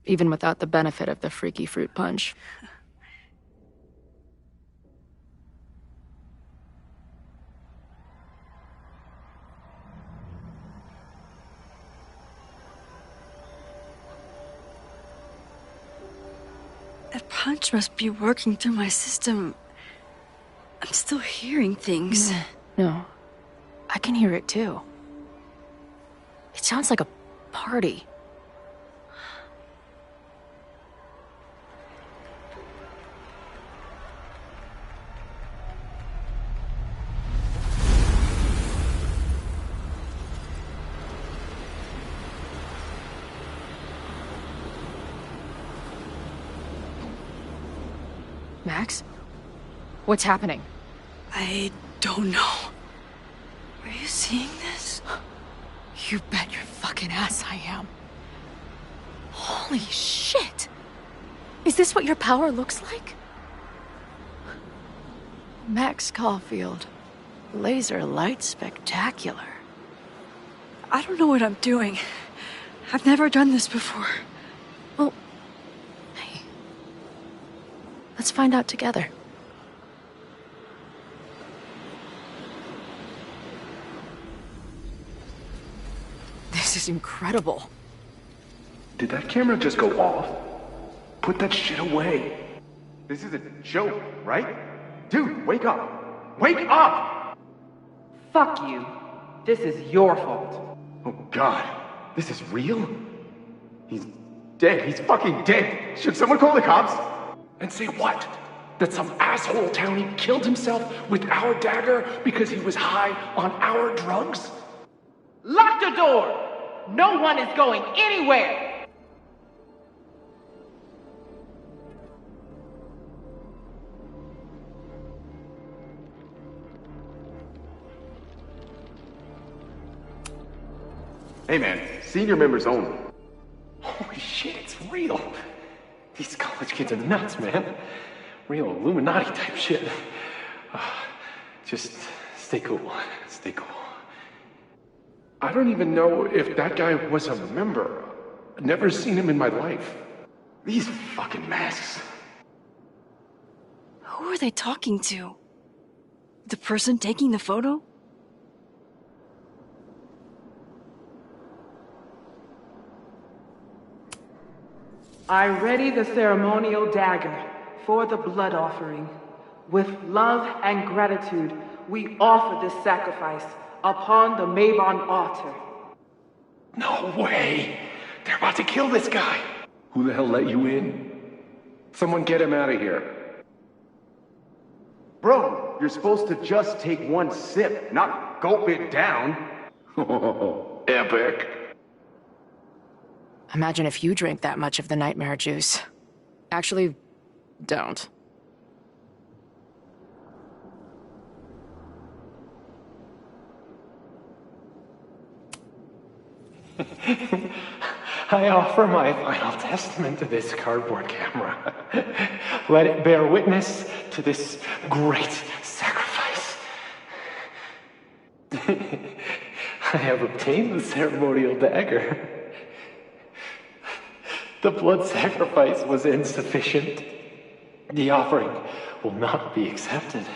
Even without the benefit of the freaky fruit punch. That punch must be working through my system. I'm still hearing things. No. I can hear it too. It sounds like a party. Max? What's happening? I don't know. Are you seeing this? You bet your fucking ass I am. Holy shit! Is this what your power looks like? Max Caulfield. Laser light spectacular. I don't know what I'm doing. I've never done this before. Well, hey. Let's find out together. This is incredible. Did that camera just go off? Put that shit away. This is a joke, right? Dude, wake up! Wake up! Fuck you. This is your fault. Oh god, this is real? He's dead. He's fucking dead. Should someone call the cops? And say what? That some asshole townie killed himself with our dagger because he was high on our drugs? Lock the door! No one is going anywhere! Hey man, senior members only. Holy shit, it's real. These college kids are nuts, man. Real Illuminati type shit. Just stay cool. Stay cool. I don't even know if that guy was a member. Never seen him in my life. These fucking masks. Who are they talking to? The person taking the photo? I ready the ceremonial dagger for the blood offering. With love and gratitude, we offer this sacrifice upon the Mabon altar. No way! They're about to kill this guy! Who the hell let you in? Someone get him out of here. Bro, you're supposed to just take one sip, not gulp it down. Oh, epic. Imagine if you drank that much of the nightmare juice. Actually, don't. I offer my final testament to this cardboard camera. Let it bear witness to this great sacrifice. I have obtained the ceremonial dagger. The blood sacrifice was insufficient. The offering will not be accepted.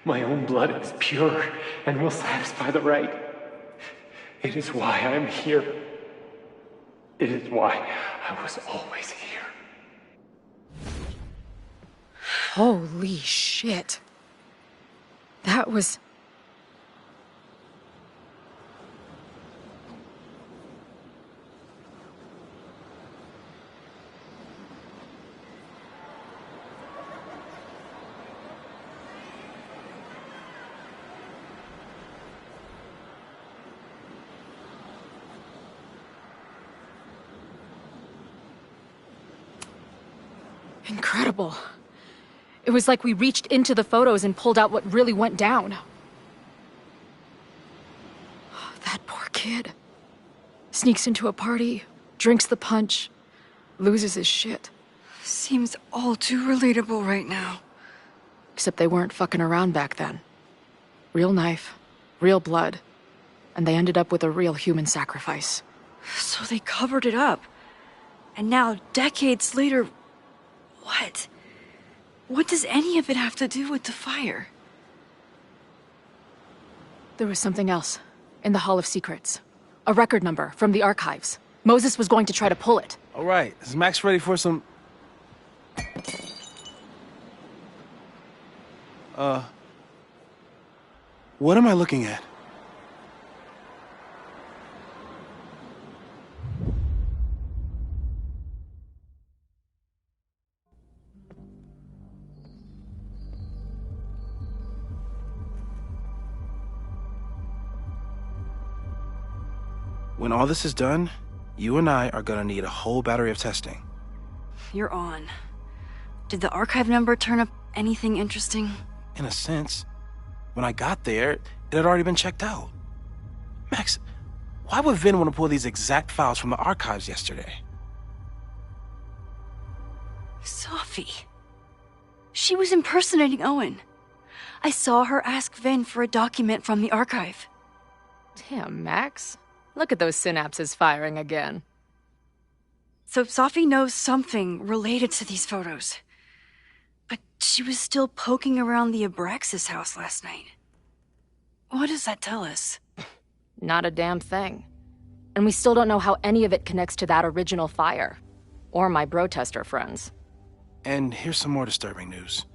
My own blood is pure and will satisfy the rite. It is why I'm here. It is why I was always here. Holy shit. That was... incredible. It was like we reached into the photos and pulled out what really went down. That poor kid. Sneaks into a party, drinks the punch, loses his shit. Seems all too relatable right now. Except they weren't fucking around back then. Real knife, real blood, and they ended up with a real human sacrifice. So they covered it up. And now, decades later, what? What does any of it have to do with the fire? There was something else in the Hall of Secrets. A record number from the archives. Moses was going to try to pull it. All right, is Max ready for some... What am I looking at? When all this is done, you and I are gonna need a whole battery of testing. You're on. Did the archive number turn up anything interesting? In a sense. When I got there, it had already been checked out. Max, why would Vin want to pull these exact files from the archives yesterday? Sophie. She was impersonating Owen. I saw her ask Vin for a document from the archive. Damn, Max. Look at those synapses firing again. So Sophie knows something related to these photos. But she was still poking around the Abraxas house last night. What does that tell us? Not a damn thing. And we still don't know how any of it connects to that original fire. Or my bro-tester friends. And here's some more disturbing news.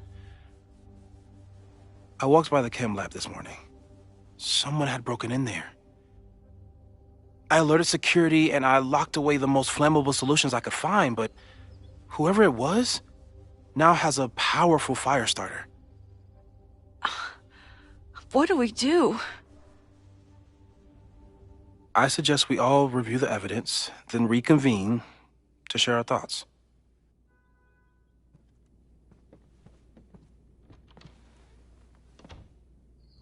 I walked by the chem lab this morning. Someone had broken in there. I alerted security and I locked away the most flammable solutions I could find, but whoever it was now has a powerful fire starter. What do we do? I suggest we all review the evidence, then reconvene to share our thoughts.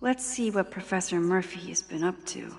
Let's see what Professor Murphy has been up to.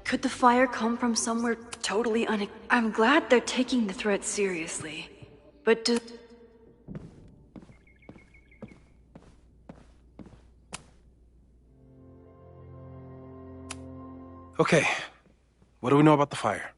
Could the fire come from somewhere totally I'm glad they're taking the threat seriously. But Okay, what do we know about the fire?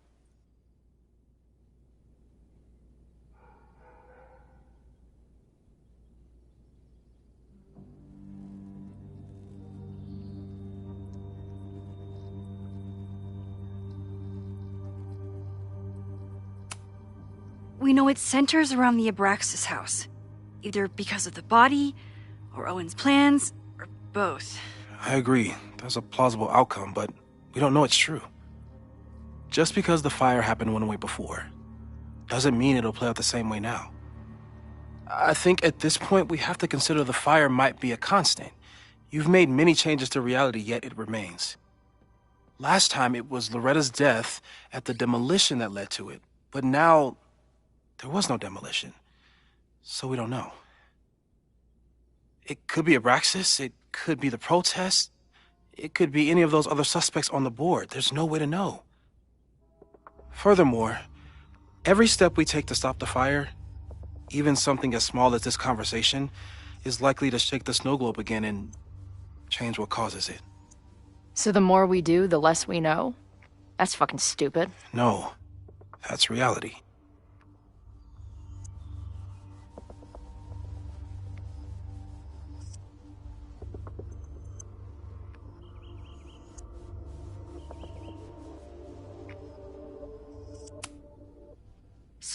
we know it centers around the Abraxas house. Either because of the body, or Owen's plans, or both. I agree. That's a plausible outcome, but we don't know it's true. Just because the fire happened one way before, doesn't mean it'll play out the same way now. I think at this point we have to consider the fire might be a constant. You've made many changes to reality, yet it remains. Last time it was Loretta's death at the demolition that led to it, but now there was no demolition, so we don't know. It could be Abraxas, it could be the protest, it could be any of those other suspects on the board. There's no way to know. Furthermore, every step we take to stop the fire, even something as small as this conversation, is likely to shake the snow globe again and change what causes it. So the more we do, the less we know? That's fucking stupid. No, that's reality.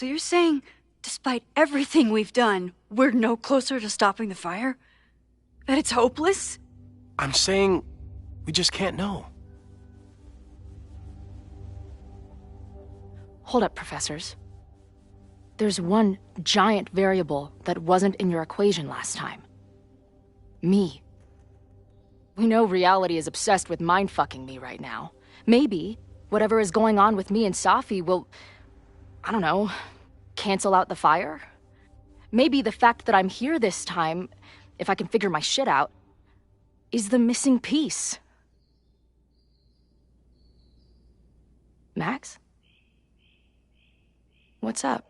So you're saying, despite everything we've done, we're no closer to stopping the fire? That it's hopeless? I'm saying we just can't know. Hold up, professors. There's one giant variable that wasn't in your equation last time. Me. We know reality is obsessed with mind-fucking me right now. Maybe whatever is going on with me and Safi will, I don't know, cancel out the fire? Maybe the fact that I'm here this time, if I can figure my shit out, is the missing piece. Max? What's up?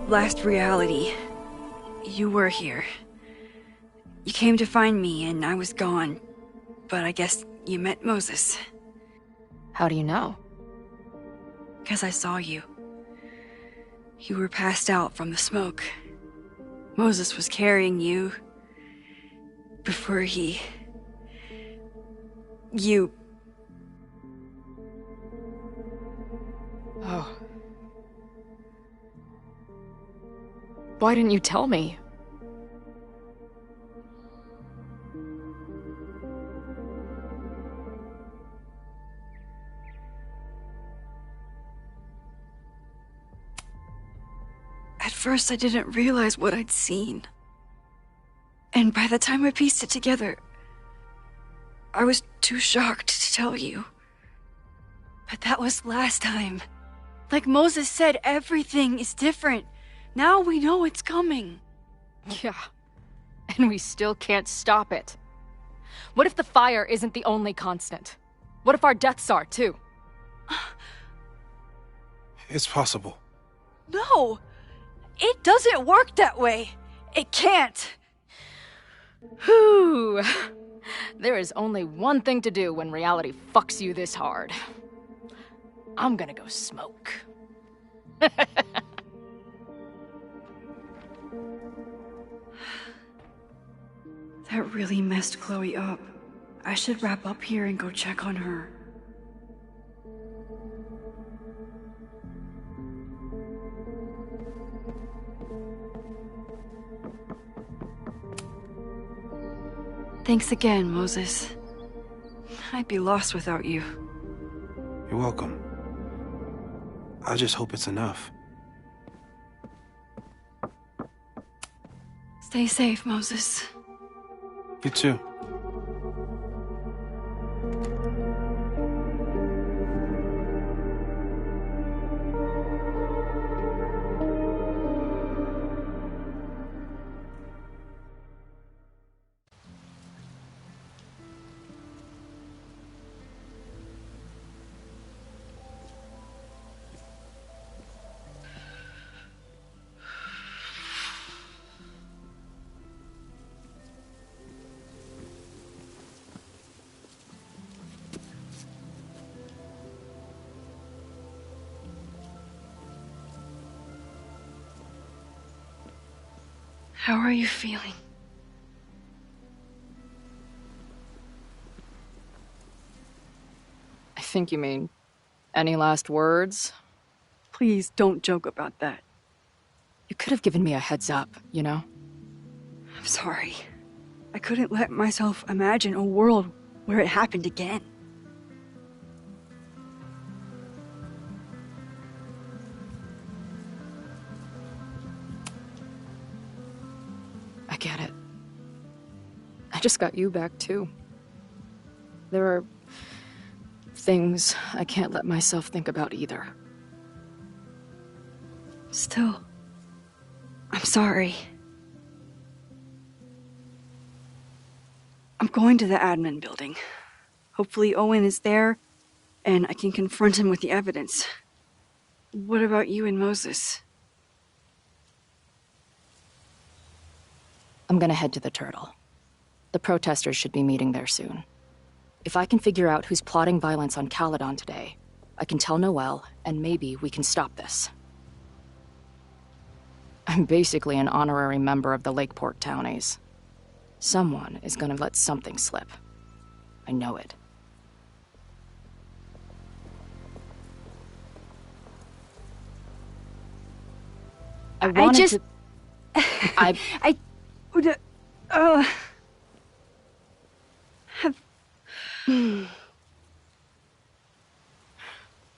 Last reality, you were here. You came to find me and I was gone, but I guess you met Moses. How do you know? 'Cause I saw you. You were passed out from the smoke. Moses was carrying you before you... Oh. Why didn't you tell me? At first, I didn't realize what I'd seen. And by the time I pieced it together, I was too shocked to tell you. But that was last time. Like Moses said, everything is different. Now we know it's coming. Yeah. And we still can't stop it. What if the fire isn't the only constant? What if our deaths are, too? It's possible. No! It doesn't work that way! It can't! Whew. There is only one thing to do when reality fucks you this hard. I'm gonna go smoke. That really messed Chloe up. I should wrap up here and go check on her. Thanks again, Moses. I'd be lost without you. You're welcome. I just hope it's enough. Stay safe, Moses. You too. How are you feeling? I think you mean, any last words? Please don't joke about that. You could have given me a heads up, you know? I'm sorry. I couldn't let myself imagine a world where it happened again. I get it. I just got you back, too. There are things I can't let myself think about either. Still, I'm sorry. I'm going to the admin building. Hopefully Owen is there, and I can confront him with the evidence. What about you and Moses? I'm gonna head to the Turtle. The protesters should be meeting there soon. If I can figure out who's plotting violence on Caledon today, I can tell Noelle, and maybe we can stop this. I'm basically an honorary member of the Lakeport Townies. Someone is gonna let something slip. I know it. I would, have...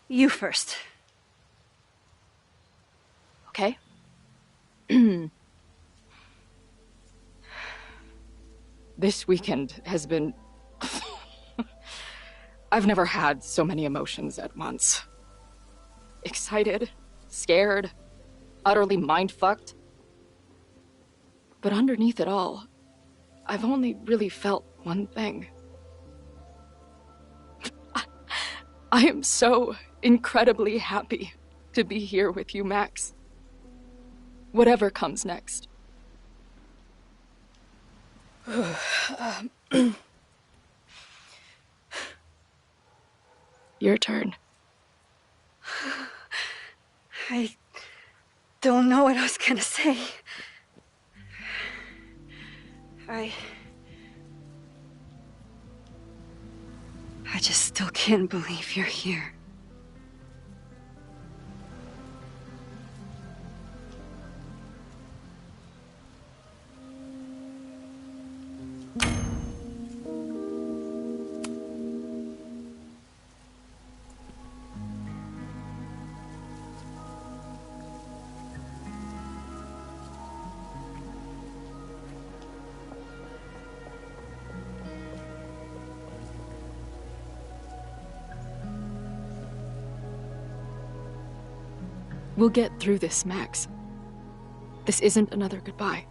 You first. Okay. This weekend has been... I've never had so many emotions at once. Excited, scared, utterly mind-fucked. But underneath it all, I've only really felt one thing. I am so incredibly happy to be here with you, Max. Whatever comes next. Your turn. I don't know what I was gonna say. I just still can't believe you're here. We'll get through this, Max. This isn't another goodbye.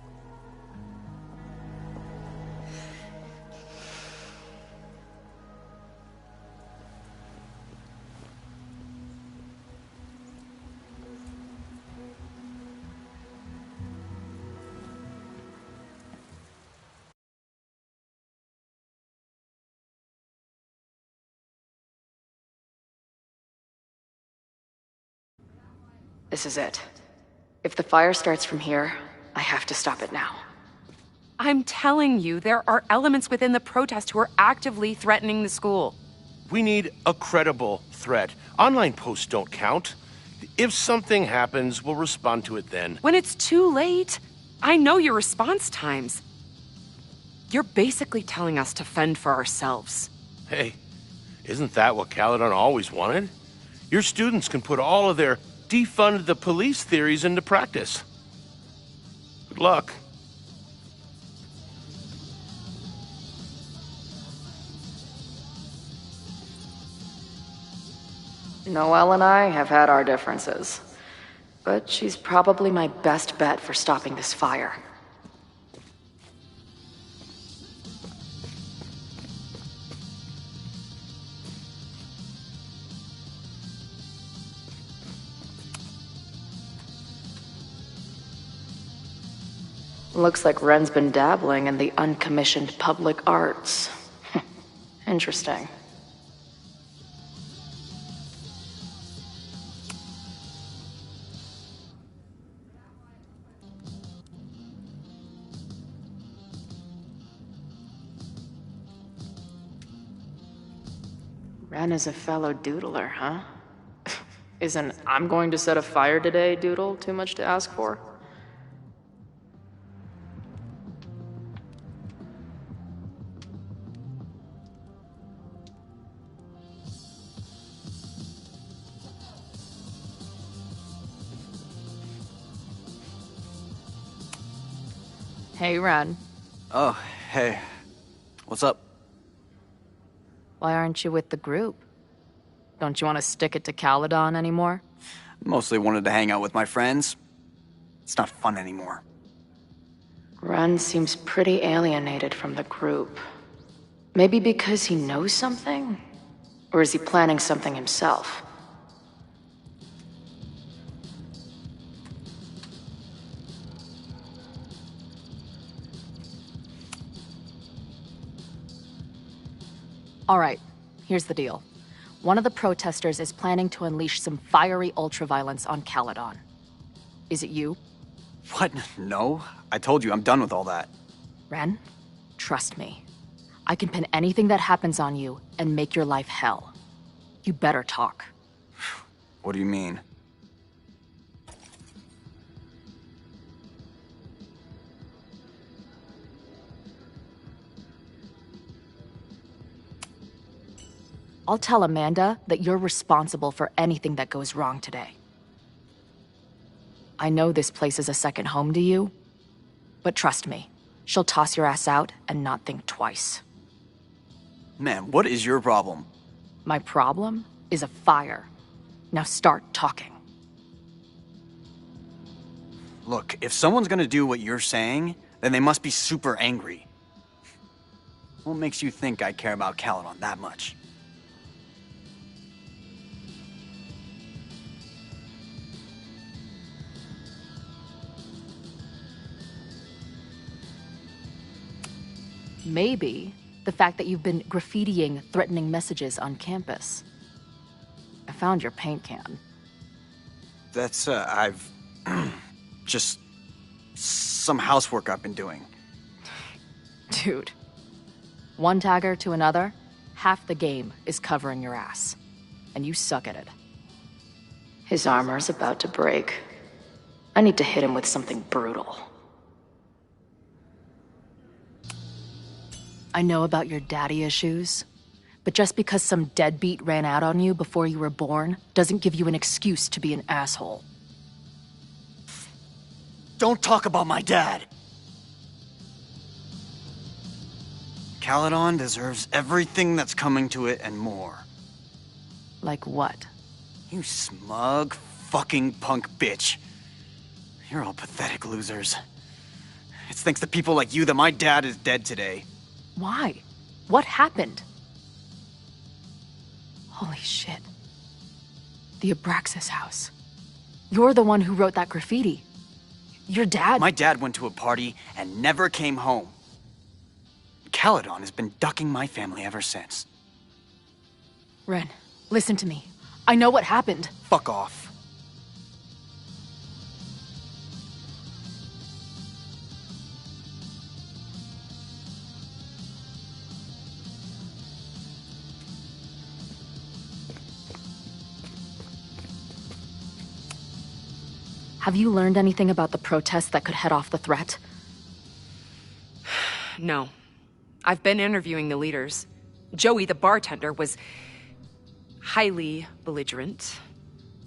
This is it. If the fire starts from here, I have to stop it now. I'm telling you, there are elements within the protest who are actively threatening the school. We need a credible threat. Online posts don't count. If something happens, we'll respond to it then. When it's too late, I know your response times. You're basically telling us to fend for ourselves. Hey, isn't that what Caledon always wanted? Your students can put all of their defund the police theories into practice. Good luck. Noelle and I have had our differences, but she's probably my best bet for stopping this fire. Looks like Ren's been dabbling in the uncommissioned public arts. Interesting. Ren is a fellow doodler, huh? Isn't "I'm going to set a fire today" doodle too much to ask for? Hey, Ren. Oh, hey. What's up? Why aren't you with the group? Don't you want to stick it to Caledon anymore? Mostly wanted to hang out with my friends. It's not fun anymore. Ren seems pretty alienated from the group. Maybe because he knows something? Or is he planning something himself? All right, here's the deal. One of the protesters is planning to unleash some fiery ultraviolence on Caledon. Is it you? What? No. I told you I'm done with all that. Ren, trust me. I can pin anything that happens on you and make your life hell. You better talk. What do you mean? I'll tell Amanda that you're responsible for anything that goes wrong today. I know this place is a second home to you, but trust me, she'll toss your ass out and not think twice. Man, what is your problem? My problem is a fire. Now start talking. Look, if someone's gonna do what you're saying, then they must be super angry. What makes you think I care about Caledon that much? Maybe the fact that you've been graffitiing threatening messages on campus. I found your paint can. That's, I've... just... some housework I've been doing. Dude. One tagger to another, half the game is covering your ass. And you suck at it. His armor's about to break. I need to hit him with something brutal. I know about your daddy issues, but just because some deadbeat ran out on you before you were born doesn't give you an excuse to be an asshole. Don't talk about my dad! Caledon deserves everything that's coming to it and more. Like what? You smug, fucking punk bitch. You're all pathetic losers. It's thanks to people like you that my dad is dead today. Why? What happened? Holy shit. The Abraxas house. You're the one who wrote that graffiti. Your dad... My dad went to a party and never came home. Caledon has been ducking my family ever since. Ren, listen to me. I know what happened. Fuck off. Have you learned anything about the protest that could head off the threat? No. I've been interviewing the leaders. Joey, the bartender, was highly belligerent.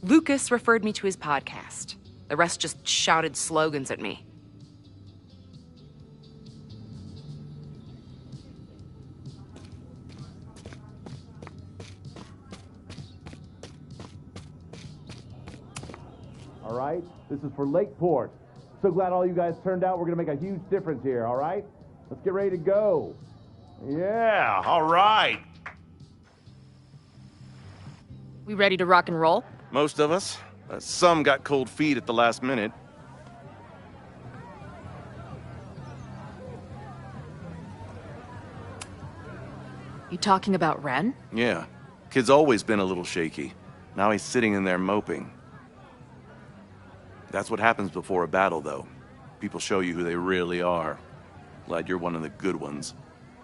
Lucas referred me to his podcast. The rest just shouted slogans at me. All right? This is for Lakeport. So glad all you guys turned out. We're going to make a huge difference here, all right? Let's get ready to go. Yeah, all right. We ready to rock and roll? Most of us. Some got cold feet at the last minute. You talking about Ren? Yeah. Kid's always been a little shaky. Now he's sitting in there moping. That's what happens before a battle, though. People show you who they really are. Glad you're one of the good ones.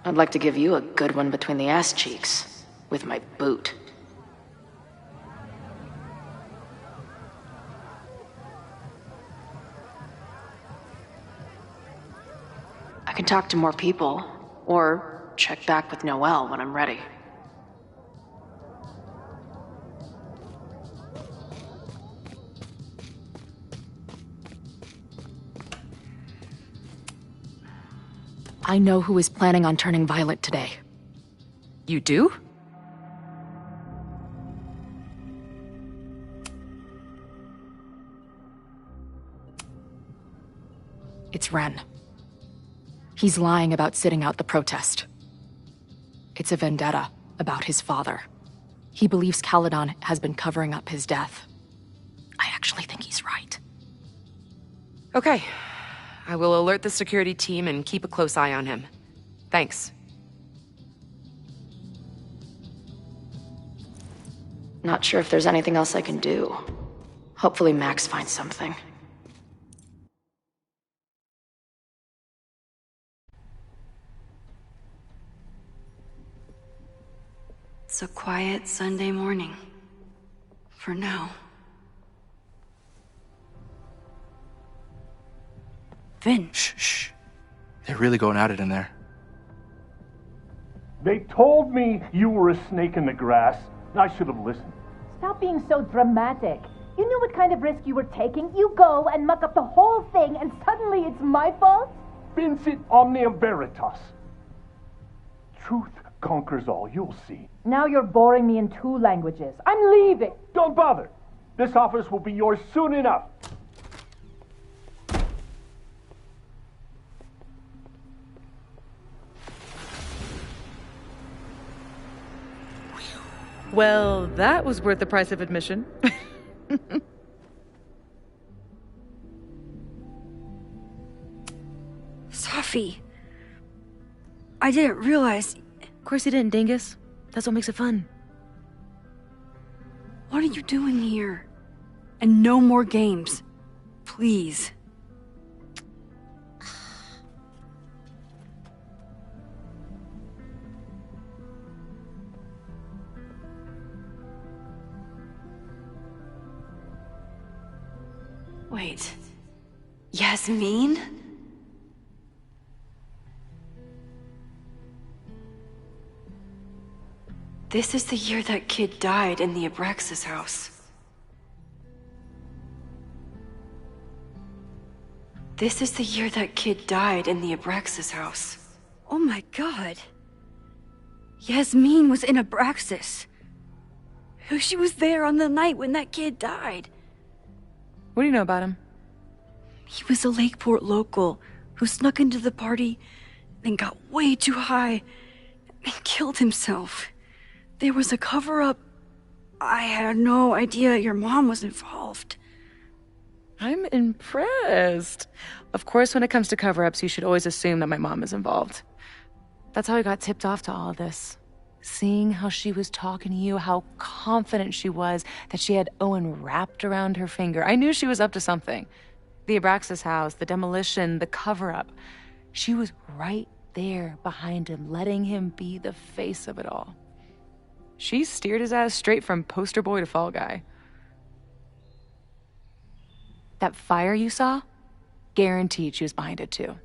I'd like to give you a good one between the ass cheeks. With my boot. I can talk to more people, or check back with Noelle when I'm ready. I know who is planning on turning violent today. You do? It's Ren. He's lying about sitting out the protest. It's a vendetta about his father. He believes Caledon has been covering up his death. I actually think he's right. Okay. I will alert the security team and keep a close eye on him. Thanks. Not sure if there's anything else I can do. Hopefully Max finds something. It's a quiet Sunday morning. For now. Vin. Shh. They're really going at it in there. They told me you were a snake in the grass, and I should have listened. Stop being so dramatic. You knew what kind of risk you were taking. You go and muck up the whole thing, and suddenly it's my fault? Vincit omnium veritas. Truth conquers all, you'll see. Now you're boring me in 2 languages. I'm leaving. Don't bother. This office will be yours soon enough. Well, that was worth the price of admission. Sophie. I didn't realize... Of course you didn't, dingus. That's what makes it fun. What are you doing here? And no more games. Please. Wait. Yasmin? This is the year that kid died in the Abraxas house. This is the year that kid died in the Abraxas house. Oh my god. Yasmin was in Abraxas. She was there on the night when that kid died. What do you know about him? He was a Lakeport local who snuck into the party, then got way too high and killed himself. There was a cover-up. I had no idea your mom was involved. I'm impressed. Of course, when it comes to cover-ups, you should always assume that my mom is involved. That's how I got tipped off to all of this. Seeing how she was talking to you, how confident she was that she had Owen wrapped around her finger. I knew she was up to something. The Abraxas house, the demolition, the cover-up. She was right there behind him, letting him be the face of it all. She steered his ass straight from poster boy to fall guy. That fire you saw? Guaranteed she was behind it too.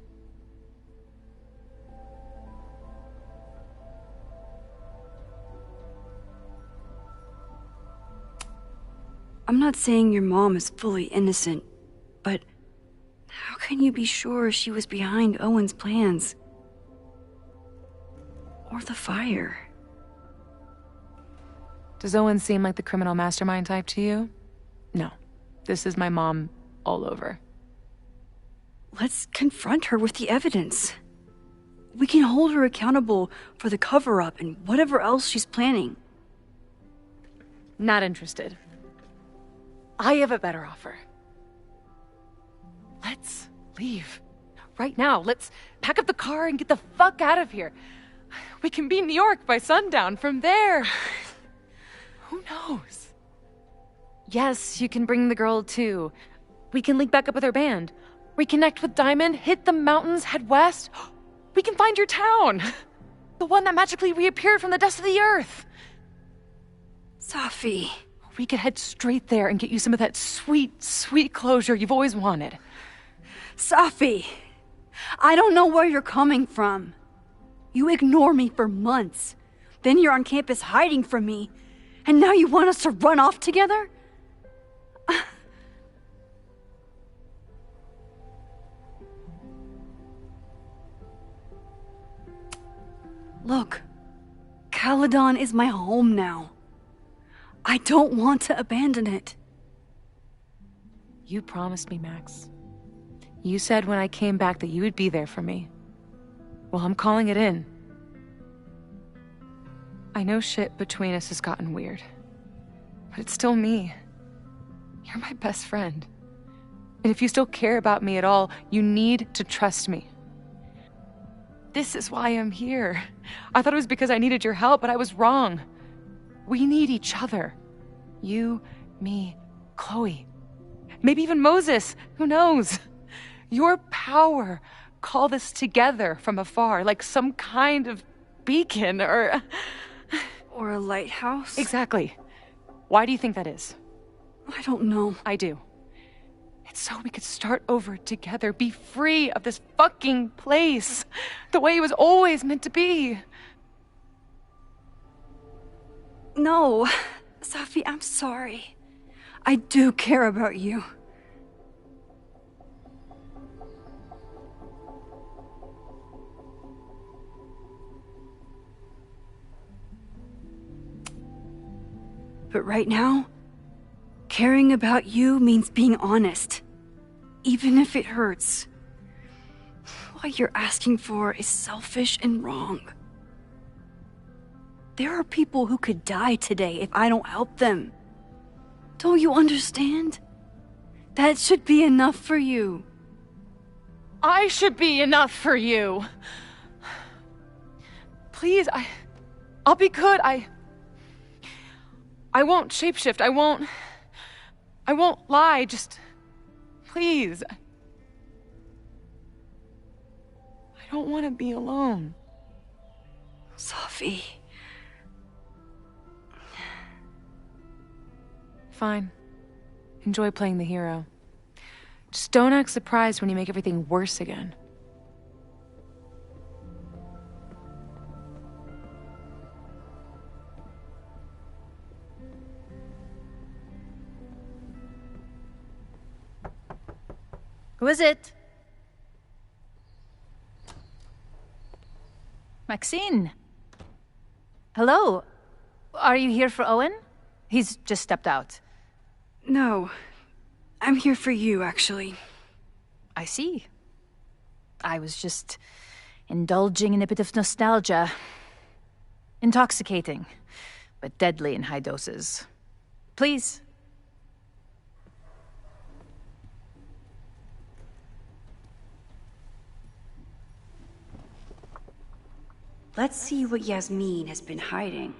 I'm not saying your mom is fully innocent, but how can you be sure she was behind Owen's plans? Or the fire? Does Owen seem like the criminal mastermind type to you? No. This is my mom all over. Let's confront her with the evidence. We can hold her accountable for the cover-up and whatever else she's planning. Not interested. I have a better offer. Let's leave. Right now. Let's pack up the car and get the fuck out of here. We can be in New York by sundown. From there, who knows? Yes, you can bring the girl too. We can link back up with her band. Reconnect with Diamond, hit the mountains, head west. We can find your town. The one that magically reappeared from the dust of the earth. Safi. We could head straight there and get you some of that sweet, sweet closure you've always wanted. Safi, I don't know where you're coming from. You ignore me for months. Then you're on campus hiding from me. And now you want us to run off together? Look, Caledon is my home now. I don't want to abandon it. You promised me, Max. You said when I came back that you would be there for me. Well, I'm calling it in. I know shit between us has gotten weird, but it's still me. You're my best friend. And if you still care about me at all, you need to trust me. This is why I'm here. I thought it was because I needed your help, but I was wrong. We need each other. You, me, Chloe. Maybe even Moses. Who knows? Your power called us together from afar, like some kind of beacon or a lighthouse? Exactly. Why do you think that is? I don't know. I do. It's so we could start over together, be free of this fucking place, the way it was always meant to be. No, Safi, I'm sorry. I do care about you. But right now, caring about you means being honest, even if it hurts. What you're asking for is selfish and wrong. There are people who could die today if I don't help them. Don't you understand? That should be enough for you. I should be enough for you. Please, I'll be good. I won't shapeshift. I won't lie. Just, please. I don't want to be alone. Safi. Fine. Enjoy playing the hero. Just don't act surprised when you make everything worse again. Who is it? Maxine. Hello. Are you here for Owen? He's just stepped out. No. I'm here for you, actually. I see. I was just indulging in a bit of nostalgia. Intoxicating, but deadly in high doses. Please. Let's see what Yasmin has been hiding.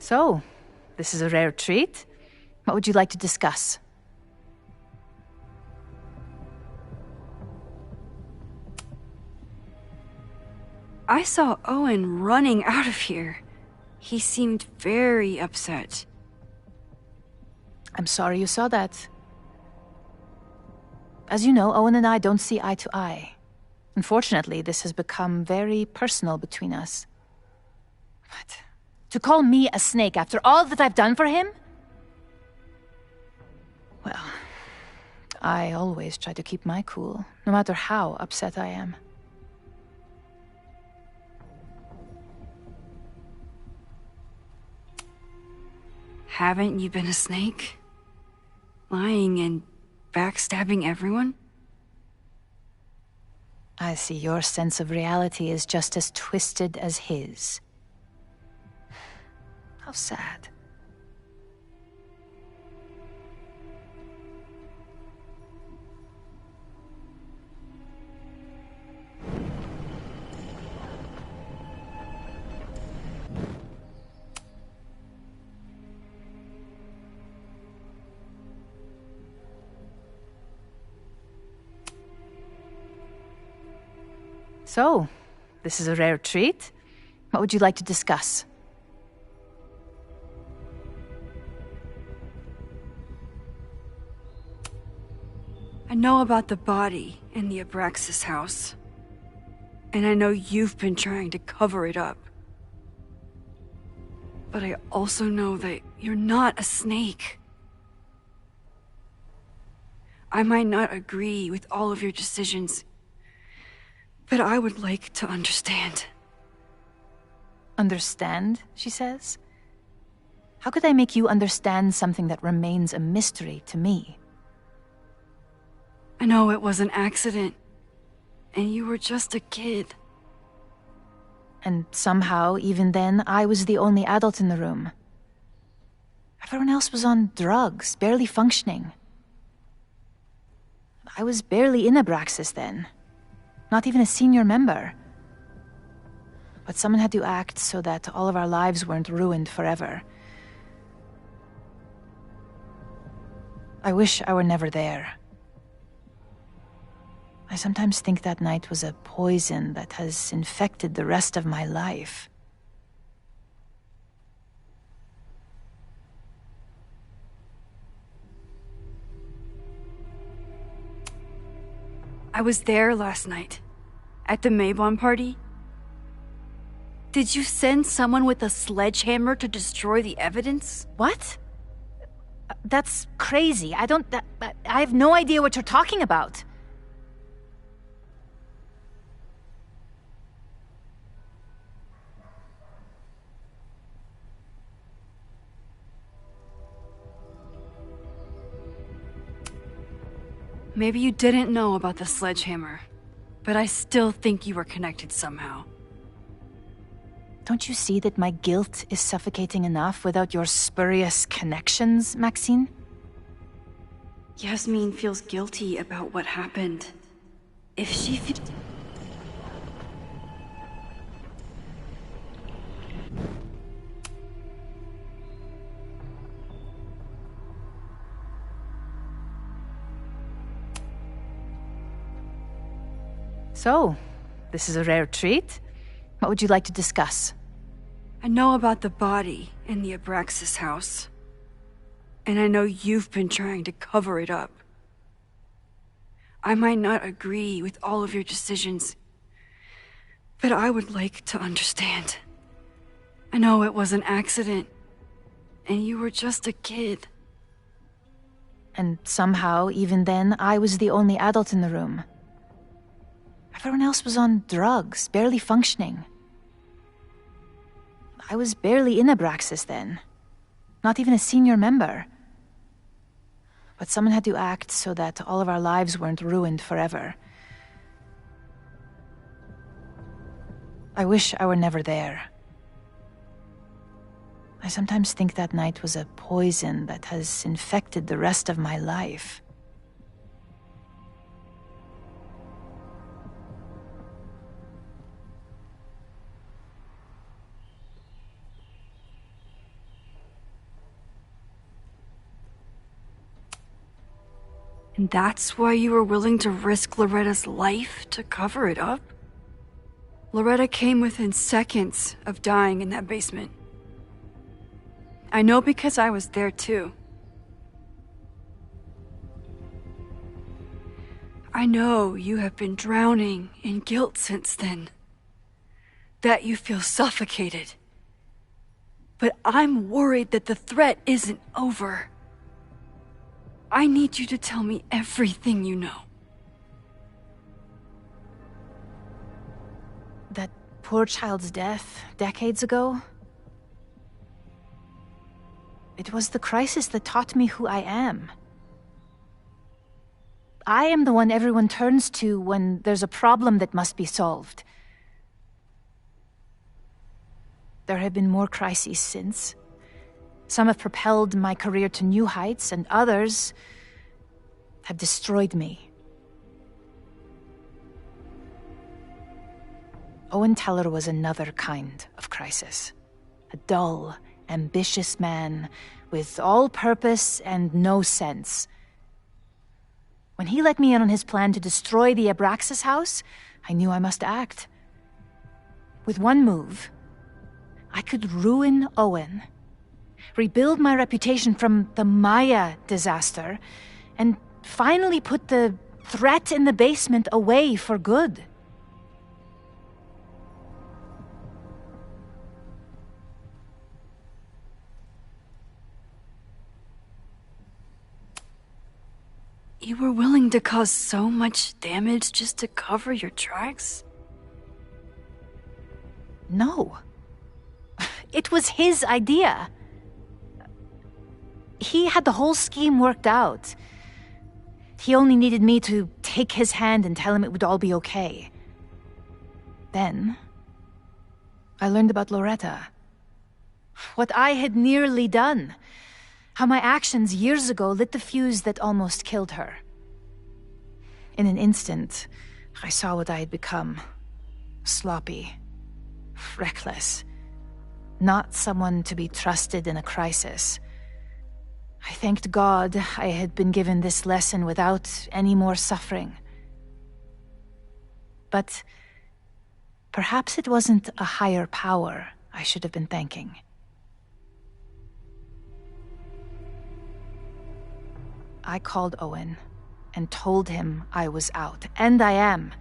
So, this is a rare treat. What would you like to discuss? I saw Owen running out of here. He seemed very upset. I'm sorry you saw that. As you know, Owen and I don't see eye to eye. Unfortunately, this has become very personal between us. But to call me a snake after all that I've done for him? Well, I always try to keep my cool, no matter how upset I am. Haven't you been a snake? Lying and backstabbing everyone? I see your sense of reality is just as twisted as his. How sad. So, this is a rare treat. What would you like to discuss? I know about the body in the Abraxas house. And I know you've been trying to cover it up. But I also know that you're not a snake. I might not agree with all of your decisions, but I would like to understand. Understand, she says? How could I make you understand something that remains a mystery to me? I know it was an accident, and you were just a kid. And somehow, even then, I was the only adult in the room. Everyone else was on drugs, barely functioning. I was barely in Abraxas then. Not even a senior member. But someone had to act so that all of our lives weren't ruined forever. I wish I were never there. I sometimes think that night was a poison that has infected the rest of my life. I was there last night, at the Maybon party. Did you send someone with a sledgehammer to destroy the evidence? What? That's crazy. I have no idea what you're talking about. Maybe you didn't know about the sledgehammer, but I still think you were connected somehow. Don't you see that my guilt is suffocating enough without your spurious connections, Maxine? Yasmin feels guilty about what happened. If she feels... So, this is a rare treat. What would you like to discuss? I know about the body in the Abraxas house. And I know you've been trying to cover it up. I might not agree with all of your decisions, but I would like to understand. I know it was an accident, and you were just a kid. And somehow, even then, I was the only adult in the room. Everyone else was on drugs, barely functioning. I was barely in Abraxas then. Not even a senior member. But someone had to act so that all of our lives weren't ruined forever. I wish I were never there. I sometimes think that night was a poison that has infected the rest of my life. And that's why you were willing to risk Loretta's life to cover it up? Loretta came within seconds of dying in that basement. I know because I was there too. I know you have been drowning in guilt since then. That you feel suffocated. But I'm worried that the threat isn't over. I need you to tell me everything you know. That poor child's death decades ago? It was the crisis that taught me who I am. I am the one everyone turns to when there's a problem that must be solved. There have been more crises since. Some have propelled my career to new heights, and others have destroyed me. Owen Teller was another kind of crisis. A dull, ambitious man with all purpose and no sense. When he let me in on his plan to destroy the Abraxas house, I knew I must act. With one move, I could ruin Owen, rebuild my reputation from the Maya disaster, and finally put the threat in the basement away for good. You were willing to cause so much damage just to cover your tracks? No. It was his idea. He had the whole scheme worked out. He only needed me to take his hand and tell him it would all be okay. Then, I learned about Loretta. What I had nearly done. How my actions years ago lit the fuse that almost killed her. In an instant, I saw what I had become. Sloppy. Reckless. Not someone to be trusted in a crisis. I thanked God I had been given this lesson without any more suffering. But perhaps it wasn't a higher power I should have been thanking. I called Owen and told him I was out, and I am.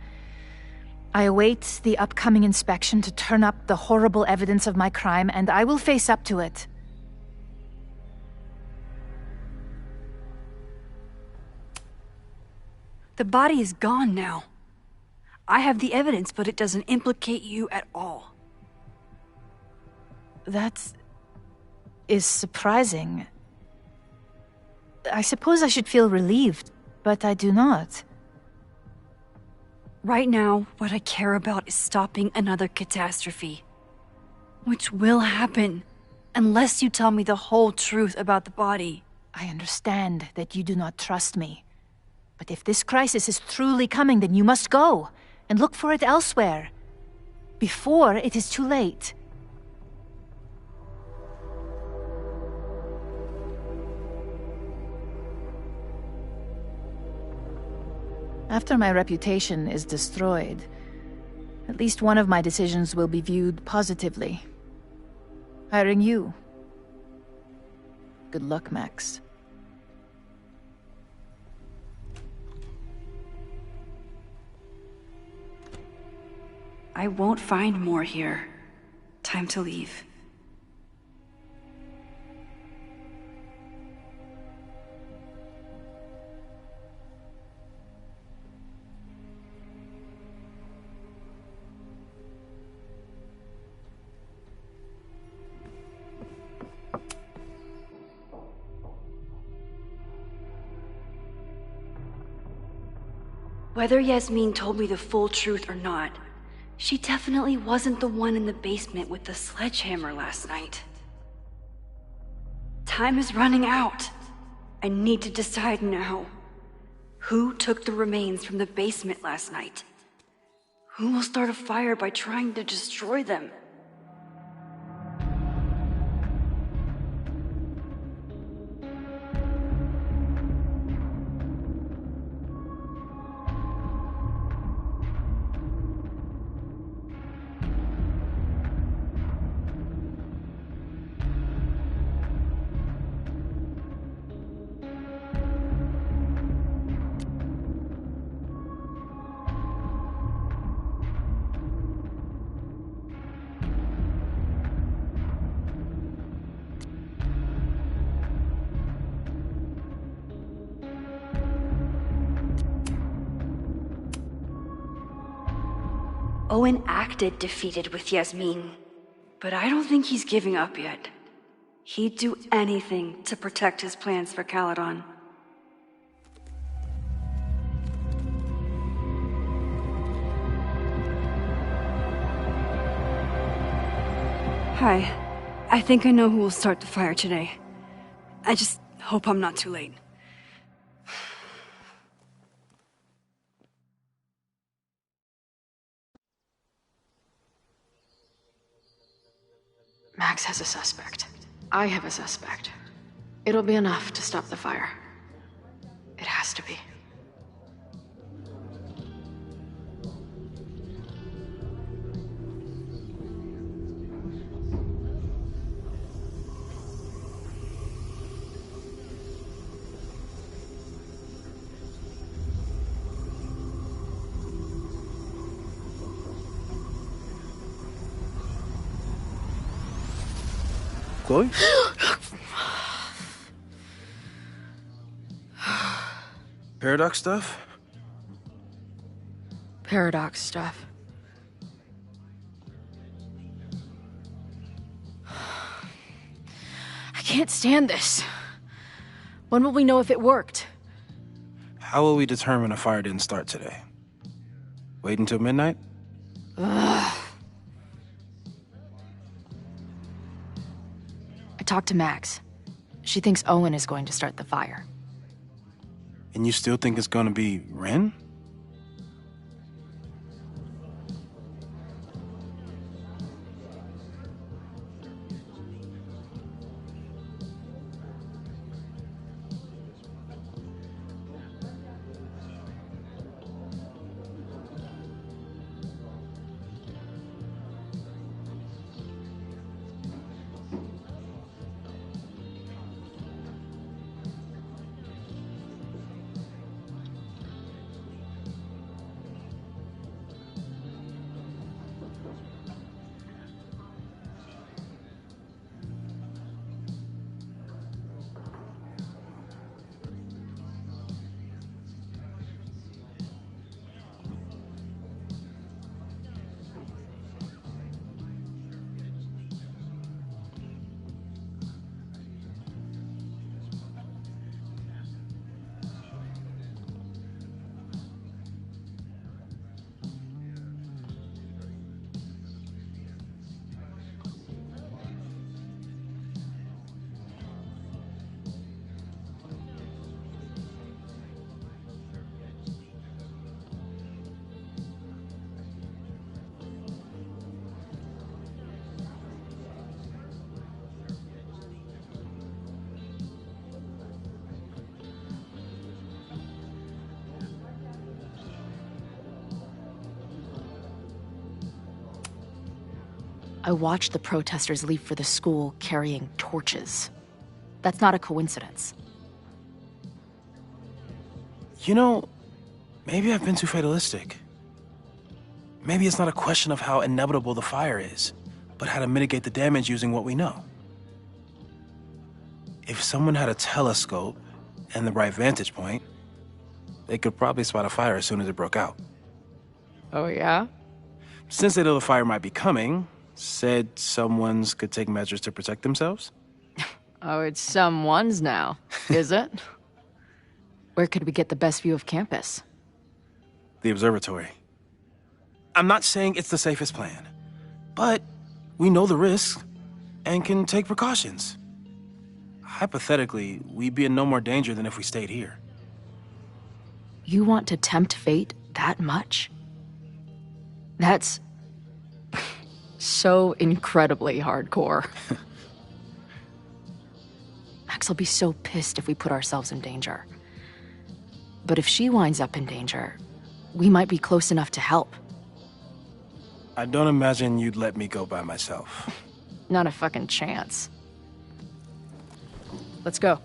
I await the upcoming inspection to turn up the horrible evidence of my crime, and I will face up to it. The body is gone now. I have the evidence, but it doesn't implicate you at all. That is surprising. I suppose I should feel relieved, but I do not. Right now, what I care about is stopping another catastrophe. Which will happen, unless you tell me the whole truth about the body. I understand that you do not trust me. But if this crisis is truly coming, then you must go, and look for it elsewhere. Before it is too late. After my reputation is destroyed, at least one of my decisions will be viewed positively. Hiring you. Good luck, Max. I won't find more here. Time to leave. Whether Yasmin told me the full truth or not, she definitely wasn't the one in the basement with the sledgehammer last night. Time is running out. I need to decide now. Who took the remains from the basement last night? Who will start a fire by trying to destroy them? Owen acted defeated with Yasmin, but I don't think he's giving up yet. He'd do anything to protect his plans for Caledon. Hi. I think I know who will start the fire today. I just hope I'm not too late. Max has a suspect. I have a suspect. It'll be enough to stop the fire. It has to be. Chloe? Paradox stuff? Paradox stuff. I can't stand this. When will we know if it worked? How will we determine a fire didn't start today? Wait until midnight? Ugh. I talked to Max. She thinks Owen is going to start the fire. And you still think it's gonna be Ren? I watched the protesters leave for the school carrying torches. That's not a coincidence. You know, maybe I've been too fatalistic. Maybe it's not a question of how inevitable the fire is, but how to mitigate the damage using what we know. If someone had a telescope and the right vantage point, they could probably spot a fire as soon as it broke out. Oh, yeah? Since they know the fire might be coming, said someone's could take measures to protect themselves? Oh, it's someone's now, is it? Where could we get the best view of campus? The observatory. I'm not saying it's the safest plan, but we know the risks and can take precautions. Hypothetically, we'd be in no more danger than if we stayed here. You want to tempt fate that much? That's so incredibly hardcore. Max will be so pissed if we put ourselves in danger. But if she winds up in danger, we might be close enough to help. I don't imagine you'd let me go by myself. Not a fucking chance. Let's go.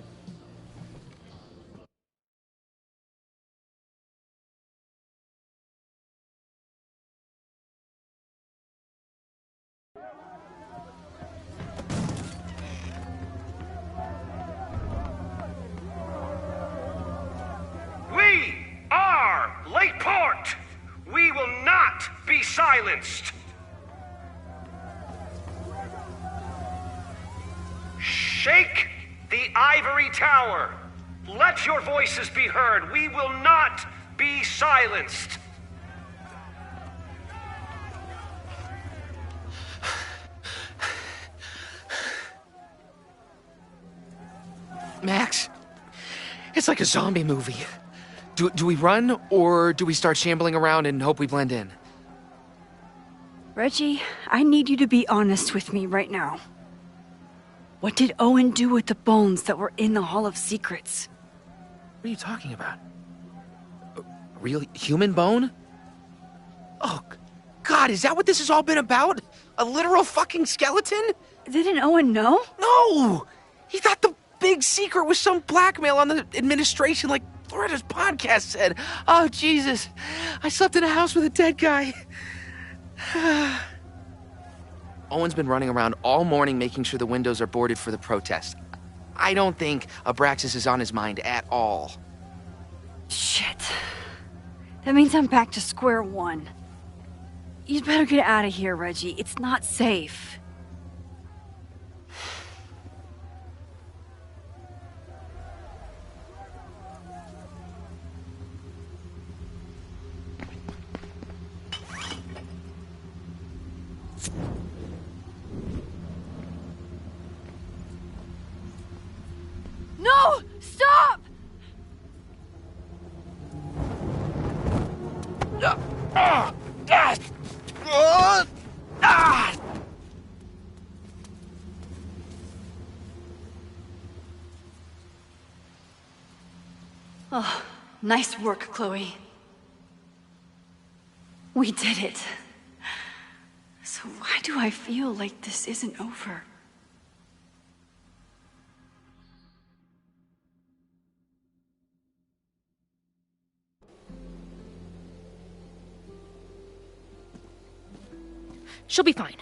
We are Lakeport! We will not be silenced. Shake the ivory tower. Let your voices be heard. We will not be silenced. Max, it's like a zombie movie. Do we run, or do we start shambling around and hope we blend in? Reggie, I need you to be honest with me right now. What did Owen do with the bones that were in the Hall of Secrets? What are you talking about? A real human bone? Oh, God, is that what this has all been about? A literal fucking skeleton? Didn't Owen know? No! He thought the big secret was some blackmail on the administration, like Loretta's podcast said. Oh, Jesus. I slept in a house with a dead guy. Owen's been running around all morning making sure the windows are boarded for the protest. I don't think Abraxas is on his mind at all. Shit. That means I'm back to square one. You'd better get out of here, Reggie. It's not safe. No! Stop! Oh, nice work, Chloe. We did it. So why do I feel like this isn't over? She'll be fine.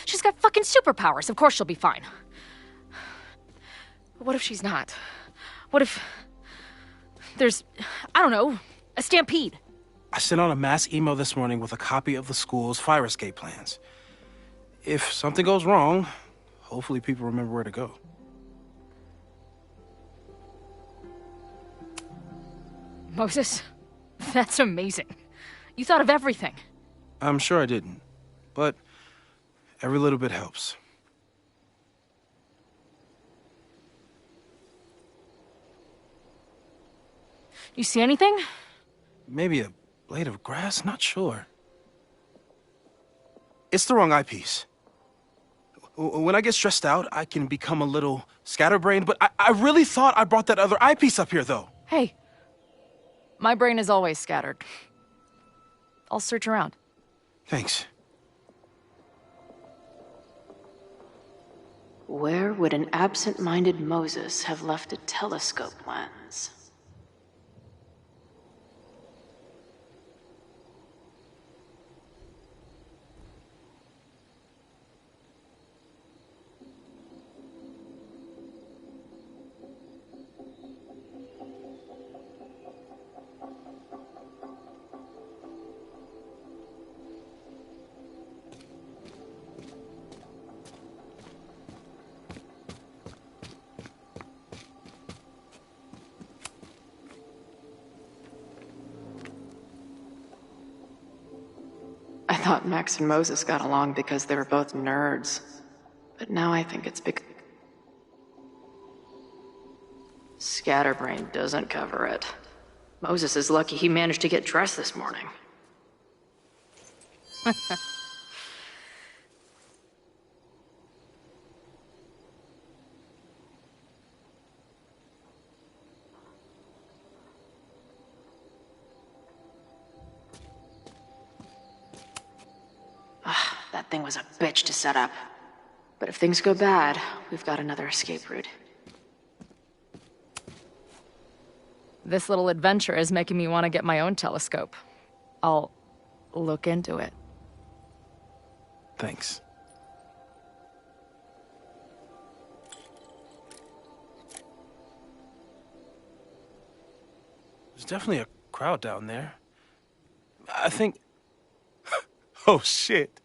She's got fucking superpowers. Of course she'll be fine. But what if she's not? What if there's, I don't know, a stampede? I sent out a mass email this morning with a copy of the school's fire escape plans. If something goes wrong, hopefully people remember where to go. Moses, that's amazing. You thought of everything. I'm sure I didn't, but every little bit helps. You see anything? Maybe a blade of grass, not sure. It's the wrong eyepiece. When I get stressed out, I can become a little scatterbrained, but I really thought I brought that other eyepiece up here, though. Hey, my brain is always scattered. I'll search around. Thanks. Where would an absent-minded Moses have left a telescope lens? I thought Max and Moses got along because they were both nerds. But now I think it's because Scatterbrain doesn't cover it. Moses is lucky he managed to get dressed this morning. That thing was a bitch to set up. But if things go bad, we've got another escape route. This little adventure is making me want to get my own telescope. I'll look into it. Thanks. There's definitely a crowd down there. I think... Oh, shit.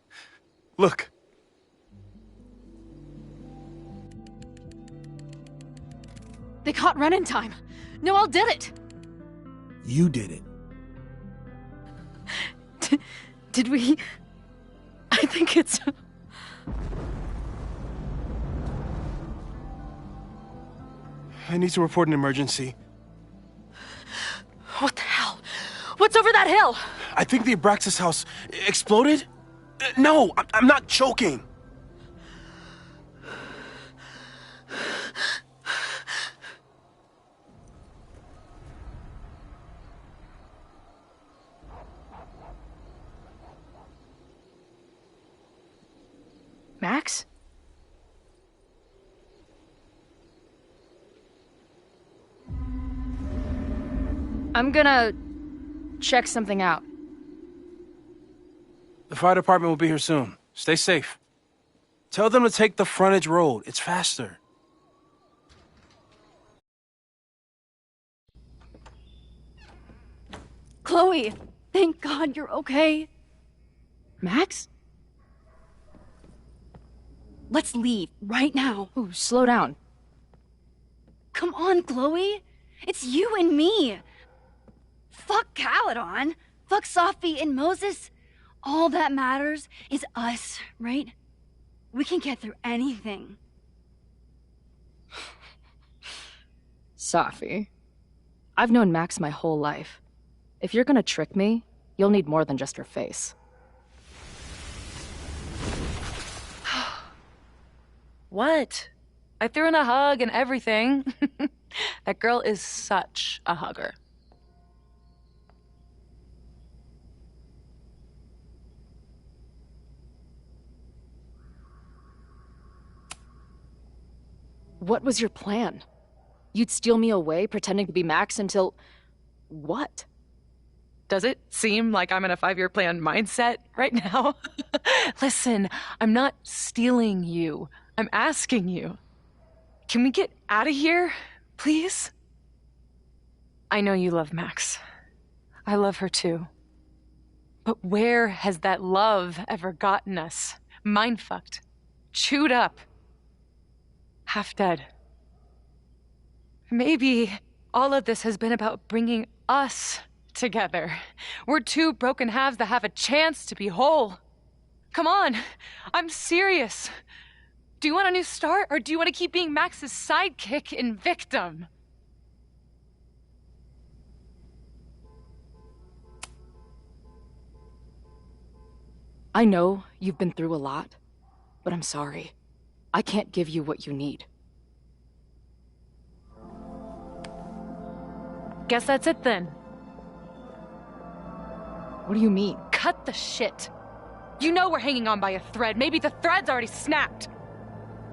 Look. They caught Ren in time. Noelle did it. You did it. Did we? I think it's... I need to report an emergency. What the hell? What's over that hill? I think the Abraxas house exploded? No, I'm not joking. Max? I'm gonna check something out. The fire department will be here soon. Stay safe. Tell them to take the frontage road. It's faster. Chloe, thank God you're okay. Max? Let's leave right now. Ooh, slow down. Come on, Chloe. It's you and me. Fuck Caledon. Fuck Sophie and Moses. All that matters is us, right? We can get through anything. Sophie. I've known Max my whole life. If you're gonna trick me, you'll need more than just her face. What? I threw in a hug and everything. That girl is such a hugger. What was your plan? You'd steal me away, pretending to be Max until... what? Does it seem like I'm in a 5-year plan mindset right now? Listen, I'm not stealing you. I'm asking you. Can we get out of here, please? I know you love Max. I love her too. But where has that love ever gotten us? Mind-fucked. Chewed up. Half dead. Maybe all of this has been about bringing us together. We're two broken halves that have a chance to be whole. Come on, I'm serious. Do you want a new start, or do you want to keep being Max's sidekick and victim? I know you've been through a lot, but I'm sorry. I can't give you what you need. Guess that's it then. What do you mean? Cut the shit. You know we're hanging on by a thread. Maybe the thread's already snapped.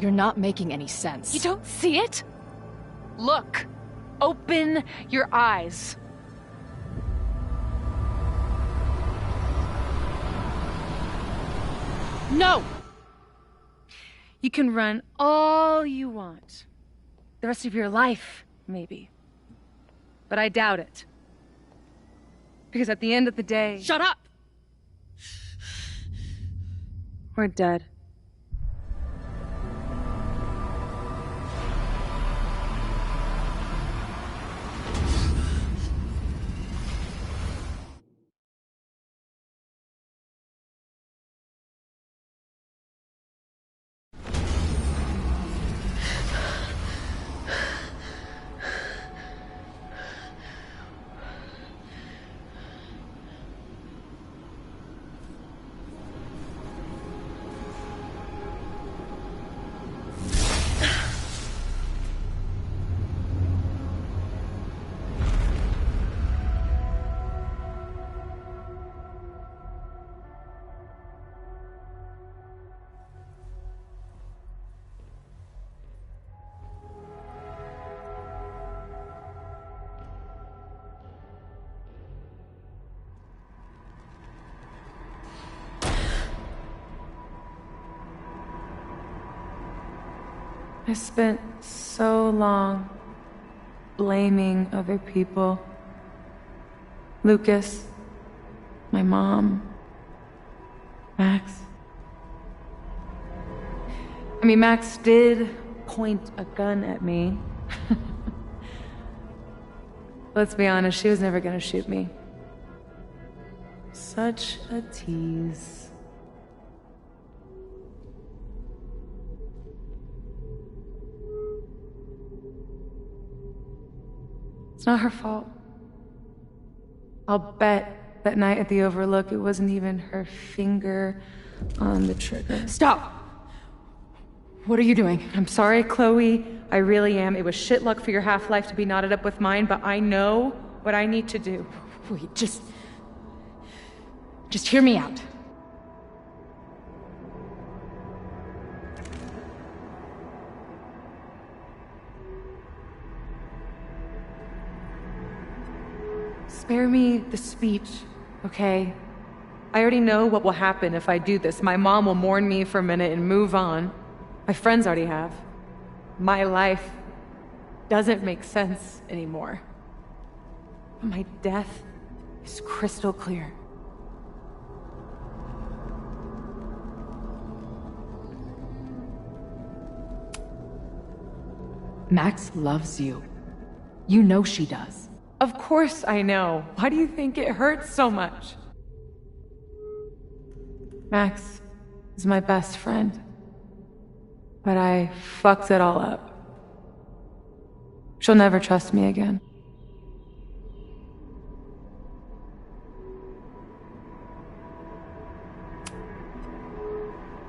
You're not making any sense. You don't see it? Look. Open your eyes. No! You can run all you want. The rest of your life, maybe. But I doubt it. Because at the end of the day... Shut up! We're dead. I spent so long blaming other people. Lucas, my mom, Max. I mean, Max did point a gun at me. Let's be honest, she was never gonna shoot me. Such a tease. It's not her fault. I'll bet that night at the Overlook it wasn't even her finger on the trigger. Stop! What are you doing? I'm sorry, Chloe. I really am. It was shit luck for your half-life to be knotted up with mine, but I know what I need to do. Wait, just hear me out. Spare me the speech, okay? I already know what will happen if I do this. My mom will mourn me for a minute and move on. My friends already have. My life doesn't make sense anymore. But my death is crystal clear. Max loves you. You know she does. Of course I know. Why do you think it hurts so much? Max is my best friend. But I fucked it all up. She'll never trust me again.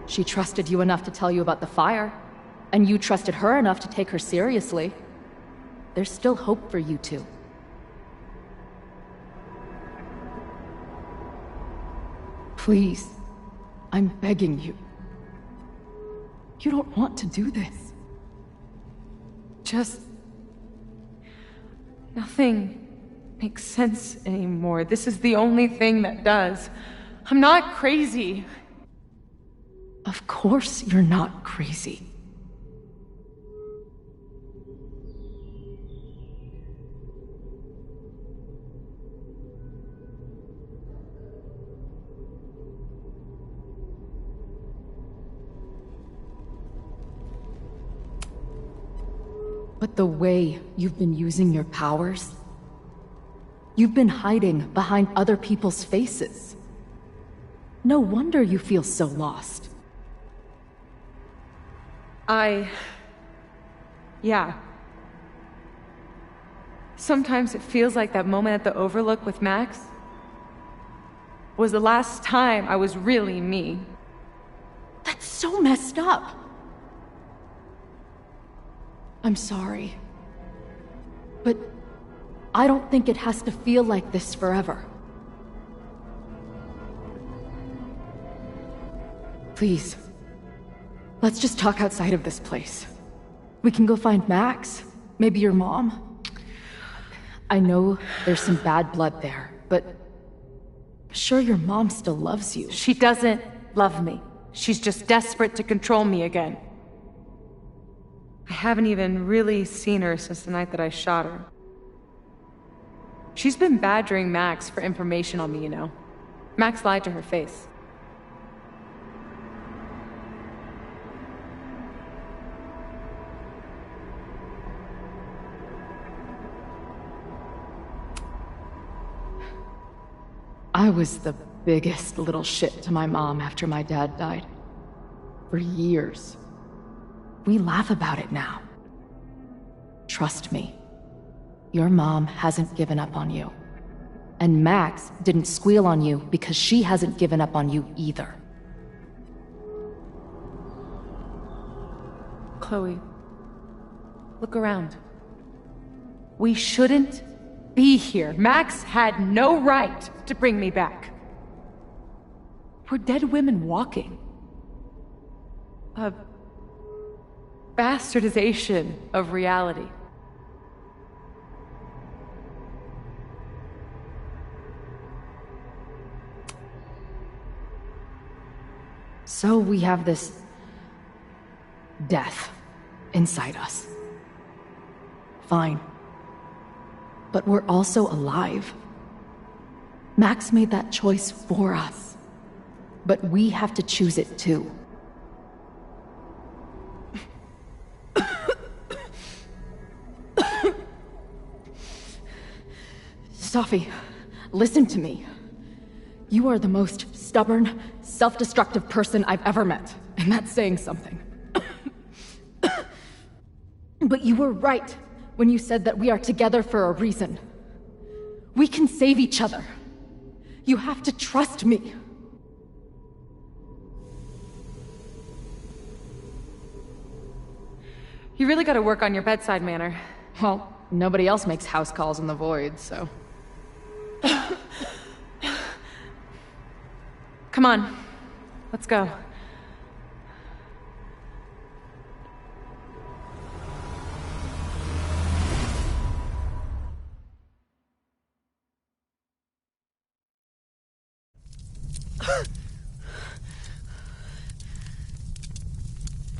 She trusted you enough to tell you about the fire, and you trusted her enough to take her seriously. There's still hope for you two. Please, I'm begging you. You don't want to do this. Just... nothing makes sense anymore. This is the only thing that does. I'm not crazy. Of course you're not crazy. But the way you've been using your powers, you've been hiding behind other people's faces. No wonder you feel so lost. Yeah. Sometimes it feels like that moment at the Overlook with Max was the last time I was really me. That's so messed up. I'm sorry. But I don't think it has to feel like this forever. Please, let's just talk outside of this place. We can go find Max, maybe your mom. I know there's some bad blood there, but I'm sure your mom still loves you. She doesn't love me. She's just desperate to control me again. I haven't even really seen her since the night that I shot her. She's been badgering Max for information on me, you know. Max lied to her face. I was the biggest little shit to my mom after my dad died. For years. We laugh about it now. Trust me. Your mom hasn't given up on you. And Max didn't squeal on you because she hasn't given up on you either. Chloe, look around. We shouldn't be here. Max had no right to bring me back. We're dead women walking. A bastardization of reality. So we have this death inside us. Fine. But we're also alive. Max made that choice for us. but we have to choose it too. Safi, listen to me. You are the most stubborn, self-destructive person I've ever met, and that's saying something. But you were right when you said that we are together for a reason. We can save each other. You have to trust me. You really gotta work on your bedside manner. Well, nobody else makes house calls in the void, so... Come on, let's go.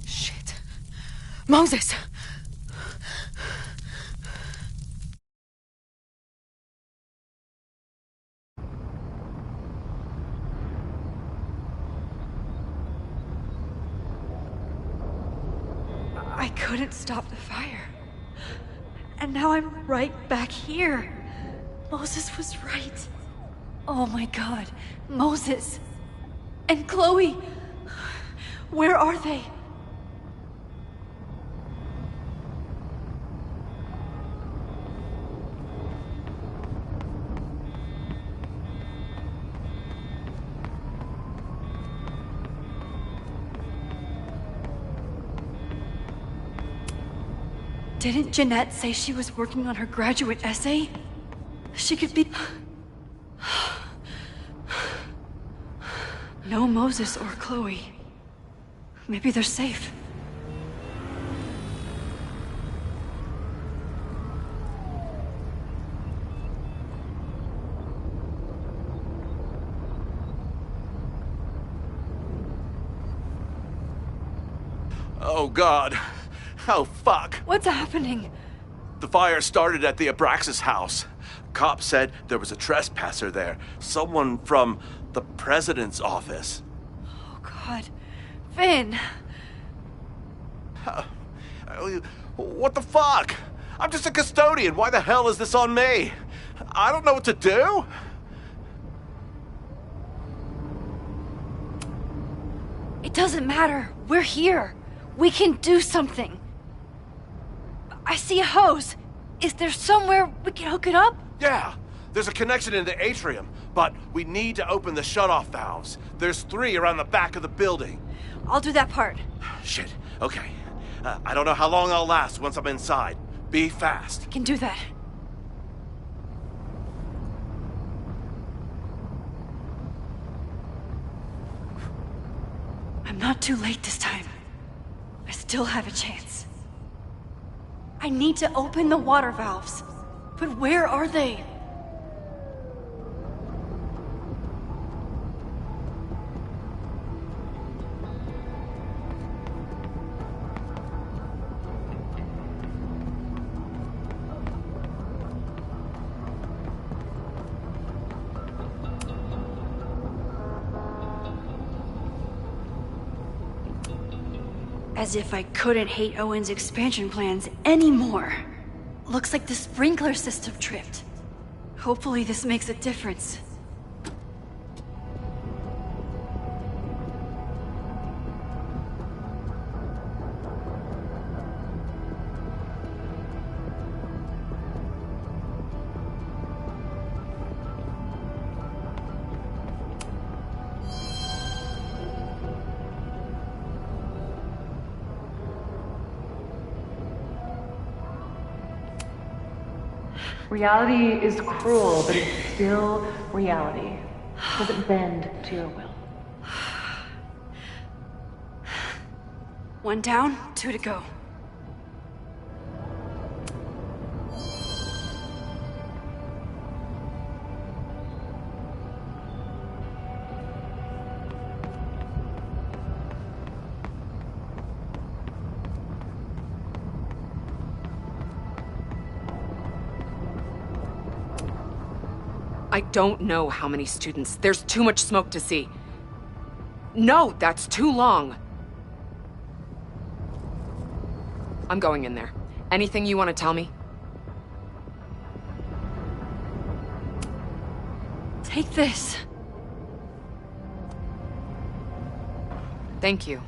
Shit. Moses! I couldn't stop the fire. And now I'm right back here. Moses was right. Oh my god. Moses. And Chloe. Where are they? Didn't Jeanette say she was working on her graduate essay? She could be... No Moses or Chloe. Maybe they're safe. Oh, God. Oh, fuck. What's happening? The fire started at the Abraxas house. Cops said there was a trespasser there. Someone from the president's office. Oh, God. Finn! What the fuck? I'm just a custodian. Why the hell is this on me? I don't know what to do. It doesn't matter. We're here. We can do something. I see a hose. Is there somewhere we can hook it up? Yeah, there's a connection in the atrium, but we need to open the shutoff valves. There's 3 around the back of the building. I'll do that part. Shit, okay. I don't know how long I'll last once I'm inside. Be fast. Can do that. I'm not too late this time. I still have a chance. I need to open the water valves. But where are they? As if I couldn't hate Owen's expansion plans anymore. Looks like the sprinkler system tripped. Hopefully this makes a difference. Reality is cruel, but it's still reality. It doesn't bend to your will. 1 down, 2 to go. I don't know how many students. There's too much smoke to see. No, that's too long. I'm going in there. Anything you want to tell me? Take this. Thank you.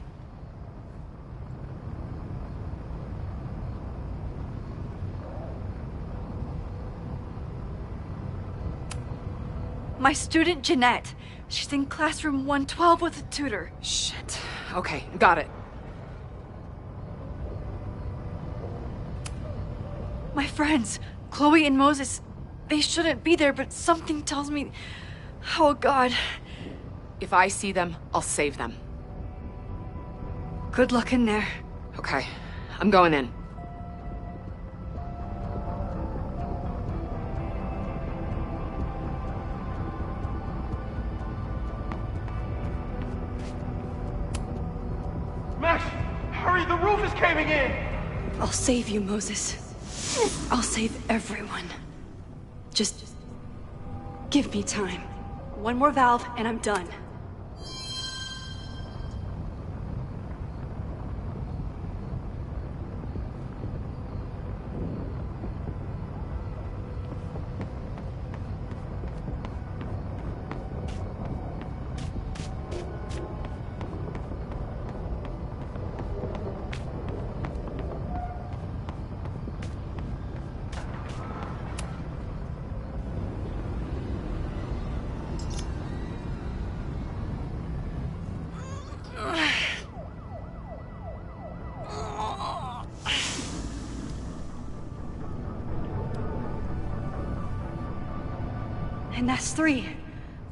My student Jeanette. She's in classroom 112 with a tutor. Shit. Okay, got it. My friends, Chloe and Moses, they shouldn't be there, but something tells me... Oh, God. If I see them, I'll save them. Good luck in there. Okay, I'm going in. Max, hurry, the roof is caving in! I'll save you, Moses. I'll save everyone. Just give me time. One more valve and I'm done. And that's 3.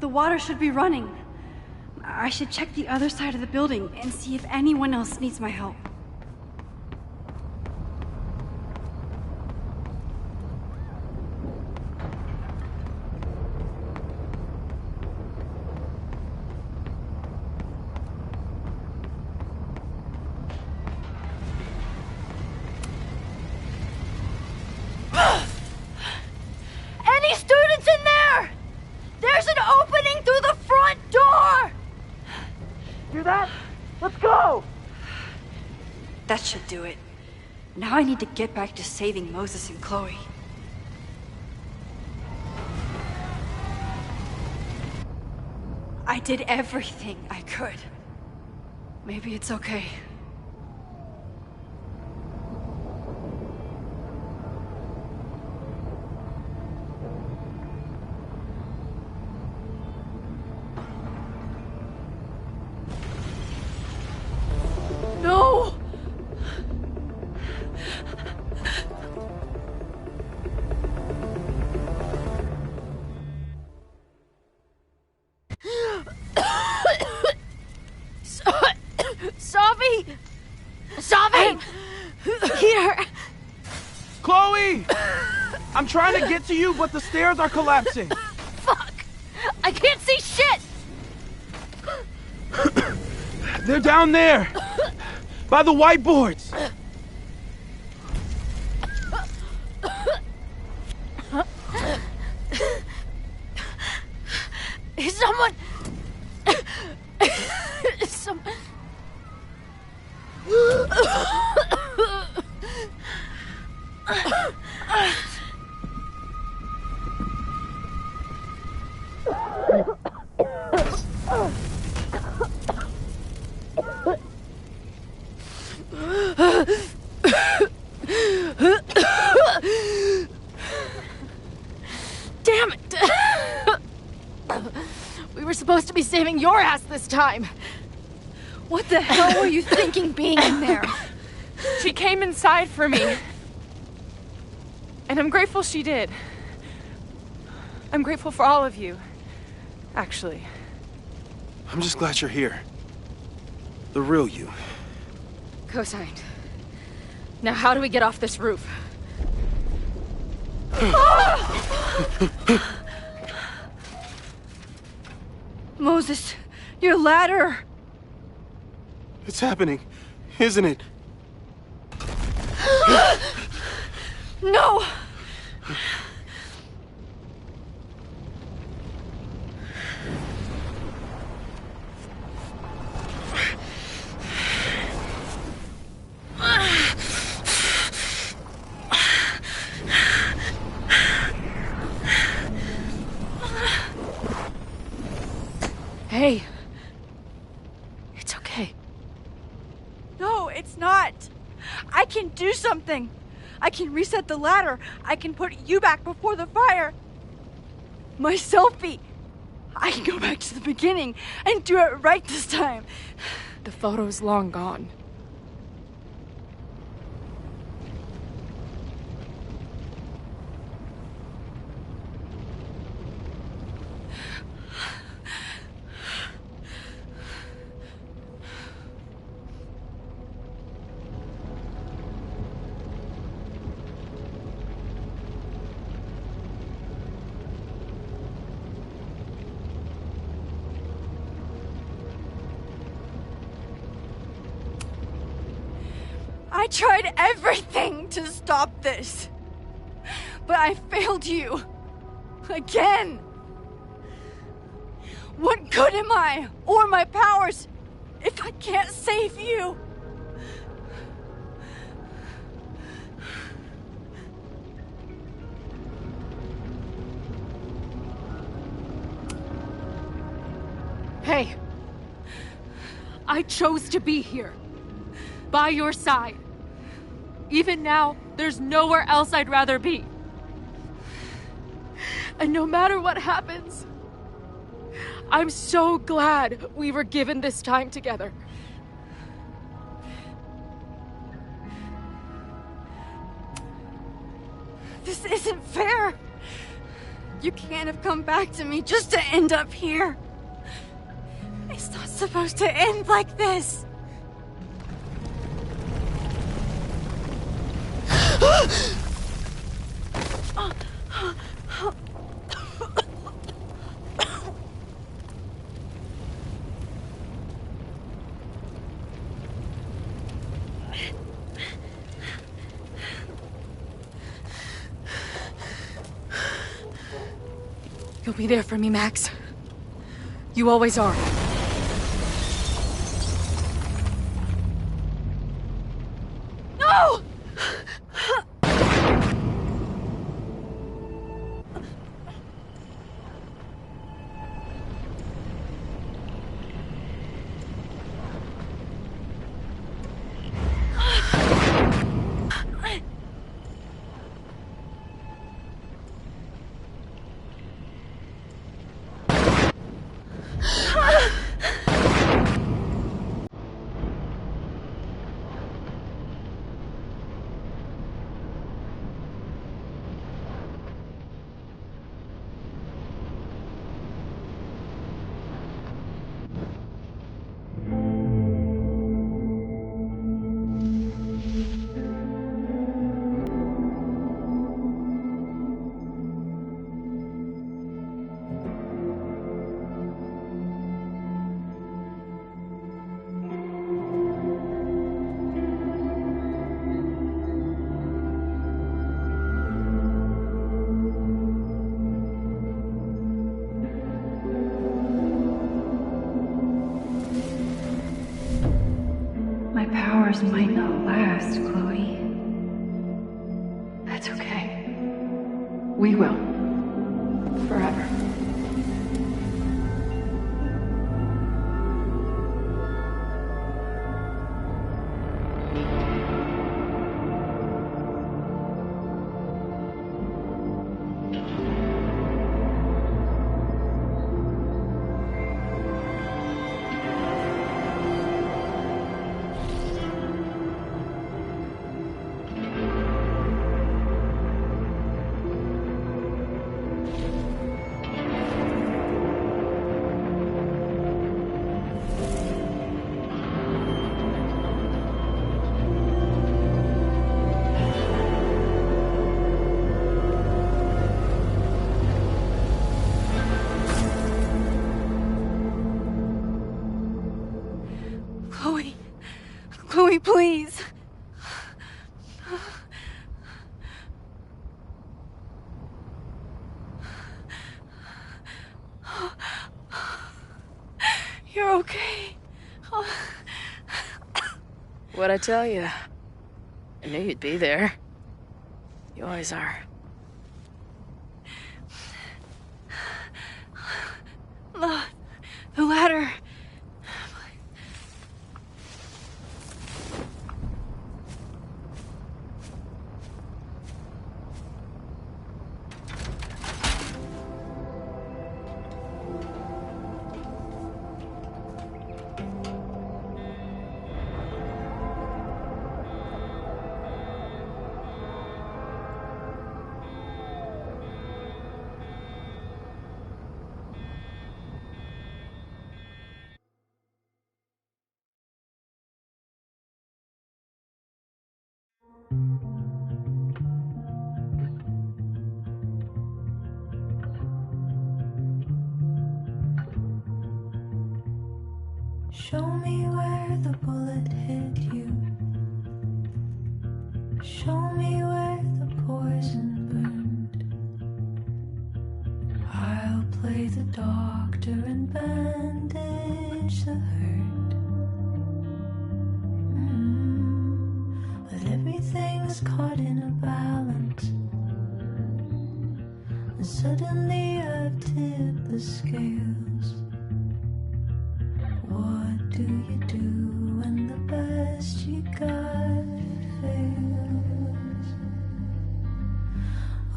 The water should be running. I should check the other side of the building and see if anyone else needs my help. Any students in there? There's an opening through the front door! Hear that? Let's go! That should do it. Now I need to get back to saving Moses and Chloe. I did everything I could. Maybe it's okay. No! Savi! Savi! Here! Chloe! I'm trying to get to you, but the stairs are collapsing. Fuck! I can't see shit! They're down there! By the whiteboards! Is someone... Damn it! We were supposed to be saving your ass this time. What the hell were you thinking being in there? She came inside for me. And I'm grateful she did. I'm grateful for all of you, actually. I'm just glad you're here. The real you. Co-signed. Now how do we get off this roof? Moses, your ladder! It's happening, isn't it? No! No, it's not. I can do something. I can reset the ladder. I can put you back before the fire. My selfie. I can go back to the beginning and do it right this time. The photo's long gone. I tried everything to stop this, but I failed you. Again. What good am I, or my powers, if I can't save you? Hey, I chose to be here, by your side. Even now, there's nowhere else I'd rather be. And no matter what happens, I'm so glad we were given this time together. This isn't fair. You can't have come back to me just to end up here. It's not supposed to end like this. You'll be there for me, Max. You always are. No! My powers might not last, Chloe. That's okay. We will. Forever. Chloe, please. You're okay. What'd I tell you? I knew you'd be there. You always are. The ladder. Show me where the bullet hit you. Show me where the poison burned. I'll play the doctor and bandage the hurt. But everything's caught in a balance. And suddenly I've tipped the scales. What do you do when the best you got fails?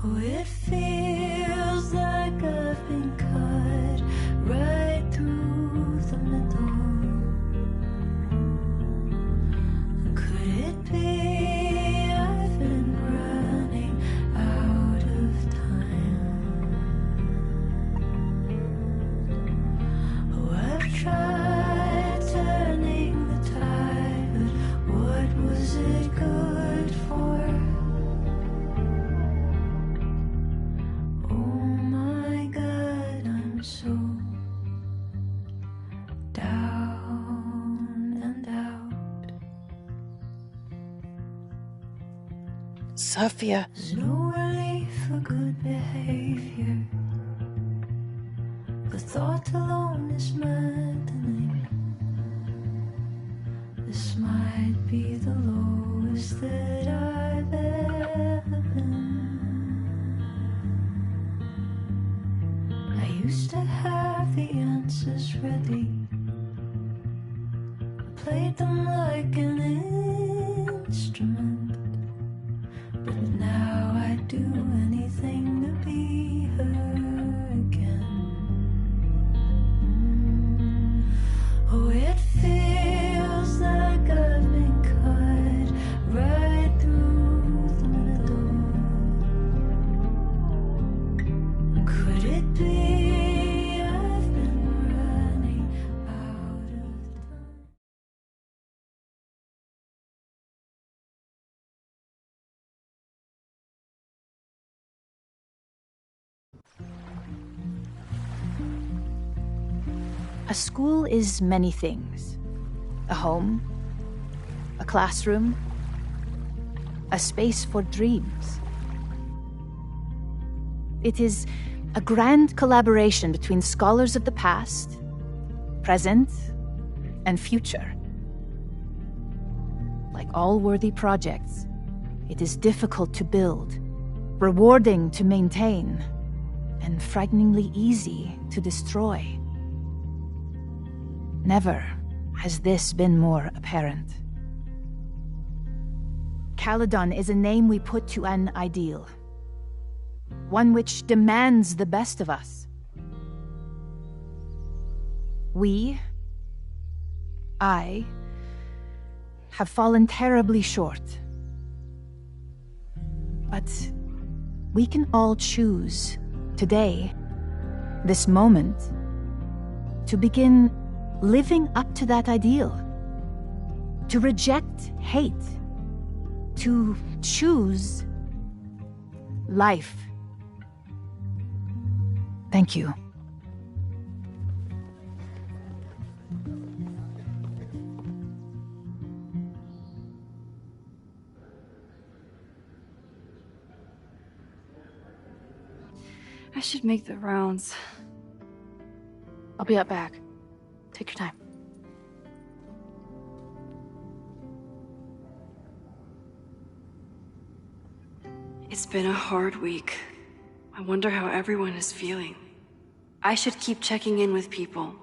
Oh, it feels like I've been cut right through the middle. Could it be I've been running out of time? Oh, I've tried turning the tide, but what was it good for? Oh my God, I'm so down and out. Sophia. There's no relief for good behavior. The thought alone is maddening. This might be the lowest that I've ever been. I used to have the answers ready. I played them like an instrument. But now I'd do anything to be her again. Oh, it feels like I've been cut right through the middle. Could it be I've been running out of time? A school is many things. A home, a classroom, a space for dreams. It is a grand collaboration between scholars of the past, present, and future. Like all worthy projects, it is difficult to build, rewarding to maintain, and frighteningly easy to destroy. Never has this been more apparent. Caledon is a name we put to an ideal, one which demands the best of us. I, have fallen terribly short. But we can all choose today, this moment, to begin living up to that ideal, to reject hate, to choose life. Thank you. I should make the rounds. I'll be up back. Take your time. It's been a hard week. I wonder how everyone is feeling. I should keep checking in with people.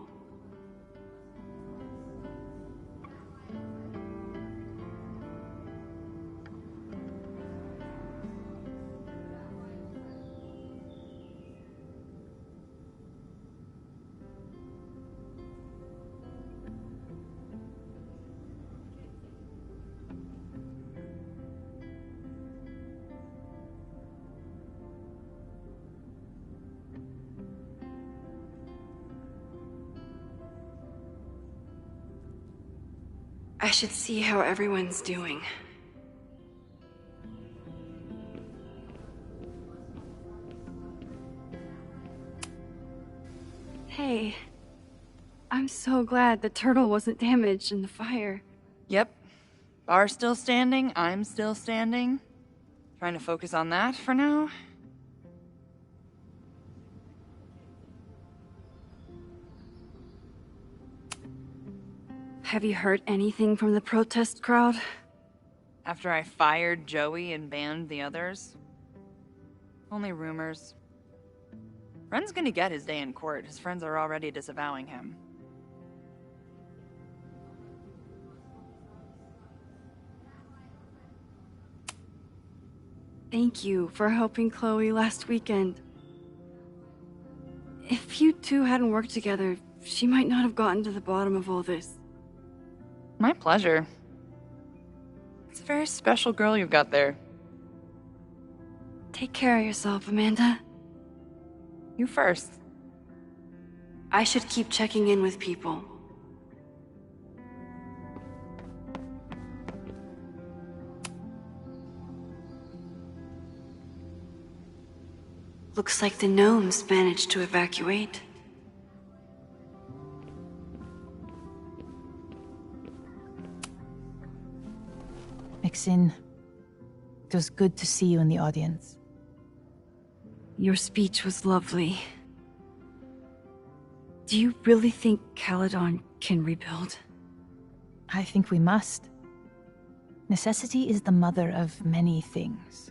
I should see how everyone's doing. Hey, I'm so glad the turtle wasn't damaged in the fire. Yep. Bar's still standing, I'm still standing. Trying to focus on that for now. Have you heard anything from the protest crowd? After I fired Joey and banned the others? Only rumors. Ren's gonna get his day in court. His friends are already disavowing him. Thank you for helping Chloe last weekend. If you two hadn't worked together, she might not have gotten to the bottom of all this. My pleasure. It's a very special girl you've got there. Take care of yourself, Amanda. You first. I should keep checking in with people. Looks like the gnomes managed to evacuate. Maxine, it was good to see you in the audience. Your speech was lovely. Do you really think Caledon can rebuild? I think we must. Necessity is the mother of many things.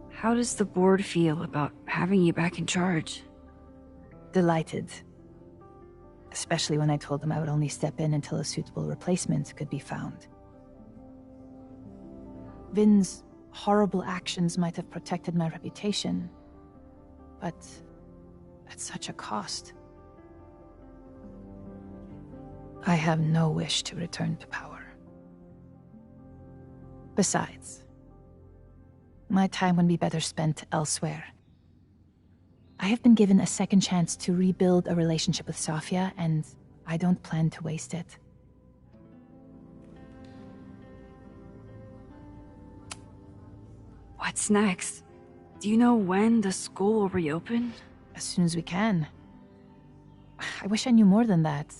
How does the board feel about having you back in charge? Delighted. Especially when I told them I would only step in until a suitable replacement could be found. Vin's horrible actions might have protected my reputation, but at such a cost. I have no wish to return to power. Besides, my time would be better spent elsewhere. I have been given a second chance to rebuild a relationship with Sofia, and I don't plan to waste it. What's next? Do you know when the school will reopen? As soon as we can. I wish I knew more than that.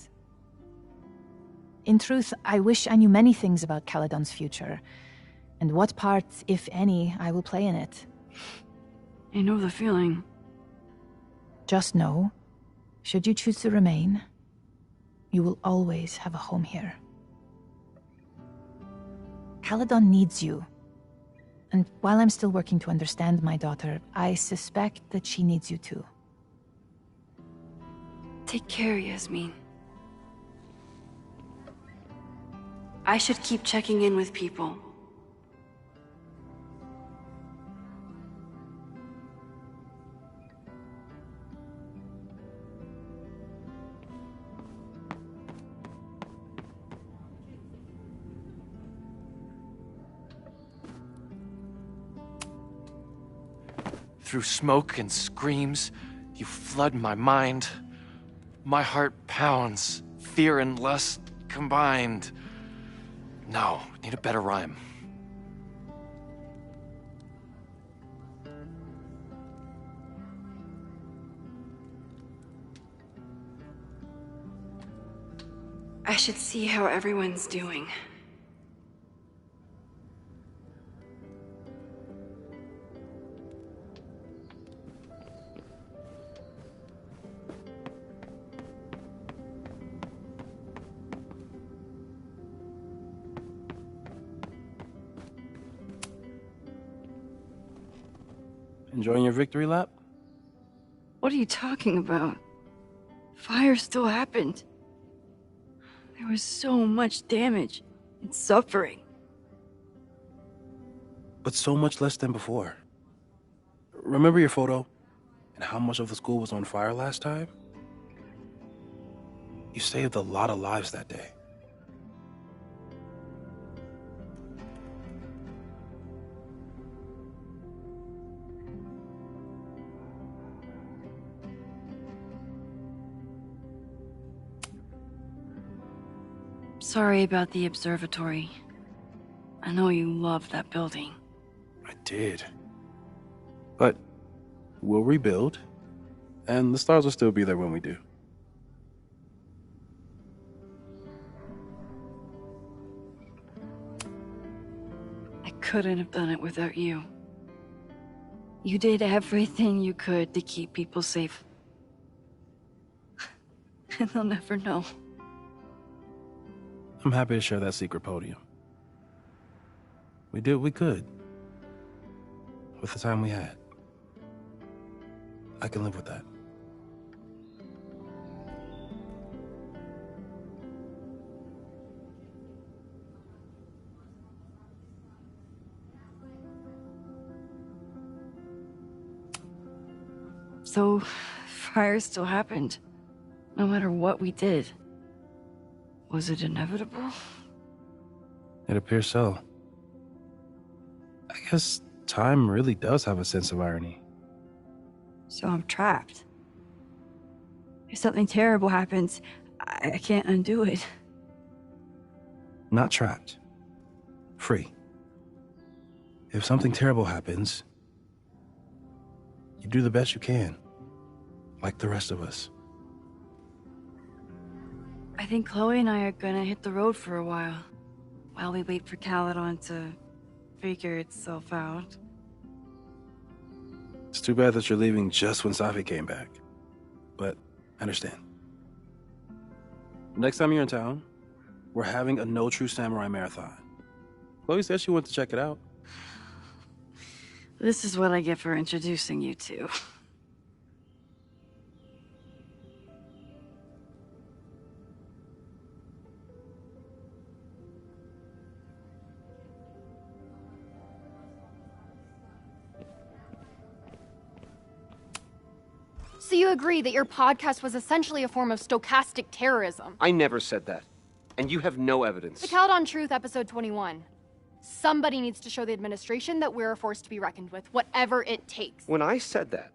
In truth, I wish I knew many things about Caledon's future, and what part, if any, I will play in it. I know the feeling. Just know, should you choose to remain, you will always have a home here. Caledon needs you. And while I'm still working to understand my daughter, I suspect that she needs you too. Take care, Yasmin. I should keep checking in with people. Through smoke and screams, you flood my mind. My heart pounds, fear and lust combined. No, need a better rhyme. I should see how everyone's doing. Enjoying your victory lap? What are you talking about? Fire still happened. There was so much damage and suffering. But so much less than before. Remember your photo? And how much of the school was on fire last time? You saved a lot of lives that day. Sorry about the observatory. I know you loved that building. I did. But we'll rebuild, and the stars will still be there when we do. I couldn't have done it without you. You did everything you could to keep people safe. And they'll never know. I'm happy to share that secret podium. We did what we could with the time we had. I can live with that. So, fire still happened, no matter what we did. Was it inevitable? It appears so. I guess time really does have a sense of irony. So I'm trapped. If something terrible happens, I can't undo it. Not trapped. Free. If something terrible happens, you do the best you can, like the rest of us. I think Chloe and I are gonna hit the road for a while we wait for Caledon to figure itself out. It's too bad that you're leaving just when Safi came back, but I understand. Next time you're in town, we're having a No True Samurai marathon. Chloe said she wanted to check it out. This is what I get for introducing you to. So you agree that your podcast was essentially a form of stochastic terrorism? I never said that. And you have no evidence. The Caledon Truth, episode 21. Somebody needs to show the administration that we're a force to be reckoned with, whatever it takes. When I said that,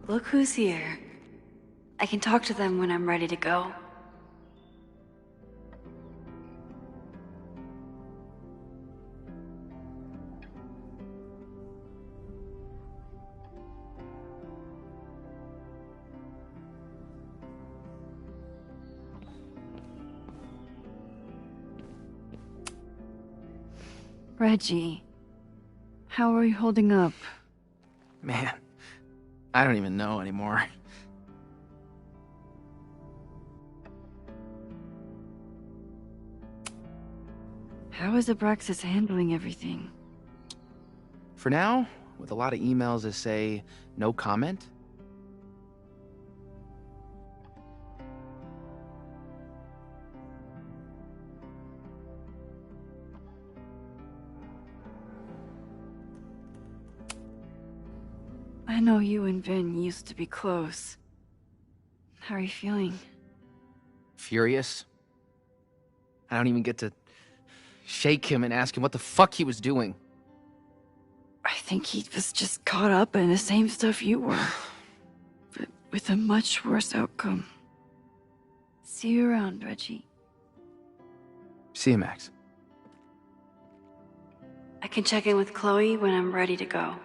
Look who's here. I can talk to them when I'm ready to go. Reggie, how are you holding up? Man, I don't even know anymore. How is Abraxas handling everything? For now, with a lot of emails that say no comment. I know you and Vin used to be close. How are you feeling? Furious. I don't even get to shake him and ask him what the fuck he was doing. I think he was just caught up in the same stuff you were, but with a much worse outcome. See you around, Reggie. See you, Max. I can check in with Chloe when I'm ready to go.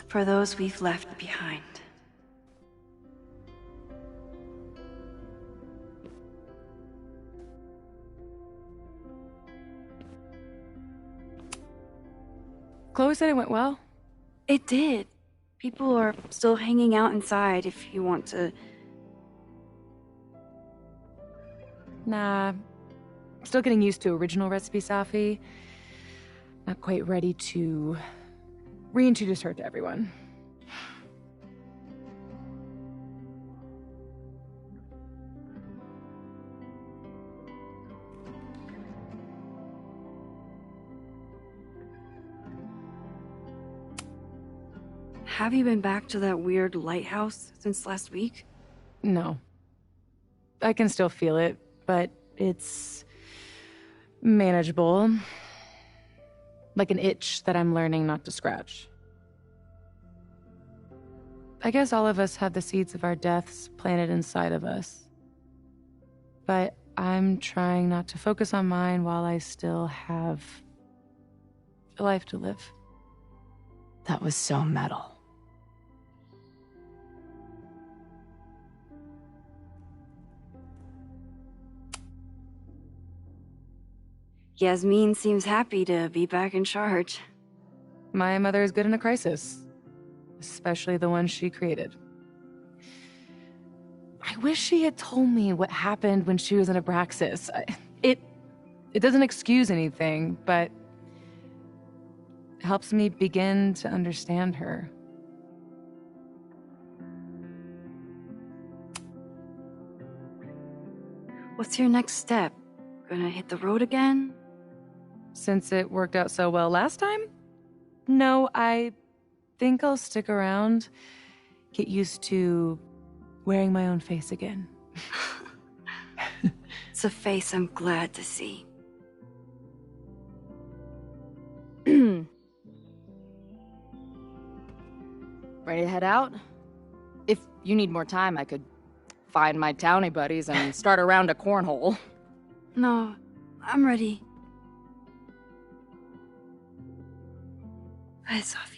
For those we've left behind. Chloe said it went well. It did. People are still hanging out inside if you want to. Nah. Still getting used to original recipe Safi. Not quite ready to reintroduce her to everyone. Have you been back to that weird lighthouse since last week? No. I can still feel it, but it's manageable. Like an itch that I'm learning not to scratch. I guess all of us have the seeds of our deaths planted inside of us. But I'm trying not to focus on mine while I still have a life to live. That was so metal. Yasmin seems happy to be back in charge. My mother is good in a crisis. Especially the one she created. I wish she had told me what happened when she was in Abraxas. It doesn't excuse anything, but helps me begin to understand her. What's your next step? Gonna hit the road again? Since it worked out so well last time? No, I think I'll stick around, get used to wearing my own face again. It's a face I'm glad to see. Ready to head out? If you need more time, I could find my townie buddies and start a round of cornhole. No, I'm ready. Bye, Sophie.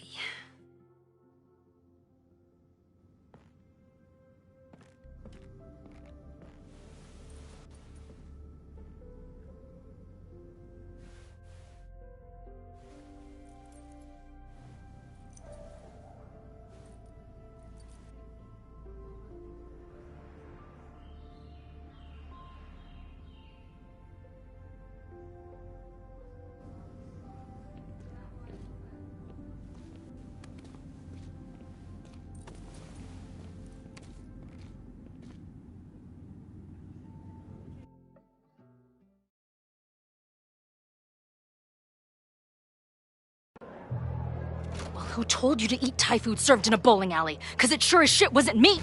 Who told you to eat Thai food served in a bowling alley? Because it sure as shit wasn't me!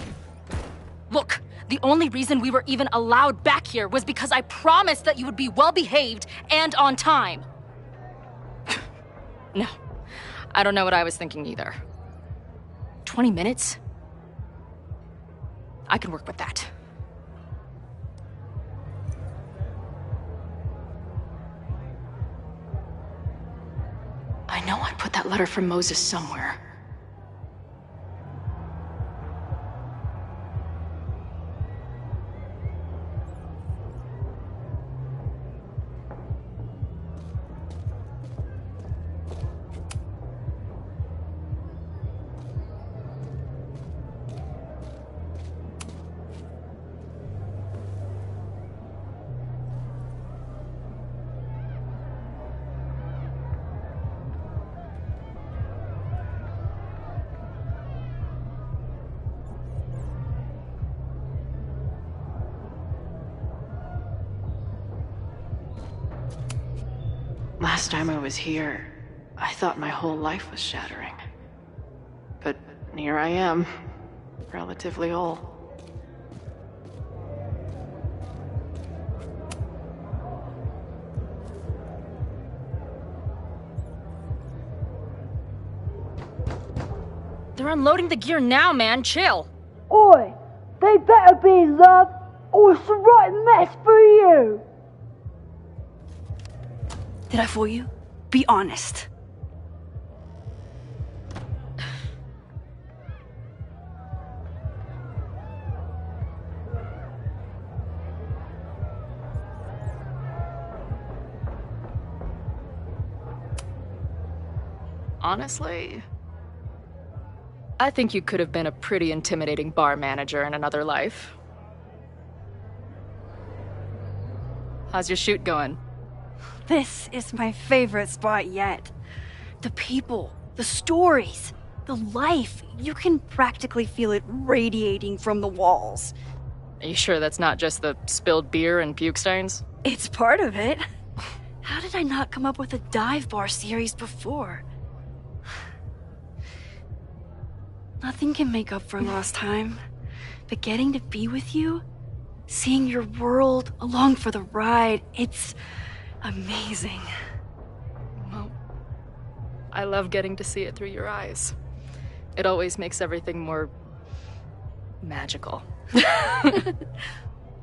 Look, the only reason we were even allowed back here was because I promised that you would be well-behaved and on time. No, I don't know what I was thinking either. 20 minutes? I can work with that. I know I put that letter from Moses somewhere. Last time I was here, I thought my whole life was shattering. But here I am, relatively whole. They're unloading the gear now, man. Chill. Oi! They better be in love, or it's a right mess for you! Did I fool you? Be honest. Honestly, I think you could have been a pretty intimidating bar manager in another life. How's your shoot going? This is my favorite spot yet. The people, the stories, the life. You can practically feel it radiating from the walls. Are you sure that's not just the spilled beer and puke stains? It's part of it. How did I not come up with a dive bar series before? Nothing can make up for lost time. But getting to be with you, seeing your world along for the ride, it's amazing. Well, I love getting to see it through your eyes. It always makes everything more magical.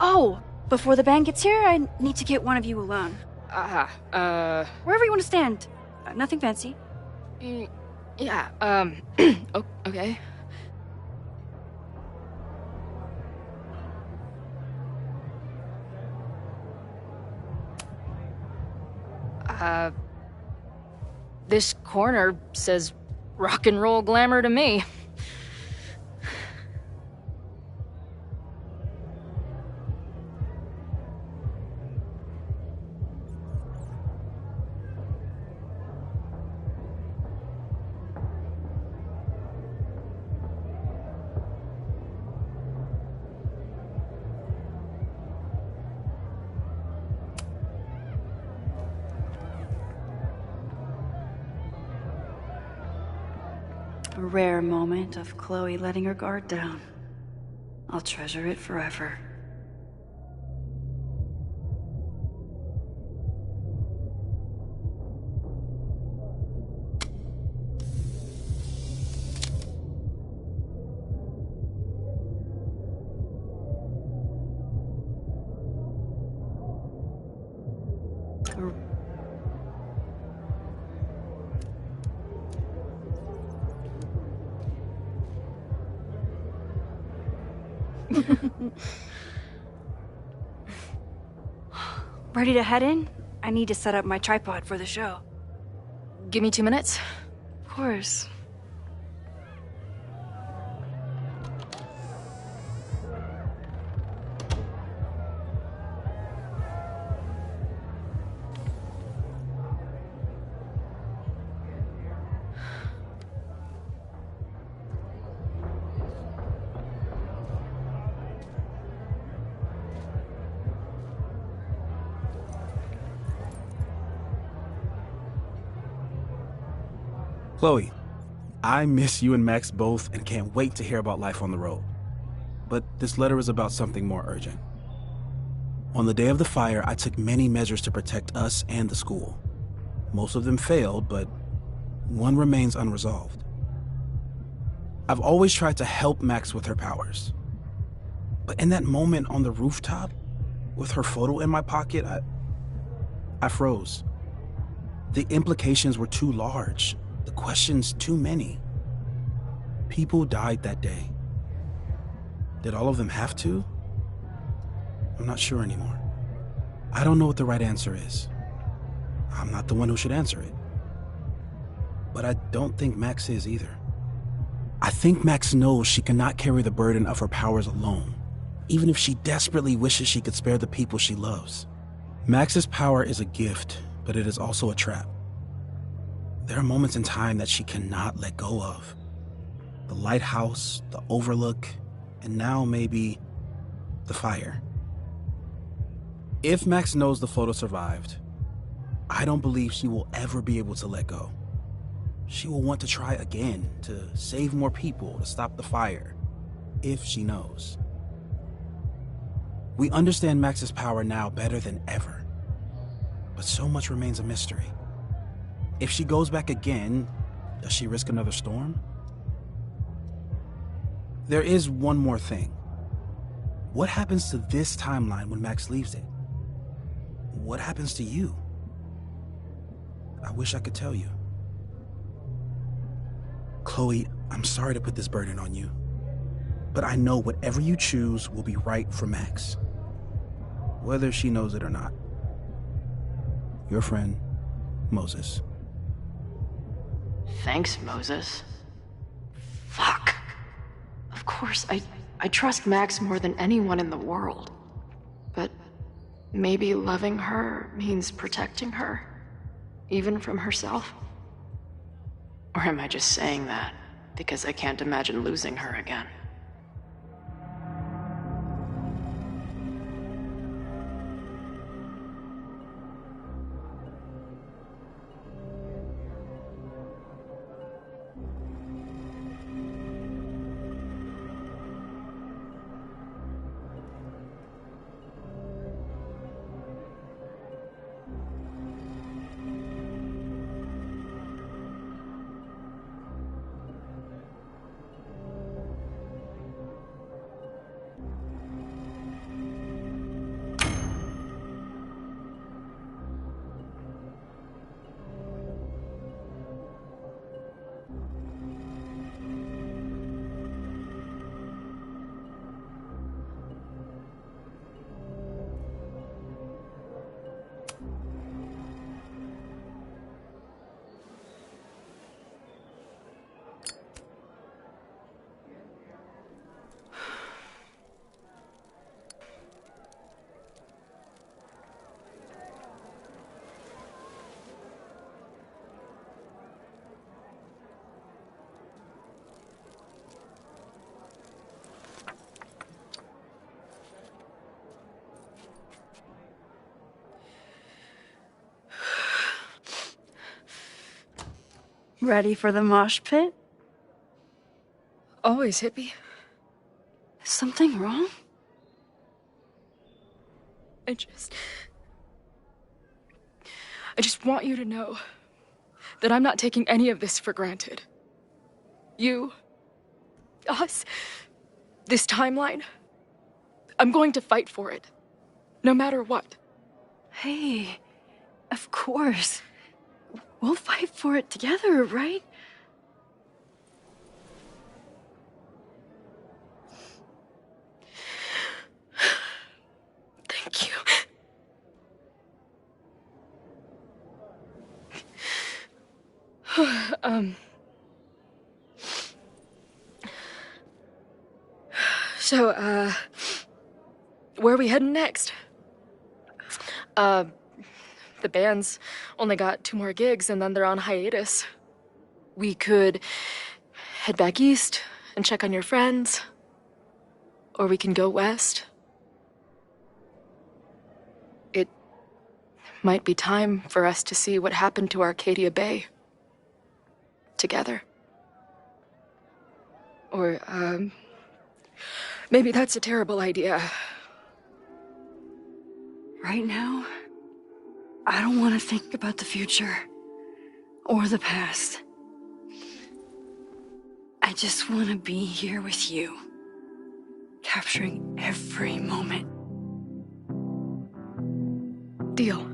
Oh, before the band gets here, I need to get one of you alone. Wherever you want to stand. Nothing fancy. Yeah, okay. This corner says rock and roll glamour to me. A rare moment of Chloe letting her guard down. I'll treasure it forever. Ready to head in? I need to set up my tripod for the show. Give me 2 minutes. Of course. Chloe, I miss you and Max both and can't wait to hear about life on the road. But this letter is about something more urgent. On the day of the fire, I took many measures to protect us and the school. Most of them failed, but one remains unresolved. I've always tried to help Max with her powers. But in that moment on the rooftop, with her photo in my pocket, I froze. The implications were too large. The questions too many. People died that day. Did all of them have to? I'm not sure anymore. I don't know what the right answer is. I'm not the one who should answer it. But I don't think Max is either. I think Max knows she cannot carry the burden of her powers alone, even if she desperately wishes she could spare the people she loves. Max's power is a gift, but it is also a trap. There are moments in time that she cannot let go of. The lighthouse, the overlook, and now maybe the fire. If Max knows the photo survived, I don't believe she will ever be able to let go. She will want to try again, to save more people, to stop the fire, if she knows. We understand Max's power now better than ever, but so much remains a mystery. If she goes back again, does she risk another storm? There is one more thing. What happens to this timeline when Max leaves it? What happens to you? I wish I could tell you. Chloe, I'm sorry to put this burden on you, but I know whatever you choose will be right for Max, whether she knows it or not. Your friend, Moses. Thanks, Moses. Fuck. Of course, I trust Max more than anyone in the world. But maybe loving her means protecting her, even from herself? Or am I just saying that because I can't imagine losing her again? Ready for the mosh pit? Always, hippie. Is something wrong? I just want you to know that I'm not taking any of this for granted. You, us, this timeline. I'm going to fight for it, no matter what. Hey, of course. We'll fight for it together, right? Thank you. So, where are we heading next? The band's only got 2 more gigs and then they're on hiatus. We could head back east and check on your friends. Or we can go west. It might be time for us to see what happened to Arcadia Bay. Together. Or, maybe that's a terrible idea. Right now, I don't want to think about the future or the past. I just want to be here with you, capturing every moment. Deal.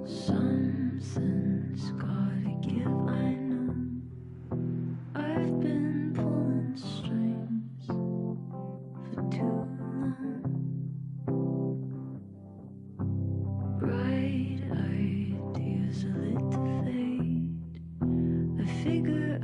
Something's gotta give, I know. I've been pulling strings for too long. Bright ideas are lit to fade. I figure